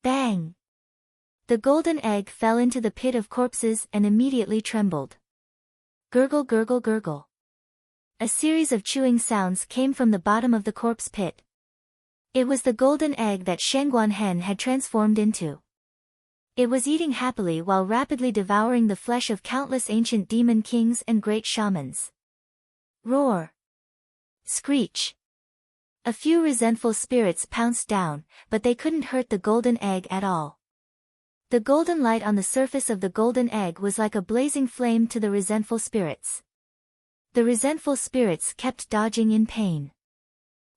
Bang! The golden egg fell into the pit of corpses and immediately trembled. Gurgle gurgle gurgle. A series of chewing sounds came from the bottom of the corpse pit. It was the golden egg that Shengguan Hen had transformed into. It was eating happily while rapidly devouring the flesh of countless ancient demon kings and great shamans. Roar! Screech! A few resentful spirits pounced down, but they couldn't hurt the golden egg at all. The golden light on the surface of the golden egg was like a blazing flame to the resentful spirits. The resentful spirits kept dodging in pain.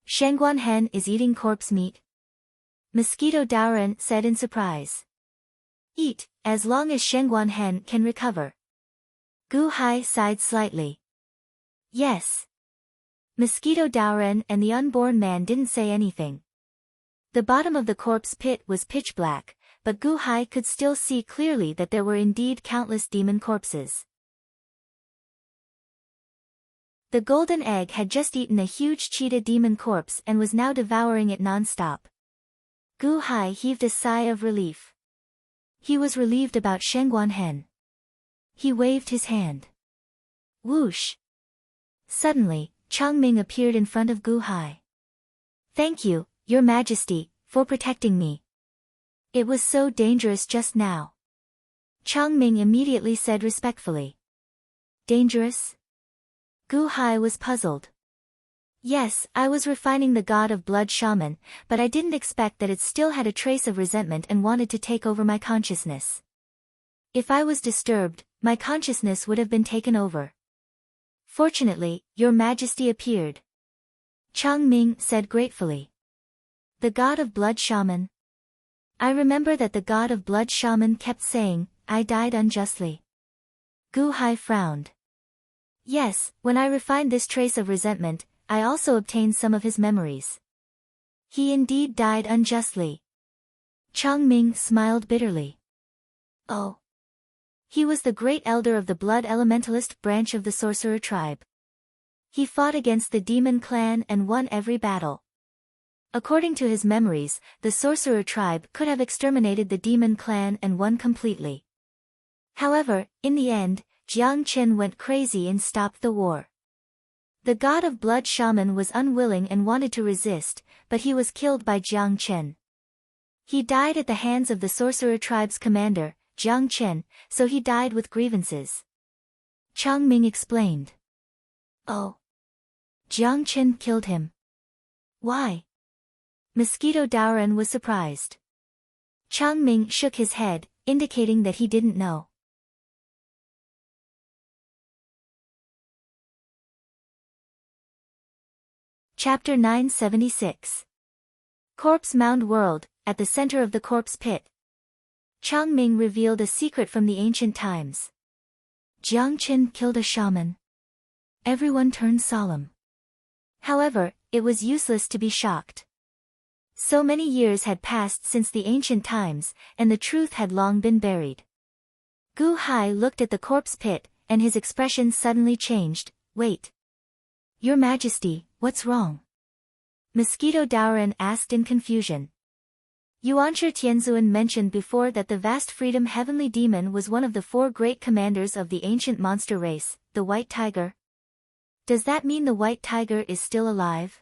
Shengguan Hen is eating corpse meat? Mosquito Daoran said in surprise. Eat, as long as Shengguan Hen can recover. Gu Hai sighed slightly. Yes. Mosquito Daoran and the unborn man didn't say anything. The bottom of the corpse pit was pitch black, but Gu Hai could still see clearly that there were indeed countless demon corpses. The golden egg had just eaten a huge cheetah demon corpse and was now devouring it non-stop. Gu Hai heaved a sigh of relief. He was relieved about Shengguan Hen. He waved his hand. Whoosh! Suddenly, Changming appeared in front of Gu Hai. Thank you, Your Majesty, for protecting me. It was so dangerous just now. Changming immediately said respectfully. Dangerous? Gu Hai was puzzled. Yes, I was refining the god of blood shaman, but I didn't expect that it still had a trace of resentment and wanted to take over my consciousness. If I was disturbed, my consciousness would have been taken over. Fortunately, Your Majesty appeared. Changming said gratefully. The god of blood shaman? I remember that the god of blood shaman kept saying, I died unjustly. Gu Hai frowned. Yes, when I refined this trace of resentment, I also obtained some of his memories. He indeed died unjustly. Changming smiled bitterly. Oh. He was the great elder of the blood elementalist branch of the sorcerer tribe. He fought against the demon clan and won every battle. According to his memories, the sorcerer tribe could have exterminated the demon clan and won completely. However, in the end, Jiang Qin went crazy and stopped the war. The god of blood shaman was unwilling and wanted to resist, but he was killed by Jiang Qin. He died at the hands of the sorcerer tribe's commander, Jiang Qin, so he died with grievances. Changming explained. Oh. Jiang Qin killed him. Why? Mosquito Daoran was surprised. Changming shook his head, indicating that he didn't know. Chapter 976. Corpse Mound World, at the center of the corpse pit. Changming revealed a secret from the ancient times. Jiang Qin killed a shaman. Everyone turned solemn. However, it was useless to be shocked. So many years had passed since the ancient times, and the truth had long been buried. Gu Hai looked at the corpse pit, and his expression suddenly changed. Wait. Your Majesty, what's wrong? Mosquito Daoran asked in confusion. Yuanshi Tianzuan mentioned before that the vast freedom heavenly demon was one of the 4 great commanders of the ancient monster race, the White Tiger. Does that mean the white tiger is still alive?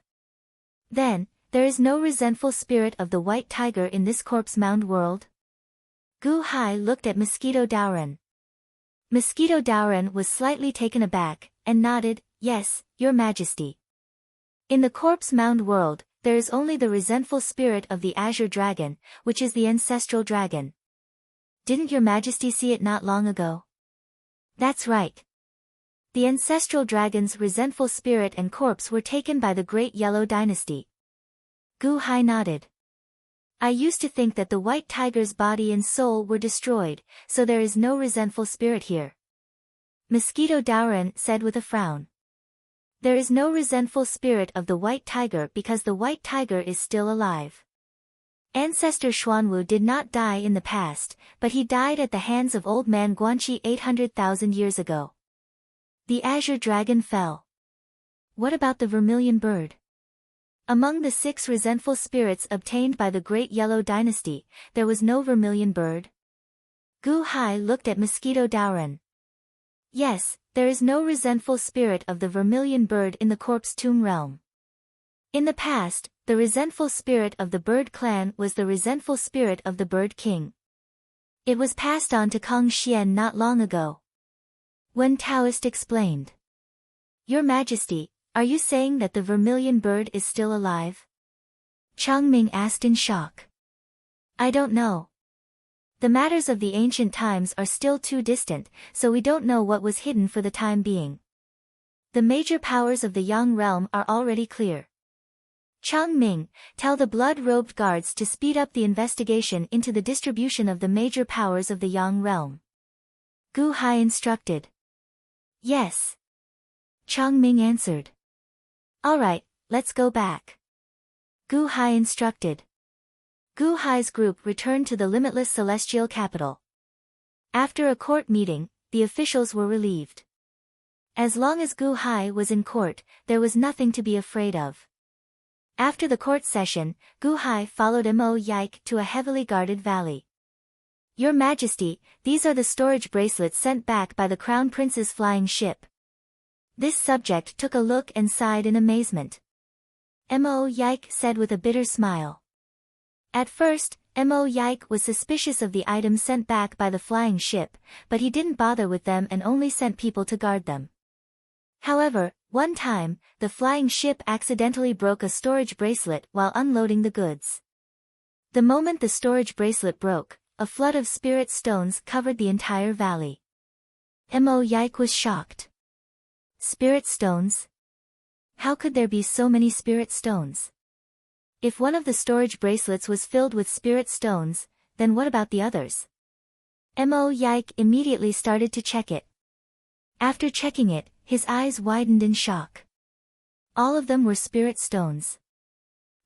Then, there is no resentful spirit of the white tiger in this corpse mound world? Gu Hai looked at Mosquito Daoran. Mosquito Daoran was slightly taken aback, and nodded, yes, Your Majesty. In the corpse mound world, there is only the resentful spirit of the azure dragon, which is the ancestral dragon. Didn't Your Majesty see it not long ago? That's right. The ancestral dragon's resentful spirit and corpse were taken by the Great Yellow Dynasty. Gu Hai nodded. I used to think that the white tiger's body and soul were destroyed, so there is no resentful spirit here. Mosquito Daoran said with a frown. There is no resentful spirit of the white tiger because the white tiger is still alive. Ancestor Xuanwu did not die in the past, but he died at the hands of old man Guanxi 800,000 years ago. The azure dragon fell. What about the vermilion bird? Among the 6 resentful spirits obtained by the Great Yellow Dynasty, there was no vermilion bird. Gu Hai looked at Mosquito Daoran. Yes, there is no resentful spirit of the vermilion bird in the corpse tomb realm. In the past, the resentful spirit of the bird clan was the resentful spirit of the bird king. It was passed on to Kong Xian not long ago. When Taoist explained. Your Majesty, are you saying that the vermilion bird is still alive? Changming asked in shock. I don't know. The matters of the ancient times are still too distant, so we don't know what was hidden for the time being. The major powers of the Yang realm are already clear. Changming, tell the blood-robed guards to speed up the investigation into the distribution of the major powers of the Yang realm. Gu Hai instructed. Yes. Changming answered. All right, let's go back. Gu Hai instructed. Gu Hai's group returned to the limitless celestial capital. After a court meeting, the officials were relieved. As long as Gu Hai was in court, there was nothing to be afraid of. After the court session, Gu Hai followed Mo Yike to a heavily guarded valley. Your Majesty, these are the storage bracelets sent back by the Crown Prince's flying ship. This subject took a look and sighed in amazement. Mo Yike said with a bitter smile. At first, Mo Yike was suspicious of the items sent back by the flying ship, but he didn't bother with them and only sent people to guard them. However, one time, the flying ship accidentally broke a storage bracelet while unloading the goods. The moment the storage bracelet broke, a flood of spirit stones covered the entire valley. Mo Yike was shocked. Spirit stones? How could there be so many spirit stones? If one of the storage bracelets was filled with spirit stones, then what about the others? Mo Yike immediately started to check it. After checking it, his eyes widened in shock. All of them were spirit stones.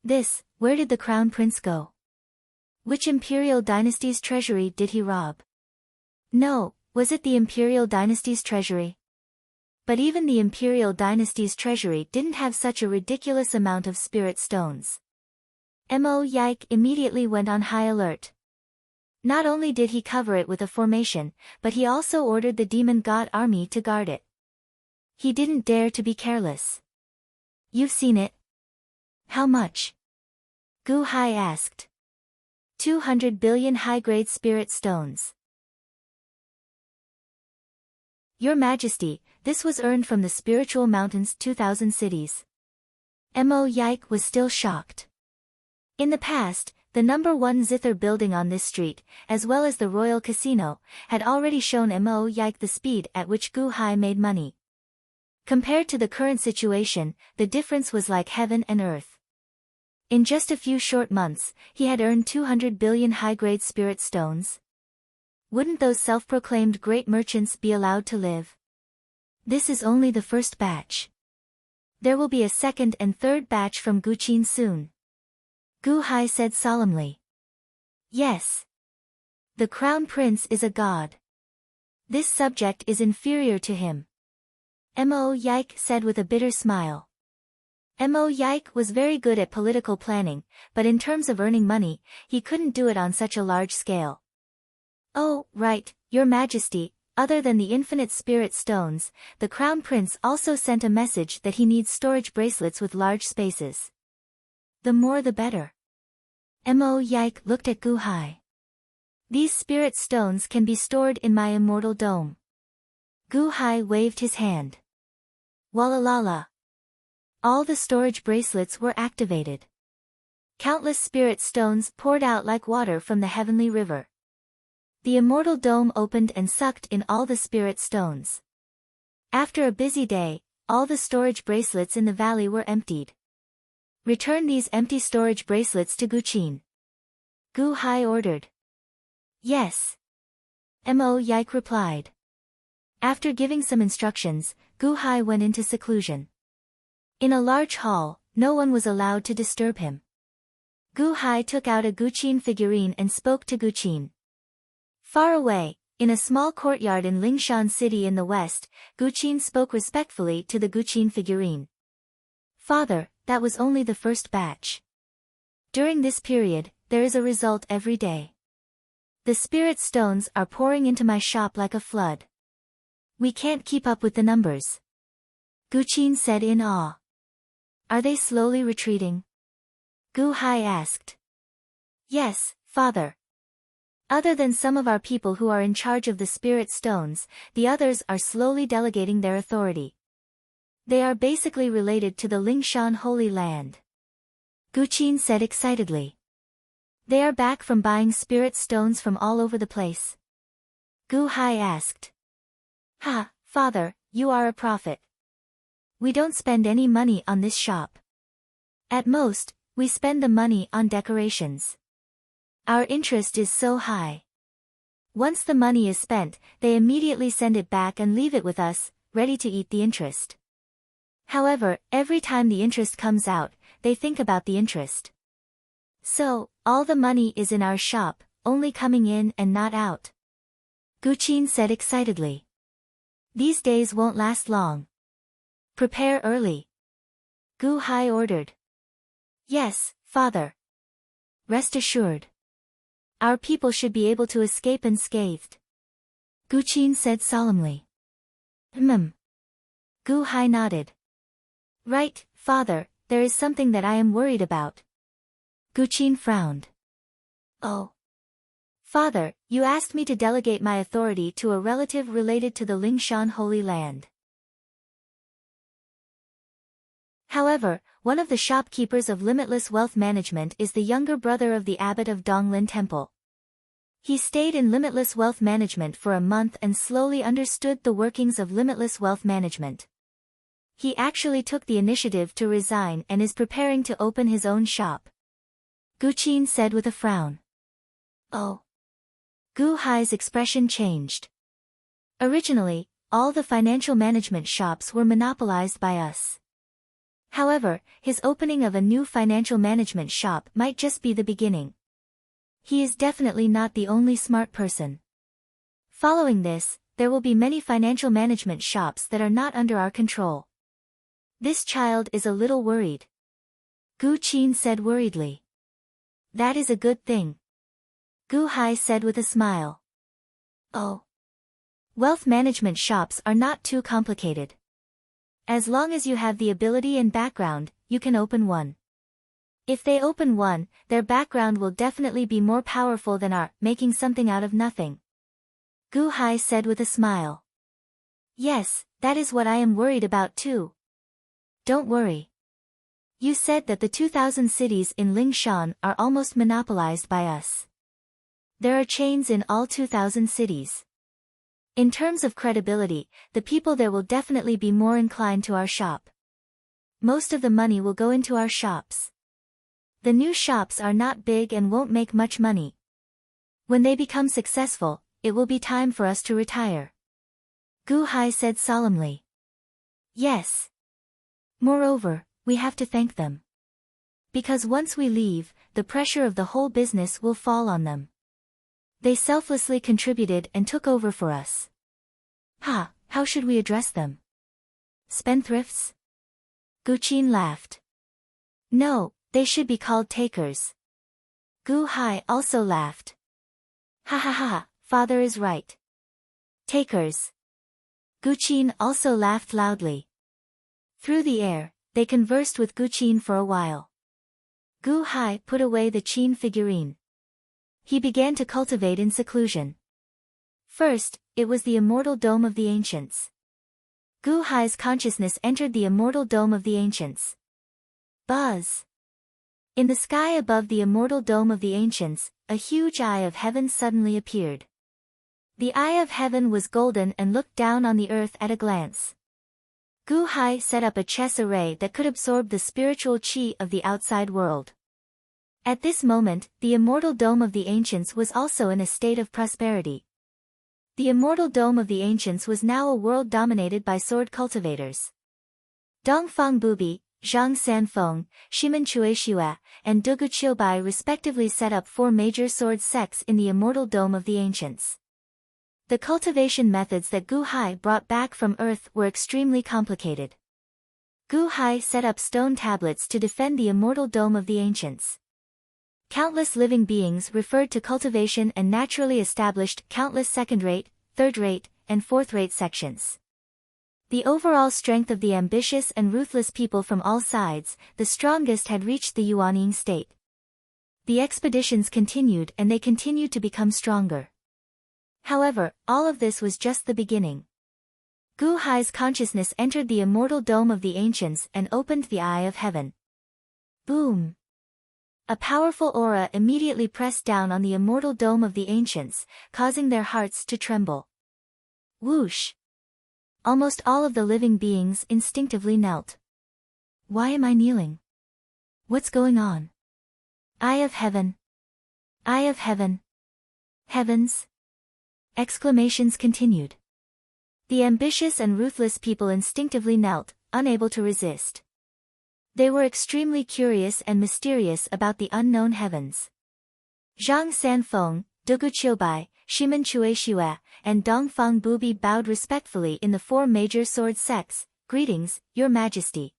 Where did the Crown Prince go? Which Imperial Dynasty's treasury did he rob? No, was it the Imperial Dynasty's treasury? But even the Imperial Dynasty's treasury didn't have such a ridiculous amount of spirit stones. Mo Yike immediately went on high alert. Not only did he cover it with a formation, but he also ordered the demon god army to guard it. He didn't dare to be careless. You've seen it? How much? Gu Hai asked. 200 billion high-grade spirit stones. Your Majesty, this was earned from the spiritual mountain's 2,000 cities. Mo Yike was still shocked. In the past, the number 1 zither building on this street, as well as the Royal Casino, had already shown Mo Yike the speed at which Gu Hai made money. Compared to the current situation, the difference was like heaven and earth. In just a few short months, he had earned 200 billion high-grade spirit stones. Wouldn't those self-proclaimed great merchants be allowed to live? This is only the first batch. There will be a second and third batch from Guqin soon. Gu Hai said solemnly. Yes. The Crown Prince is a god. This subject is inferior to him. Mo Yike said with a bitter smile. Mo Yike was very good at political planning, but in terms of earning money, he couldn't do it on such a large scale. Oh, right, Your Majesty, other than the infinite spirit stones, the Crown Prince also sent a message that he needs storage bracelets with large spaces. The more the better. Mo Yike looked at Gu Hai. These spirit stones can be stored in my immortal dome. Gu Hai waved his hand. Walalala. All the storage bracelets were activated. Countless spirit stones poured out like water from the heavenly river. The immortal dome opened and sucked in all the spirit stones. After a busy day, all the storage bracelets in the valley were emptied. Return these empty storage bracelets to Guqin. Gu Hai ordered. Yes. Mo Yike replied. After giving some instructions, Gu Hai went into seclusion. In a large hall, no one was allowed to disturb him. Gu Hai took out a Guqin figurine and spoke to Guqin. Far away, in a small courtyard in Lingshan City in the west, Guqin spoke respectfully to the Guqin figurine. Father, that was only the first batch. During this period, there is a result every day. The spirit stones are pouring into my shop like a flood. We can't keep up with the numbers. Guqin said in awe. Are they slowly retreating? Gu Hai asked. Yes, father. Other than some of our people who are in charge of the spirit stones, the others are slowly delegating their authority. They are basically related to the Lingshan Holy Land. Guqin said excitedly. They are back from buying spirit stones from all over the place. Gu Hai asked. Ha, father, you are a prophet. We don't spend any money on this shop. At most, we spend the money on decorations. Our interest is so high. Once the money is spent, they immediately send it back and leave it with us, ready to eat the interest. However, every time the interest comes out, they think about the interest. So, all the money is in our shop, only coming in and not out. Guqin said excitedly. These days won't last long. Prepare early. Gu Hai ordered. Yes, father. Rest assured. Our people should be able to escape unscathed. Guqin said solemnly. Gu Hai nodded. Right, father, there is something that I am worried about. Guqin frowned. Oh. Father, you asked me to delegate my authority to a relative related to the Lingshan Holy Land. However, one of the shopkeepers of Limitless Wealth Management is the younger brother of the abbot of Donglin Temple. He stayed in Limitless Wealth Management for a month and slowly understood the workings of Limitless Wealth Management. He actually took the initiative to resign and is preparing to open his own shop. Guqin said with a frown. Oh. Gu Hai's expression changed. Originally, all the financial management shops were monopolized by us. However, his opening of a new financial management shop might just be the beginning. He is definitely not the only smart person. Following this, there will be many financial management shops that are not under our control. This child is a little worried. Guqin said worriedly. That is a good thing. Gu Hai said with a smile. Oh. Wealth management shops are not too complicated. As long as you have the ability and background, you can open one. If they open one, their background will definitely be more powerful than our making something out of nothing. Gu Hai said with a smile. Yes, that is what I am worried about too. Don't worry. You said that the 2,000 cities in Lingshan are almost monopolized by us. There are chains in all 2,000 cities. In terms of credibility, the people there will definitely be more inclined to our shop. Most of the money will go into our shops. The new shops are not big and won't make much money. When they become successful, it will be time for us to retire. Gu Hai said solemnly. Yes. Moreover, we have to thank them. Because once we leave, the pressure of the whole business will fall on them. They selflessly contributed and took over for us. How should we address them? Spendthrifts? Guqin laughed. No, they should be called takers. Gu Hai also laughed. Ha, father is right. Takers. Guqin also laughed loudly. Through the air, they conversed with Guqin for a while. Gu Hai put away the Qin figurine. He began to cultivate in seclusion. First, it was the immortal dome of the ancients. Gu Hai's consciousness entered the immortal dome of the ancients. Buzz! In the sky above the immortal dome of the ancients, a huge eye of heaven suddenly appeared. The eye of heaven was golden and looked down on the earth at a glance. Gu Hai set up a chess array that could absorb the spiritual qi of the outside world. At this moment, the immortal dome of the ancients was also in a state of prosperity. The immortal dome of the ancients was now a world dominated by sword cultivators. Dongfang Bubi, Zhang Sanfeng, Shimen Chueshua, and Dugu Qiubai respectively set up 4 major sword sects in the immortal dome of the ancients. The cultivation methods that Gu Hai brought back from Earth were extremely complicated. Gu Hai set up stone tablets to defend the immortal dome of the ancients. Countless living beings referred to cultivation and naturally established countless second-rate, third-rate, and fourth-rate sections. The overall strength of the ambitious and ruthless people from all sides, the strongest had reached the Yuanying state. The expeditions continued and they continued to become stronger. However, all of this was just the beginning. Gu Hai's consciousness entered the immortal dome of the ancients and opened the eye of heaven. Boom! A powerful aura immediately pressed down on the immortal dome of the ancients, causing their hearts to tremble. Whoosh! Almost all of the living beings instinctively knelt. Why am I kneeling? What's going on? Eye of heaven! Eye of heaven! Heavens! Exclamations continued. The ambitious and ruthless people instinctively knelt, unable to resist. They were extremely curious and mysterious about the unknown heavens. Zhang Sanfeng, Dugu Qiubai, Shimen Chueshua, and Dongfang Bubi bowed respectfully in the 4 major sword sects. Greetings, Your Majesty.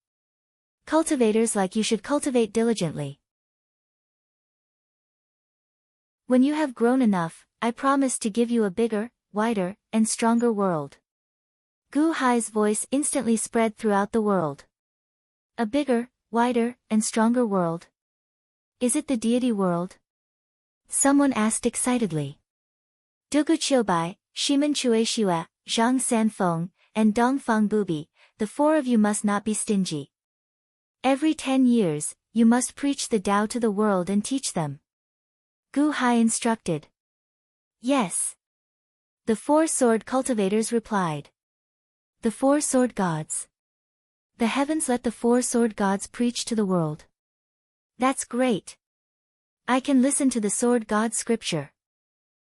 Cultivators like you should cultivate diligently. When you have grown enough, I promise to give you a bigger, wider, and stronger world. Gu Hai's voice instantly spread throughout the world. A bigger, wider, and stronger world. Is it the deity world? Someone asked excitedly. Dugu Qiubai, Shimen Chueshua, Zhang Sanfeng, and Dongfang Bubi, the 4 of you must not be stingy. Every 10 years, you must preach the Tao to the world and teach them. Gu Hai instructed. Yes. The 4 sword cultivators replied. The 4 sword gods. The heavens let the 4 sword gods preach to the world. That's great. I can listen to the sword god's scripture.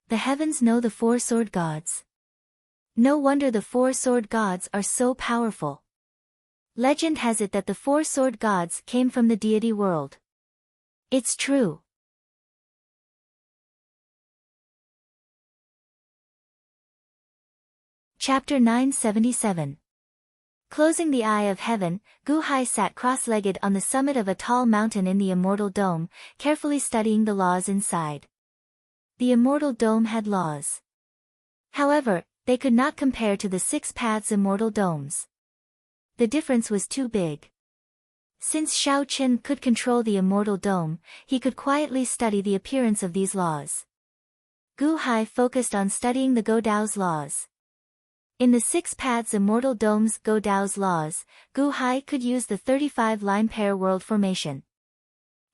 The heavens know the 4 sword gods. No wonder the 4 sword gods are so powerful. Legend has it that the 4 sword gods came from the deity world. It's true. Chapter 977. Closing the eye of heaven, Gu Hai sat cross-legged on the summit of a tall mountain in the immortal dome, carefully studying the laws inside. The immortal dome had laws. However, they could not compare to the 6 paths immortal domes. The difference was too big. Since Shao Qin could control the immortal dome, he could quietly study the appearance of these laws. Gu Hai focused on studying the Godao's laws. In the 6 paths immortal dome's Godao's laws, Gu Hai could use the 35 line pair world formation.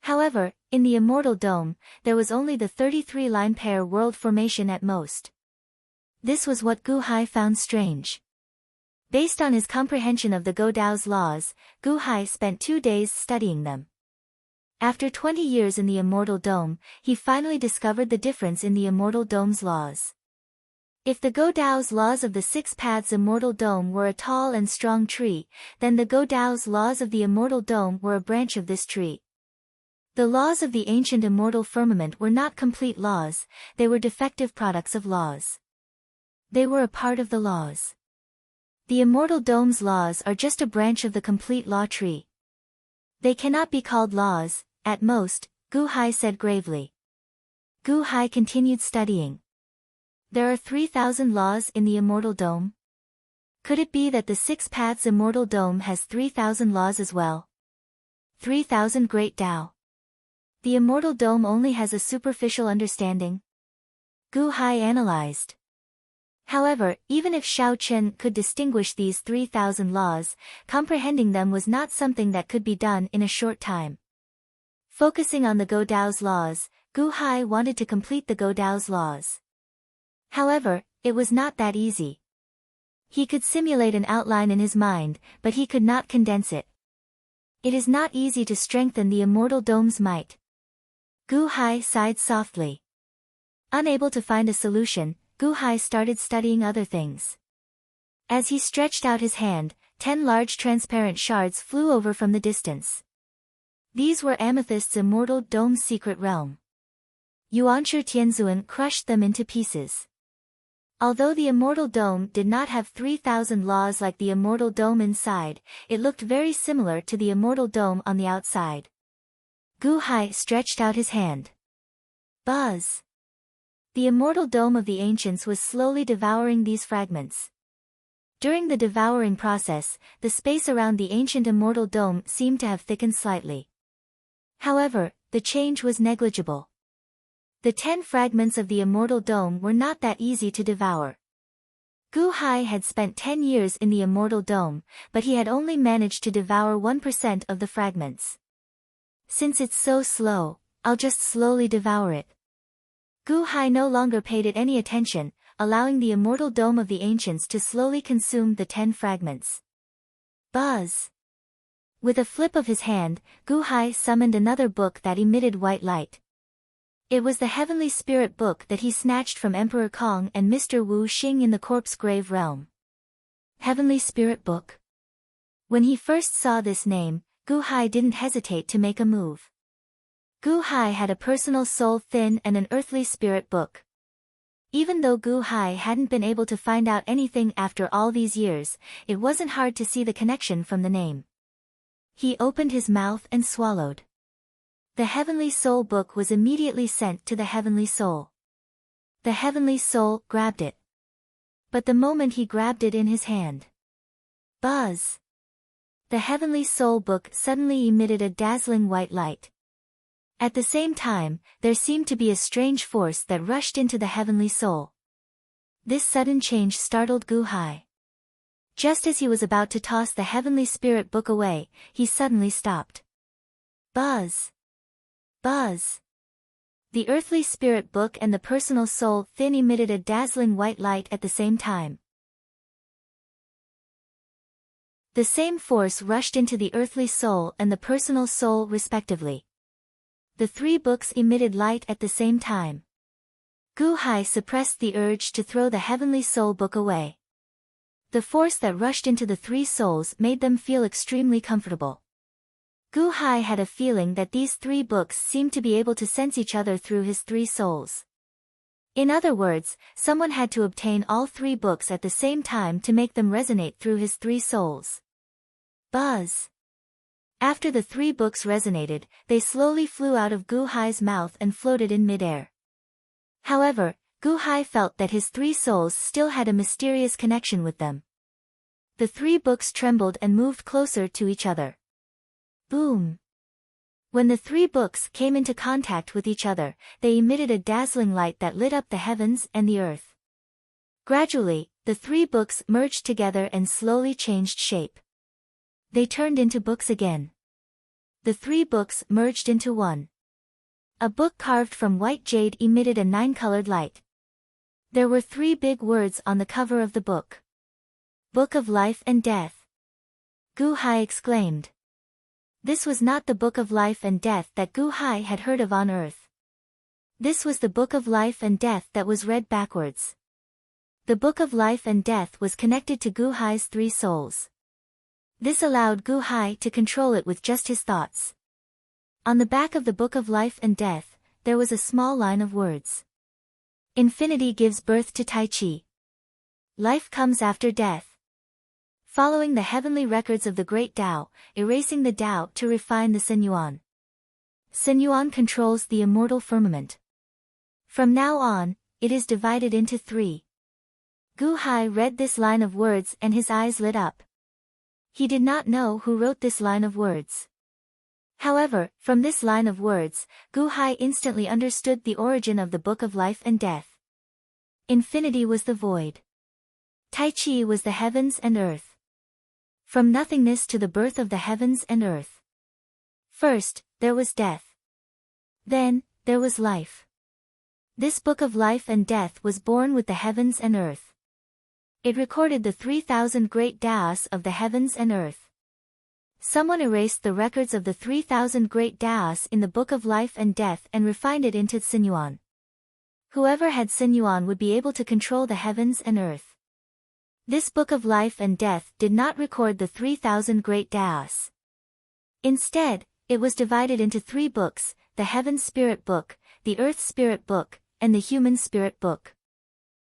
However, in the immortal dome, there was only the 33 line pair world formation at most. This was what Gu Hai found strange. Based on his comprehension of the Godao's laws, Gu Hai spent 2 days studying them. After 20 years in the immortal dome, he finally discovered the difference in the immortal dome's laws. If the Godao's laws of the 6 paths immortal dome were a tall and strong tree, then the Godao's laws of the immortal dome were a branch of this tree. The laws of the ancient immortal firmament were not complete laws, they were defective products of laws. They were a part of the laws. The immortal dome's laws are just a branch of the complete law tree. They cannot be called laws, at most, Gu Hai said gravely. Gu Hai continued studying. There are 3,000 laws in the Immortal Dome? Could it be that the Six Paths Immortal Dome has 3,000 laws as well? 3,000 Great Tao. The Immortal Dome only has a superficial understanding? Gu Hai analyzed. However, even if Shao Chen could distinguish these 3,000 laws, comprehending them was not something that could be done in a short time. Focusing on the Go Dao's laws, Gu Hai wanted to complete the Go Dao's laws. However, it was not that easy. He could simulate an outline in his mind, but he could not condense it. It is not easy to strengthen the Immortal Dome's might. Gu Hai sighed softly. Unable to find a solution, Gu Hai started studying other things. As he stretched out his hand, 10 large transparent shards flew over from the distance. These were Amethyst's Immortal Dome's secret realm. Yuanshi Tianzuan crushed them into pieces. Although the Immortal Dome did not have 3,000 laws like the Immortal Dome inside, it looked very similar to the Immortal Dome on the outside. Gu Hai stretched out his hand. Buzz! The Immortal Dome of the Ancients was slowly devouring these fragments. During the devouring process, the space around the ancient Immortal Dome seemed to have thickened slightly. However, the change was negligible. The 10 fragments of the Immortal Dome were not that easy to devour. Gu Hai had spent 10 years in the Immortal Dome, but he had only managed to devour 1% of the fragments. Since it's so slow, I'll just slowly devour it. Gu Hai no longer paid it any attention, allowing the Immortal Dome of the Ancients to slowly consume the 10 fragments. Buzz! With a flip of his hand, Gu Hai summoned another book that emitted white light. It was the Heavenly Spirit book that he snatched from Emperor Kong and Mr. Wu Xing in the Corpse Grave realm. Heavenly Spirit book. When he first saw this name, Gu Hai didn't hesitate to make a move. Gu Hai had a personal soul thin and an earthly spirit book. Even though Gu Hai hadn't been able to find out anything after all these years, it wasn't hard to see the connection from the name. He opened his mouth and swallowed. The Heavenly Soul book was immediately sent to the Heavenly Soul. The Heavenly Soul grabbed it. But the moment he grabbed it in his hand, buzz! The Heavenly Soul book suddenly emitted a dazzling white light. At the same time, there seemed to be a strange force that rushed into the Heavenly Soul. This sudden change startled Gu Hai. Just as he was about to toss the Heavenly Spirit book away, he suddenly stopped. Buzz! Buzz! The Earthly Spirit book and the Personal Soul thin emitted a dazzling white light at the same time. The same force rushed into the Earthly Soul and the Personal Soul respectively. The 3 books emitted light at the same time. Gu Hai suppressed the urge to throw the Heavenly Soul book away. The force that rushed into the 3 souls made them feel extremely comfortable. Gu Hai had a feeling that these 3 books seemed to be able to sense each other through his 3 souls. In other words, someone had to obtain all 3 books at the same time to make them resonate through his 3 souls. Buzz! After the 3 books resonated, they slowly flew out of Gu Hai's mouth and floated in midair. However, Gu Hai felt that his 3 souls still had a mysterious connection with them. The 3 books trembled and moved closer to each other. Boom! When the 3 books came into contact with each other, they emitted a dazzling light that lit up the heavens and the earth. Gradually, the 3 books merged together and slowly changed shape. They turned into books again. The 3 books merged into one. A book carved from white jade emitted a 9-colored light. There were 3 big words on the cover of the book. Book of Life and Death. Gu Hai exclaimed. This was not the Book of Life and Death that Gu Hai had heard of on Earth. This was the Book of Life and Death that was read backwards. The Book of Life and Death was connected to Gu Hai's 3 souls. This allowed Gu Hai to control it with just his thoughts. On the back of the Book of Life and Death, there was a small line of words. Infinity gives birth to Tai Chi. Life comes after death. Following the heavenly records of the Great Tao, erasing the Tao to refine the Senyuan. Senyuan controls the immortal firmament. From now on, it is divided into 3. Gu Hai read this line of words and his eyes lit up. He did not know who wrote this line of words. However, from this line of words, Gu Hai instantly understood the origin of the Book of Life and Death. Infinity was the void. Tai Chi was the heavens and earth. From nothingness to the birth of the heavens and earth. First, there was death. Then, there was life. This Book of Life and Death was born with the heavens and earth. It recorded the 3,000 great Daos of the heavens and earth. Someone erased the records of the 3,000 great Daos in the Book of Life and Death and refined it into Sinyuan. Whoever had Sinyuan would be able to control the heavens and earth. This Book of Life and Death did not record the 3,000 great Daos. Instead, it was divided into 3 books, the Heaven Spirit Book, the Earth Spirit Book, and the Human Spirit Book.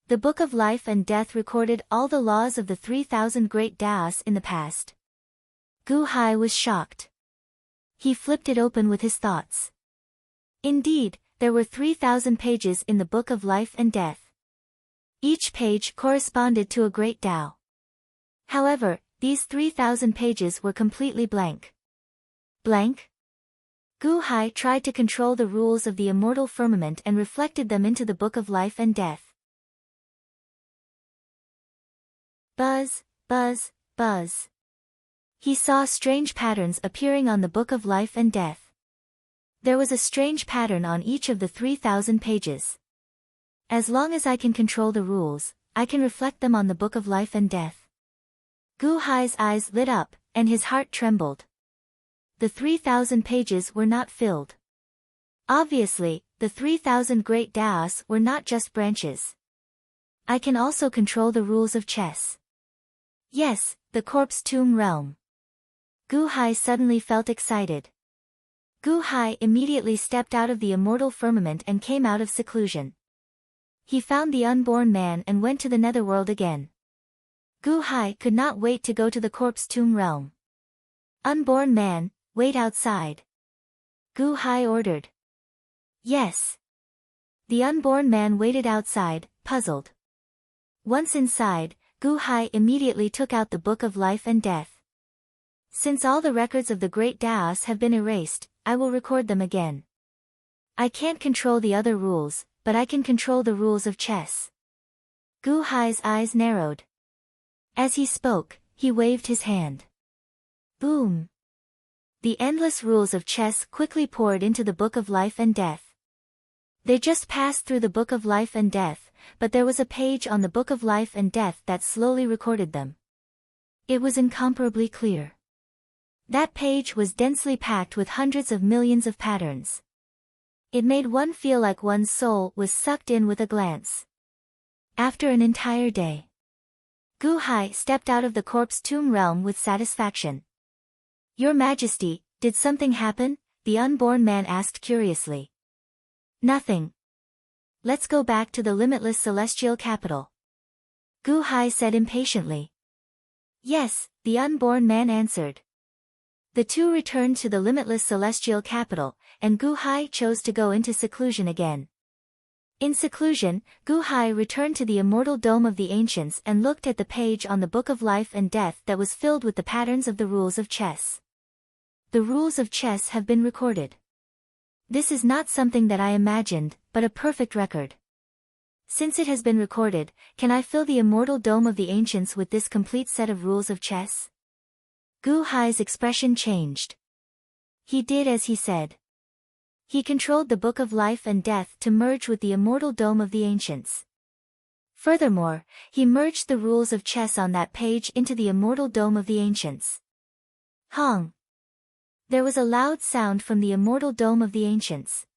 The Book of Life and Death recorded all the laws of the 3,000 great Daos in the past. Gu Hai was shocked. He flipped it open with his thoughts. Indeed, there were 3,000 pages in the Book of Life and Death. Each page corresponded to a great Tao. However, these 3,000 pages were completely blank. Blank? Gu Hai tried to control the rules of the immortal firmament and reflected them into the Book of Life and Death. Buzz, buzz, buzz. He saw strange patterns appearing on the Book of Life and Death. There was a strange pattern on each of the 3,000 pages. As long as I can control the rules, I can reflect them on the Book of Life and Death. Gu Hai's eyes lit up, and his heart trembled. The 3,000 pages were not filled. Obviously, the 3,000 great Daos were not just branches. I can also control the rules of chess. Yes, the corpse tomb realm. Gu Hai suddenly felt excited. Gu Hai immediately stepped out of the immortal firmament and came out of seclusion. He found the unborn man and went to the netherworld again. Gu Hai could not wait to go to the corpse tomb realm. Unborn man, wait outside. Gu Hai ordered. Yes. The unborn man waited outside, puzzled. Once inside, Gu Hai immediately took out the Book of Life and Death. Since all the records of the great Daos have been erased, I will record them again. I can't control the other rules, but I can control the rules of chess. Gu Hai's eyes narrowed. As he spoke, he waved his hand. Boom! The endless rules of chess quickly poured into the Book of Life and Death. They just passed through the Book of Life and Death, but there was a page on the Book of Life and Death that slowly recorded them. It was incomparably clear. That page was densely packed with hundreds of millions of patterns. It made one feel like one's soul was sucked in with a glance. After an entire day, Gu Hai stepped out of the corpse tomb realm with satisfaction. Your Majesty, did something happen? The unborn man asked curiously. Nothing. Let's go back to the limitless celestial capital. Gu Hai said impatiently. Yes, the unborn man answered. The two returned to the limitless celestial capital, and Gu Hai chose to go into seclusion again. In seclusion, Gu Hai returned to the immortal dome of the ancients and looked at the page on the Book of Life and Death that was filled with the patterns of the rules of chess. The rules of chess have been recorded. This is not something that I imagined, but a perfect record. Since it has been recorded, can I fill the immortal dome of the ancients with this complete set of rules of chess? Gu Hai's expression changed. He did as he said. He controlled the Book of Life and Death to merge with the immortal dome of the ancients. Furthermore, he merged the rules of chess on that page into the immortal dome of the ancients. Hong! There was a loud sound from the immortal dome of the ancients.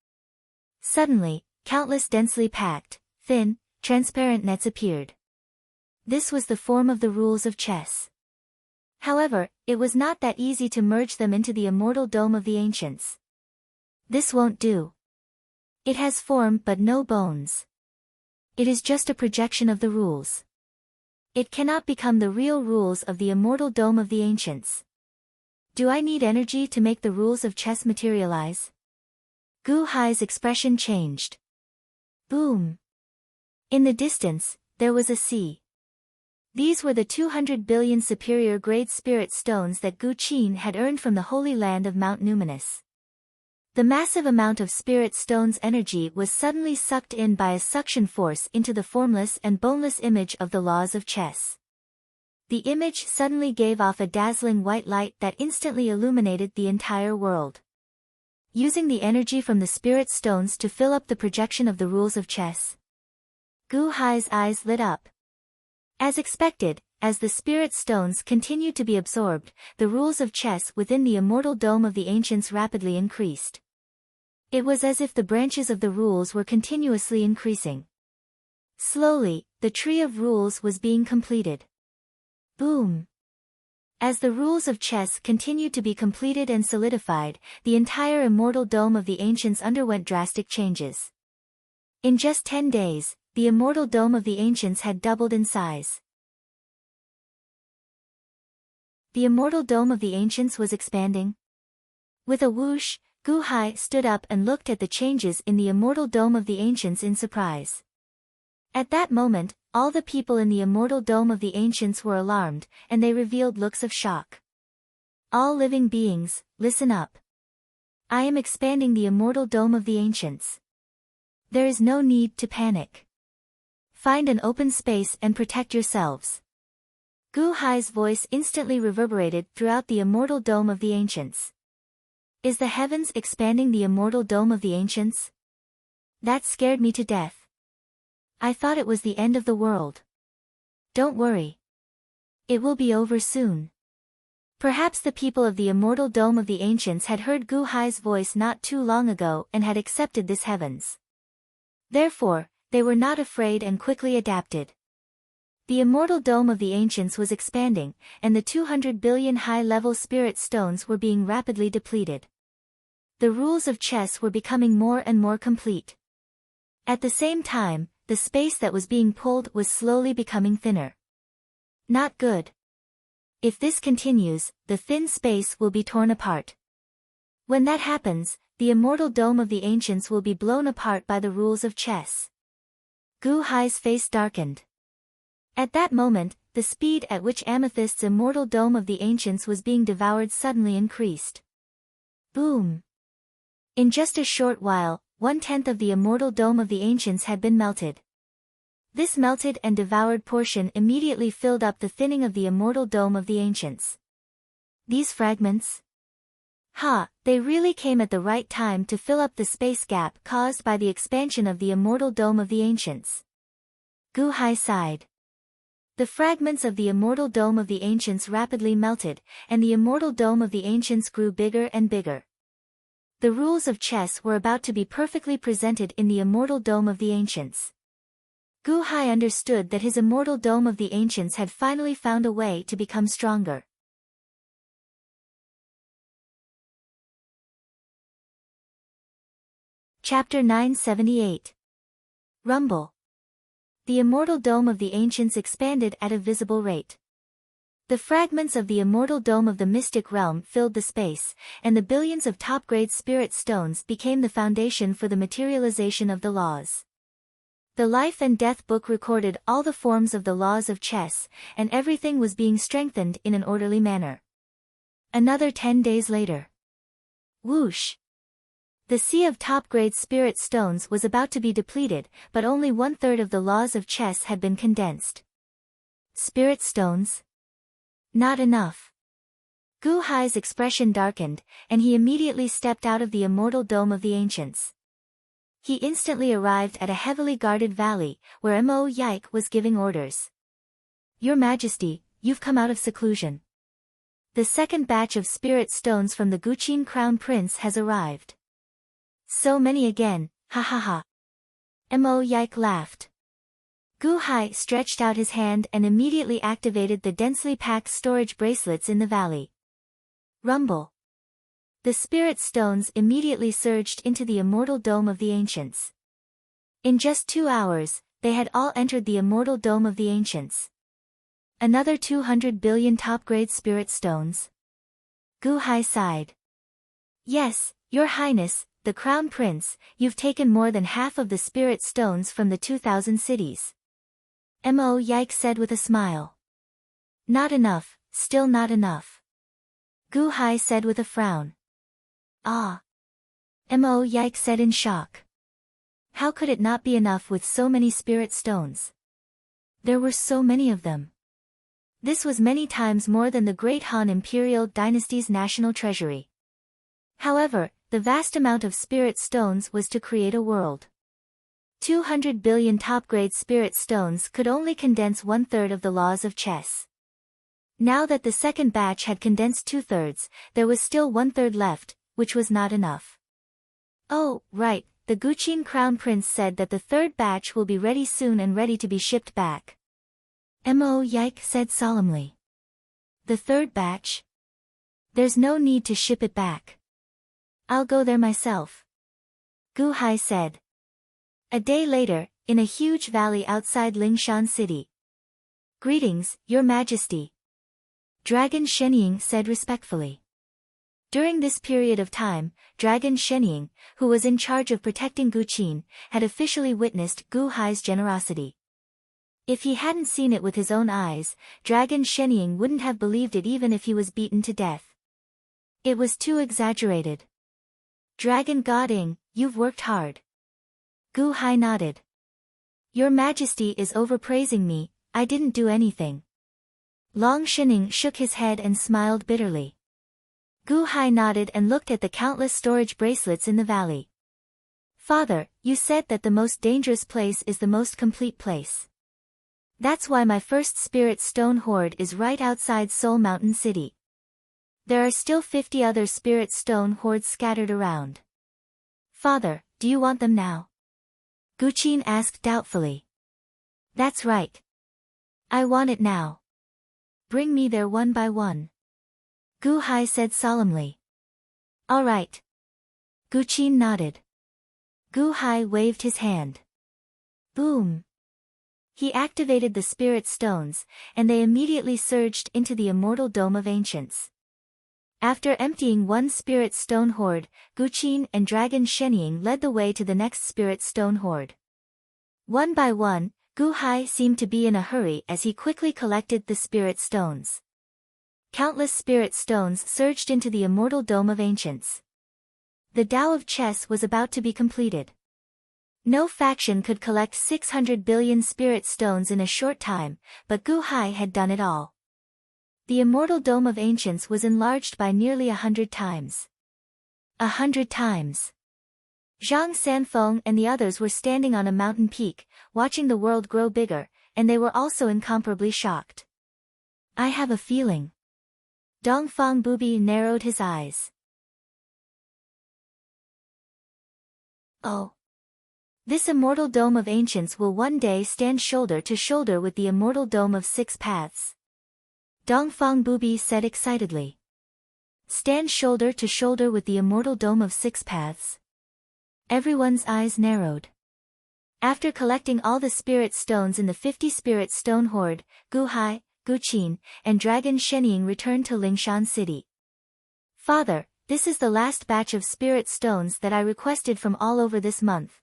Suddenly, countless densely packed, thin, transparent nets appeared. This was the form of the rules of chess. However, it was not that easy to merge them into the immortal dome of the ancients. This won't do. It has form but no bones. It is just a projection of the rules. It cannot become the real rules of the immortal dome of the ancients. Do I need energy to make the rules of chess materialize? Gu Hai's expression changed. Boom! In the distance, there was a sea. These were the 200 billion superior grade spirit stones that Gu Qin had earned from the holy land of Mount Numinous. The massive amount of spirit stones energy was suddenly sucked in by a suction force into the formless and boneless image of the laws of chess. The image suddenly gave off a dazzling white light that instantly illuminated the entire world. Using the energy from the spirit stones to fill up the projection of the rules of chess, Gu Hai's eyes lit up. As expected, as the spirit stones continued to be absorbed, the rules of chess within the immortal dome of the ancients rapidly increased. It was as if the branches of the rules were continuously increasing. Slowly, the tree of rules was being completed. Boom! As the rules of chess continued to be completed and solidified, the entire immortal dome of the ancients underwent drastic changes. In just 10 days, the immortal dome of the ancients had doubled in size. The immortal dome of the ancients was expanding. With a whoosh, Gu Hai stood up and looked at the changes in the immortal dome of the ancients in surprise. At that moment, all the people in the immortal dome of the ancients were alarmed, and they revealed looks of shock. All living beings, listen up. I am expanding the immortal dome of the ancients. There is no need to panic. Find an open space and protect yourselves. Gu Hai's voice instantly reverberated throughout the immortal dome of the ancients. Is the heavens expanding the immortal dome of the ancients? That scared me to death. I thought it was the end of the world. Don't worry. It will be over soon. Perhaps the people of the immortal dome of the ancients had heard Gu Hai's voice not too long ago and had accepted this heavens. Therefore, they were not afraid and quickly adapted. The immortal dome of the ancients was expanding, and the 200 billion high-level spirit stones were being rapidly depleted. The rules of chess were becoming more and more complete. At the same time, the space that was being pulled was slowly becoming thinner. Not good. If this continues, the thin space will be torn apart. When that happens, the immortal dome of the ancients will be blown apart by the rules of chess. Gu Hai's face darkened. At that moment, the speed at which Amethyst's immortal dome of the ancients was being devoured suddenly increased. Boom! In just a short while, 1/10 of the immortal dome of the ancients had been melted. This melted and devoured portion immediately filled up the thinning of the immortal dome of the ancients. These fragments? They really came at the right time to fill up the space gap caused by the expansion of the immortal dome of the ancients. Gu Hai sighed. The fragments of the immortal dome of the ancients rapidly melted, and the immortal dome of the ancients grew bigger and bigger. The rules of chess were about to be perfectly presented in the immortal dome of the ancients. Gu Hai understood that his immortal dome of the ancients had finally found a way to become stronger. Chapter 978. Rumble. The immortal dome of the ancients expanded at a visible rate. The fragments of the immortal dome of the mystic realm filled the space, and the billions of top-grade spirit stones became the foundation for the materialization of the laws. The life and death book recorded all the forms of the laws of chess, and everything was being strengthened in an orderly manner. Another 10 days later. Whoosh! The sea of top-grade spirit stones was about to be depleted, but only 1/3 of the laws of chess had been condensed. Spirit stones? Not enough. Gu Hai's expression darkened, and he immediately stepped out of the immortal dome of the ancients. He instantly arrived at a heavily guarded valley, where Mo Yike was giving orders. Your Majesty, you've come out of seclusion. The second batch of spirit stones from the Guqin Crown Prince has arrived. So many again, ha ha ha. Mo Yike laughed. Gu Hai stretched out his hand and immediately activated the densely packed storage bracelets in the valley. Rumble. The spirit stones immediately surged into the immortal dome of the ancients. In just 2 hours, they had all entered the immortal dome of the ancients. Another 200 billion top-grade spirit stones? Gu Hai sighed. Yes, Your Highness, the Crown Prince, you've taken more than half of the spirit stones from the 2,000 cities. Mo Yike said with a smile. Not enough, still not enough. Gu Hai said with a frown. Ah. Mo Yike said in shock. How could it not be enough with so many spirit stones? There were so many of them. This was many times more than the Great Han Imperial Dynasty's national treasury. However, the vast amount of spirit stones was to create a world. 200 billion top-grade spirit stones could only condense 1/3 of the laws of chess. Now that the second batch had condensed 2/3, there was still 1/3 left, which was not enough. Oh, right, the Guqin Crown Prince said that the third batch will be ready soon and ready to be shipped back. Mo Yike said solemnly. The third batch? There's no need to ship it back. I'll go there myself. Gu Hai said. A day later, in a huge valley outside Lingshan City. Greetings, Your Majesty. Dragon Shenying said respectfully. During this period of time, Dragon Shenying, who was in charge of protecting Guqin, had officially witnessed Gu Hai's generosity. If he hadn't seen it with his own eyes, Dragon Shenying wouldn't have believed it even if he was beaten to death. It was too exaggerated. Dragon Goding, you've worked hard. Gu Hai nodded. Your Majesty is overpraising me, I didn't do anything. Long Shenying shook his head and smiled bitterly. Gu Hai nodded and looked at the countless storage bracelets in the valley. Father, you said that the most dangerous place is the most complete place. That's why my first spirit stone hoard is right outside Soul Mountain City. There are still 50 other spirit stone hoards scattered around. Father, do you want them now? Guqin asked doubtfully. That's right. I want it now. Bring me there one by one. Gu Hai said solemnly. All right. Guqin nodded. Gu Hai waved his hand. Boom. He activated the spirit stones, and they immediately surged into the Immortal Dome of Ancients. After emptying one spirit stone hoard, Guqin and Dragon Shenying led the way to the next spirit stone hoard. One by one, Gu Hai seemed to be in a hurry as he quickly collected the spirit stones. Countless spirit stones surged into the Immortal Dome of Ancients. The Tao of Chess was about to be completed. No faction could collect 600 billion spirit stones in a short time, but Gu Hai had done it all. The Immortal Dome of Ancients was enlarged by nearly 100 times. 100 times. Zhang Sanfeng and the others were standing on a mountain peak, watching the world grow bigger, and they were also incomparably shocked. I have a feeling. Dongfang Bubi narrowed his eyes. Oh. This Immortal Dome of Ancients will one day stand shoulder to shoulder with the Immortal Dome of Six Paths. Dongfang Bubi said excitedly. Stand shoulder to shoulder with the Immortal Dome of Six Paths. Everyone's eyes narrowed. After collecting all the spirit stones in the 50 spirit stone hoard, Gu Hai, Guqin, and Dragon Shenying returned to Lingshan City. Father, this is the last batch of spirit stones that I requested from all over this month.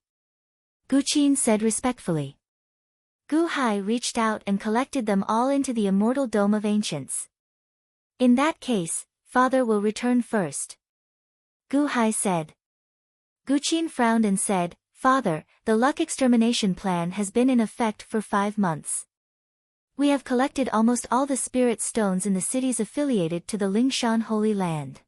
Guqin said respectfully. Gu Hai reached out and collected them all into the Immortal Dome of Ancients. In that case, Father will return first. Gu Hai said. Guqin frowned and said, Father, the luck extermination plan has been in effect for 5 months. We have collected almost all the spirit stones in the cities affiliated to the Lingshan Holy Land.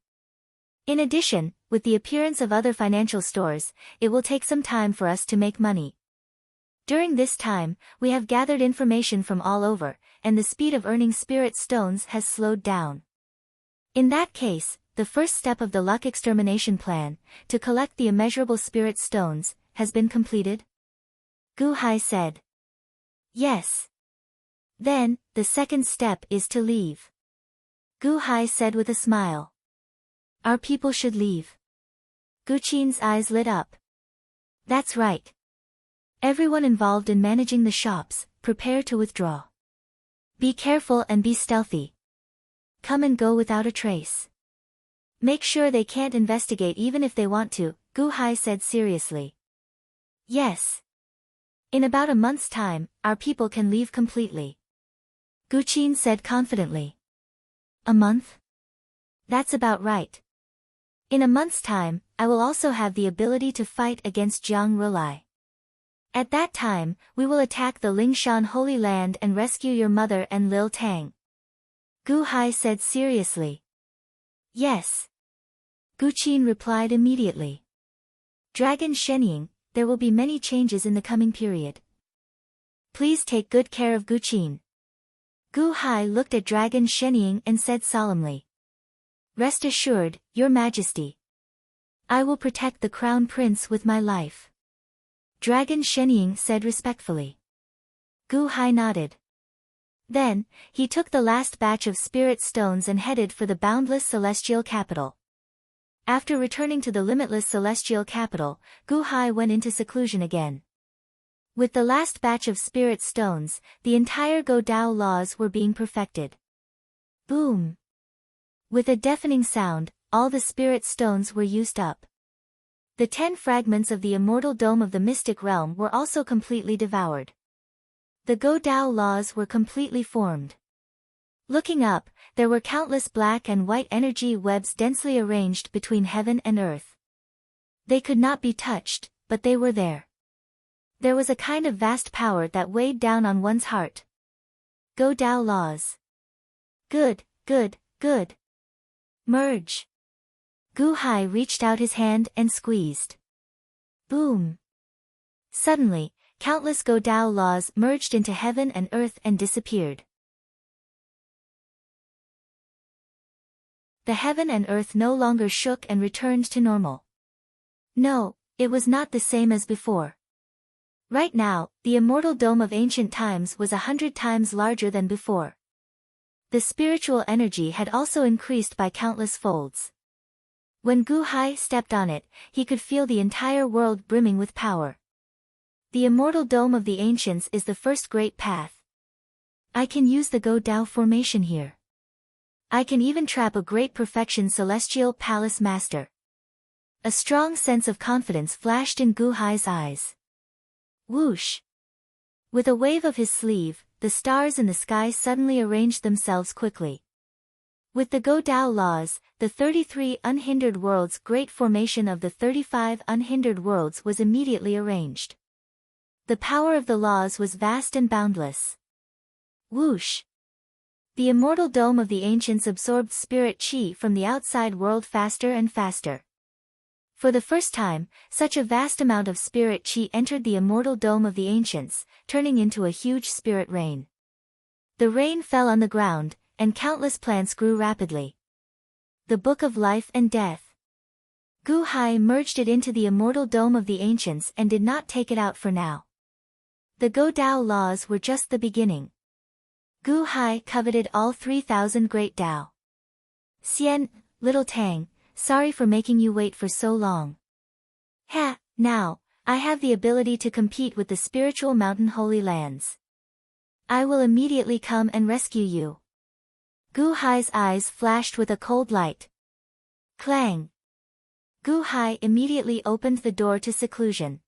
In addition, with the appearance of other financial stores, it will take some time for us to make money. During this time, we have gathered information from all over, and the speed of earning spirit stones has slowed down. In that case, the first step of the luck extermination plan, to collect the immeasurable spirit stones, has been completed? Gu Hai said. Yes. Then, the second step is to leave. Gu Hai said with a smile. Our people should leave. Guqin's eyes lit up. That's right. Everyone involved in managing the shops, prepare to withdraw. Be careful and be stealthy. Come and go without a trace. Make sure they can't investigate even if they want to, Gu Hai said seriously. Yes. In about a month's time, our people can leave completely. Gu Qin said confidently. A month? That's about right. In a month's time, I will also have the ability to fight against Jiang Rulai. At that time, we will attack the Lingshan Holy Land and rescue your mother and Lil Tang. Gu Hai said seriously. Yes. Gu Qin replied immediately. Dragon Shenying, there will be many changes in the coming period. Please take good care of Gu Qin. Gu Hai looked at Dragon Shenying and said solemnly. Rest assured, Your Majesty. I will protect the Crown Prince with my life. Dragon Shenying said respectfully. Gu Hai nodded. Then, he took the last batch of spirit stones and headed for the boundless celestial capital. After returning to the limitless celestial capital, Gu Hai went into seclusion again. With the last batch of spirit stones, the entire Go Dao laws were being perfected. Boom! With a deafening sound, all the spirit stones were used up. The 10 fragments of the immortal dome of the mystic realm were also completely devoured. The Go Dao laws were completely formed. Looking up, there were countless black and white energy webs densely arranged between heaven and earth. They could not be touched, but they were there. There was a kind of vast power that weighed down on one's heart. Go Dao laws. Good, good, good. Merge. Gu Hai reached out his hand and squeezed. Boom. Suddenly, countless Go Dao laws merged into heaven and earth and disappeared. The heaven and earth no longer shook and returned to normal. No, it was not the same as before. Right now, the immortal dome of ancient times was 100 times larger than before. The spiritual energy had also increased by countless folds. When Gu Hai stepped on it, he could feel the entire world brimming with power. The immortal dome of the ancients is the first great path. I can use the Go Dao formation here. I can even trap a great perfection celestial palace master. A strong sense of confidence flashed in Gu Hai's eyes. Whoosh! With a wave of his sleeve, the stars in the sky suddenly arranged themselves quickly. With the Go Dao laws, the 33 unhindered worlds' great formation of the 35 unhindered worlds was immediately arranged. The power of the laws was vast and boundless. Whoosh! The immortal dome of the ancients absorbed spirit chi from the outside world faster and faster. For the first time, such a vast amount of spirit chi entered the immortal dome of the ancients, turning into a huge spirit rain. The rain fell on the ground, and countless plants grew rapidly. The Book of Life and Death. Gu Hai merged it into the immortal dome of the ancients and did not take it out for now. The Go Dao laws were just the beginning. Gu Hai coveted all 3,000 great Dao. Xian, little Tang, sorry for making you wait for so long. Ha, now, I have the ability to compete with the spiritual mountain holy lands. I will immediately come and rescue you. Gu Hai's eyes flashed with a cold light. Clang! Gu Hai immediately opened the door to seclusion.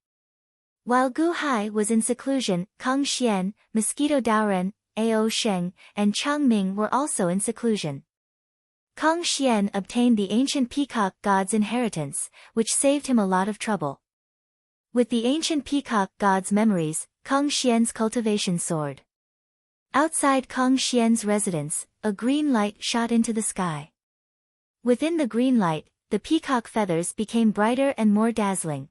While Gu Hai was in seclusion, Kang Xian, Mosquito Daoren, Ao Sheng, and Chang Ming were also in seclusion. Kang Xian obtained the ancient peacock god's inheritance, which saved him a lot of trouble. With the ancient peacock god's memories, Kang Xian's cultivation soared. Outside Kang Xian's residence, a green light shot into the sky. Within the green light, the peacock feathers became brighter and more dazzling.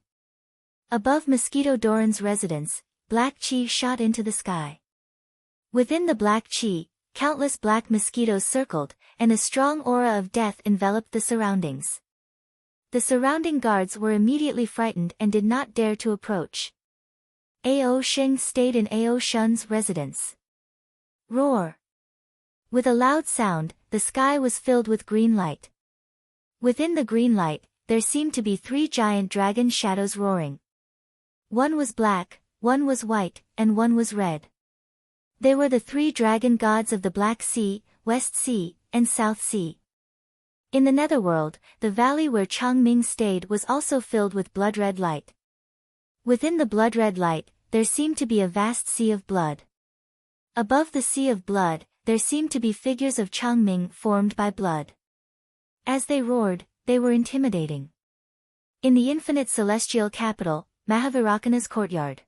Above Mosquito Doran's residence, black chi shot into the sky. Within the black chi, countless black mosquitoes circled, and a strong aura of death enveloped the surroundings. The surrounding guards were immediately frightened and did not dare to approach. Ao Sheng stayed in Ao Shun's residence. Roar! With a loud sound, the sky was filled with green light. Within the green light, there seemed to be 3 giant dragon shadows roaring. One was black, one was white, and one was red. They were the 3 dragon gods of the Black Sea, West Sea, and South Sea. In the netherworld, the valley where Changming stayed was also filled with blood-red light. Within the blood-red light, there seemed to be a vast sea of blood. Above the sea of blood, there seemed to be figures of Changming formed by blood. As they roared, they were intimidating. In the infinite celestial capital, Mahavairakana's courtyard.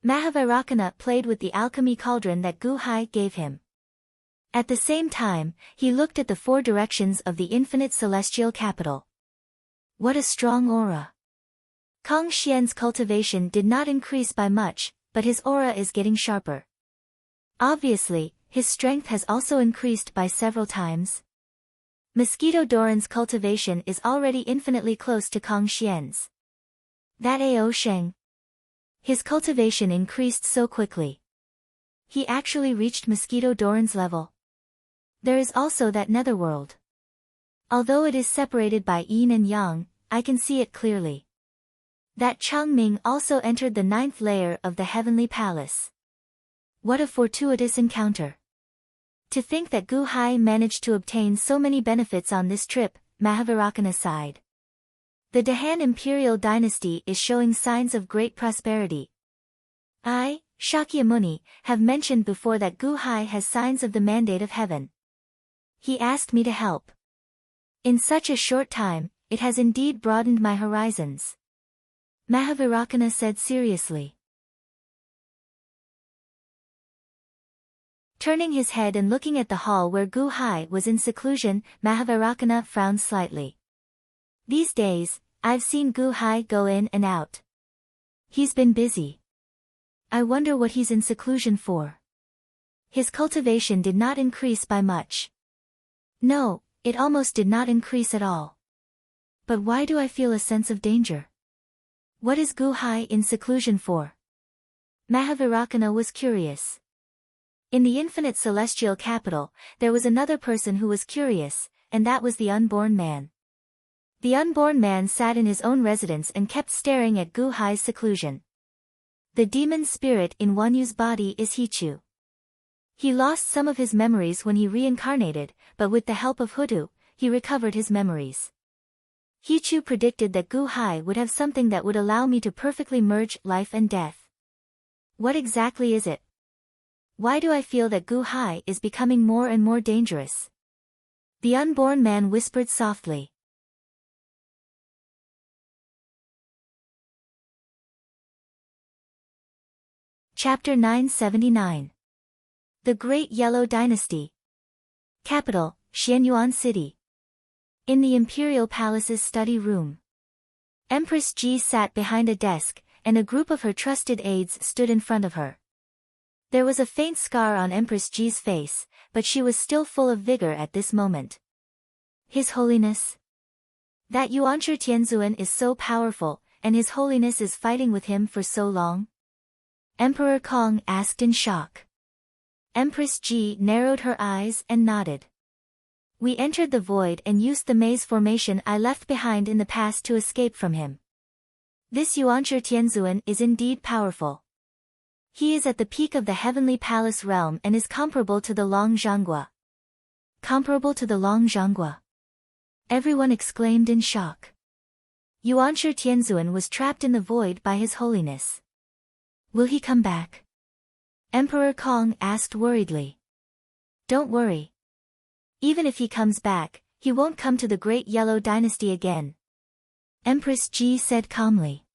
Mahavairakana played with the alchemy cauldron that Gu Hai gave him. At the same time, he looked at the four directions of the infinite celestial capital. What a strong aura! Kang Xian's cultivation did not increase by much, but his aura is getting sharper. Obviously, his strength has also increased by several times. Mosquito Doran's cultivation is already infinitely close to Kang Xian's. That Ao Sheng. His cultivation increased so quickly. He actually reached Mosquito Doran's level. There is also that netherworld. Although it is separated by yin and yang, I can see it clearly. That Changming also entered the 9th layer of the heavenly palace. What a fortuitous encounter. To think that Gu Hai managed to obtain so many benefits on this trip, Mahavairakana sighed. The Dahan imperial dynasty is showing signs of great prosperity. I, Shakyamuni, have mentioned before that Gu Hai has signs of the mandate of heaven. He asked me to help. In such a short time, it has indeed broadened my horizons. Mahavairakana said seriously. Turning his head and looking at the hall where Gu Hai was in seclusion, Mahavairakana frowned slightly. These days, I've seen Gu Hai go in and out. He's been busy. I wonder what he's in seclusion for. His cultivation did not increase by much. No, it almost did not increase at all. But why do I feel a sense of danger? What is Gu Hai in seclusion for? Mahavairakana was curious. In the infinite celestial capital, there was another person who was curious, and that was the unborn man. The unborn man sat in his own residence and kept staring at Gu Hai's seclusion. The demon spirit in Wanyu's body is Hichu. He lost some of his memories when he reincarnated, but with the help of Hudu, he recovered his memories. Hichu predicted that Gu Hai would have something that would allow me to perfectly merge life and death. What exactly is it? Why do I feel that Gu Hai is becoming more and more dangerous? The unborn man whispered softly. Chapter 979. The Great Yellow Dynasty. Capital, Xianyuan City. In the Imperial Palace's study room. Empress Ji sat behind a desk, and a group of her trusted aides stood in front of her. There was a faint scar on Empress Ji's face, but she was still full of vigor at this moment. His Holiness. That Yuanshi Tianzuan is so powerful, and His Holiness is fighting with him for so long? Emperor Kong asked in shock. Empress Ji narrowed her eyes and nodded. We entered the void and used the maze formation I left behind in the past to escape from him. This Yuanshi Tianzuan is indeed powerful. He is at the peak of the heavenly palace realm and is comparable to the Long Zhanggua. Comparable to the Long Zhanggua? Everyone exclaimed in shock. Yuanshi Tianzuan was trapped in the void by His Holiness. Will he come back? Emperor Kong asked worriedly. Don't worry. Even if he comes back, he won't come to the Great Yellow Dynasty again. Empress Ji said calmly.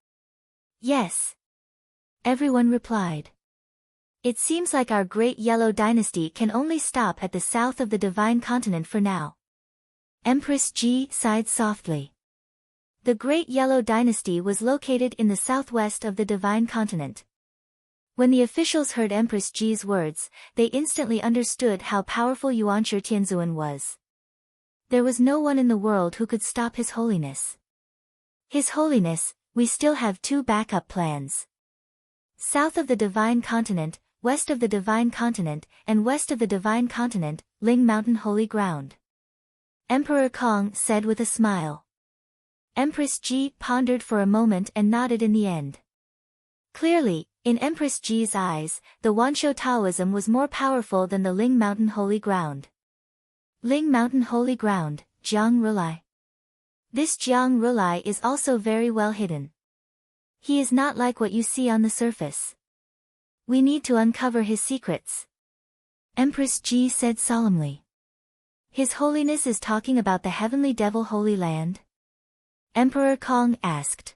Yes. Everyone replied. It seems like our Great Yellow Dynasty can only stop at the south of the Divine Continent for now. Empress Ji sighed softly. The Great Yellow Dynasty was located in the southwest of the Divine Continent. When the officials heard Empress Ji's words, they instantly understood how powerful Yuanshi Tianzuan was. There was no one in the world who could stop His Holiness. His Holiness, we still have two backup plans. South of the Divine Continent, west of the Divine Continent, and west of the Divine Continent, Ling Mountain Holy Ground. Emperor Kong said with a smile. Empress Ji pondered for a moment and nodded in the end. Clearly, in Empress Ji's eyes, the Wansho Taoism was more powerful than the Ling Mountain Holy Ground. Ling Mountain Holy Ground, Jiang Rulai. This Jiang Rulai is also very well hidden. He is not like what you see on the surface. We need to uncover his secrets. Empress Ji said solemnly. His Holiness is talking about the Heavenly Devil Holy Land? Emperor Kong asked.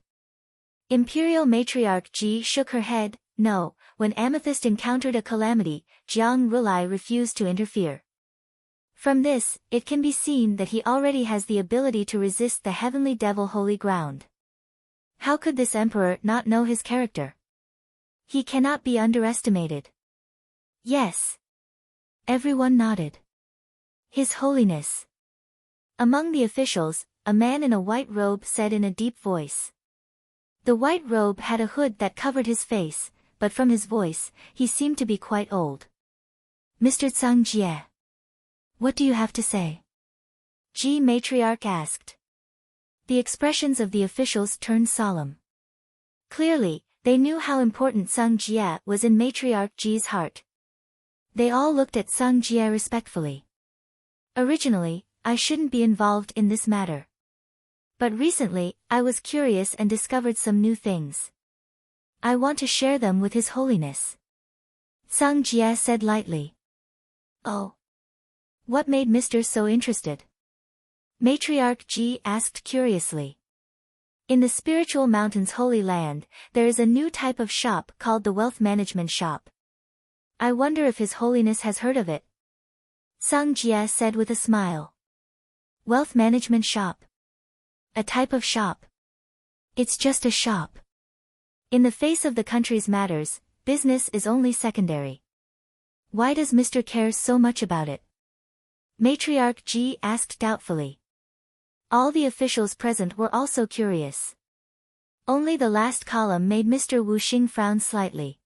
Imperial Matriarch Ji shook her head. No, when Amethyst encountered a calamity, Jiang Rulai refused to interfere. From this, it can be seen that he already has the ability to resist the Heavenly Devil Holy Ground. How could this emperor not know his character? He cannot be underestimated. Yes. Everyone nodded. His Holiness. Among the officials, a man in a white robe said in a deep voice. The white robe had a hood that covered his face, but from his voice, he seemed to be quite old. Mr. Tsang Jie. What do you have to say? Ji Matriarch asked. The expressions of the officials turned solemn. Clearly, they knew how important Tsang Jie was in Matriarch Ji's heart. They all looked at Tsang Jie respectfully. Originally, I shouldn't be involved in this matter. But recently, I was curious and discovered some new things. I want to share them with His Holiness. Tsang Jie said lightly. Oh. What made Mr. so interested? Matriarch Ji asked curiously. In the Spiritual Mountains Holy Land, there is a new type of shop called the Wealth Management Shop. I wonder if His Holiness has heard of it. Tsang Jie said with a smile. Wealth Management Shop. A type of shop. It's just a shop. In the face of the country's matters, business is only secondary. Why does Mr. care so much about it? Matriarch Ji asked doubtfully. All the officials present were also curious. Only the last column made Mr. Wu Xing frown slightly.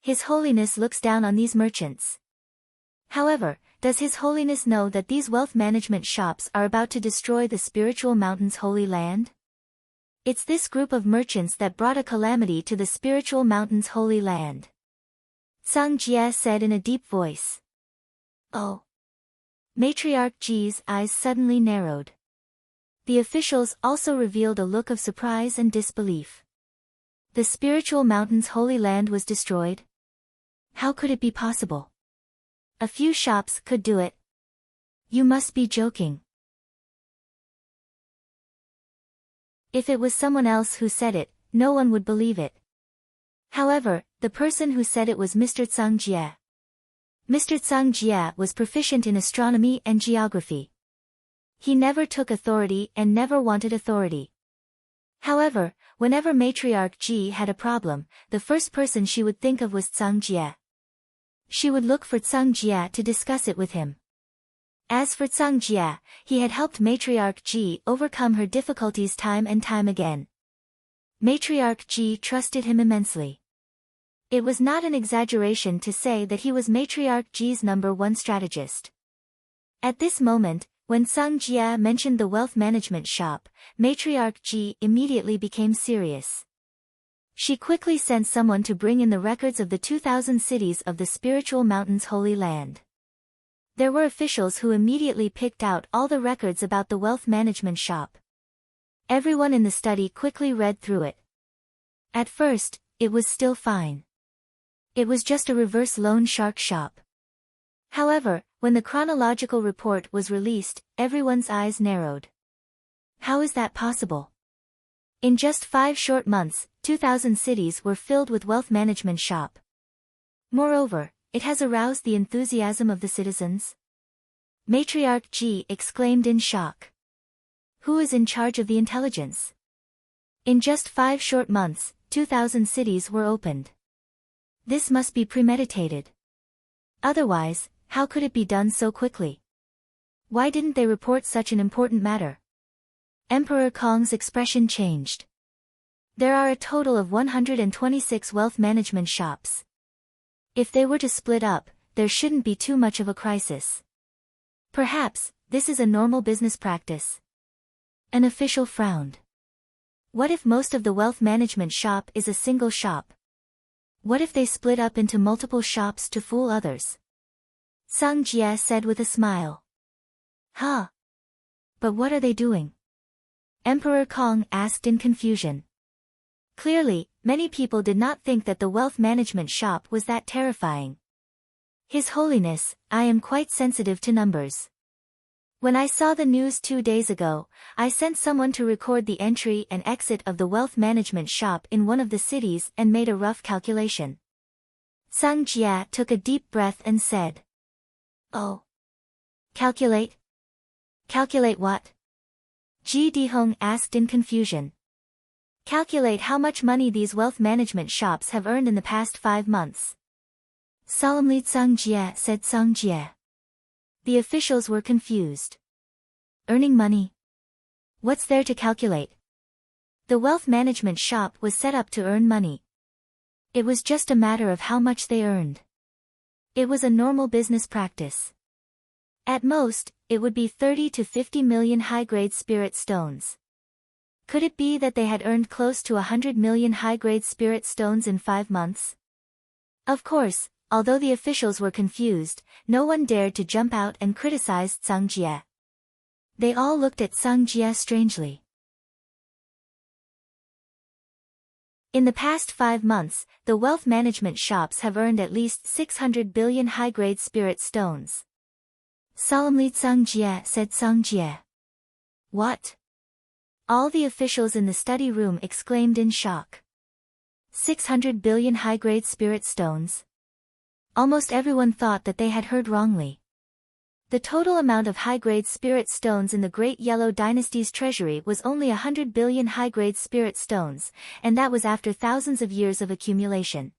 His Holiness looks down on these merchants. However, does His Holiness know that these wealth management shops are about to destroy the Spiritual Mountains Holy Land? It's this group of merchants that brought a calamity to the Spiritual Mountains Holy Land. Tsang Jie said in a deep voice. Oh. Matriarch Ji's eyes suddenly narrowed. The officials also revealed a look of surprise and disbelief. The Spiritual Mountains Holy Land was destroyed? How could it be possible? A few shops could do it. You must be joking. If it was someone else who said it, no one would believe it. However, the person who said it was Mr. Tsang Jie. Mr. Tsang Jie was proficient in astronomy and geography. He never took authority and never wanted authority. However, whenever Matriarch Ji had a problem, the first person she would think of was Tsang Jie. She would look for Tsang Jie to discuss it with him. As for Tsang Jie, he had helped Matriarch Ji overcome her difficulties time and time again. Matriarch Ji trusted him immensely. It was not an exaggeration to say that he was Matriarch Ji's #1 strategist. At this moment, when Tsang Jie mentioned the wealth management shop, Matriarch Ji immediately became serious. She quickly sent someone to bring in the records of the 2,000 cities of the Spiritual Mountains Holy Land. There were officials who immediately picked out all the records about the wealth management shop. Everyone in the study quickly read through it. At first, it was still fine. It was just a reverse loan shark shop. However, when the chronological report was released, everyone's eyes narrowed. How is that possible? In just 5 short months, 2,000 cities were filled with wealth management shop. Moreover, it has aroused the enthusiasm of the citizens. Matriarch Ji exclaimed in shock. Who is in charge of the intelligence? In just 5 short months, 2,000 cities were opened. This must be premeditated. Otherwise, how could it be done so quickly? Why didn't they report such an important matter? Emperor Kong's expression changed. There are a total of 126 wealth management shops. If they were to split up, there shouldn't be too much of a crisis. Perhaps, this is a normal business practice. An official frowned. What if most of the wealth management shop is a single shop? What if they split up into multiple shops to fool others? Tsang Jie said with a smile. But what are they doing? Emperor Kong asked in confusion. Clearly, many people did not think that the wealth management shop was that terrifying. His Holiness, I am quite sensitive to numbers. When I saw the news 2 days ago, I sent someone to record the entry and exit of the wealth management shop in one of the cities and made a rough calculation. Sung Jia took a deep breath and said. Oh. Calculate? Calculate what? Ji Dihong asked in confusion. Calculate how much money these wealth management shops have earned in the past 5 months. Solemnly Sung Jia said Sung Jia. The officials were confused. Earning money? What's there to calculate? The wealth management shop was set up to earn money. It was just a matter of how much they earned. It was a normal business practice. At most, it would be 30 to 50 million high-grade spirit stones. Could it be that they had earned close to 100 million high-grade spirit stones in 5 months? Of course, although the officials were confused, no one dared to jump out and criticize Sung Jia. They all looked at Sung Jia strangely. In the past 5 months, the wealth management shops have earned at least 600 billion high-grade spirit stones. Solemnly Sung Jia said Sung Jia. What? All the officials in the study room exclaimed in shock. 600 billion high-grade spirit stones? Almost everyone thought that they had heard wrongly. The total amount of high-grade spirit stones in the Great Yellow Dynasty's treasury was only 100 billion high-grade spirit stones, and that was after thousands of years of accumulation.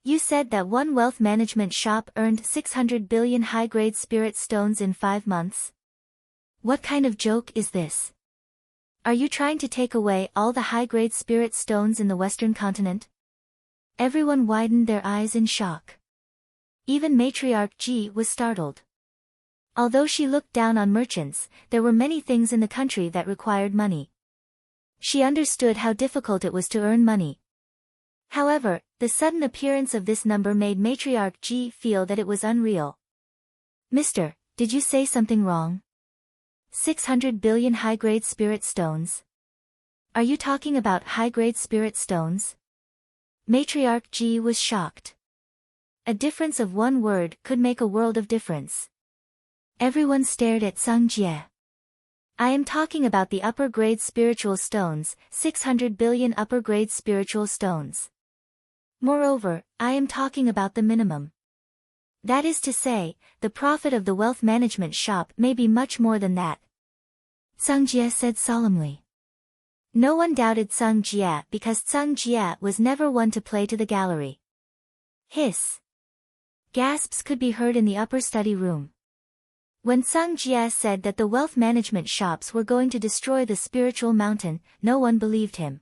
You said that one wealth management shop earned 600 billion high-grade spirit stones in 5 months? What kind of joke is this? Are you trying to take away all the high-grade spirit stones in the Western continent? Everyone widened their eyes in shock. Even Matriarch Ji was startled. Although she looked down on merchants, there were many things in the country that required money. She understood how difficult it was to earn money. However, the sudden appearance of this number made Matriarch Ji feel that it was unreal. Mister, did you say something wrong? 600 billion high-grade spirit stones? Are you talking about high-grade spirit stones? Matriarch Ji was shocked. A difference of one word could make a world of difference. Everyone stared at Sung Jia. I am talking about the upper-grade spiritual stones, 600 billion upper-grade spiritual stones. Moreover, I am talking about the minimum. That is to say, the profit of the wealth management shop may be much more than that. Sung Jia said solemnly. No one doubted Sung Jia because Sung Jia was never one to play to the gallery. Hiss. Gasps could be heard in the upper study room. When Sung Jia said that the wealth management shops were going to destroy the spiritual mountain, no one believed him.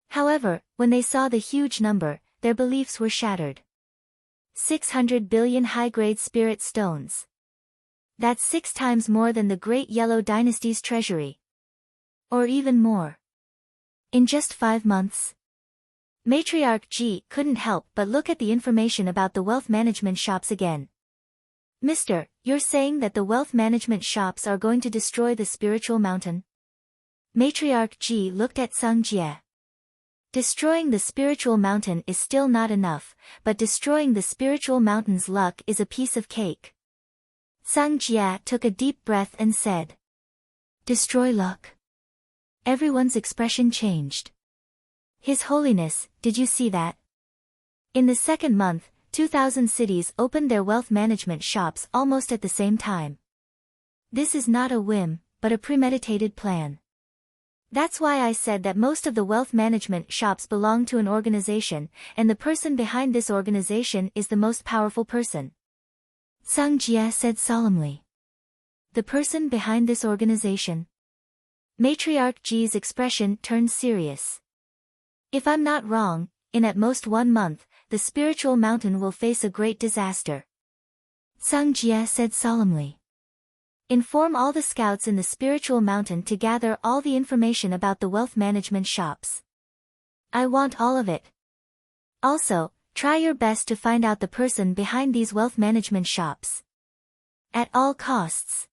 However, when they saw the huge number, their beliefs were shattered. 600 billion high-grade spirit stones. That's 6 times more than the Great Yellow Dynasty's treasury. Or even more. In just 5 months. Matriarch Ji couldn't help but look at the information about the wealth management shops again. Mister, you're saying that the wealth management shops are going to destroy the spiritual mountain? Matriarch Ji looked at Sung Jia. Destroying the spiritual mountain is still not enough, but destroying the spiritual mountain's luck is a piece of cake. Sung Jia took a deep breath and said. Destroy luck? Everyone's expression changed. His Holiness, did you see that? In the second month, 2,000 cities opened their wealth management shops almost at the same time. This is not a whim, but a premeditated plan. That's why I said that most of the wealth management shops belong to an organization, and the person behind this organization is the most powerful person. Sung Jia said solemnly. The person behind this organization? Matriarch Ji's expression turned serious. If I'm not wrong, in at most 1 month, the spiritual mountain will face a great disaster. Sung Jia said solemnly. Inform all the scouts in the spiritual mountain to gather all the information about the wealth management shops. I want all of it. Also, try your best to find out the person behind these wealth management shops. At all costs.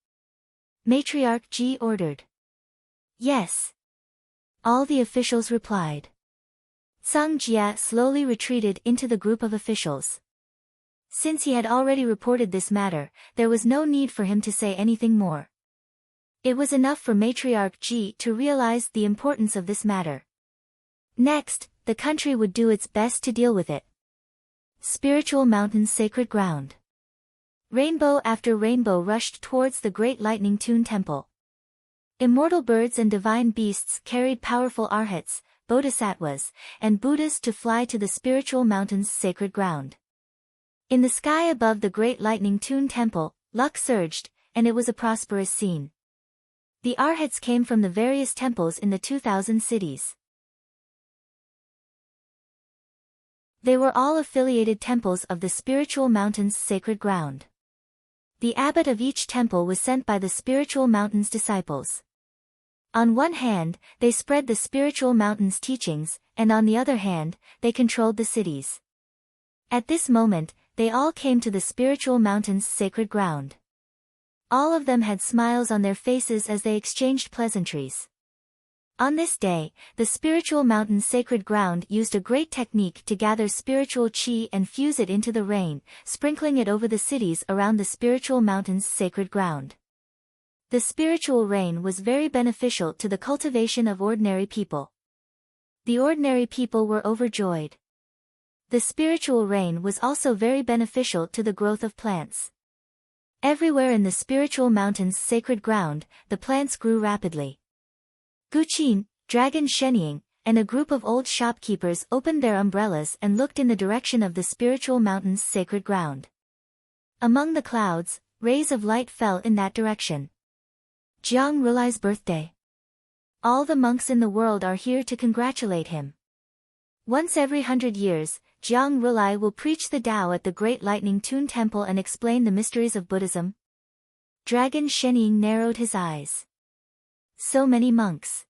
Matriarch Ji ordered. Yes. All the officials replied. Sung Jia slowly retreated into the group of officials. Since he had already reported this matter, there was no need for him to say anything more. It was enough for Matriarch Ji to realize the importance of this matter. Next, the country would do its best to deal with it. Spiritual Mountain's sacred ground. Rainbow after rainbow rushed towards the great lightning tune temple. Immortal birds and divine beasts carried powerful arhats, bodhisattvas, and Buddhas to fly to the Spiritual Mountain's sacred ground. In the sky above the great lightning tune temple, luck surged, and it was a prosperous scene. The arhats came from the various temples in the 2000 cities. They were all affiliated temples of the Spiritual Mountain's sacred ground. The abbot of each temple was sent by the Spiritual Mountain's disciples. On one hand, they spread the Spiritual Mountain's teachings, and on the other hand, they controlled the cities. At this moment, they all came to the Spiritual Mountain's sacred ground. All of them had smiles on their faces as they exchanged pleasantries. On this day, the Spiritual Mountain's sacred ground used a great technique to gather spiritual chi and fuse it into the rain, sprinkling it over the cities around the Spiritual Mountain's sacred ground. The spiritual rain was very beneficial to the cultivation of ordinary people. The ordinary people were overjoyed. The spiritual rain was also very beneficial to the growth of plants. Everywhere in the Spiritual Mountain's sacred ground, the plants grew rapidly. Guqin, Dragon Shenying, and a group of old shopkeepers opened their umbrellas and looked in the direction of the Spiritual Mountain's sacred ground. Among the clouds, rays of light fell in that direction. Jiang Rulai's birthday. All the monks in the world are here to congratulate him. Once every 100 years, Jiang Rulai will preach the Tao at the Great Lightning Tune Temple and explain the mysteries of Buddhism. Dragon Shenying narrowed his eyes. So many monks.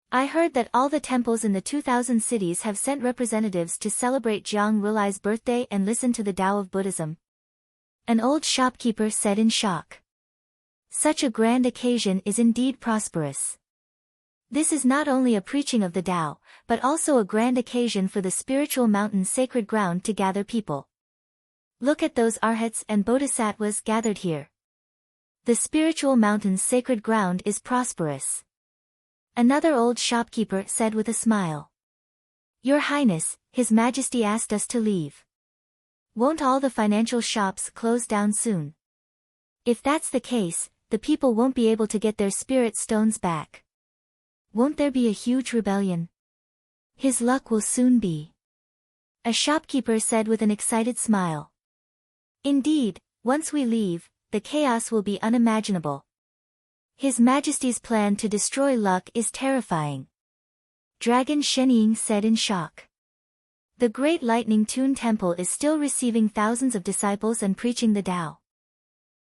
I heard that all the temples in the 2000 cities have sent representatives to celebrate Jiang Rulai's birthday and listen to the Tao of Buddhism. An old shopkeeper said in shock. Such a grand occasion is indeed prosperous. This is not only a preaching of the Tao, but also a grand occasion for the Spiritual Mountain's sacred ground to gather people. Look at those arhats and bodhisattvas gathered here. The Spiritual Mountain's sacred ground is prosperous. Another old shopkeeper said with a smile. Your Highness, His Majesty asked us to leave. Won't all the financial shops close down soon? If that's the case, the people won't be able to get their spirit stones back. Won't there be a huge rebellion? His luck will soon be. A shopkeeper said with an excited smile. Indeed, once we leave, the chaos will be unimaginable. His Majesty's plan to destroy luck is terrifying. Dragon Shenying said in shock. The Great Lightning Tune Temple is still receiving thousands of disciples and preaching the Tao.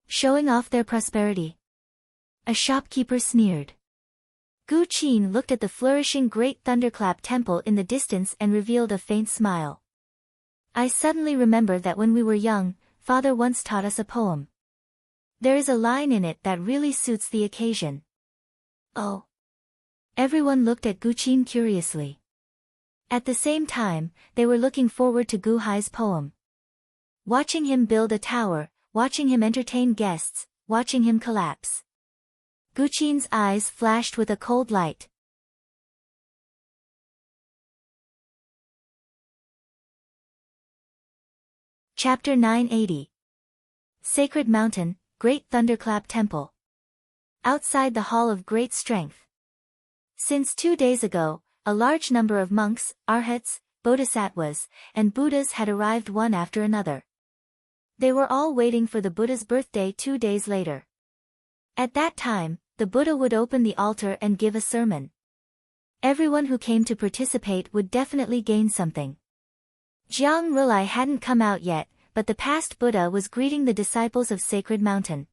Showing off their prosperity. A shopkeeper sneered. Gu Qin looked at the flourishing Great Thunderclap Temple in the distance and revealed a faint smile. I suddenly remember that when we were young, Father once taught us a poem. There is a line in it that really suits the occasion. Oh. Everyone looked at Gu Qin curiously. At the same time, they were looking forward to Gu Hai's poem. Watching him build a tower, watching him entertain guests, watching him collapse. Gu Qin's eyes flashed with a cold light. Chapter 980. Sacred Mountain, Great Thunderclap Temple. Outside the Hall of Great Strength. Since 2 days ago, a large number of monks, arhats, bodhisattvas, and Buddhas had arrived one after another. They were all waiting for the Buddha's birthday 2 days later. At that time, the Buddha would open the altar and give a sermon. Everyone who came to participate would definitely gain something. Jiang Rulai hadn't come out yet, but the past Buddha was greeting the disciples of Sacred Mountain.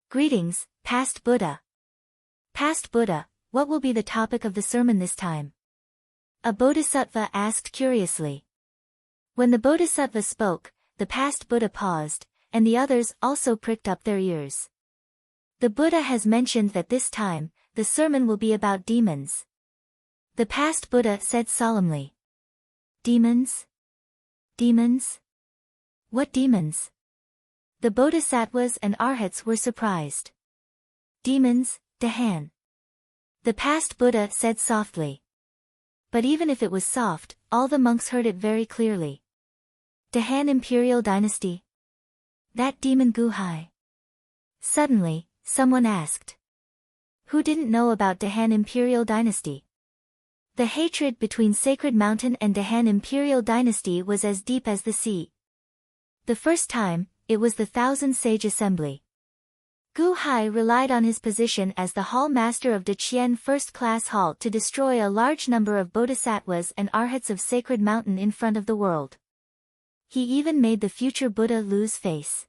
Greetings, past Buddha. Past Buddha, what will be the topic of the sermon this time? A bodhisattva asked curiously. When the bodhisattva spoke, the past Buddha paused, and the others also pricked up their ears. The The Buddha has mentioned that this time, the sermon will be about demons. The past Buddha said solemnly. Demons? Demons? What demons? The bodhisattvas and arhats were surprised. Demons, Dahan. The past Buddha said softly. But even if it was soft, all the monks heard it very clearly. Dahan Imperial Dynasty. That demon Guhai. Suddenly, someone asked. Who didn't know about Dahan Imperial Dynasty? The hatred between Sacred Mountain and Dahan Imperial Dynasty was as deep as the sea. The first time, it was the Thousand Sage Assembly. Gu Hai relied on his position as the hall master of Deqian First-Class Hall to destroy a large number of bodhisattvas and arhats of Sacred Mountain in front of the world. He even made the future Buddha lose face.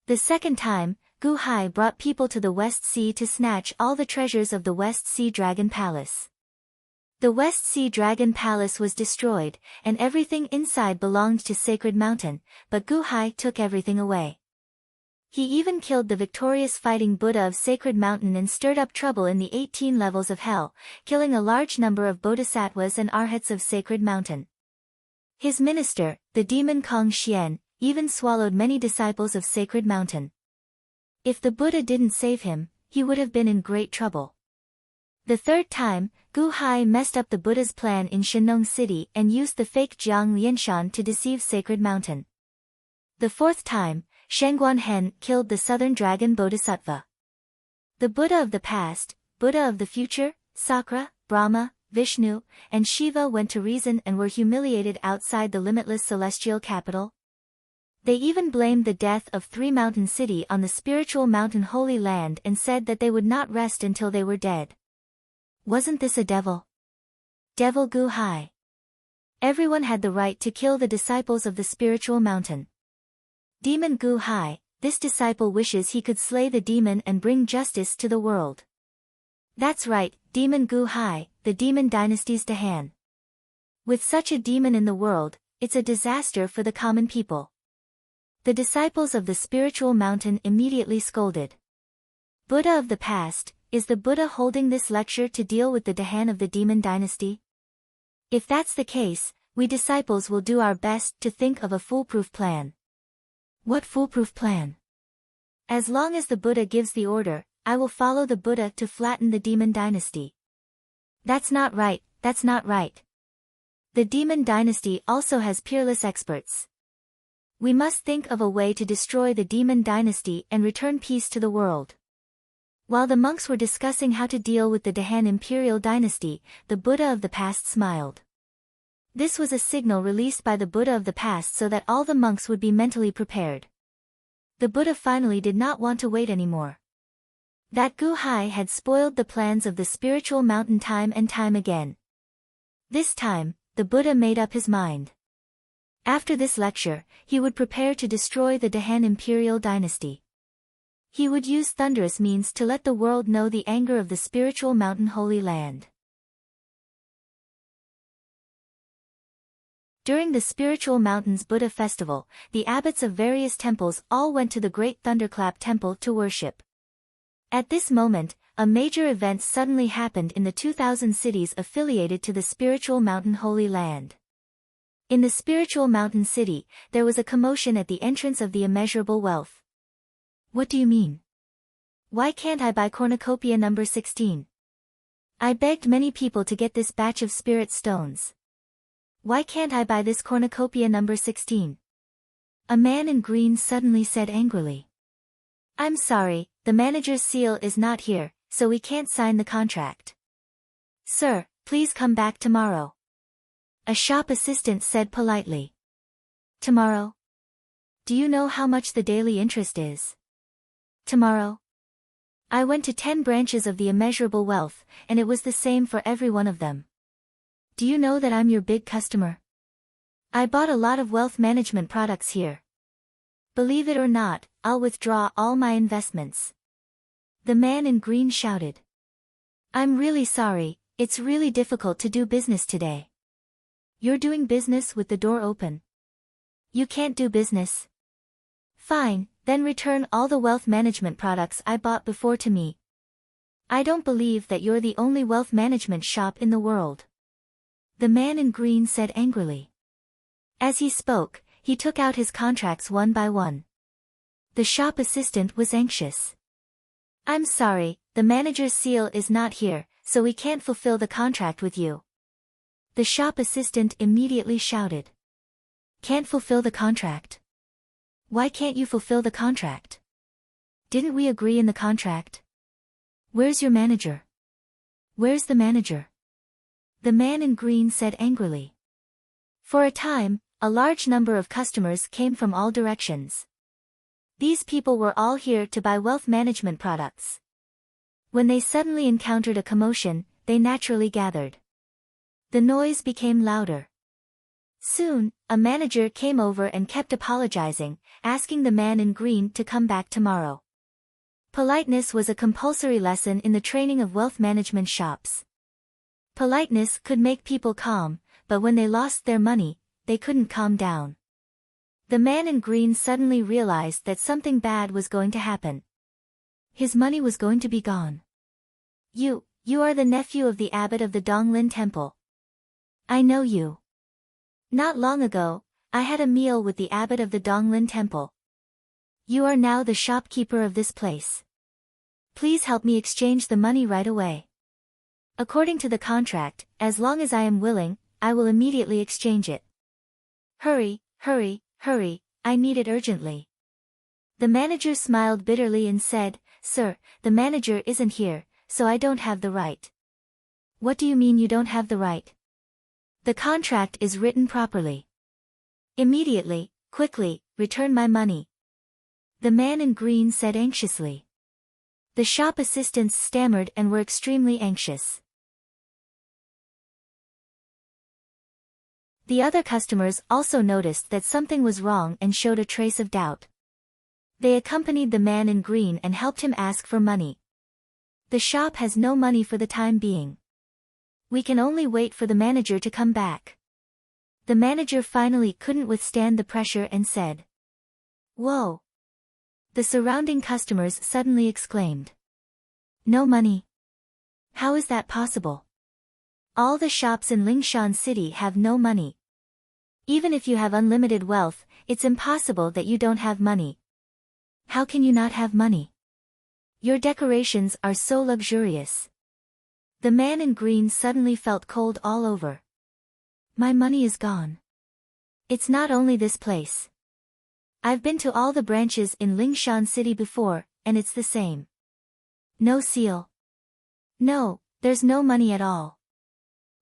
The second time, Gu Hai brought people to the West Sea to snatch all the treasures of the West Sea Dragon Palace. The West Sea Dragon Palace was destroyed, and everything inside belonged to Sacred Mountain, but Gu Hai took everything away. He even killed the victorious fighting Buddha of Sacred Mountain and stirred up trouble in the 18 levels of hell, killing a large number of bodhisattvas and arhats of Sacred Mountain. His minister, the demon Kong Xian, even swallowed many disciples of Sacred Mountain. If the Buddha didn't save him, he would have been in great trouble. The third time, Gu Hai messed up the Buddha's plan in Shenong City and used the fake Jiang Lianshan to deceive Sacred Mountain. The fourth time, Shengguan Hen killed the Southern Dragon Bodhisattva. The Buddha of the past, Buddha of the future, Sakra, Brahma, Vishnu, and Shiva went to reason and were humiliated outside the limitless celestial capital. They even blamed the death of Three Mountain City on the spiritual mountain Holy Land and said that they would not rest until they were dead. Wasn't this a devil? Devil Gu Hai. Everyone had the right to kill the disciples of the spiritual mountain. Demon Gu Hai, this disciple wishes he could slay the demon and bring justice to the world. That's right, Demon Gu Hai, the demon dynasty's Dahan. With such a demon in the world, it's a disaster for the common people. The disciples of the spiritual mountain immediately scolded. Buddha of the past, is the Buddha holding this lecture to deal with the Dahan of the demon dynasty? If that's the case, we disciples will do our best to think of a foolproof plan. What foolproof plan? As long as the Buddha gives the order, I will follow the Buddha to flatten the demon dynasty. That's not right, that's not right. The demon dynasty also has peerless experts. We must think of a way to destroy the demon dynasty and return peace to the world. While the monks were discussing how to deal with the Dahan imperial dynasty, the Buddha of the past smiled. This was a signal released by the Buddha of the past so that all the monks would be mentally prepared. The Buddha finally did not want to wait anymore. That Gu Hai had spoiled the plans of the spiritual mountain time and time again. This time, the Buddha made up his mind. After this lecture, he would prepare to destroy the Dahan imperial dynasty. He would use thunderous means to let the world know the anger of the spiritual mountain Holy Land. During the Spiritual Mountains Buddha festival, the abbots of various temples all went to the Great Thunderclap Temple to worship. At this moment, a major event suddenly happened in the 2000 cities affiliated to the Spiritual Mountain Holy Land. In the Spiritual Mountain City, there was a commotion at the entrance of the Immeasurable Wealth. What do you mean? Why can't I buy cornucopia number 16? I begged many people to get this batch of spirit stones. Why can't I buy this cornucopia number 16? A man in green suddenly said angrily. I'm sorry, the manager's seal is not here, so we can't sign the contract. Sir, please come back tomorrow. A shop assistant said politely. Tomorrow? Do you know how much the daily interest is? Tomorrow? I went to 10 branches of the Immeasurable Wealth, and it was the same for every one of them. Do you know that I'm your big customer? I bought a lot of wealth management products here. Believe it or not, I'll withdraw all my investments. The man in green shouted. I'm really sorry, it's really difficult to do business today. You're doing business with the door open. You can't do business. Fine, Then return all the wealth management products I bought before to me. I don't believe that you're the only wealth management shop in the world. The man in green said angrily. As he spoke, he took out his contracts one by one. The shop assistant was anxious. I'm sorry, the manager's seal is not here, so we can't fulfill the contract with you. The shop assistant immediately shouted. Can't fulfill the contract? Why can't you fulfill the contract? Didn't we agree in the contract? Where's your manager? Where's the manager? The man in green said angrily. For a time, a large number of customers came from all directions. These people were all here to buy wealth management products. When they suddenly encountered a commotion, they naturally gathered. The noise became louder. Soon, a manager came over and kept apologizing, asking the man in green to come back tomorrow. Politeness was a compulsory lesson in the training of wealth management shops. Politeness could make people calm, but when they lost their money, they couldn't calm down. The man in green suddenly realized that something bad was going to happen. His money was going to be gone. You are the nephew of the abbot of the Donglin Temple. I know you. Not long ago, I had a meal with the abbot of the Donglin Temple. You are now the shopkeeper of this place. Please help me exchange the money right away. According to the contract, as long as I am willing, I will immediately exchange it. Hurry, hurry, hurry, I need it urgently. The manager smiled bitterly and said, Sir, the manager isn't here, so I don't have the right. What do you mean you don't have the right? The contract is written properly. Immediately, quickly, return my money. The man in green said anxiously. The shop assistants stammered and were extremely anxious. The other customers also noticed that something was wrong and showed a trace of doubt. They accompanied the man in green and helped him ask for money. The shop has no money for the time being. We can only wait for the manager to come back. The manager finally couldn't withstand the pressure and said, Whoa! The surrounding customers suddenly exclaimed. No money? How is that possible? All the shops in Lingshan City have no money. Even if you have unlimited wealth, it's impossible that you don't have money. How can you not have money? Your decorations are so luxurious. The man in green suddenly felt cold all over. My money is gone. It's not only this place. I've been to all the branches in Lingshan City before, and it's the same. No seal. No, there's no money at all.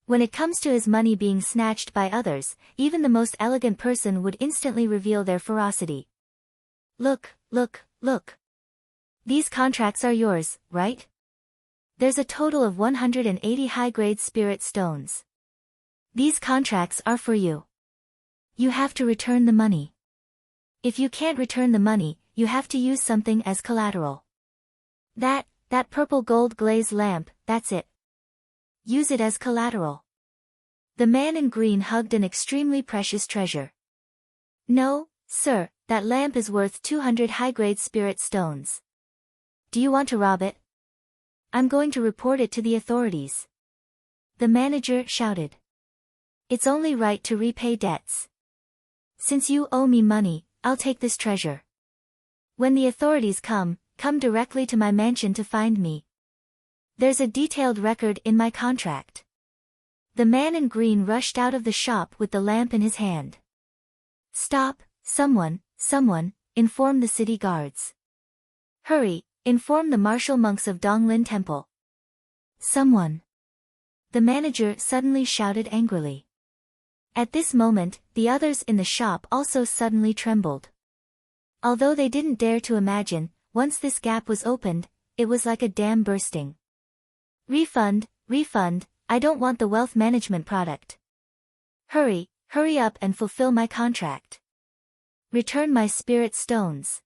When it comes to his money being snatched by others, even the most elegant person would instantly reveal their ferocity. Look, look, look. These contracts are yours, right? There's a total of 180 high-grade spirit stones. These contracts are for you. You have to return the money. If you can't return the money, you have to use something as collateral. That purple gold glaze lamp, that's it. Use it as collateral. The man in green hugged an extremely precious treasure. No, sir, that lamp is worth 200 high-grade spirit stones. Do you want to rob it? I'm going to report it to the authorities. The manager shouted. It's only right to repay debts. Since you owe me money, I'll take this treasure. When the authorities come directly to my mansion to find me. There's a detailed record in my contract. The man in green rushed out of the shop with the lamp in his hand. Stop, someone, inform the city guards. Hurry, inform the martial monks of Donglin Temple. Someone. The manager suddenly shouted angrily. At this moment, the others in the shop also suddenly trembled. Although they didn't dare to imagine, once this gap was opened, it was like a dam bursting. Refund, I don't want the wealth management product. Hurry up and fulfill my contract. Return my spirit stones.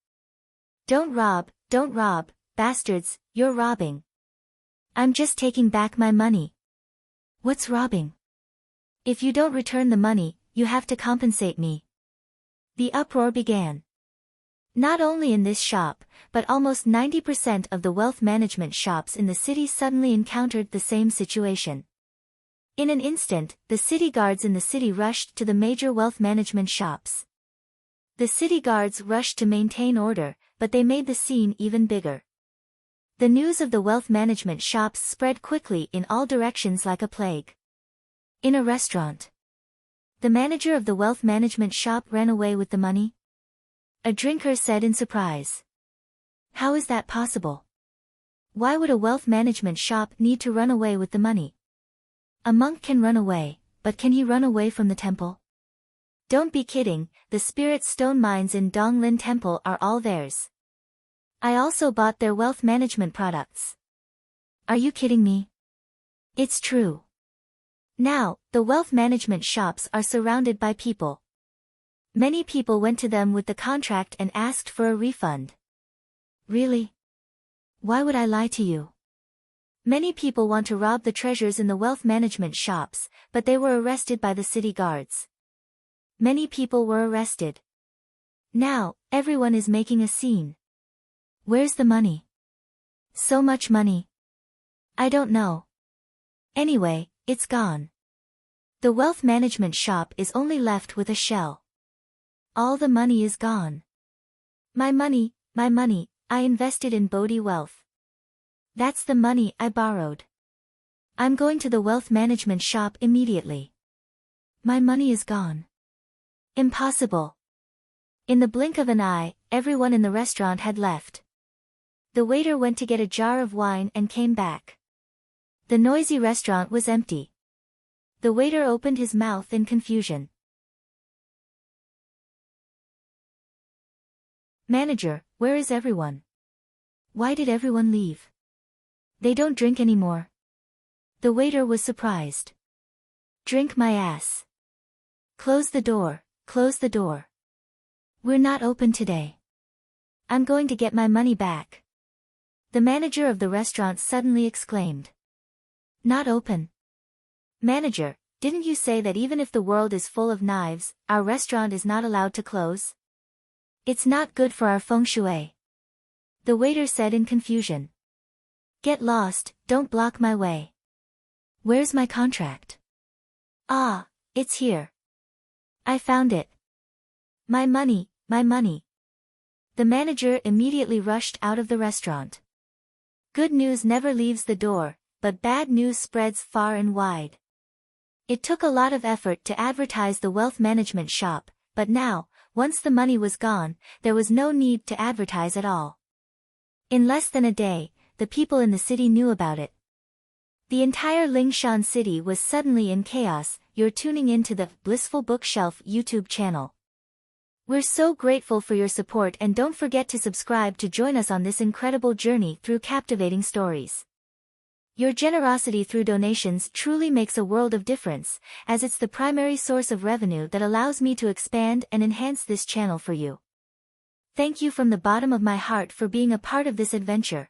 Don't rob, bastards, you're robbing. I'm just taking back my money. What's robbing? If you don't return the money, you have to compensate me. The uproar began. Not only in this shop, but almost 90% of the wealth management shops in the city suddenly encountered the same situation. In an instant, the city guards in the city rushed to the major wealth management shops. The city guards rushed to maintain order, but they made the scene even bigger. The news of the wealth management shops spread quickly in all directions like a plague. In a restaurant, the manager of the wealth management shop ran away with the money. A drinker said in surprise. How is that possible? Why would a wealth management shop need to run away with the money? A monk can run away, but can he run away from the temple? Don't be kidding, the spirit stone mines in Donglin Temple are all theirs. I also bought their wealth management products. Are you kidding me? It's true. Now, the wealth management shops are surrounded by people. Many people went to them with the contract and asked for a refund. Really? Why would I lie to you? Many people want to rob the treasures in the wealth management shops, but they were arrested by the city guards. Many people were arrested. Now, everyone is making a scene. Where's the money? So much money. I don't know. Anyway, it's gone. The wealth management shop is only left with a shell. All the money is gone. My money, I invested in Bodhi wealth. That's the money I borrowed. I'm going to the wealth management shop immediately. My money is gone. Impossible. In the blink of an eye, everyone in the restaurant had left. The waiter went to get a jar of wine and came back. The noisy restaurant was empty. The waiter opened his mouth in confusion. Manager, where is everyone? Why did everyone leave? They don't drink anymore. The waiter was surprised. Drink my ass. Close the door, close the door. We're not open today. I'm going to get my money back. The manager of the restaurant suddenly exclaimed. Not open. Manager, didn't you say that even if the world is full of knives, our restaurant is not allowed to close? It's not good for our feng shui. The waiter said in confusion. Get lost, don't block my way. Where's my contract? Ah, it's here. I found it. My money, my money. The manager immediately rushed out of the restaurant. Good news never leaves the door, but bad news spreads far and wide. It took a lot of effort to advertise the wealth management shop, but now, once the money was gone, there was no need to advertise at all. In less than a day, the people in the city knew about it. The entire Lingshan city was suddenly in chaos. You're tuning into the Blissful Bookshelf YouTube channel. We're so grateful for your support, and don't forget to subscribe to join us on this incredible journey through captivating stories. Your generosity through donations truly makes a world of difference, as it's the primary source of revenue that allows me to expand and enhance this channel for you. Thank you from the bottom of my heart for being a part of this adventure.